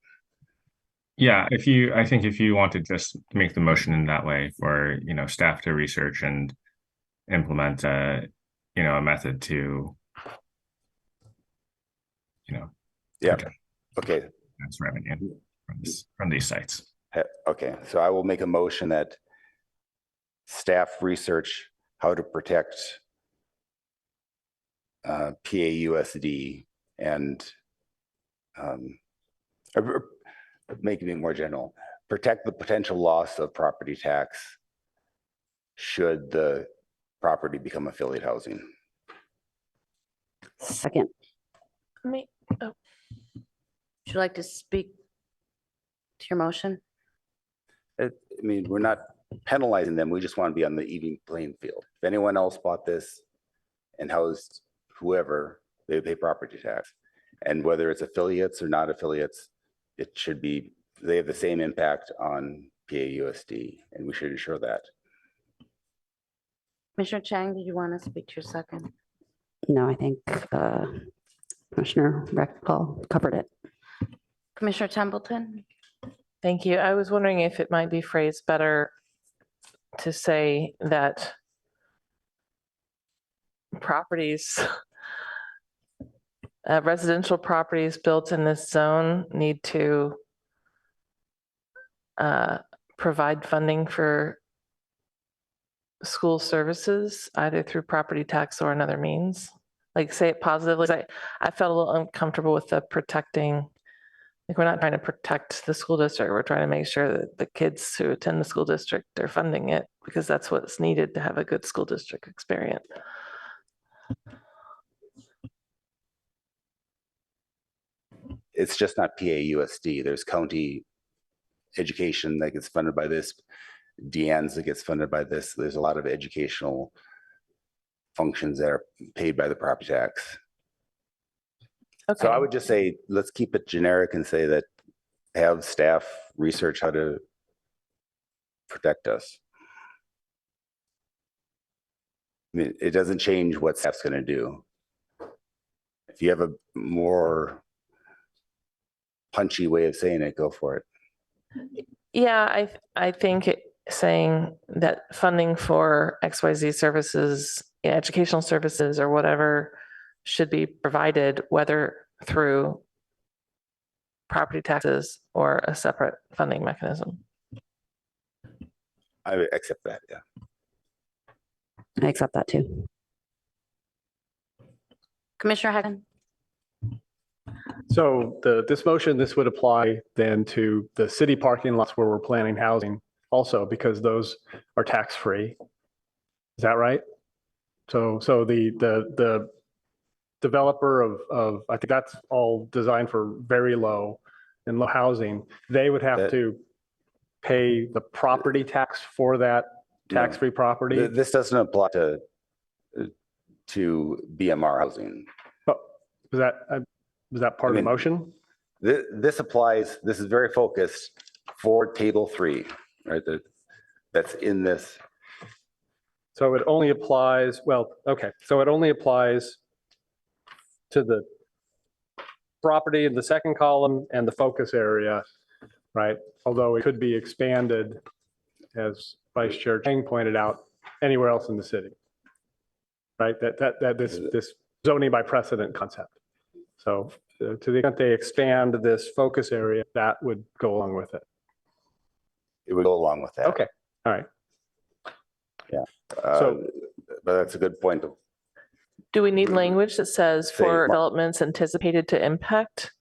Yeah, I think if you want to just make the motion in that way for, staff to research and implement a method to, yeah, okay, that's revenue from these sites. Okay, so I will make a motion that staff research how to protect PAUSD and making it more general, protect the potential loss of property tax should the property become affiliate housing. Second. Would you like to speak to your motion? I mean, we're not penalizing them. We just want to be on the even playing field. If anyone else bought this and housed whoever, they pay property tax. And whether it's affiliates or not affiliates, it should be, they have the same impact on PAUSD, and we should ensure that. Commissioner Chang, did you want to speak to your second? No, I think Commissioner Reckall covered it. Commissioner Templeton? Thank you. I was wondering if it might be phrased better to say that properties, residential properties built in this zone need to provide funding for school services, either through property tax or another means. Like, say it positively. I felt a little uncomfortable with the protecting. Like, we're not trying to protect the school district. We're trying to make sure that the kids who attend the school district are funding it, because that's what's needed to have a good school district experience. It's just not PAUSD. There's county education that gets funded by this, Deanne's that gets funded by this. There's a lot of educational functions that are paid by the property tax. Okay. So I would just say, let's keep it generic and say that have staff research how to protect us. I mean, it doesn't change what staff's going to do. If you have a more punchy way of saying it, go for it. Yeah, I think saying that funding for XYZ services, educational services or whatever should be provided, whether through property taxes or a separate funding mechanism. I accept that, yeah. I accept that too. Commissioner Hagan? So this motion, this would apply then to the city parking lots where we're planning housing also, because those are tax-free. Is that right? So the developer of, I think that's all designed for very low and low housing, they would have to pay the property tax for that tax-free property? This doesn't apply to BMR housing. Oh, was that part of the motion? This applies, this is very focused for table 3, right? that's in this. So it only applies, well, okay, so it only applies to the property in the second column and the focus area, right? Although it could be expanded, as Vice Chair Chang pointed out, anywhere else in the city, right? This zoning by precedent concept. So to the extent they expand this focus area, that would go along with it. It would go along with that. Okay, all right. Yeah. So, but that's a good point. Do we need language that says Say for what? developments anticipated to impact?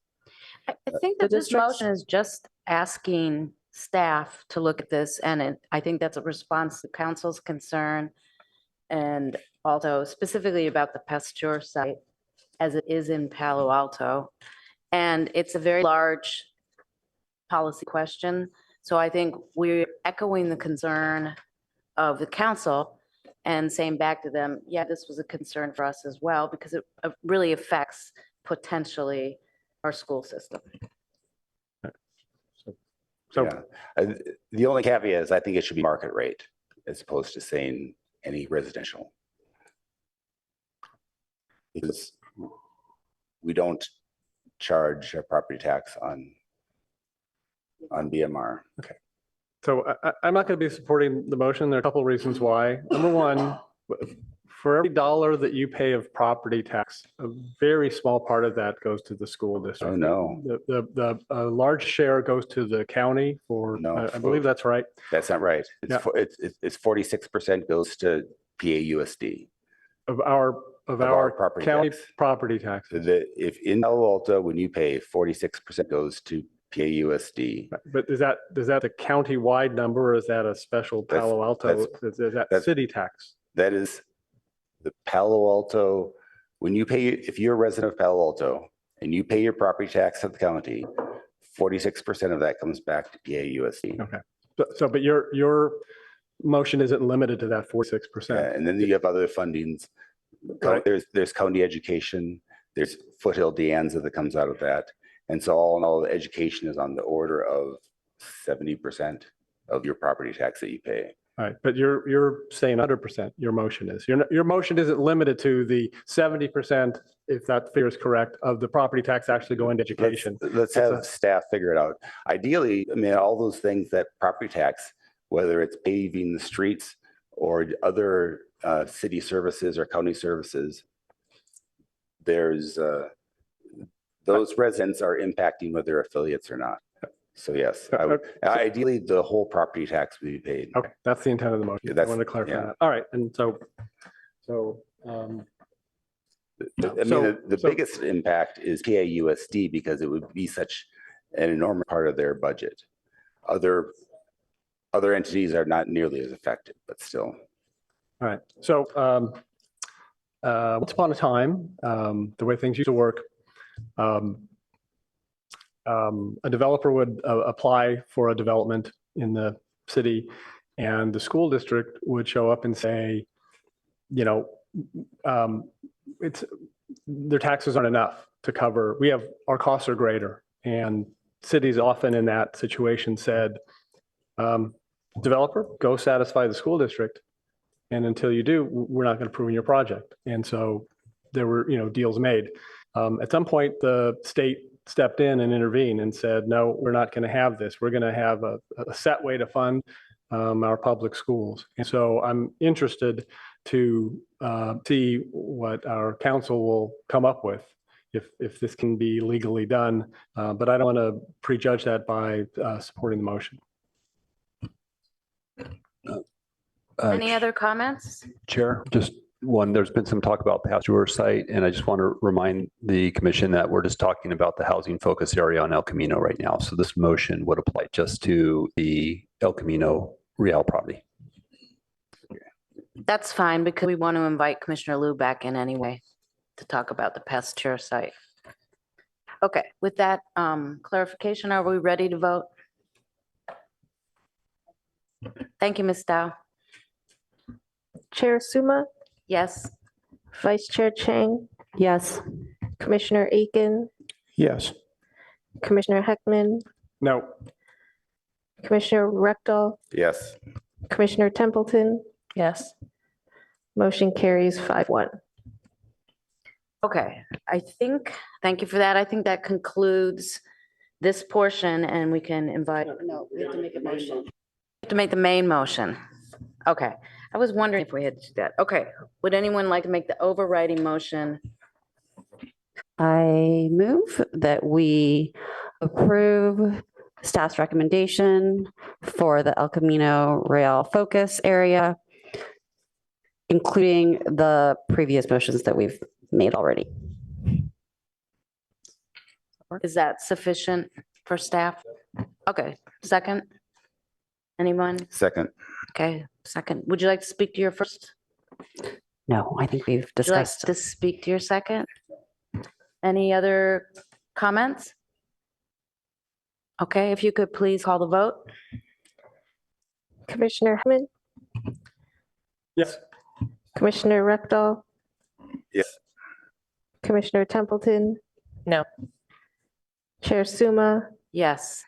I think The that this districts? motion is just asking staff to look at this, and I think that's a response to council's concern, and also specifically about the Pasteur site, as it is in Palo Alto. And it's a very large policy question. So I think we're echoing the concern of the council and saying back to them, yeah, this was a concern for us as well, because it really affects potentially our school system. So yeah. The only caveat is I think it should be market rate as opposed to saying any residential. Because we don't charge a property tax on BMR. okay. So I'm not going to be supporting the motion. There are a couple of reasons why. Number one, for every dollar that you pay of property tax, a very small part of that goes to the school district. Oh, no. The large share goes to the county for, No, I believe that's right. That's not right. It's 46% goes to PAUSD. Of our property county tax. property tax. If in Palo Alto, when you pay, 46% goes to PAUSD. But is that the county-wide number, or is that a special Palo Alto? Is that city tax? That is the Palo Alto, when you pay, if you're a resident of Palo Alto and you pay your property tax to the county, 46% of that comes back to PAUSD. Okay. But your motion isn't limited to that 46%. Yeah, and then you have other fundings. Right. There's county education, there's Foothill De Anza that comes out of that. And so all in all, the education is on the order of 70% of your property tax that you pay. All right, but you're saying 100%, your motion is. Your motion isn't limited to the 70%, if that figure is correct, of the property tax actually going to education. Let's have staff figure it out. Ideally, I mean, all those things that property tax, whether it's paving the streets or other city services or county services, there's those residents are impacting whether they're affiliates or not. So yes, ideally the whole property tax would be paid. Okay, that's the intent of the motion. I want to clarify that. All right, and so the biggest impact is PAUSD because it would be such an enormous part of their budget. Other entities are not nearly as affected, but still. All right, so once upon a time, the way things used to work, a developer would apply for a development in the city, and the school district would show up and say, you know, their taxes aren't enough to cover. Our costs are greater, and cities often in that situation said, developer, go satisfy the school district, and until you do, we're not going to approve your project. And so there were, deals made. At some point, the state stepped in and intervened and said, no, we're not going to have this. We're going to have a set way to fund our public schools. And so I'm interested to see what our council will come up with if this can be legally done. But I don't want to prejudge that by supporting the motion. Any other comments? Chair, just one, there's been some talk about Pasteur site, and I just want to remind the commission that we're just talking about the housing focus area on El Camino right now. So this motion would apply just to the El Camino Real property. That's fine, because we want to invite Commissioner Liu back in anyway to talk about the Pasteur site. Okay, with that clarification, are we ready to vote? Thank you, Ms. Dow. Chair Suma, Yes. Vice Chair Chang, Yes. Commissioner Aiken, Yes. Commissioner Heckman, No. Commissioner Rectal, Yes. Commissioner Templeton, Yes. motion carries 5-1. Okay, thank you for that. I think that concludes this portion and we can invite, no, we have to make a motion. We have to make the main motion. Okay, I was wondering if we had to do that. Okay, would anyone like to make the overriding motion? I move that we approve staff's recommendation for the El Camino Rail focus area, including the previous motions that we've made already. Is that sufficient for staff? Okay, second? Anyone? Second. Okay, second. Would you like to speak to your first? No, I think we've Would you like discussed. to speak to your second? Any other comments? Okay, if you could please call the vote. Commissioner Heckman, Yes. Commissioner Rectal, Yes. Commissioner Templeton, No. Chair Suma, Yes.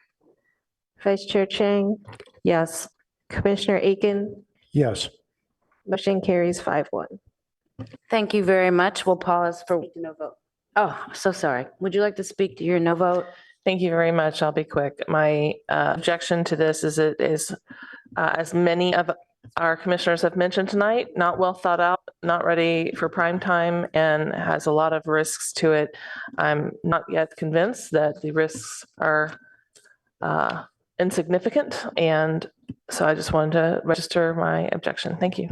Vice Chair Chang, Yes. Commissioner Aiken, Yes. motion carries 5-1. Thank you very much. We'll pause for. No vote. Oh, so sorry. Would you like to speak to your no vote? Thank you very much. I'll be quick. My objection to this is it is, as many of our commissioners have mentioned tonight, not well thought out, not ready for prime time, and has a lot of risks to it. I'm not yet convinced that the risks are insignificant, and so I just wanted to register my objection. Thank you.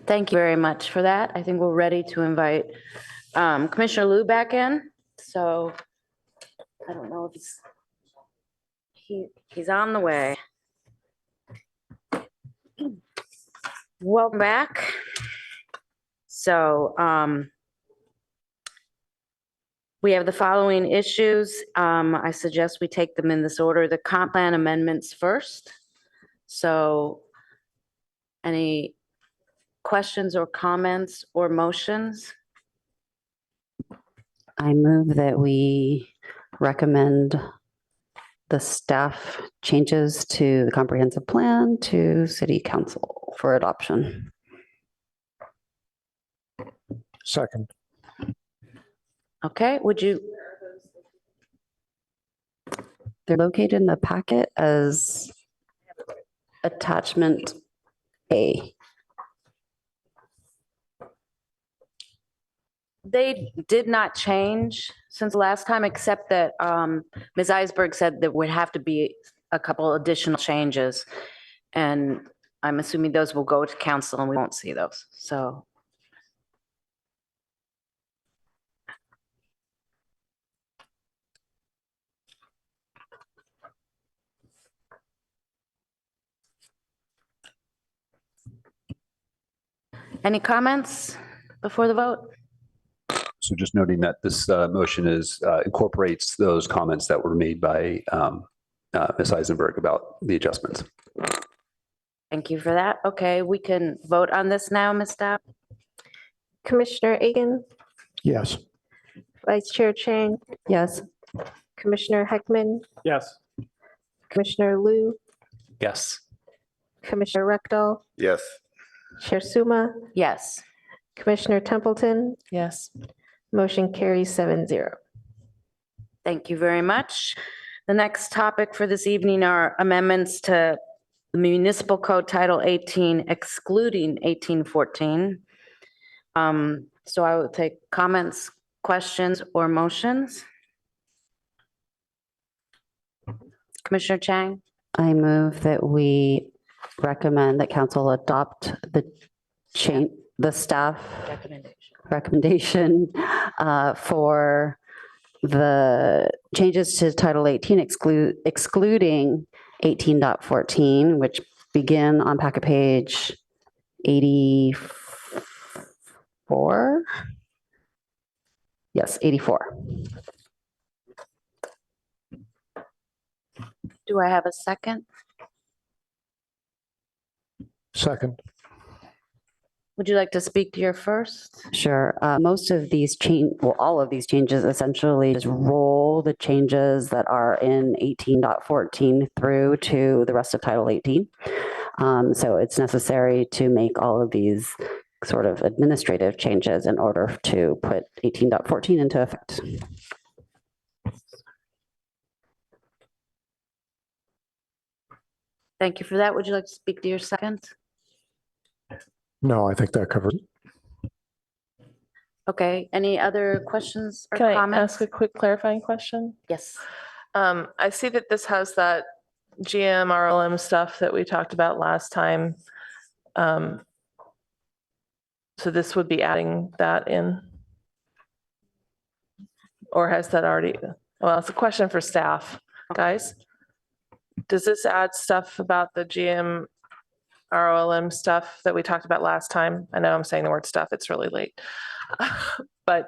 Thank you very much for that. I think we're ready to invite Commissioner Liu back in. So I don't know if he's on the way. Welcome back. So we have the following issues. I suggest we take them in this order. The comp plan amendments first. So any questions or comments or motions? I move that we recommend the staff changes to the comprehensive plan to city council for adoption. Second. Okay, would you? They're located in the packet as attachment A. They did not change since last time, except that Ms. Eisberg said there would have to be a couple additional changes. And I'm assuming those will go to council and we won't see those, so. Any comments before the vote? So just noting that this motion incorporates those comments that were made by Ms. Eisenberg about the adjustments. Thank you for that. Okay, we can vote on this now, Ms. Stapp. Commissioner Aiken, Yes. Vice Chair Chang, Yes. Commissioner Heckman, Yes. Commissioner Liu, Yes. Commissioner Rectal, Yes. Chair Suma, Yes. Commissioner Templeton, Yes. motion carries 7-0. Thank you very much. The next topic for this evening are amendments to the Municipal Code Title 18, excluding 1814. So I will take comments, questions, or motions. Commissioner Chang? I move that we recommend that council adopt the staff recommendation for the changes to Title 18, excluding 18.14, which begin on packet page 84. Yes, 84. Do I have a second? Second. Would you like to speak to your first? Sure. Most of these all of these changes essentially just roll the changes that are in 18.14 through to the rest of Title 18. So it's necessary to make all of these sort of administrative changes in order to put 18.14 into effect. Thank you for that. Would you like to speak to your second? No, I think that covers it. Okay, any other questions or Can I comments? ask a quick clarifying question? Yes. I see that this has that GM RLM stuff that we talked about last time. So this would be adding that in? Or has that already, well, it's a question for staff, guys. Does this add stuff about the GM RLM stuff that we talked about last time? I know I'm saying the word stuff, it's really late. But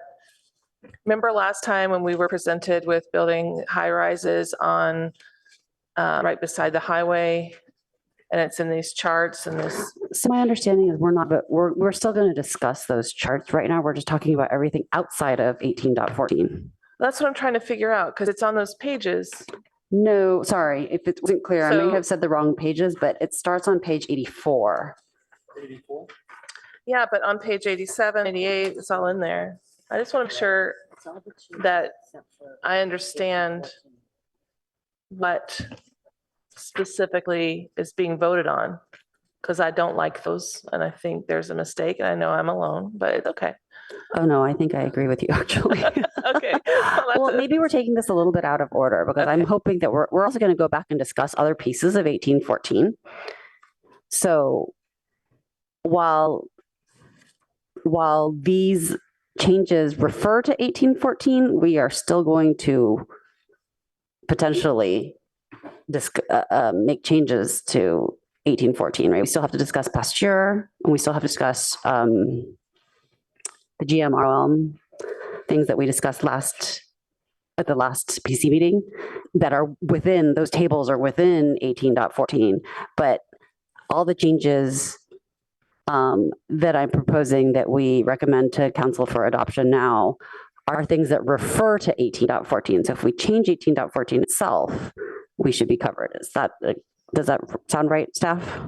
remember last time when we were presented with building high rises on right beside the highway, and it's in these charts and this. So my understanding is but we're still going to discuss those charts. Right now, we're just talking about everything outside of 18.14. That's what I'm trying to figure out because it's on those pages. No, sorry, if it wasn't clear, I may So- have said the wrong pages, but it starts on page 84. 84? Yeah, but on page 87, 88, it's all in there. I just want to make sure that I understand what specifically is being voted on, because I don't like those and I think there's a mistake and I know I'm alone, but it's okay. Oh, no, I think I agree with you, actually. Okay. Well, maybe we're taking this a little bit out of order because I'm hoping that we're also going to go back and discuss other pieces of 1814. So while these changes refer to 1814, we are still going to potentially make changes to 1814, right? We still have to discuss pasture, and we still have to discuss the GMRL things that we discussed at the last PC meeting that are within those tables are within 18.14, but all the changes that I'm proposing that we recommend to council for adoption now are things that refer to 18.14. So if we change 18.14 itself, we should be covered. Does that sound right, staff?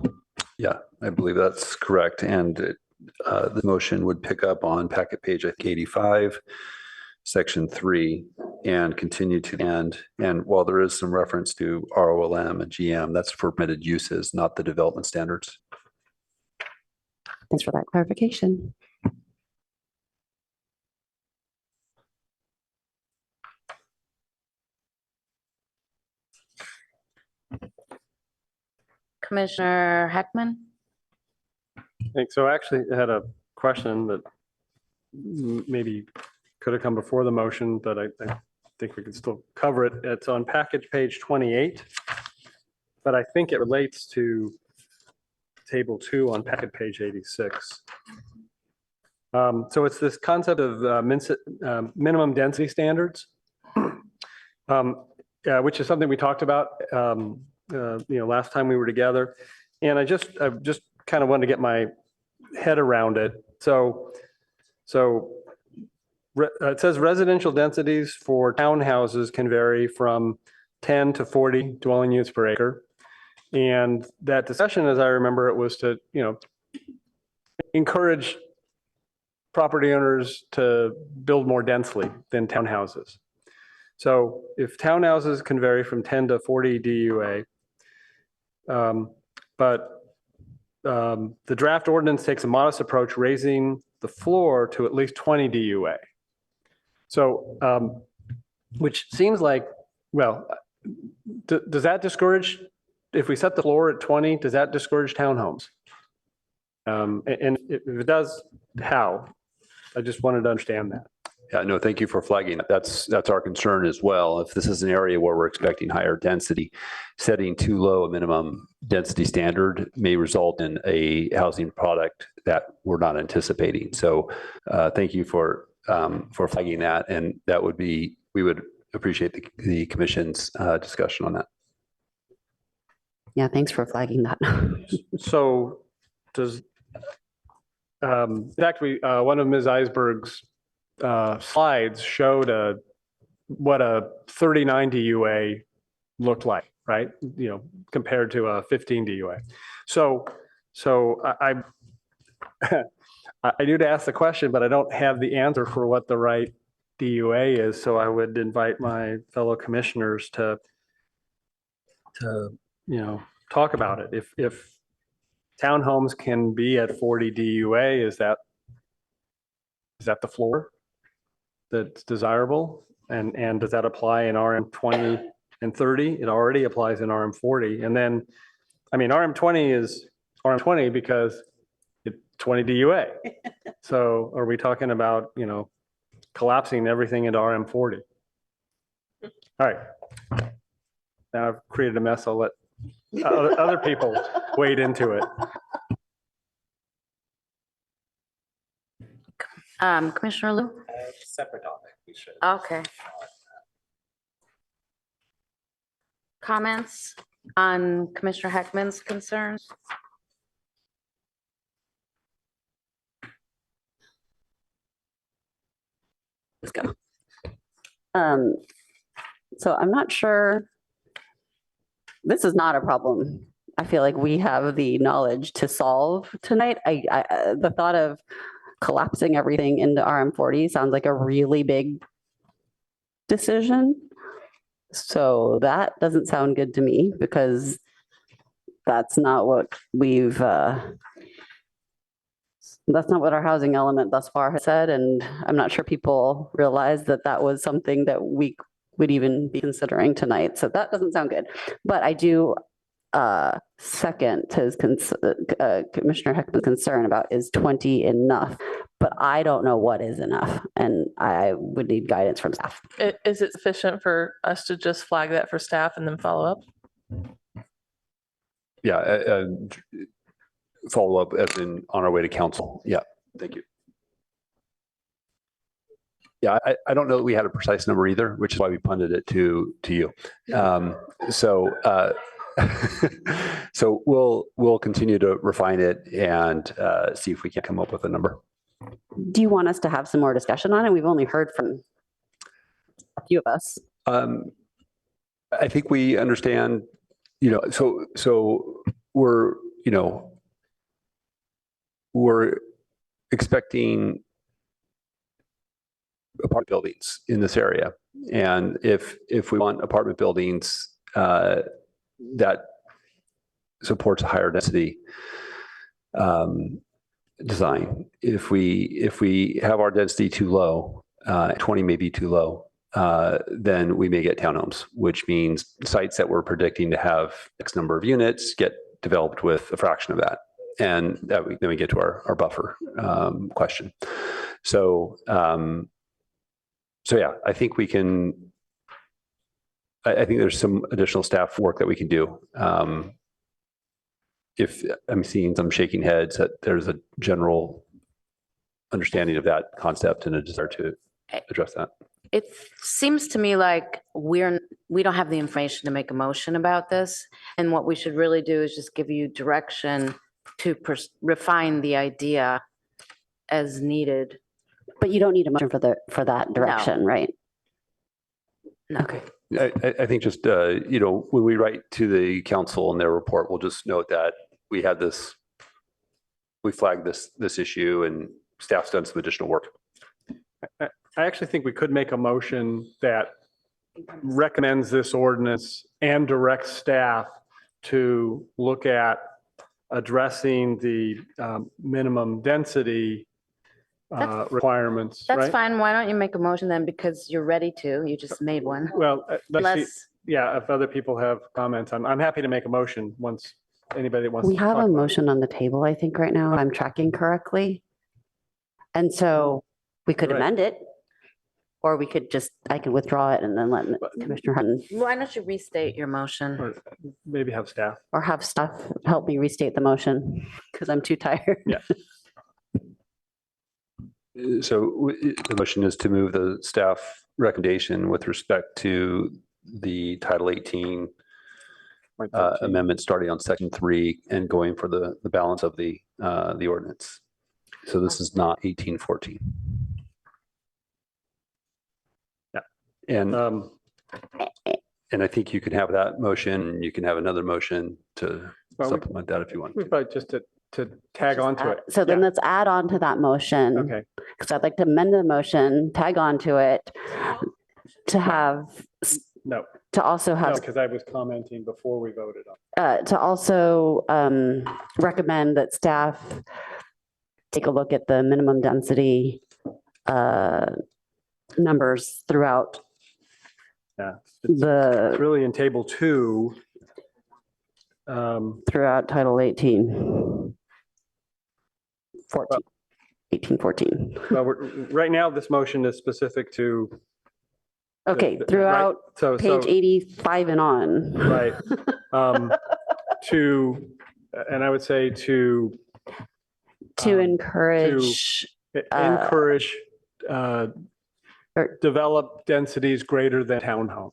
Yeah, I believe that's correct. And the motion would pick up on packet page 85, section 3, and continue to the end. And while there is some reference to ROLM and GM, that's for permitted uses, not the development standards. Thanks for that clarification. Commissioner Heckman? Thanks. So I actually had a question that maybe could have come before the motion, but I think we can still cover it. It's on package page 28, but I think it relates to table 2 on packet page 86. So it's this concept of minimum density standards, which is something we talked about, last time we were together. And I just kind of wanted to get my head around it. So it says residential densities for townhouses can vary from 10 to 40 dwelling units per acre. And that discussion, as I remember it, was to, encourage property owners to build more densely than townhouses. So if townhouses can vary from 10 to 40 DUA, but the draft ordinance takes a modest approach, raising the floor to at least 20 DUA. So, which seems like, well, does that discourage, if we set the floor at 20, does that discourage townhomes? And if it does, how? I just wanted to understand that. Yeah, no, thank you for flagging. That's our concern as well. If this is an area where we're expecting higher density, setting too low a minimum density standard may result in a housing product that we're not anticipating. So thank you for flagging that. And that would be, we would appreciate the commission's discussion on that. Yeah, thanks for flagging that. So does, in fact, one of Ms. Eisberg's slides showed what a 39 DUA looked like. right? Compared to a 15 DUA. So I do to ask the question, but I don't have the answer for what the right DUA is. So I would invite my fellow commissioners to talk about it. If townhomes can be at 40 DUA, is that the floor that's desirable? And does that apply in RM 20 and 30? It already applies in RM 40. And then, I mean, RM 20 is RM 20 because it's 20 DUA. So are we talking about, collapsing everything into RM 40? All right. Now I've created a mess. I'll let other people wade into it. Commissioner Liu? Separate topic. We should. Okay. Comments on Commissioner Heckman's concerns? Let's go. So I'm not sure. This is not a problem I feel like we have the knowledge to solve tonight. The thought of collapsing everything into RM40 sounds like a really big decision. So that doesn't sound good to me because that's not what we've, that's not what our housing element thus far has said. And I'm not sure people realize that that was something that we would even be considering tonight. So that doesn't sound good. But I do second his Commissioner Heckman's concern about is 20 enough, but I don't know what is enough, and I would need guidance from staff. Is it sufficient for us to just flag that for staff and then follow up? Yeah, follow up as in on our way to council. Yeah, thank you. Yeah, I don't know that we had a precise number either, which is why we punted it to you. So we'll continue to refine it and see if we can come up with a number. Do you want us to have some more discussion on it? We've only heard from a few of us. I think we understand, so we're expecting apartment buildings in this area. And if we want apartment buildings that supports a higher density design, if we have our density too low, 20 may be too low, then we may get townhomes, which means sites that we're predicting to have X number of units get developed with a fraction of that. And then we get to our buffer question. So yeah, I think we can, I think there's some additional staff work that we can do. If I'm seeing some shaking heads, that there's a general understanding of that concept and a desire to address that. It seems to me like we don't have the information to make a motion about this. And what we should really do is just give you direction to refine the idea as needed. But you don't need a motion for that direction, right? No. Okay. I think just, when we write to the council and their report, we'll just note that we had this, we flagged this issue and staff's done some additional work. I actually think we could make a motion that recommends this ordinance and directs staff to look at addressing the minimum density requirements. That's right? fine. Why don't you make a motion then? Because you're ready to. You just made one. Well, Unless, if other people have comments, I'm happy to make a motion once anybody wants. We to have talk a about it. motion on the table, I think, right now, if I'm tracking correctly. And so we could Right. amend it, or we could I can withdraw it and then let Commissioner Hutton why don't you restate your motion? Or maybe have staff. or have staff help me restate the motion because I'm too tired. Yeah. So the motion is to move the staff recommendation with respect to the Title 18 amendment starting on Section 3 and going for the balance of the ordinance. So this is not 1814. Yeah. And And I think you can have that motion, you can have another motion to Well, we- supplement that if you want. But just to tag on to it. So then Yeah. let's add on to that motion. Okay. Because I'd like to amend the motion, tag on to it, to have, No, to also no, have, because I was commenting before we voted on. to also recommend that staff take a look at the minimum density numbers throughout Yeah. It's the, really in table 2. throughout Title 18. 14, 18, 14. Well, right now, this motion is specific to. Okay, right, throughout so page 85 and on. Right. To, and I would say to. To encourage. Encourage develop densities greater than townhome.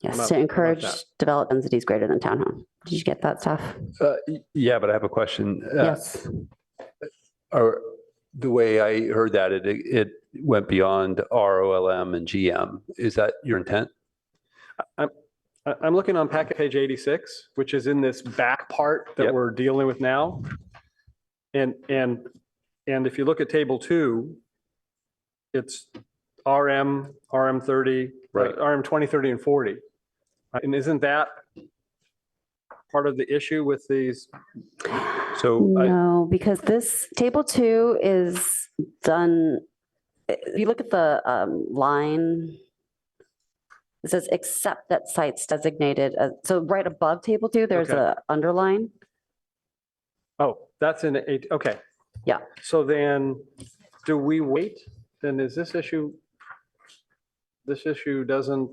Yes, to encourage develop densities greater than townhome. Did you get that stuff? Yeah, but I have a question. Yes. Or the way I heard that, it went beyond ROLM and GM. Is that your intent? I'm looking on packet page 86, which is in this back part that we're dealing with now. And if you look at table 2, it's RM 30, right? RM 20, 30, and 40. And isn't that part of the issue with these? So no, because this table 2 is done. If you look at the line, it says except that sites designated as, so right above table 2, there's a underline. Oh, that's in 8. Okay. Yeah. So then do we wait? Then is this issue doesn't,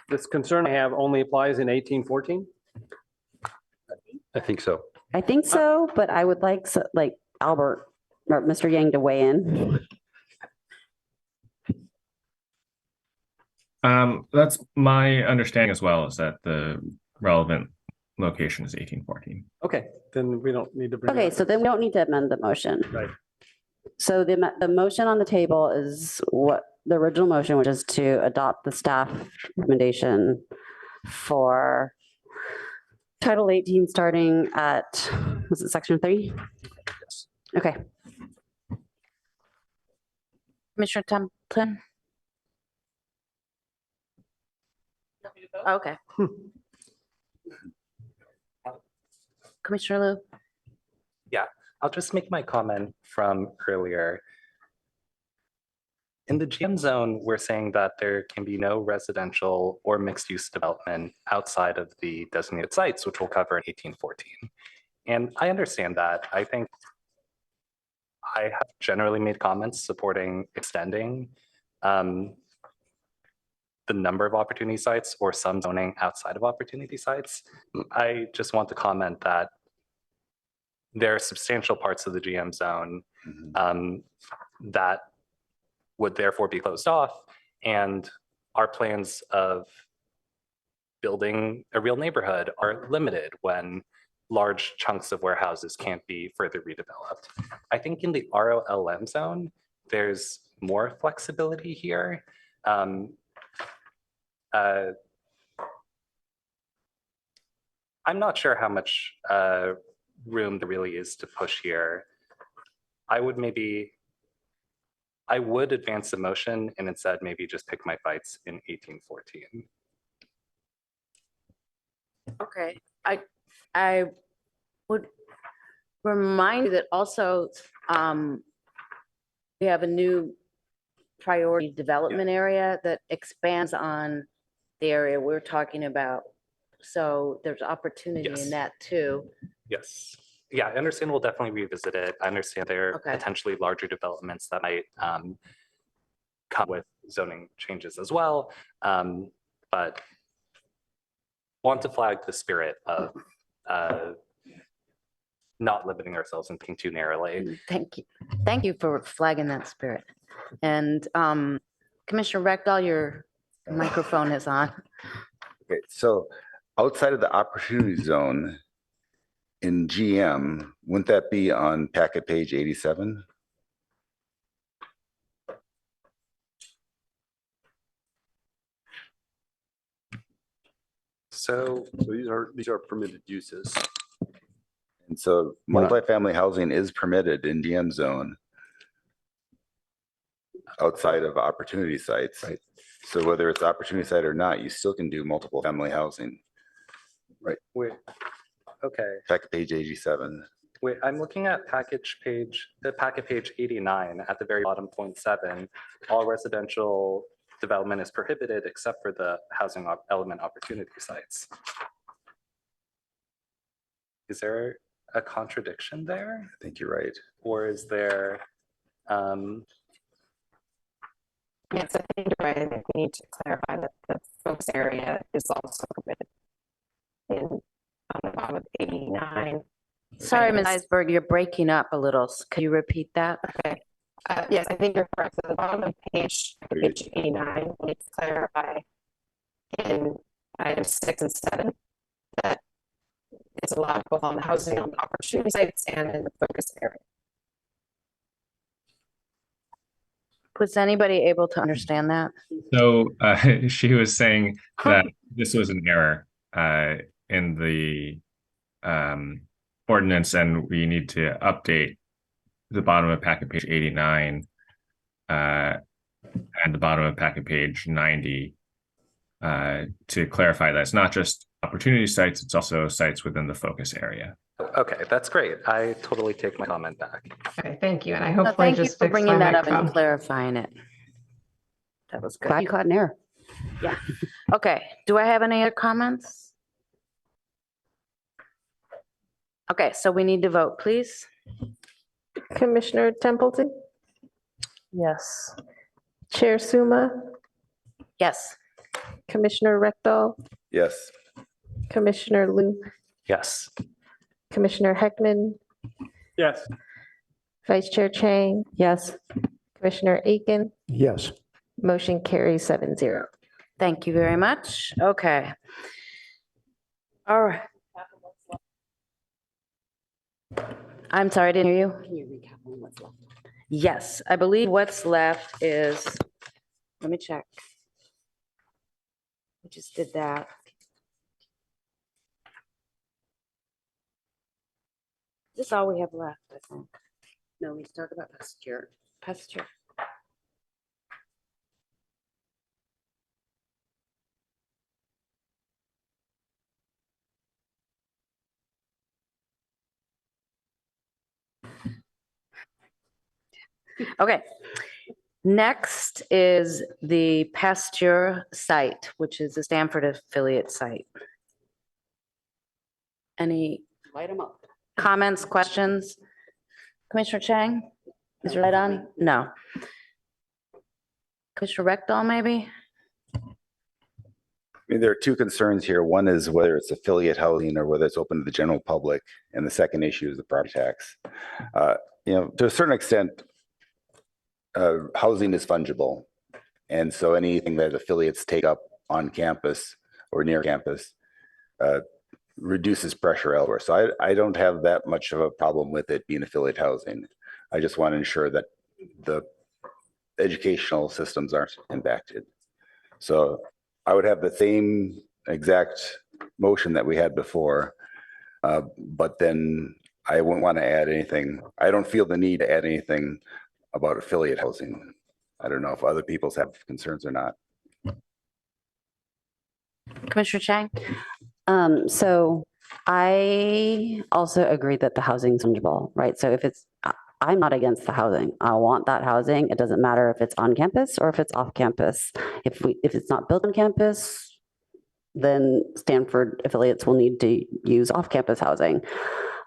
this concern I have only applies in 1814? I think so. I think so, but I would like Albert or Mr. Yang to weigh in. That's my understanding as well, is that the relevant location is 1814. Okay, then we don't need to bring it Okay, up. so then we don't need to amend the motion. Right. So the motion on the table is what the original motion, which is to adopt the staff recommendation for Title 18, starting at, was it section 3? Yes. Okay. Commissioner Templeton? Okay. Commissioner Liu? Yeah, I'll just make my comment from earlier. In the GM zone, we're saying that there can be no residential or mixed-use development outside of the designated sites, which we'll cover in 1814. And I understand that. I think I have generally made comments supporting extending the number of opportunity sites or some zoning outside of opportunity sites. I just want to comment that there are substantial parts of the GM zone that would therefore be closed off, and our plans of building a real neighborhood are limited when large chunks of warehouses can't be further redeveloped. I think in the ROLM zone, there's more flexibility here. I'm not sure how much room there really is to push here. I would advance the motion and instead maybe just pick my fights in 1814. Okay, I would remind you that also we have a new priority development area that expands on the area we're talking about. So there's opportunity in that too. Yes. Yeah, I understand we'll definitely revisit it. I understand there are Okay. potentially larger developments that might come with zoning changes as well. But want to flag the spirit of not limiting ourselves and thinking too narrowly. Thank you. Thank you for flagging that spirit. And Commissioner Ragdoll, your microphone is on. Okay, so outside of the opportunity zone in GM, wouldn't that be on packet page 87? So So these are permitted uses. And so We're not- multifamily housing is permitted in DM zone outside of opportunity sites. Right. So whether it's opportunity site or not, you still can do multiple family housing. Right. wait, okay. Back to page 87. Wait, I'm looking at packet page 89 at the very bottom, point 7. All residential development is prohibited except for the housing element opportunity sites. Is there a contradiction there? I think you're right. Or is there, Yes, I think you're right. I think we need to clarify that the focus area is also permitted in on the bottom of 89. Sorry, Ms. Eisberg, you're breaking up a little. Could you repeat that? Okay. Yes, I think you're correct. At the bottom of page 89, we need to clarify in items 6 and 7 that it's allowed both on the housing on the opportunity sites and in the focus area. Was anybody able to understand that? So she was saying that this was an error in the ordinance, and we need to update the bottom of packet page 89 and the bottom of packet page 90 to clarify that it's not just opportunity sites, it's also sites within the focus area. okay, that's great. I totally take my comment back. Okay, thank you. And I No, hopefully thank you just for fixed bringing my that up and microphone. clarifying it. That was good. Glad you caught an error. Yeah. Okay. Do I have any other comments? Okay, so we need to vote, please. Commissioner Templeton, Yes. Chair Suma, Yes. Commissioner Rectal, Yes. Commissioner Liu, Yes. Commissioner Heckman, Yes. Vice Chair Chang, Yes. Commissioner Aiken, Yes. motion carries 7-0. Thank you very much. Okay. All right. I'm sorry, I didn't hear you. Can you recap on what's left? Yes, I believe what's left is, let me check. We just did that. This is all we have left, I think. No, we talked about pasture. Pasture. Okay. Next is the Pasture site, which is a Stanford affiliate site. Any Light them up. comments, questions? Commissioner Chang? Is your light on? No. Commissioner Rectal, maybe? I mean, there are two concerns here. One is whether it's affiliate housing or whether it's open to the general public. And the second issue is the property tax. To a certain extent, housing is fungible. And so anything that affiliates take up on campus or near campus reduces pressure elsewhere. So I don't have that much of a problem with it being affiliate housing. I just want to ensure that the educational systems aren't impacted. So I would have the same exact motion that we had before, but then I wouldn't want to add anything. I don't feel the need to add anything about affiliate housing. I don't know if other people's have concerns or not. Commissioner Chang? So I also agree that the housing's fungible, right? So if it's, I'm not against the housing. I want that housing. It doesn't matter if it's on campus or if it's off campus. If it's not built on campus, then Stanford affiliates will need to use off-campus housing.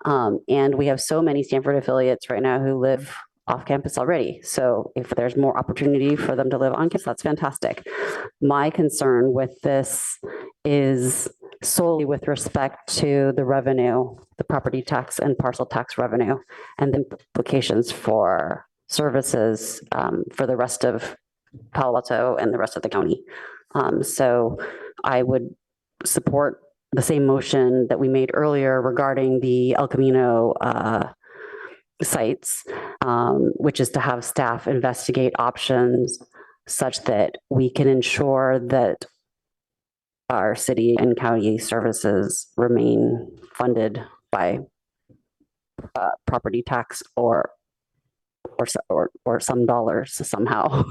And we have so many Stanford affiliates right now who live off campus already. So if there's more opportunity for them to live on campus, that's fantastic. My concern with this is solely with respect to the revenue, the property tax and parcel tax revenue, and the implications for services for the rest of Palo Alto and the rest of the county. So I would support the same motion that we made earlier regarding the El Camino sites, which is to have staff investigate options such that we can ensure that our city and county services remain funded by property tax or some dollars somehow.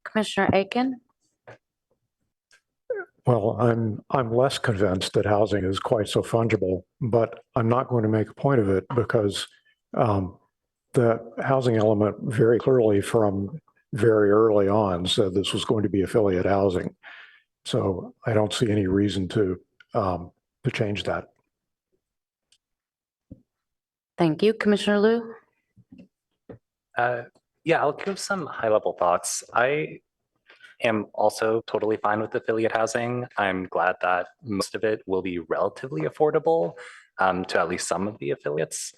Commissioner Aiken? Well, I'm less convinced that housing is quite so fungible, but I'm not going to make a point of it because the housing element very clearly from very early on said this was going to be affiliate housing. So I don't see any reason to change that. Thank you. Commissioner Liu? Yeah, I'll give some high-level thoughts. I am also totally fine with affiliate housing. I'm glad that most of it will be relatively affordable to at least some of the affiliates.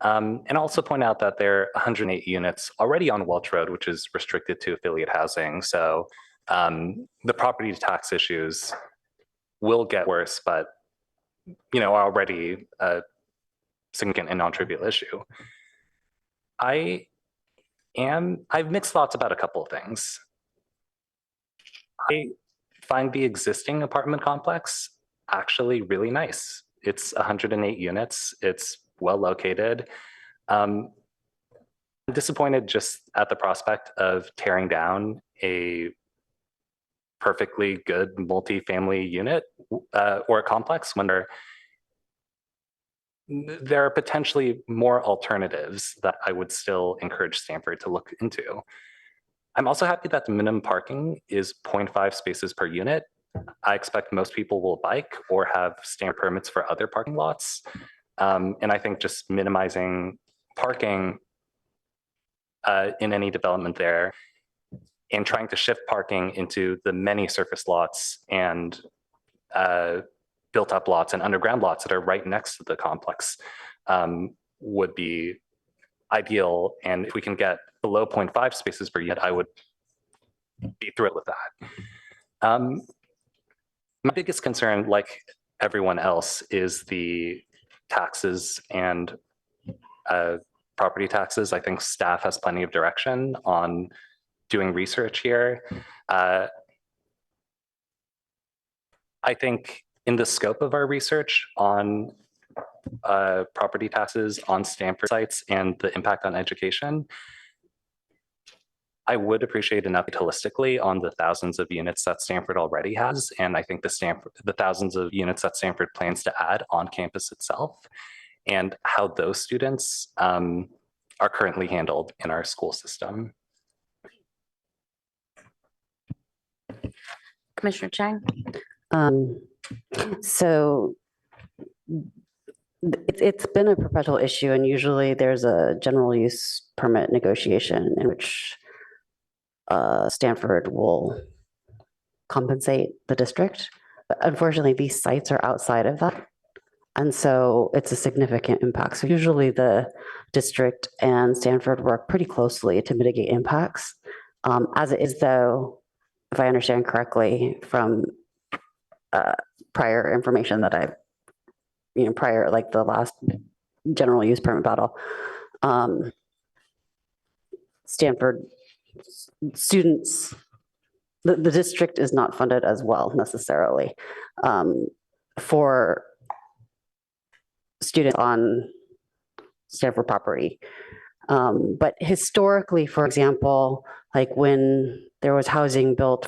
And also point out that there are 108 units already on Welch Road, which is restricted to affiliate housing. So the property tax issues will get worse, but are already a significant and non-trivial issue. I have mixed thoughts about a couple of things. I find the existing apartment complex actually really nice. It's 108 units. It's well located. I'm disappointed just at the prospect of tearing down a perfectly good multifamily unit or a complex when there are potentially more alternatives that I would still encourage Stanford to look into. I'm also happy that the minimum parking is 0.5 spaces per unit. I expect most people will bike or have standard permits for other parking lots. And I think just minimizing parking in any development there and trying to shift parking into the many surface lots and built up lots and underground lots that are right next to the complex would be ideal. And if we can get below 0.5 spaces per unit, I would be thrilled with that. My biggest concern, like everyone else, is the taxes and property taxes. I think staff has plenty of direction on doing research here. I think in the scope of our research on property taxes on Stanford sites and the impact on education, I would appreciate an update holistically on the thousands of units that Stanford already has. And I think the thousands of units that Stanford plans to add on campus itself and how those students are currently handled in our school system. Commissioner Chang? So it's been a perpetual issue, and usually there's a general use permit negotiation in which Stanford will compensate the district. But unfortunately, these sites are outside of that. And so it's a significant impact. So usually the district and Stanford work pretty closely to mitigate impacts. As it is though, if I understand correctly from prior information that I've, prior, like the last general use permit battle, Stanford students, the district is not funded as well necessarily for students on Stanford property. But historically, for example, like when there was housing built,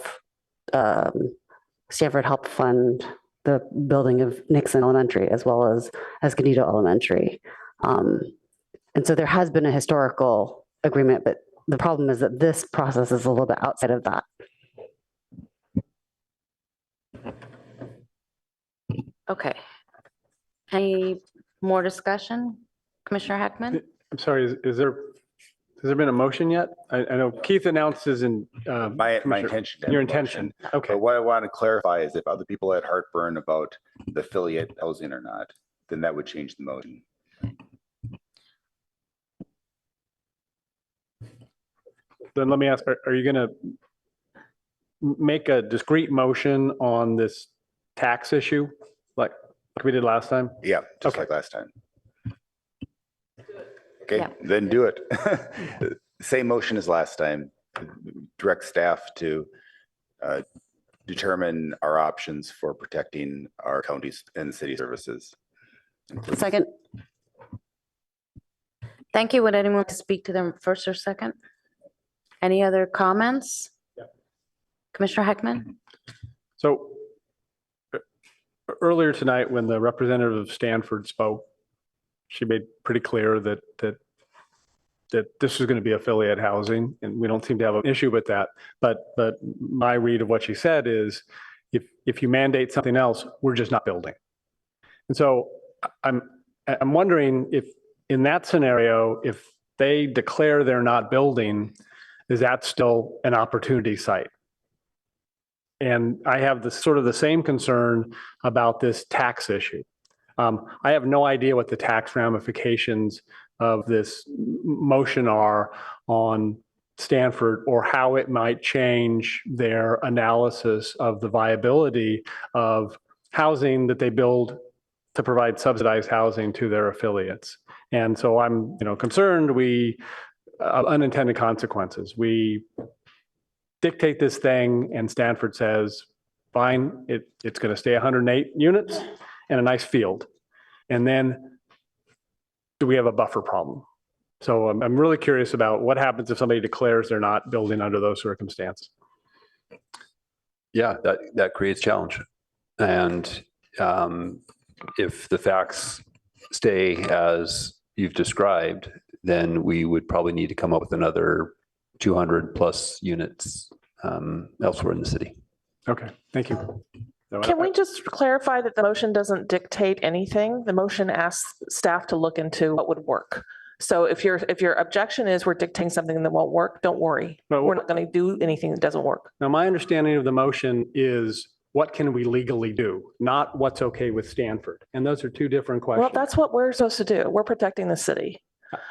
Stanford helped fund the building of Nixon Elementary as well as Escondido Elementary. And so there has been a historical agreement, but the problem is that this process is a little bit outside of that. Okay. Any more discussion? Commissioner Heckman? I'm sorry, has there been a motion yet? I know Keith announces in my intention. Your intention. Okay. But what I want to clarify is if other people had heartburn about the affiliate housing or not, then that would change the motion. Then let me ask, are you going to make a discrete motion on this tax issue like we did last time? Yeah, just like last time. Okay, then do it. Same motion as last time. Direct staff to determine our options for protecting our counties and city services. Second. Thank you. Would anyone like to speak to them first or second? Any other comments? Commissioner Heckman? So earlier tonight, when the representative of Stanford spoke, she made pretty clear that this is going to be affiliate housing, and we don't seem to have an issue with that. But my read of what she said is, if you mandate something else, we're just not building. And so I'm wondering if in that scenario, if they declare they're not building, is that still an opportunity site? And I have the sort of the same concern about this tax issue. I have no idea what the tax ramifications of this motion are on Stanford, or how it might change their analysis of the viability of housing that they build to provide subsidized housing to their affiliates. And so I'm, concerned unintended consequences. We dictate this thing and Stanford says, fine, it's going to stay 108 units and a nice field. And then do we have a buffer problem? So I'm really curious about what happens if somebody declares they're not building under those circumstances. Yeah, that creates challenge. And if the facts stay as you've described, then we would probably need to come up with another 200 plus units elsewhere in the city. Okay, thank you. Can we just clarify that the motion doesn't dictate anything? The motion asks staff to look into what would work. So if your objection is we're dictating something that won't work, don't worry. We're not going to do anything that doesn't work. Now, my understanding of the motion is what can we legally do, not what's okay with Stanford. And those are two different questions. Well, that's what we're supposed to do. We're protecting the city.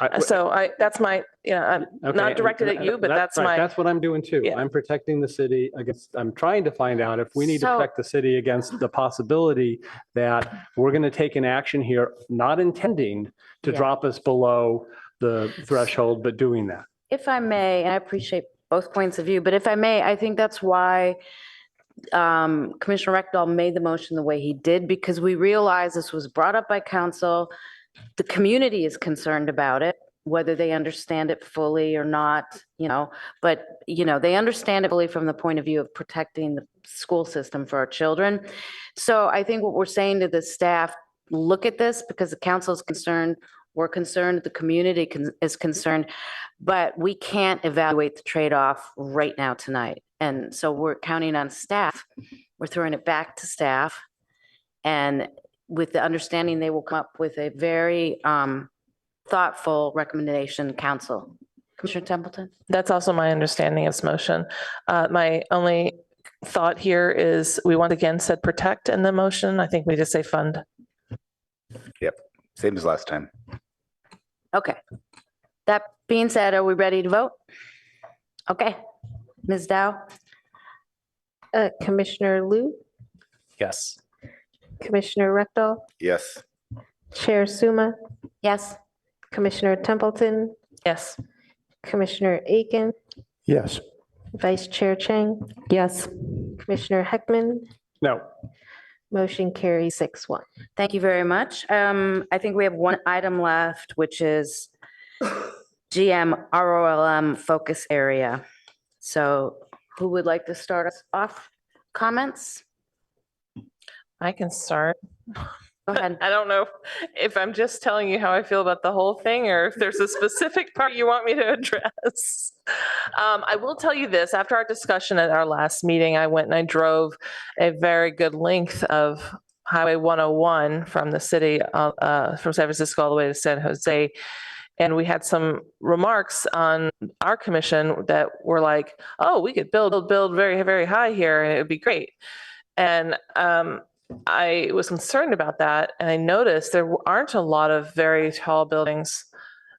That's my, I'm not directed at you, but that's my. That's what I'm doing too. Yeah. I'm protecting the city against, I'm trying to find out if we need to protect the city against the possibility that we're going to take an action here, not intending to drop us below the threshold, but doing that. If I may, and I appreciate both points of view, but if I may, I think that's why Commissioner Reckdahl made the motion the way he did, because we realized this was brought up by council. The community is concerned about it, whether they understand it fully or not, but they understand it fully from the point of view of protecting the school system for our children. So I think what we're saying to the staff, look at this because the council is concerned, we're concerned, the community is concerned, but we can't evaluate the trade-off right now tonight. And so we're counting on staff. We're throwing it back to staff, and with the understanding they will come up with a very thoughtful recommendation, council. Commissioner Templeton? That's also my understanding of this motion. My only thought here is we once again said protect in the motion. I think we just say fund. Yep, same as last time. Okay. That being said, are we ready to vote? Okay. Ms. Dow? Commissioner Liu? Yes. Commissioner Reckdahl? Yes. Chair Suma? Yes. Commissioner Templeton? Yes. Commissioner Aiken? Yes. Vice Chair Chang? Yes. Commissioner Heckman? No. Motion carries 6-1. Thank you very much. I think we have one item left, which is GM ROLM focus area. So who would like to start us off? Comments? I can start. Go ahead. I don't know if I'm just telling you how I feel about the whole thing or if there's a specific part you want me to address. I will tell you this, after our discussion at our last meeting, I went and I drove a very good length of Highway 101 from the city, from San Francisco all the way to San Jose. And we had some remarks on our commission that were like, oh, we could build very, very high here and it would be great. And I was concerned about that, and I noticed there aren't a lot of very tall buildings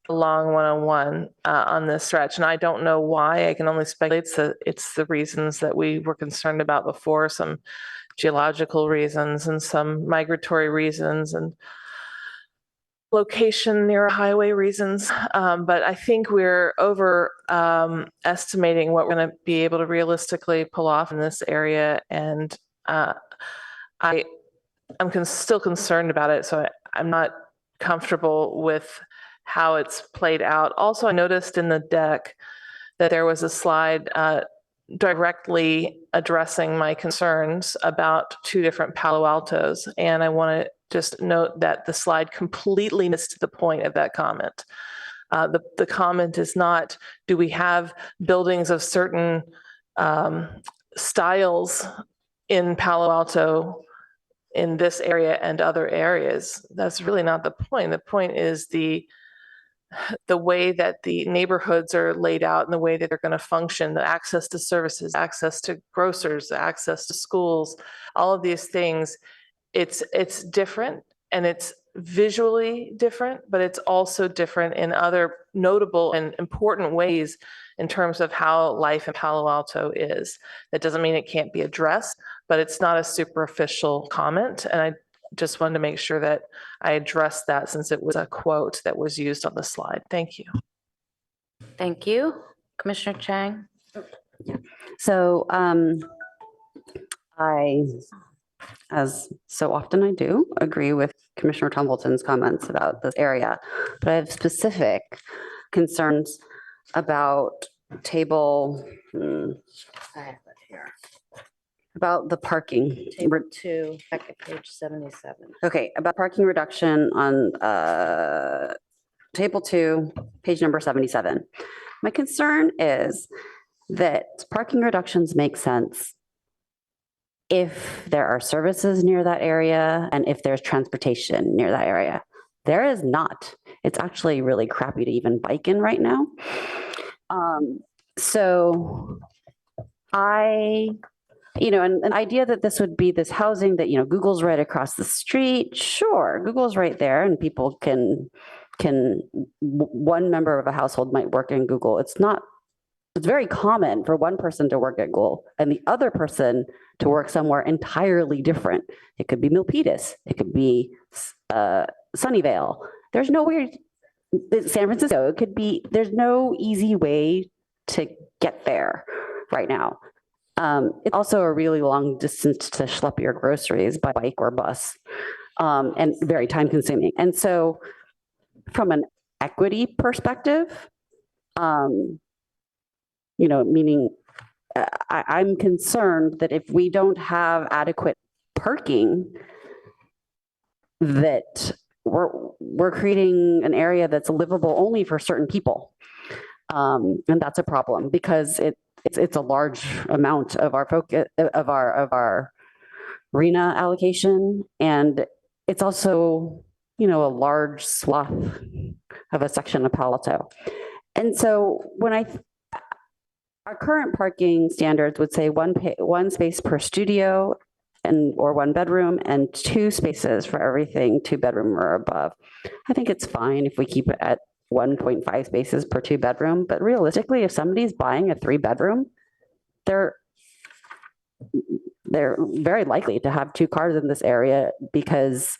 along 101 on this stretch, and I don't know why. I can only speculate. It's the reasons that we were concerned about before, some geological reasons and some migratory reasons. And location near a highway reasons, but I think we're over estimating what we're going to be able to realistically pull off in this area, and I'm still concerned about it, so I'm not comfortable with how it's played out. Also, I noticed in the deck that there was a slide directly addressing my concerns about two different Palo Altos, and I want to just note that the slide completely missed the point of that comment. The comment is not, do we have buildings of certain styles in Palo Alto in this area and other areas? That's really not the point. The point is the way that the neighborhoods are laid out and the way that they're going to function, the access to services, access to grocers, access to schools, all of these things. It's different, and it's visually different, but it's also different in other notable and important ways in terms of how life in Palo Alto is. That doesn't mean it can't be addressed, but it's not a superficial comment. And I just wanted to make sure that I addressed that, since it was a quote that was used on the slide. Thank you. Thank you. Commissioner Chang? So I, as so often I do, agree with Commissioner Tumbleton's comments about this area, but I have specific concerns about table, I have it here. about the parking. Table 2, back at page 77. Okay, about parking reduction on table 2, page number 77. My concern is that parking reductions make sense if there are services near that area and if there's transportation near that area. There is not. It's actually really crappy to even bike in right now. So and an idea that this would be this housing that, Google's right across the street. Sure, Google's right there, and people one member of a household might work in Google. It's very common for one person to work at Google and the other person to work somewhere entirely different. It could be Milpitas. It could be Sunnyvale. There's nowhere, San Francisco, it could be, there's no easy way to get there right now. It's also a really long distance to schlep your groceries by bike or bus, and very time consuming. And so from an equity perspective, meaning I'm concerned that if we don't have adequate parking, that we're creating an area that's livable only for certain people. And that's a problem, because it's a large amount of our focus of our RENA allocation, and it's also a large swath of a section of Palo Alto. And so when our current parking standards would say one space per studio or one bedroom, and 2 spaces for everything 2 bedroom or above. I think it's fine if we keep it at 1.5 spaces per 2 bedroom, but realistically, if somebody's buying a 3 bedroom, they're very likely to have 2 cars in this area because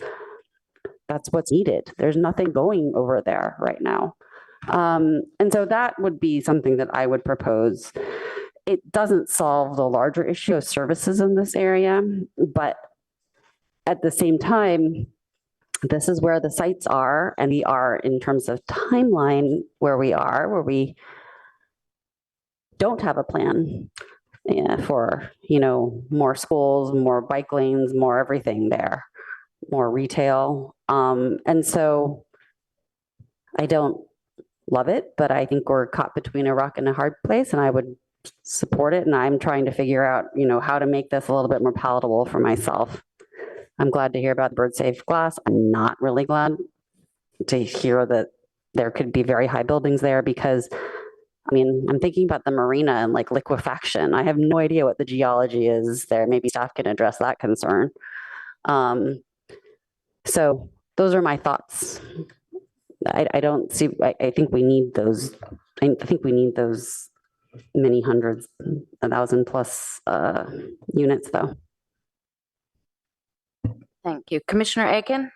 that's what's needed. There's nothing going over there right now. And so that would be something that I would propose. It doesn't solve the larger issue of services in this area, but at the same time, this is where the sites are, and we are in terms of timeline where we don't have a plan for, more schools, more bike lanes, more everything there, more retail. And so I don't love it, but I think we're caught between a rock and a hard place, and I would support it. And I'm trying to figure out, how to make this a little bit more palatable for myself. I'm glad to hear about bird safe glass. I'm not really glad to hear that there could be very high buildings there, because I'm thinking about the marina and liquefaction. I have no idea what the geology is there. Maybe staff can address that concern. So those are my thoughts. I don't see, I think we need those. I think we need those many hundreds, 1,000 plus units though. Thank you. Commissioner Aiken?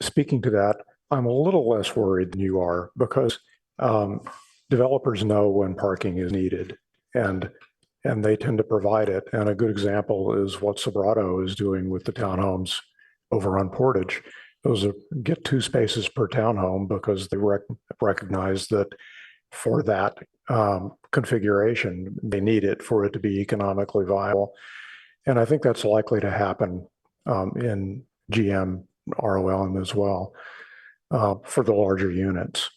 Speaking to that, I'm a little less worried than you are because developers know when parking is needed and they tend to provide it. And a good example is what Sobrato is doing with the townhomes over on Portage. Those get 2 spaces per townhome because they recognize that for that configuration, they need it for it to be economically viable. And I think that's likely to happen in GM ROLM as well for the larger units.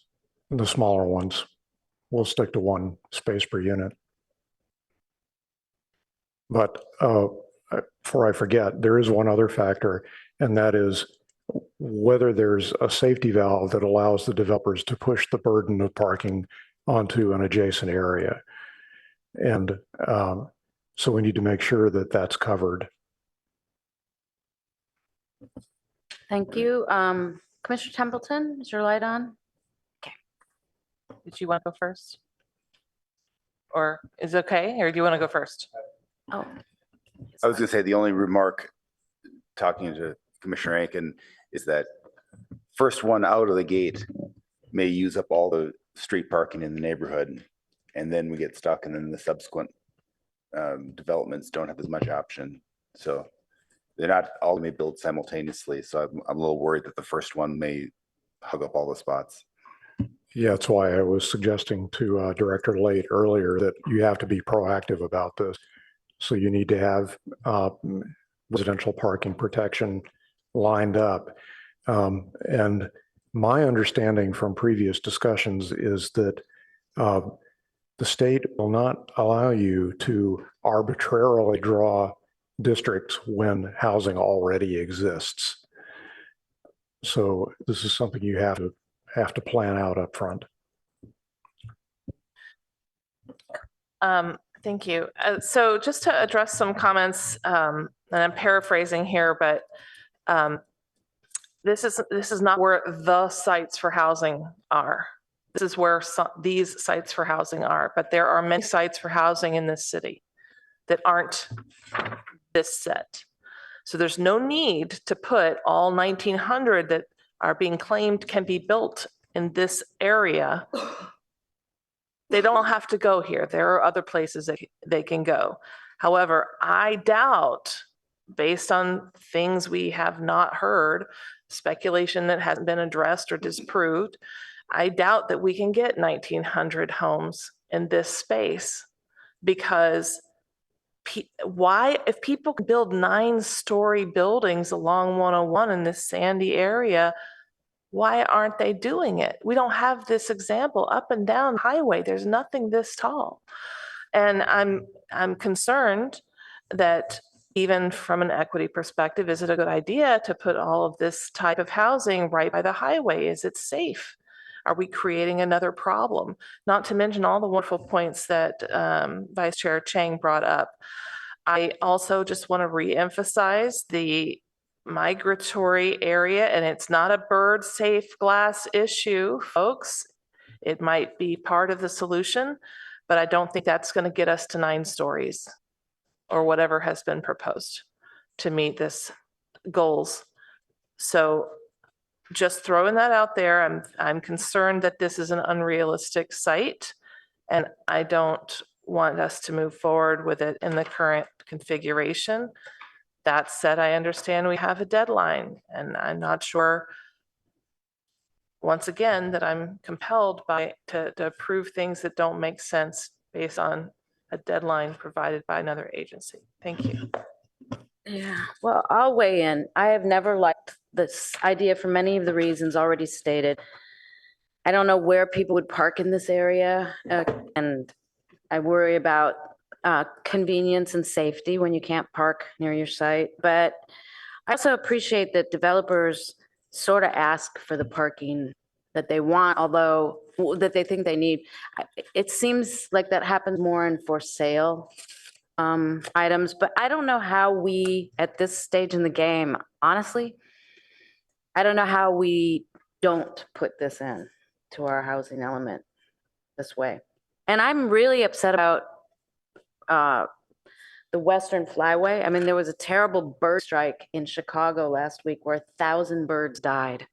The smaller ones, we'll stick to 1 space per unit. But before I forget, there is one other factor, and that is whether there's a safety valve that allows the developers to push the burden of parking onto an adjacent area. And so we need to make sure that that's covered. Thank you. Commissioner Templeton, is your light on? Did you want to go first? Or is it okay? Or do you want to go first? Oh, I was going to say the only remark talking to Commissioner Rankin is that first one out of the gate may use up all the street parking in the neighborhood, and then we get stuck, and then the subsequent developments don't have as much option. So they're not all may build simultaneously. So I'm a little worried that the first one may hug up all the spots. Yeah, that's why I was suggesting to Director Late earlier that you have to be proactive about this. So you need to have residential parking protection lined up. And my understanding from previous discussions is that the state will not allow you to arbitrarily draw districts when housing already exists. So this is something you have to plan out up front. Thank you. So just to address some comments, and I'm paraphrasing here, but this is not where the sites for housing are. This is where these sites for housing are, but there are many sites for housing in this city that aren't this set. So there's no need to put all 1,900 that are being claimed can be built in this area. They don't have to go here. There are other places that they can go. However, I doubt, based on things we have not heard, speculation that hasn't been addressed or disproved, I doubt that we can get 1,900 homes in this space because why, if people can build 9-story buildings along 101 in this sandy area, why aren't they doing it? We don't have this example up and down the highway. There's nothing this tall. And I'm concerned that even from an equity perspective, is it a good idea to put all of this type of housing right by the highway? Is it safe? Are we creating another problem? Not to mention all the wonderful points that Vice Chair Chang brought up. I also just want to reemphasize the migratory area, and it's not a bird safe glass issue, folks. It might be part of the solution, but I don't think that's going to get us to 9 stories or whatever has been proposed to meet this goals. So just throwing that out there, I'm concerned that this is an unrealistic site, and I don't want us to move forward with it in the current configuration. That said, I understand we have a deadline, and I'm not sure, once again, that I'm compelled to approve things that don't make sense based on a deadline provided by another agency. Thank you. yeah. Well, I'll weigh in. I have never liked this idea for many of the reasons already stated. I don't know where people would park in this area, and I worry about convenience and safety when you can't park near your site. But I also appreciate that developers sort of ask for the parking that they want, although that they think they need. It seems like that happens more in for sale items, but I don't know how we, at this stage in the game, honestly, I don't know how we don't put this in to our housing element this way. And I'm really upset about the Western Flyway. I mean, there was a terrible bird strike in Chicago last week where 1,000 birds died.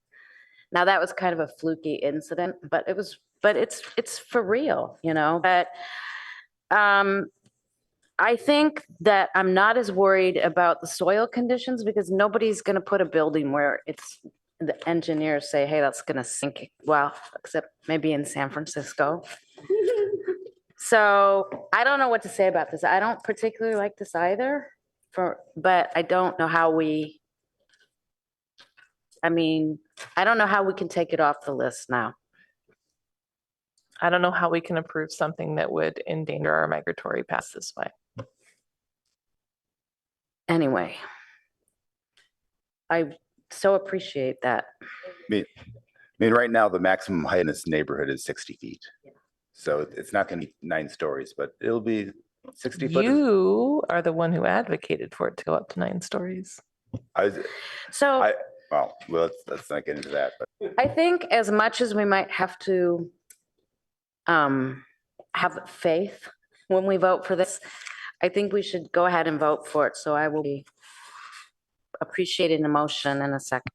Now that was kind of a fluky incident, but it's for real, you know. But I think that I'm not as worried about the soil conditions because nobody's going to put a building where it's the engineers say, hey, that's going to sink. Well, except maybe in San Francisco. So I don't know what to say about this. I don't particularly like this either, but I don't know how I don't know how we can take it off the list now. I don't know how we can approve something that would endanger our migratory paths this way. Anyway, I so appreciate that. I mean, right now, the maximum height in this neighborhood is 60 feet. So it's not going to be 9 stories, but it'll be 60 foot. You are the one who advocated for it to go up to 9 stories. Well, let's not get into that. But I think as much as we might have to have faith when we vote for this, I think we should go ahead and vote for it. So I will be appreciating the motion in a second.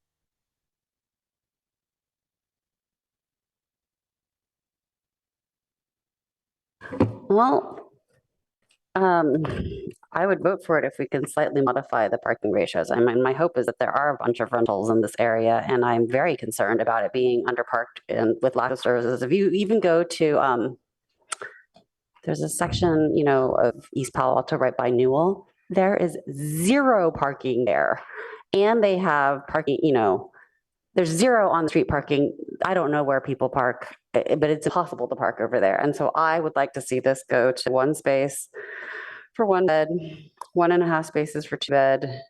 Well, I would vote for it if we can slightly modify the parking ratios. I mean, my hope is that there are a bunch of rentals in this area, and I'm very concerned about it being underparked and with lack of services. If you even go to, there's a section, you know, of East Palo Alto right by Newell, there is 0 parking there. And they have parking, you know, there's 0 on-street parking. I don't know where people park, but it's impossible to park over there. And so I would like to see this go to 1 space for 1 bed, 1.5 spaces for 2 bed,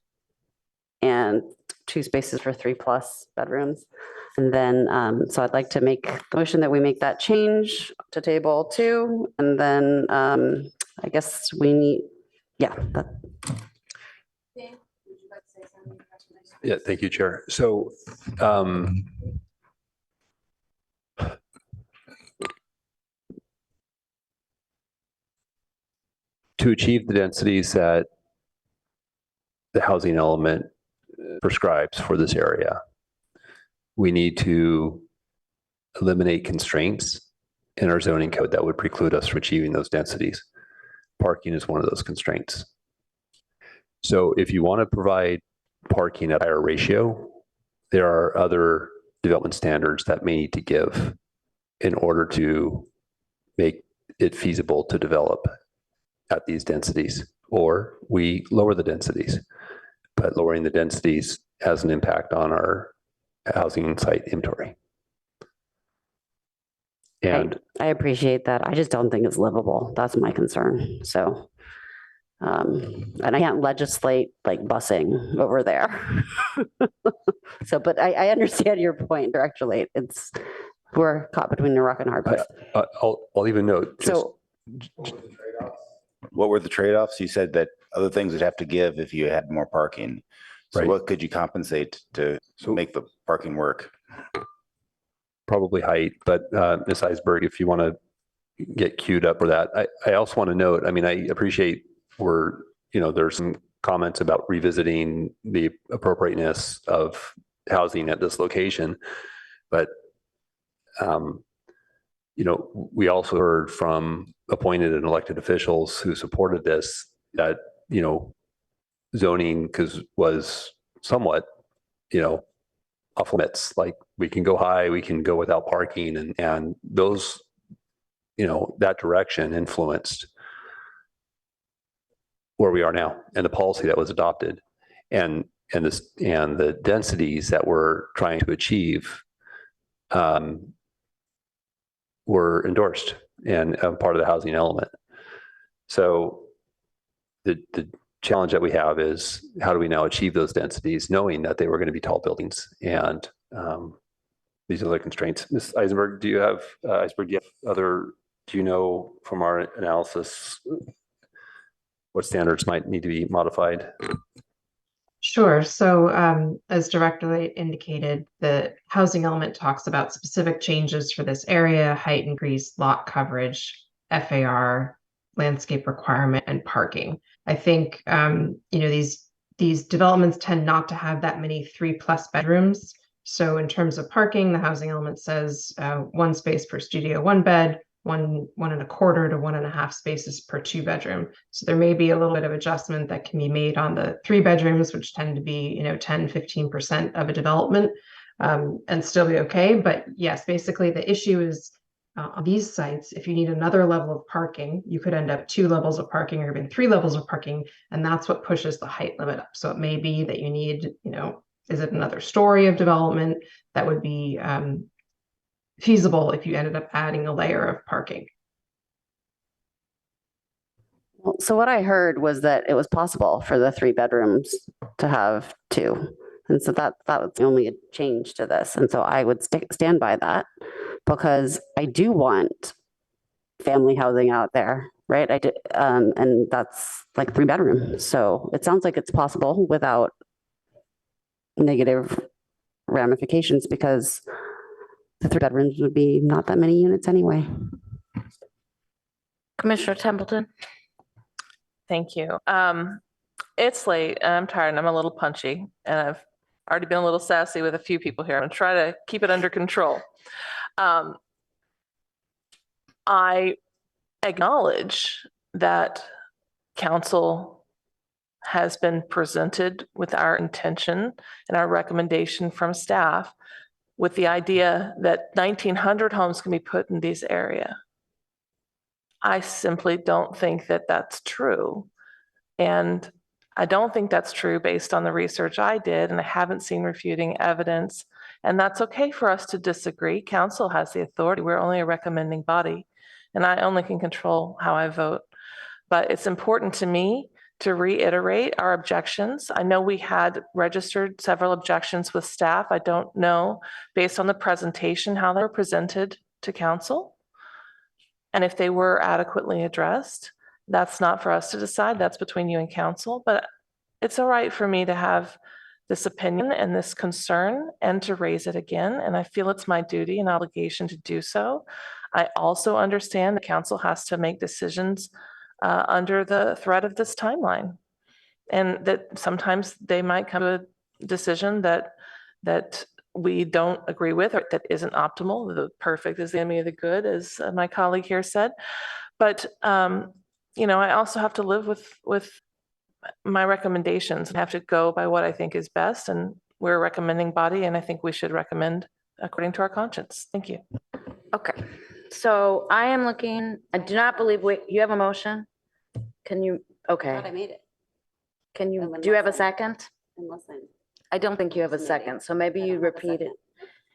and 2 spaces for 3+ bedrooms. And then, so I'd like to make the motion that we make that change to table 2. And then I guess we need, yeah. Yeah, thank you, Chair. So to achieve the densities that the housing element prescribes for this area, we need to eliminate constraints in our zoning code that would preclude us from achieving those densities. Parking is one of those constraints. So if you want to provide parking at a higher ratio, there are other development standards that may need to give in order to make it feasible to develop at these densities, or we lower the densities. But lowering the densities has an impact on our housing site inventory. And I appreciate that. I just don't think it's livable. That's my concern. So, and I can't legislate like busing over there. So, but I understand your point directly. We're caught between a rock and a hard place. I'll even note. So, what were the trade-offs? You said that other things would have to give if you had more parking. So right. What could you compensate to make the parking work? Probably height, but Ms. Eisberg, if you want to get queued up for that. I also want to note, I mean, I appreciate there's some comments about revisiting the appropriateness of housing at this location, but we also heard from appointed and elected officials who supported this that, zoning was somewhat, off limits. Like we can go high, we can go without parking, and those, that direction influenced where we are now and the policy that was adopted, and the densities that we're trying to achieve were endorsed and part of the housing element. So the challenge that we have is how do we now achieve those densities, knowing that they were going to be tall buildings and these other constraints. Ms. Eisenberg, do you have do you know from our analysis what standards might need to be modified? Sure. So as directly indicated, the housing element talks about specific changes for this area: height increase, lot coverage, FAR, landscape requirement and parking. I think, these developments tend not to have that many 3+ bedrooms. So in terms of parking, the housing element says 1 space per studio, 1 bed, 1.25 to 1.5 spaces per 2-bedroom. So there may be a little bit of adjustment that can be made on the 3 bedrooms, which tend to be, 10-15% of a development, and still be okay. But yes, basically the issue is on these sites, if you need another level of parking, you could end up 2 levels of parking or even 3 levels of parking, and that's what pushes the height limit up. So it may be that you need, is it another story of development that would be feasible if you ended up adding a layer of parking? Well, so what I heard was that it was possible for the 3 bedrooms to have 2. And so that was the only change to this. And so I would stand by that, because I do want family housing out there, right? I did, and that's like 3 bedrooms. So it sounds like it's possible without negative ramifications, because the 3 bedrooms would be not that many units anyway. Commissioner Templeton. Thank you. It's late and I'm tired and I'm a little punchy, and I've already been a little sassy with a few people here. I'm gonna try to keep it under control. I acknowledge that council has been presented with our intention and our recommendation from staff with the idea that 1,900 homes can be put in this area. I simply don't think that that's true. And I don't think that's true based on the research I did, and I haven't seen refuting evidence. And that's okay for us to disagree. Council has the authority. We're only a recommending body, and I only can control how I vote. But it's important to me to reiterate our objections. I know we had registered several objections with staff. I don't know, based on the presentation, how they were presented to council and if they were adequately addressed. That's not for us to decide. That's between you and council. But it's all right for me to have this opinion and this concern and to raise it again. And I feel it's my duty and obligation to do so. I also understand the council has to make decisions under the threat of this timeline, and that sometimes they might come to a decision that we don't agree with, or that isn't optimal. The perfect is the enemy of the good, as my colleague here said. But I also have to live with my recommendations and have to go by what I think is best. And we're a recommending body, and I think we should recommend according to our conscience. Thank you. Okay, so I am looking, I do not believe, you have a motion? Can you, okay. I made it. Can you, do you have a second? Unless I don't think you have a second, so maybe you repeat it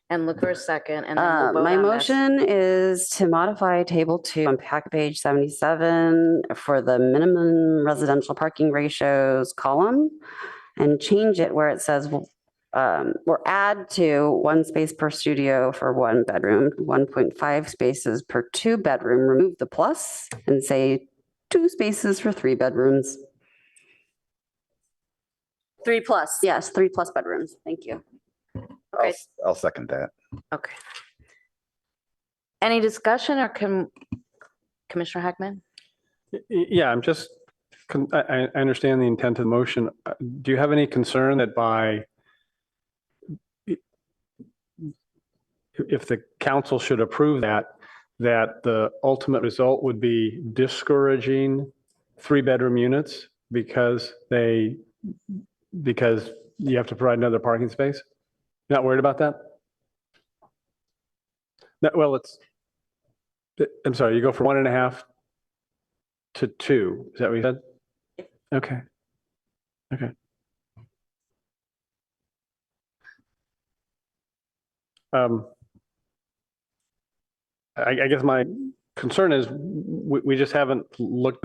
and look for a second, and then we'll vote my on this. motion is to modify table 2 on page 77 for the minimum residential parking ratios column, and change it where it says, or add to 1 space per studio for 1 bedroom, 1.5 spaces per 2 bedroom, remove the plus and say 2 spaces for 3 bedrooms. 3+, yes, 3+ bedrooms. Thank you. Okay. I'll second that. Okay. Any discussion, or Commissioner Heckman? Yeah, I understand the intent of the motion. Do you have any concern that if the council should approve that the ultimate result would be discouraging 3-bedroom units because you have to provide another parking space? Not worried about that? Well, I'm sorry, you go from 1.5 to 2. Is that what you said? Okay. Okay. I guess my concern is we just haven't looked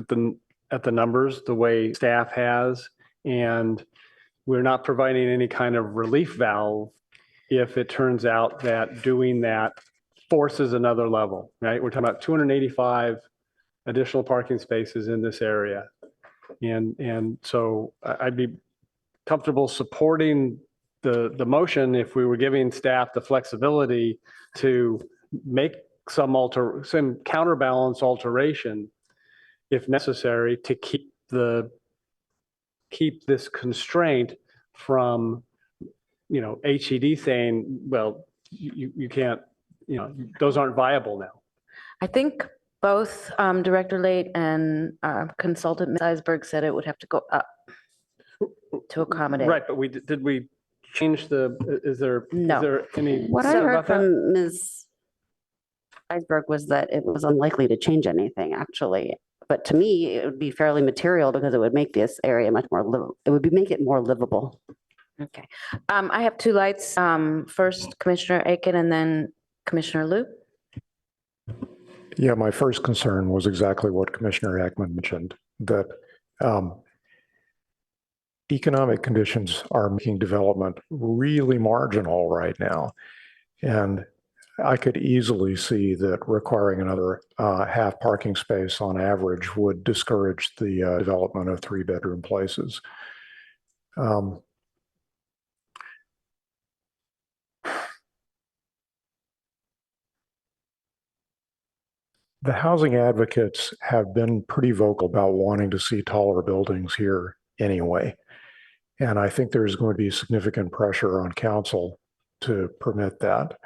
at the numbers the way staff has, and we're not providing any kind of relief valve if it turns out that doing that forces another level, right? We're talking about 285 additional parking spaces in this area. And so I'd be comfortable supporting the motion if we were giving staff the flexibility to make some counterbalance alteration if necessary, to keep this constraint from, HED saying, well, you can't, those aren't viable now. I think both Director Late and consultant Ms. Eisberg said it would have to go up to accommodate. Right, but did we change is there any? What I heard from Ms. Eisberg was that it was unlikely to change anything, actually. But to me, it would be fairly material because it would make this area much more livable. It would make it more livable. Okay. I have two lights. First, Commissioner Aiken, and then Commissioner Liu. Yeah, my first concern was exactly what Commissioner Ackman mentioned, that economic conditions are making development really marginal right now. And I could easily see that requiring another half parking space on average would discourage the development of 3-bedroom places. The housing advocates have been pretty vocal about wanting to see taller buildings here anyway. And I think there's going to be significant pressure on council to permit that.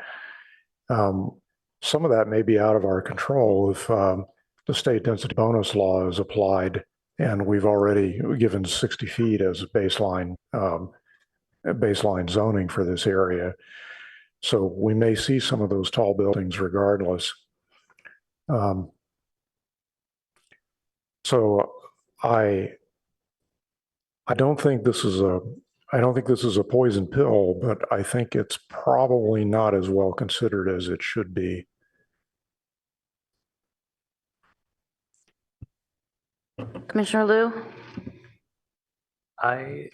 Some of that may be out of our control if the state density bonus law is applied, and we've already given 60 feet as baseline zoning for this area. So we may see some of those tall buildings regardless. So I don't think this is a poison pill, but I think it's probably not as well considered as it should be. Commissioner Liu? I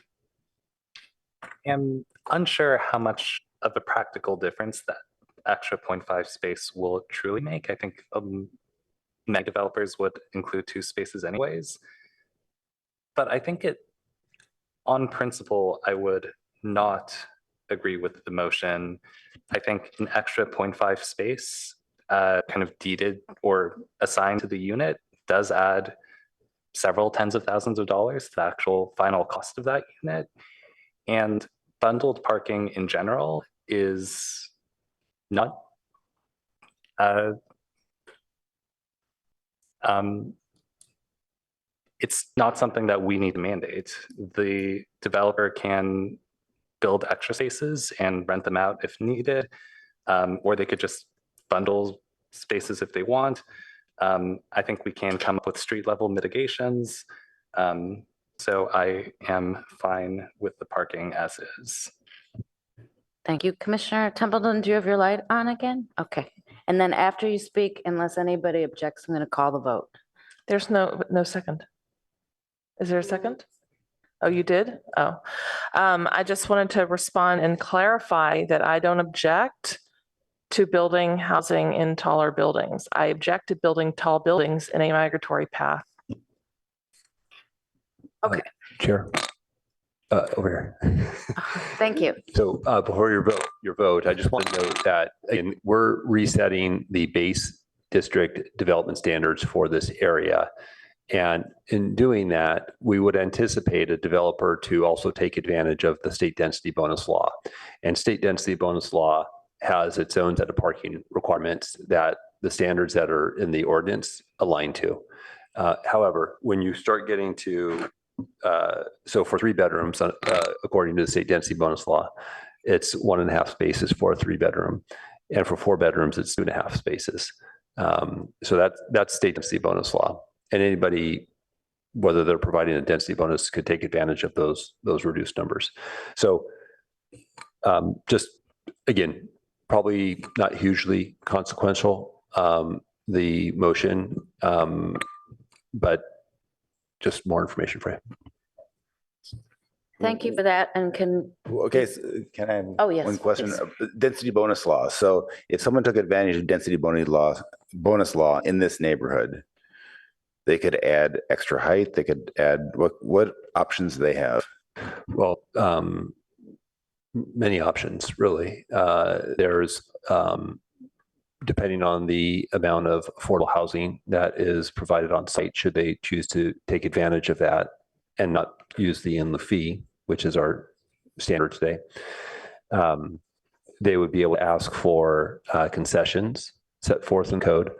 am unsure how much of a practical difference that extra 0.5 space will truly make. I think many developers would include 2 spaces anyways. But I think on principle, I would not agree with the motion. I think an extra 0.5 space kind of deeded or assigned to the unit does add several tens of thousands of dollars to the actual final cost of that unit. And bundled parking in general is not it's not something that we need to mandate. The developer can build extra spaces and rent them out if needed, or they could just bundle spaces if they want. I think we can come up with street level mitigations. So I am fine with the parking as is. Thank you. Commissioner Templeton, do you have your light on again? Okay. And then after you speak, unless anybody objects, I'm going to call the vote. There's no second. Is there a second? Oh, you did? Oh, I just wanted to respond and clarify that I don't object to building housing in taller buildings. I object to building tall buildings in a migratory path. Okay. Chair, over here. Thank you. So before your vote, I just want to note that again, we're resetting the base district development standards for this area. And in doing that, we would anticipate a developer to also take advantage of the state density bonus law. And state density bonus law has its own set of parking requirements that the standards that are in the ordinance align to. However, when you start getting to, so for 3 bedrooms, according to the state density bonus law, it's 1.5 spaces for a 3-bedroom. And for 4 bedrooms, it's 2.5 spaces. So that's state density bonus law. And anybody, whether they're providing a density bonus, could take advantage of those reduced numbers. So just, again, probably not hugely consequential, the motion, but just more information for you. Thank you for that. And Okay, so can I have yes, one question? please. Density bonus law. So if someone took advantage of density bonus law in this neighborhood, they could add extra height. They could add what options do they have? Well, many options really. There's depending on the amount of affordable housing that is provided on site, should they choose to take advantage of that and not use the in lieu fee, which is our standard today, they would be able to ask for concessions set forth in code,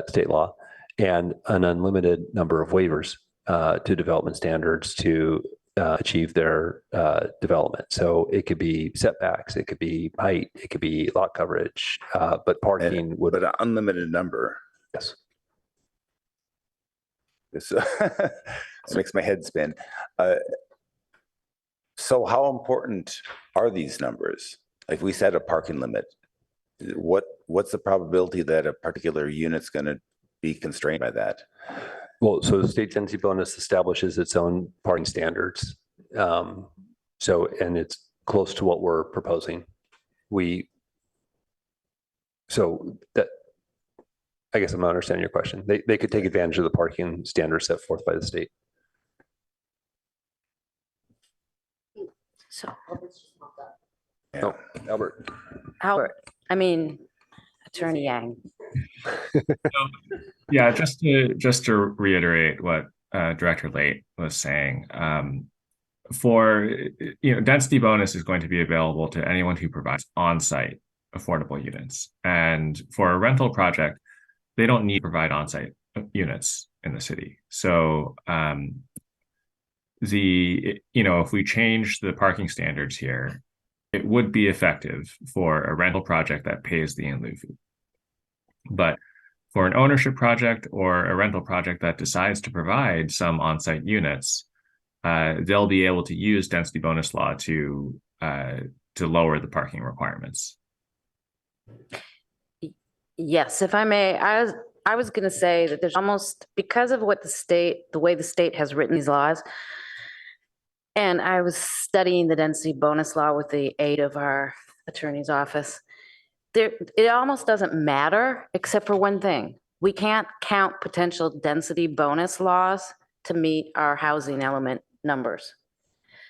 state law, and an unlimited number of waivers to development standards to achieve their development. So it could be setbacks, it could be height, it could be lot coverage, but parking would. But an unlimited number. Yes. This makes my head spin. So how important are these numbers? Like we set a parking limit. What's the probability that a particular unit's going to be constrained by that? Well, so the state density bonus establishes its own parking standards. And it's close to what we're proposing. So that, I guess I'm not understanding your question. They could take advantage of the parking standards set forth by the state. So, No, Albert. Attorney Yang. Yeah, just to reiterate what Director Late was saying, density bonus is going to be available to anyone who provides on-site affordable units. And for a rental project, they don't need to provide on-site units in the city. So if we change the parking standards here, it would be effective for a rental project that pays the in lieu fee. But for an ownership project or a rental project that decides to provide some on-site units, they'll be able to use density bonus law to lower the parking requirements. Yes, if I may, I was going to say that there's almost, because of what the way the state has written these laws, and I was studying the density bonus law with the aid of our attorney's office. It almost doesn't matter except for one thing. We can't count potential density bonus laws to meet our housing element numbers.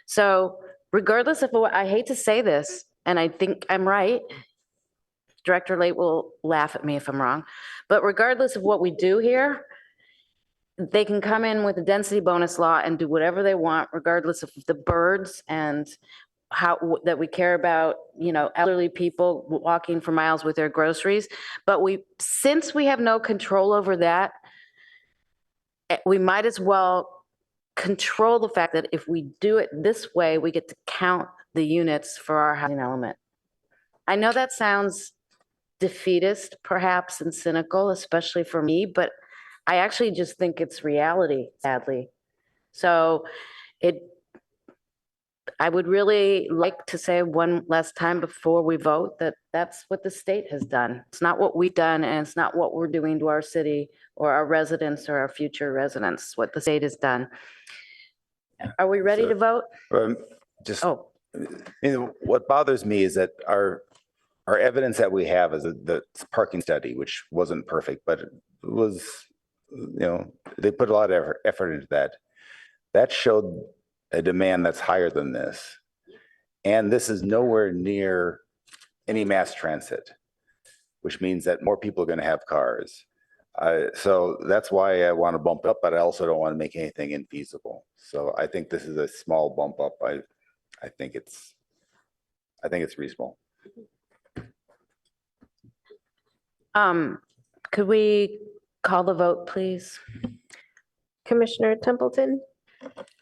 So regardless of what, I hate to say this, and I think I'm right, Director Late will laugh at me if I'm wrong, but regardless of what we do here, they can come in with a density bonus law and do whatever they want, regardless of the birds and how that we care about, elderly people walking for miles with their groceries. But since we have no control over that, we might as well control the fact that if we do it this way, we get to count the units for our housing element. I know that sounds defeatist, perhaps, and cynical, especially for me, but I actually just think it's reality, sadly. So I would really like to say one last time before we vote that that's what the state has done. It's not what we've done, and it's not what we're doing to our city or our residents or our future residents, what the state has done. Are we ready to vote? What bothers me is that our evidence that we have is the parking study, which wasn't perfect, but it was, they put a lot of effort into that. That showed a demand that's higher than this. And this is nowhere near any mass transit, which means that more people are going to have cars. So that's why I want to bump up, but I also don't want to make anything infeasible. So I think this is a small bump up. I think it's reasonable. Could we call the vote, please? Commissioner Templeton,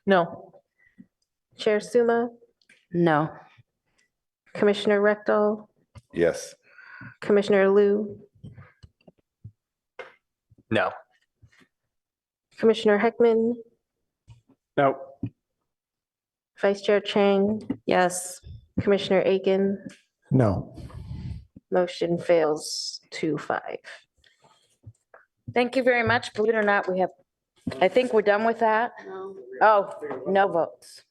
No. Chair Suma, No. Commissioner Rectal, Yes. Commissioner Liu, No. Commissioner Heckman, No. Vice Chair Chang, Yes. Commissioner Aiken. No. Motion fails 2-5. Thank you very much. Believe it or not, I think we're done with that. Oh, no votes.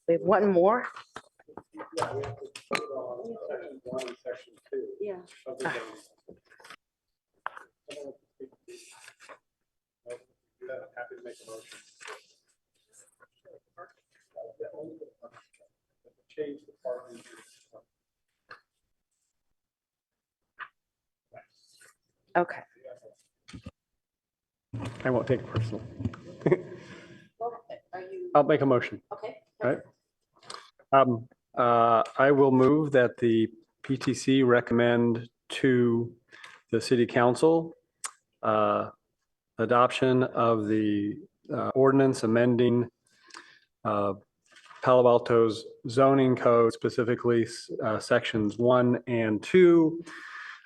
We have one more. Yeah. Okay. I won't take it personal. I'll make a motion. Okay. Right. I will move that the PTC recommend to the city council adoption of the ordinance amending Palo Alto's zoning code, specifically sections 1 and 2,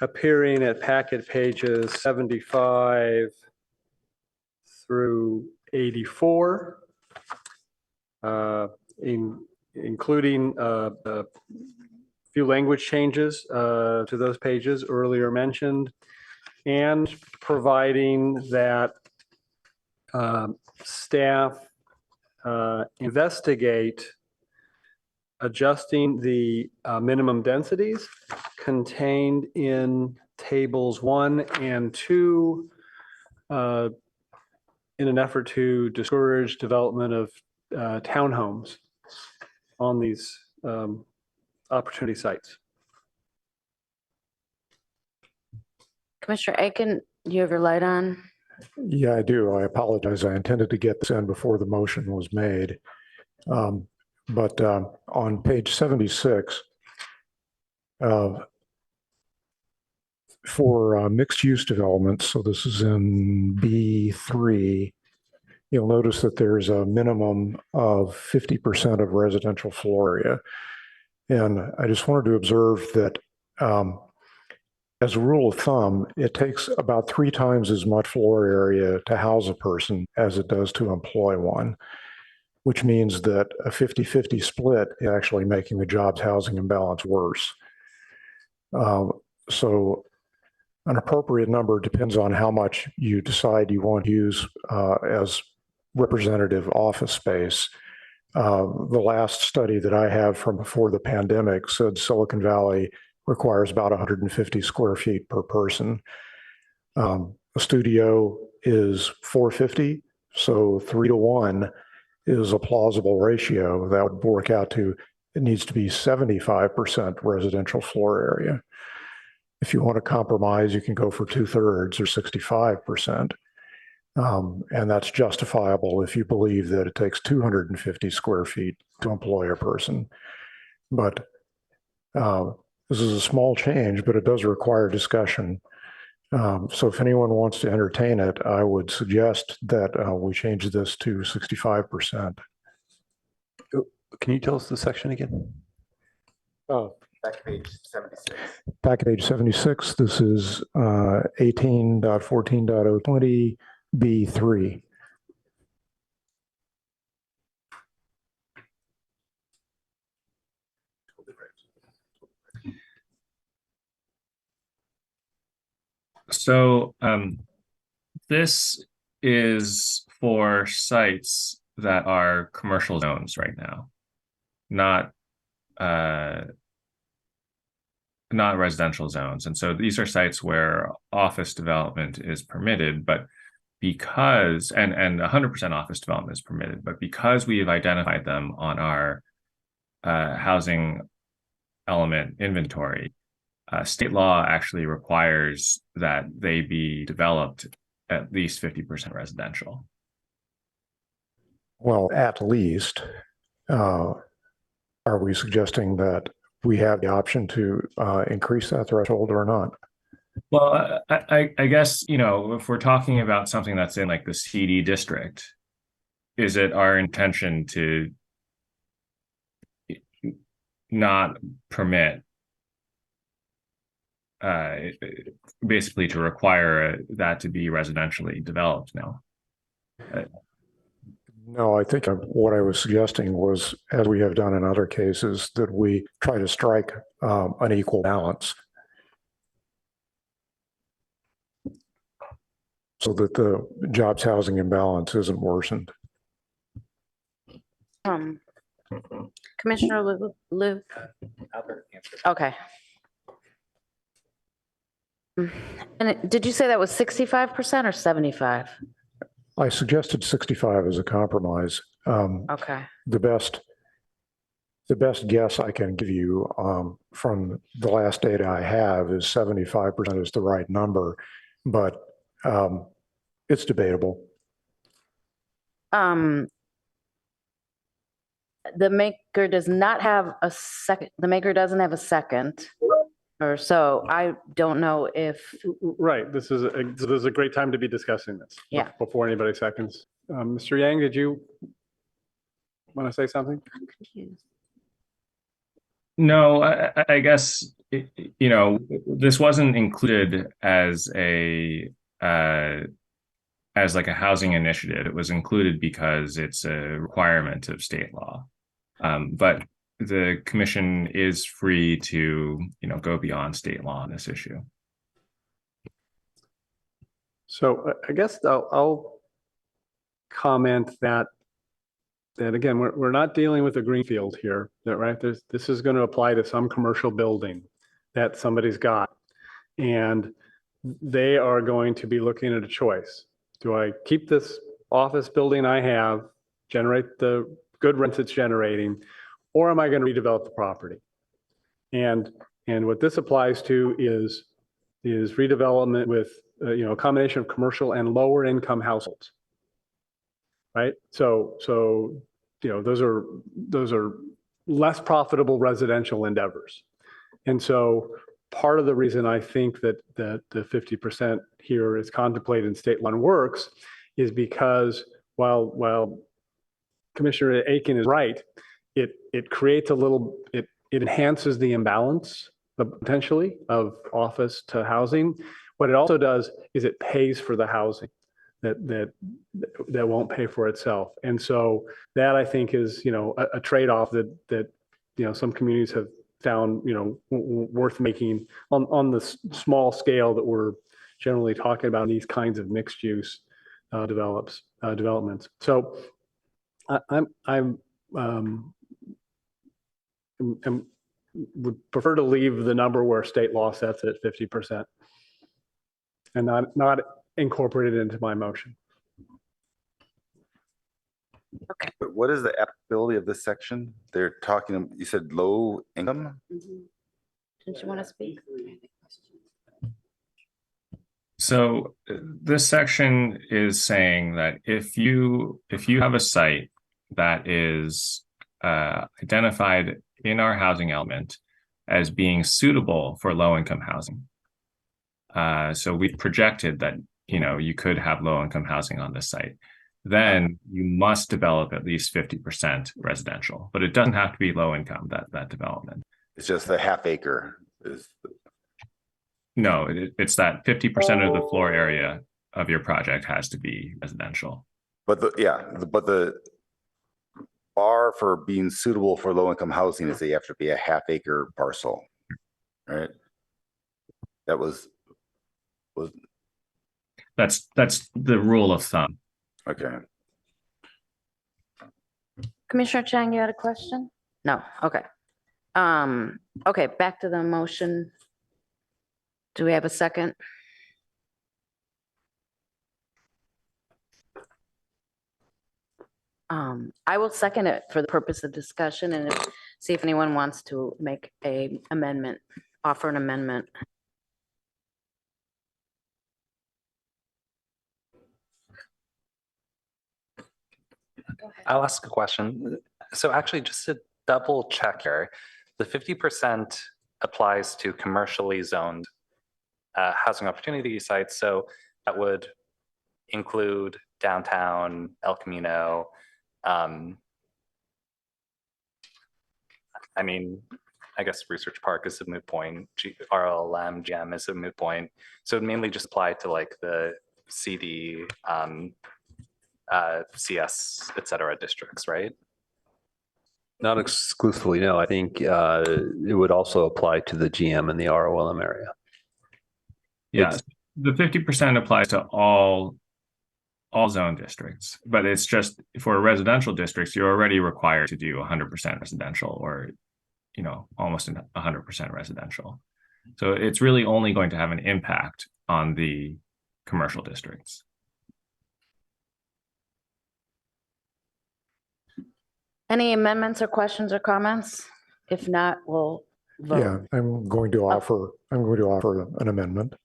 appearing at packet pages 75 through 84, including a few language changes to those pages earlier mentioned, and providing that staff investigate adjusting the minimum densities contained in tables 1 and 2 in an effort to discourage development of townhomes on these opportunity sites. Commissioner Aiken, you have your light on? Yeah, I do. I apologize. I intended to get this in before the motion was made. But on page 76, for mixed-use developments, so this is in B3, you'll notice that there's a minimum of 50% of residential floor area. And I just wanted to observe that as a rule of thumb, it takes about 3 times as much floor area to house a person as it does to employ one, which means that a 50-50 split is actually making the jobs housing imbalance worse. So an appropriate number depends on how much you decide you want to use as representative office space. The last study that I have from before the pandemic said Silicon Valley requires about 150 square feet per person. A studio is 450, so 3 to 1 is a plausible ratio. That would work out to, it needs to be 75% residential floor area. If you want to compromise, you can go for 2/3 or 65%. And that's justifiable if you believe that it takes 250 square feet to employ a person. But this is a small change, but it does require discussion. So if anyone wants to entertain it, I would suggest that we change this to 65%. Can you tell us the section again? Oh, Back to page 76. back at page 76, this is 18.14.020 B3. So this is for sites that are commercial zones right now, not residential zones. And so these are sites where office development is permitted, but because, and 100% office development is permitted, but because we have identified them on our housing element inventory, state law actually requires that they be developed at least 50% residential. Well, at least, are we suggesting that we have the option to increase that threshold or not? Well, I guess, you know, if we're talking about something that's in like the CD district, is it our intention to not permit, basically to require that to be residentially developed now? No, I think what I was suggesting was, as we have done in other cases, that we try to strike an equal balance so that the jobs housing imbalance isn't worsened. Commissioner Liu? Albert answered. Okay. And did you say that was 65% or 75? I suggested 65 as a compromise. Okay. The best guess I can give you from the last data I have is 75% is the right number. but it's debatable. The maker does not have a second, the maker doesn't have a second, or so I don't know if, Right, this is a great time to be discussing this. Yeah. Before anybody seconds. Mr. Yang, did you want to say something? I'm confused. No, I guess, you know, this wasn't included as as like a housing initiative. It was included because it's a requirement of state law. But the commission is free to, you know, go beyond state law on this issue. So I guess I'll comment that again, we're not dealing with a greenfield here, right? This is going to apply to some commercial building that somebody's got. And they are going to be looking at a choice. Do I keep this office building I have, generate the good rents it's generating, or am I going to redevelop the property? And what this applies to is redevelopment with you know, a combination of commercial and lower income households. Right? So you know, those are less profitable residential endeavors. And so part of the reason I think that the 50% here is contemplated in state law and works is because while Commissioner Aiken is right, it creates it enhances the imbalance potentially of office to housing. What it also does is it pays for the housing that won't pay for itself. And so that, I think, is, you know, a trade-off that you know, some communities have found, you know, worth making on the small scale that we're generally talking about in these kinds of mixed use developments. So I'm would prefer to leave the number where state law sets it at 50% and not incorporate it into my motion. Okay. But what is the applicability of this section? They're talking, you said low income? Didn't you want to speak? So this section is saying that if you have a site that is identified in our housing element as being suitable for low income housing, so we've projected that, you know, you could have low income housing on this site, then you must develop at least 50% residential, but it doesn't have to be low income, that development. It's just the half acre is. No, it's that 50% of the floor area of your project has to be residential. But the bar for being suitable for low income housing is that you have to be a half acre parcel, right? That was That's the rule of thumb. okay. Commissioner Chang, you had a question? No, okay. Okay, back to the motion. Do we have a second? I will second it for the purpose of discussion and see if anyone wants to make a amendment, offer an amendment. I'll ask a question. So actually, just to double check here, the 50% applies to commercially zoned housing opportunity sites. So that would include downtown, El Camino. I mean, I guess Research Park is a moot point. RLM, GM is a moot point. So it mainly just apply to like the CD, CS, et cetera, districts, right? Not exclusively, no. I think it would also apply to the GM and the ROLM area. Yeah, the 50% applies to all zone districts, but it's just for residential districts, you're already required to do 100% residential or, you know, almost 100% residential. So it's really only going to have an impact on the commercial districts. Any amendments or questions or comments? If not, we'll vote. Yeah, I'm going to offer an amendment.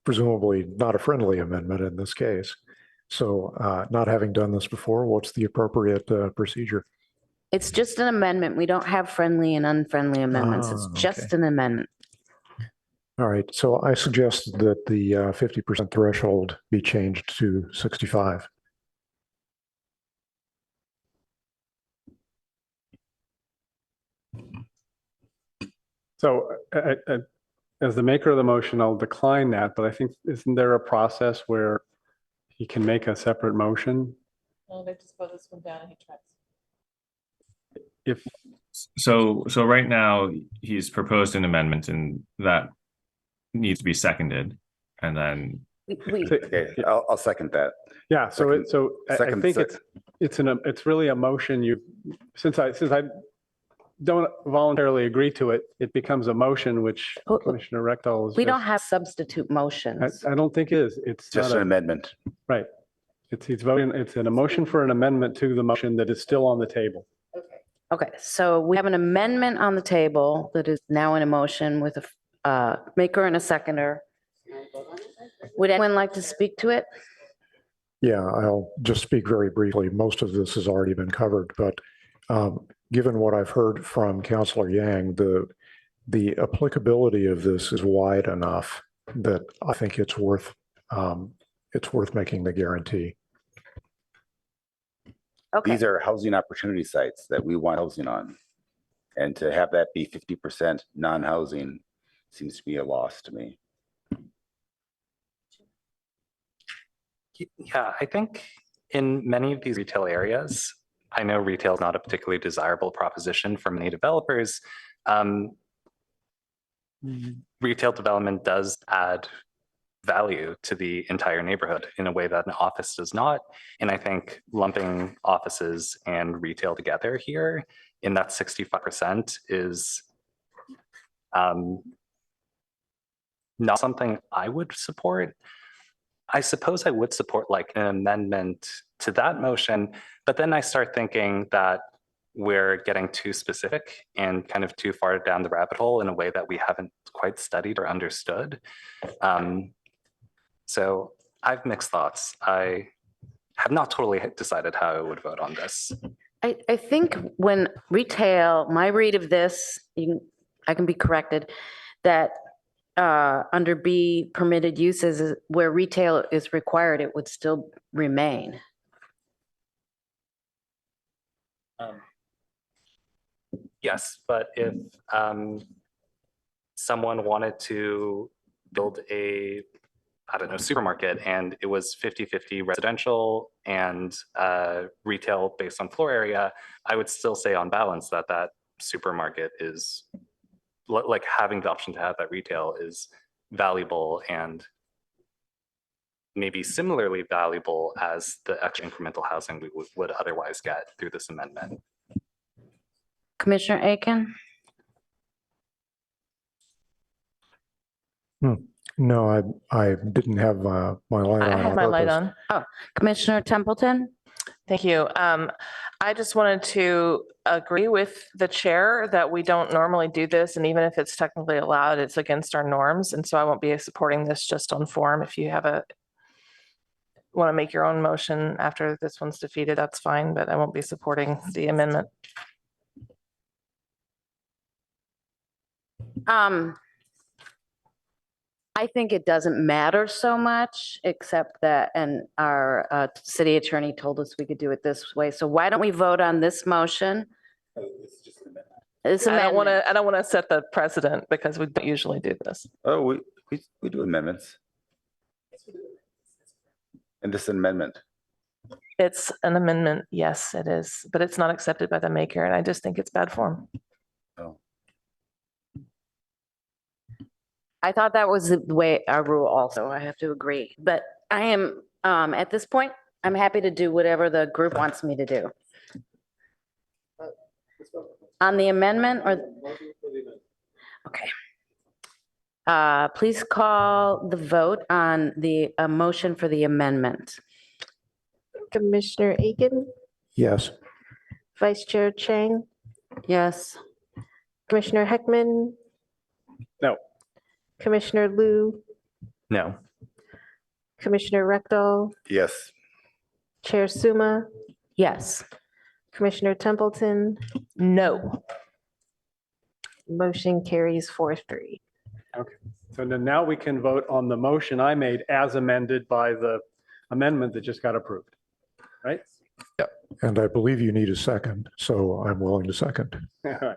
presumably not a friendly amendment in this case. So not having done this before, what's the appropriate procedure? It's just an amendment. We don't have friendly and unfriendly amendments. It's just an amendment. All right, so I suggest that the 50% threshold be changed to 65. So as the maker of the motion, I'll decline that, but I think, isn't there a process where he can make a separate motion? Well, they just put this one down and he tries. If So right now, he's proposed an amendment and that needs to be seconded. And then Okay, I'll second that. Yeah, so I Second, think it's really a motion since I don't voluntarily agree to it, it becomes a motion which Commissioner Rectal is. We don't have substitute motions. I don't think it is. It's just not an amendment. Right. He's voting, it's a motion for an amendment to the motion that is still on the table. Okay, so we have an amendment on the table that is now in a motion with a maker and a seconder. Would anyone like to speak to it? Yeah, I'll just speak very briefly. Most of this has already been covered, but given what I've heard from Councillor Yang, the applicability of this is wide enough that I think it's worth making the guarantee. Okay. These are housing opportunity sites that we want housing on. And to have that be 50% non-housing seems to be a loss to me. Yeah, I think in many of these retail areas, I know retail is not a particularly desirable proposition for many developers. Retail development does add value to the entire neighborhood in a way that an office does not. And I think lumping offices and retail together here in that 65% is not something I would support. I suppose I would support like an amendment to that motion, but then I start thinking that we're getting too specific and kind of too far down the rabbit hole in a way that we haven't quite studied or understood. So I've mixed thoughts. I have not totally decided how I would vote on this. I think when retail, my read of this, I can be corrected, that under B, permitted uses where retail is required, it would still remain. Yes, but if someone wanted to build a, I don't know, supermarket and it was 50-50 residential and retail based on floor area, I would still say on balance that that supermarket is like having the option to have that retail is valuable and maybe similarly valuable as the extra incremental housing we would otherwise get through this amendment. Commissioner Aiken? No, I didn't have my light on. I had my light purpose. on. Oh, Commissioner Templeton? Thank you. I just wanted to agree with the chair that we don't normally do this, and even if it's technically allowed, it's against our norms. And so I won't be supporting this just on form. If you have want to make your own motion after this one's defeated, that's fine, but I won't be supporting the amendment. I think it doesn't matter so much, except that, and our city attorney told us we could do it this way. So why don't we vote on this motion? This I don't amendment. want to set the precedent because we don't usually do this. Oh, we do amendments. And this amendment. It's an amendment, yes, it is, but it's not accepted by the maker, and I just think it's bad form. Oh. I thought that was the way our rule also, I have to agree. But I am, at this point, I'm happy to do whatever the group wants me to do. On the amendment or? Okay. Please call the vote on the motion for the amendment. Commissioner Aiken, Yes. Vice Chair Chang, Yes. Commissioner Heckman, No. Commissioner Liu, No. Commissioner Rectal, Yes. Chair Suma, Yes. Commissioner Templeton, No. motion carries 4-3. Okay, so then now we can vote on the motion I made as amended by the amendment that just got approved, right? And I believe you need a second, so I'm willing to second. All right.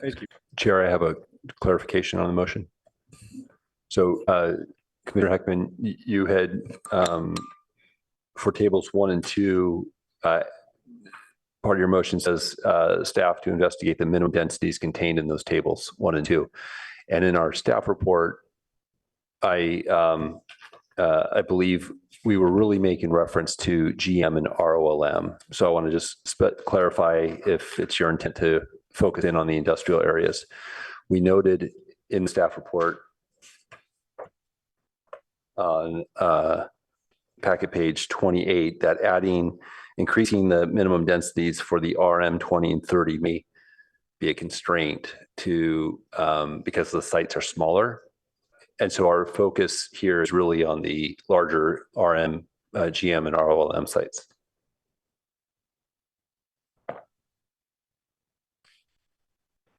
Thank you. Chair, I have a clarification on the motion. So Commissioner Heckman, you had for tables 1 and 2, part of your motion says staff to investigate the minimum densities contained in those tables 1 and 2. And in our staff report, I believe we were really making reference to GM and ROLM. So I want to just clarify if it's your intent to focus in on the industrial areas. We noted in the staff report on packet page 28 that increasing the minimum densities for the RM 20 and 30 may be a constraint to because the sites are smaller. And so our focus here is really on the larger RM, GM, and ROLM sites.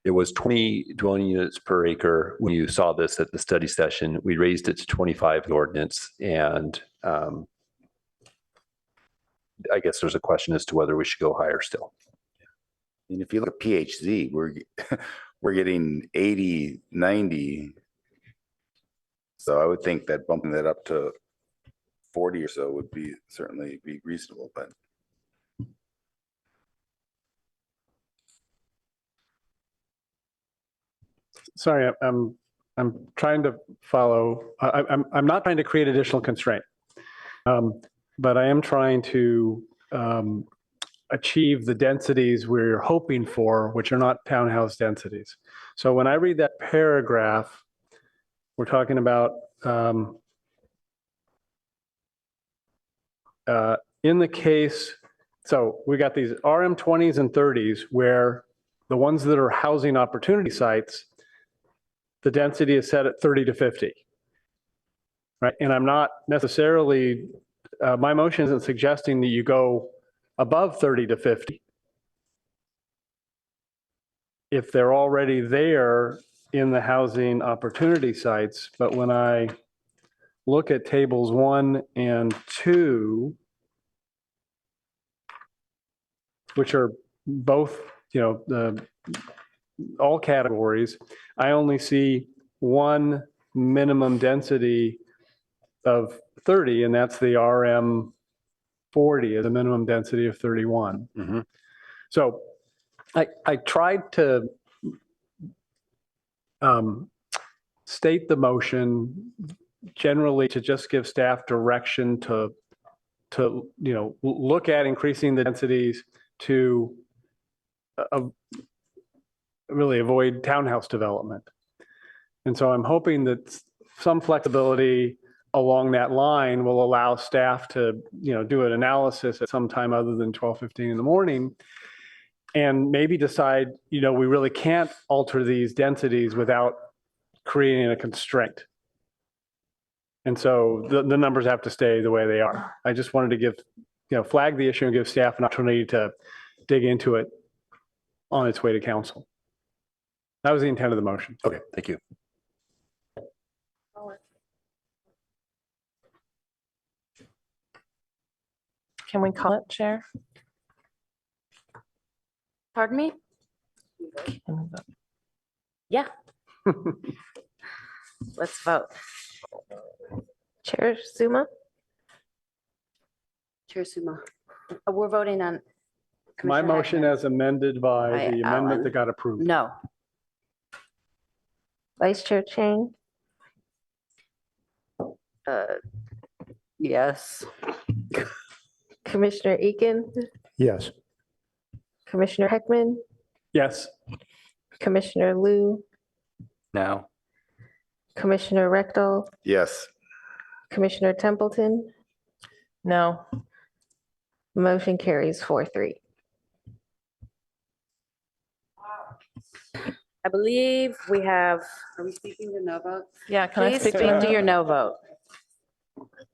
It was 20 dwelling units per acre when you saw this at the study session. We raised it to 25 in the ordinance, and I guess there's a question as to whether we should go higher still. And if you look at PHZ, we're getting 80, 90. So I would think that bumping that up to 40 or so would be certainly be reasonable, but. Sorry, I'm trying to follow. I'm not trying to create additional constraint, but I am trying to achieve the densities we're hoping for, which are not townhouse densities. So when I read that paragraph, we're talking about in the case, so we got these RM 20s and 30s where the ones that are housing opportunity sites, the density is set at 30 to 50, right? And I'm not necessarily, my motion isn't suggesting that you go above 30 to 50. If they're already there in the housing opportunity sites, but when I look at tables 1 and 2, which are both, all categories, I only see one minimum density of 30, and that's the RM 40 as a minimum density of 31. Mm-hmm. So I tried to state the motion generally to just give staff direction to look at increasing the densities to really avoid townhouse development. And so I'm hoping that some flexibility along that line will allow staff to, do an analysis at some time other than 12:15 in the morning and maybe decide, we really can't alter these densities without creating a constraint. And so the numbers have to stay the way they are. I just wanted to give, flag the issue and give staff an opportunity to dig into it on its way to council. That was the intent of the motion. Okay, thank you. Can we call it, Chair? Pardon me? Yeah. Let's vote. Chair Suma, Chair Suma. We're voting on. My Commissioner motion Heckman. as amended by By the amendment Alan. that got approved. No. Vice Chair Chang, Yes. Commissioner Eakin, Yes. Commissioner Heckman, Yes. Commissioner Liu, No. Commissioner Rectal, Yes. Commissioner Templeton, No. motion carries 4-3. I believe we have, are we speaking to no vote? Yeah, can I Please speak to speak that? to your no vote.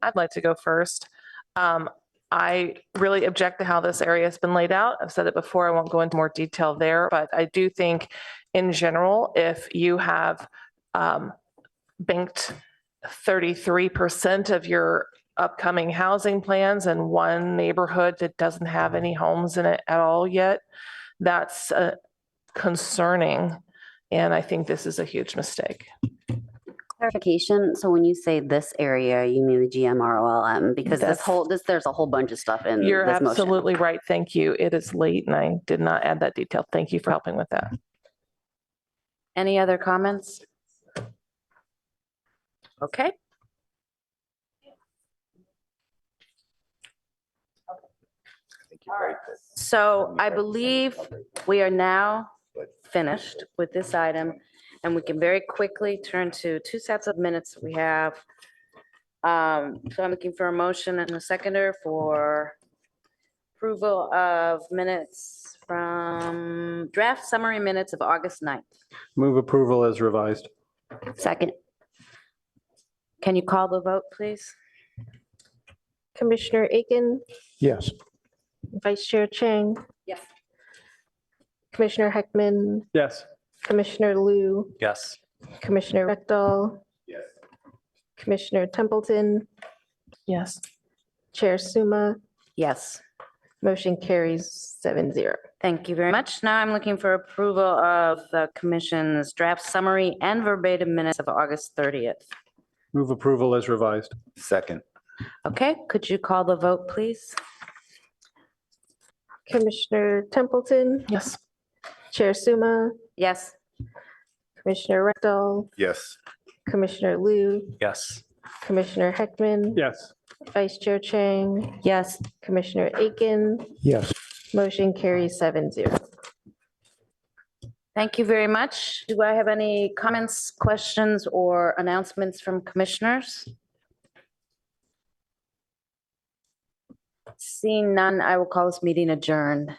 I'd like to go first. I really object to how this area has been laid out. I've said it before, I won't go into more detail there, but I do think in general, if you have banked 33% of your upcoming housing plans in one neighborhood that doesn't have any homes in it at all yet, that's concerning. And I think this is a huge mistake. Clarification. So when you say this area, you mean the GMROLM, because there's a whole bunch of stuff in You're this motion. absolutely right. Thank you. It is late and I did not add that detail. Thank you for helping with that. Any other comments? Okay. So I believe we are now finished with this item, and we can very quickly turn to two sets of minutes we have. So I'm looking for a motion and a seconder for approval of minutes from draft summary minutes of August 9th. Move approval as revised. Second. Can you call the vote, please? Commissioner Aiken, Yes. Vice Chair Chang, Yes. Commissioner Heckman, Yes. Commissioner Liu, Yes. Commissioner Rectal, Yes. Commissioner Templeton, Yes. Chair Suma, Yes. motion carries 7-0. Thank you very much. Now I'm looking for approval of the commission's draft summary and verbatim minutes of August 30th. Move approval as revised. Second. Okay, could you call the vote, please? Commissioner Templeton, Yes. Chair Suma, Yes. Commissioner Rectal, Yes. Commissioner Liu, Yes. Commissioner Heckman, Yes. Vice Chair Chang, Yes. Commissioner Aiken, Yes. motion carries 7-0. Thank you very much. Do I have any comments, questions, or announcements from commissioners? Seeing none, I will call this meeting adjourned.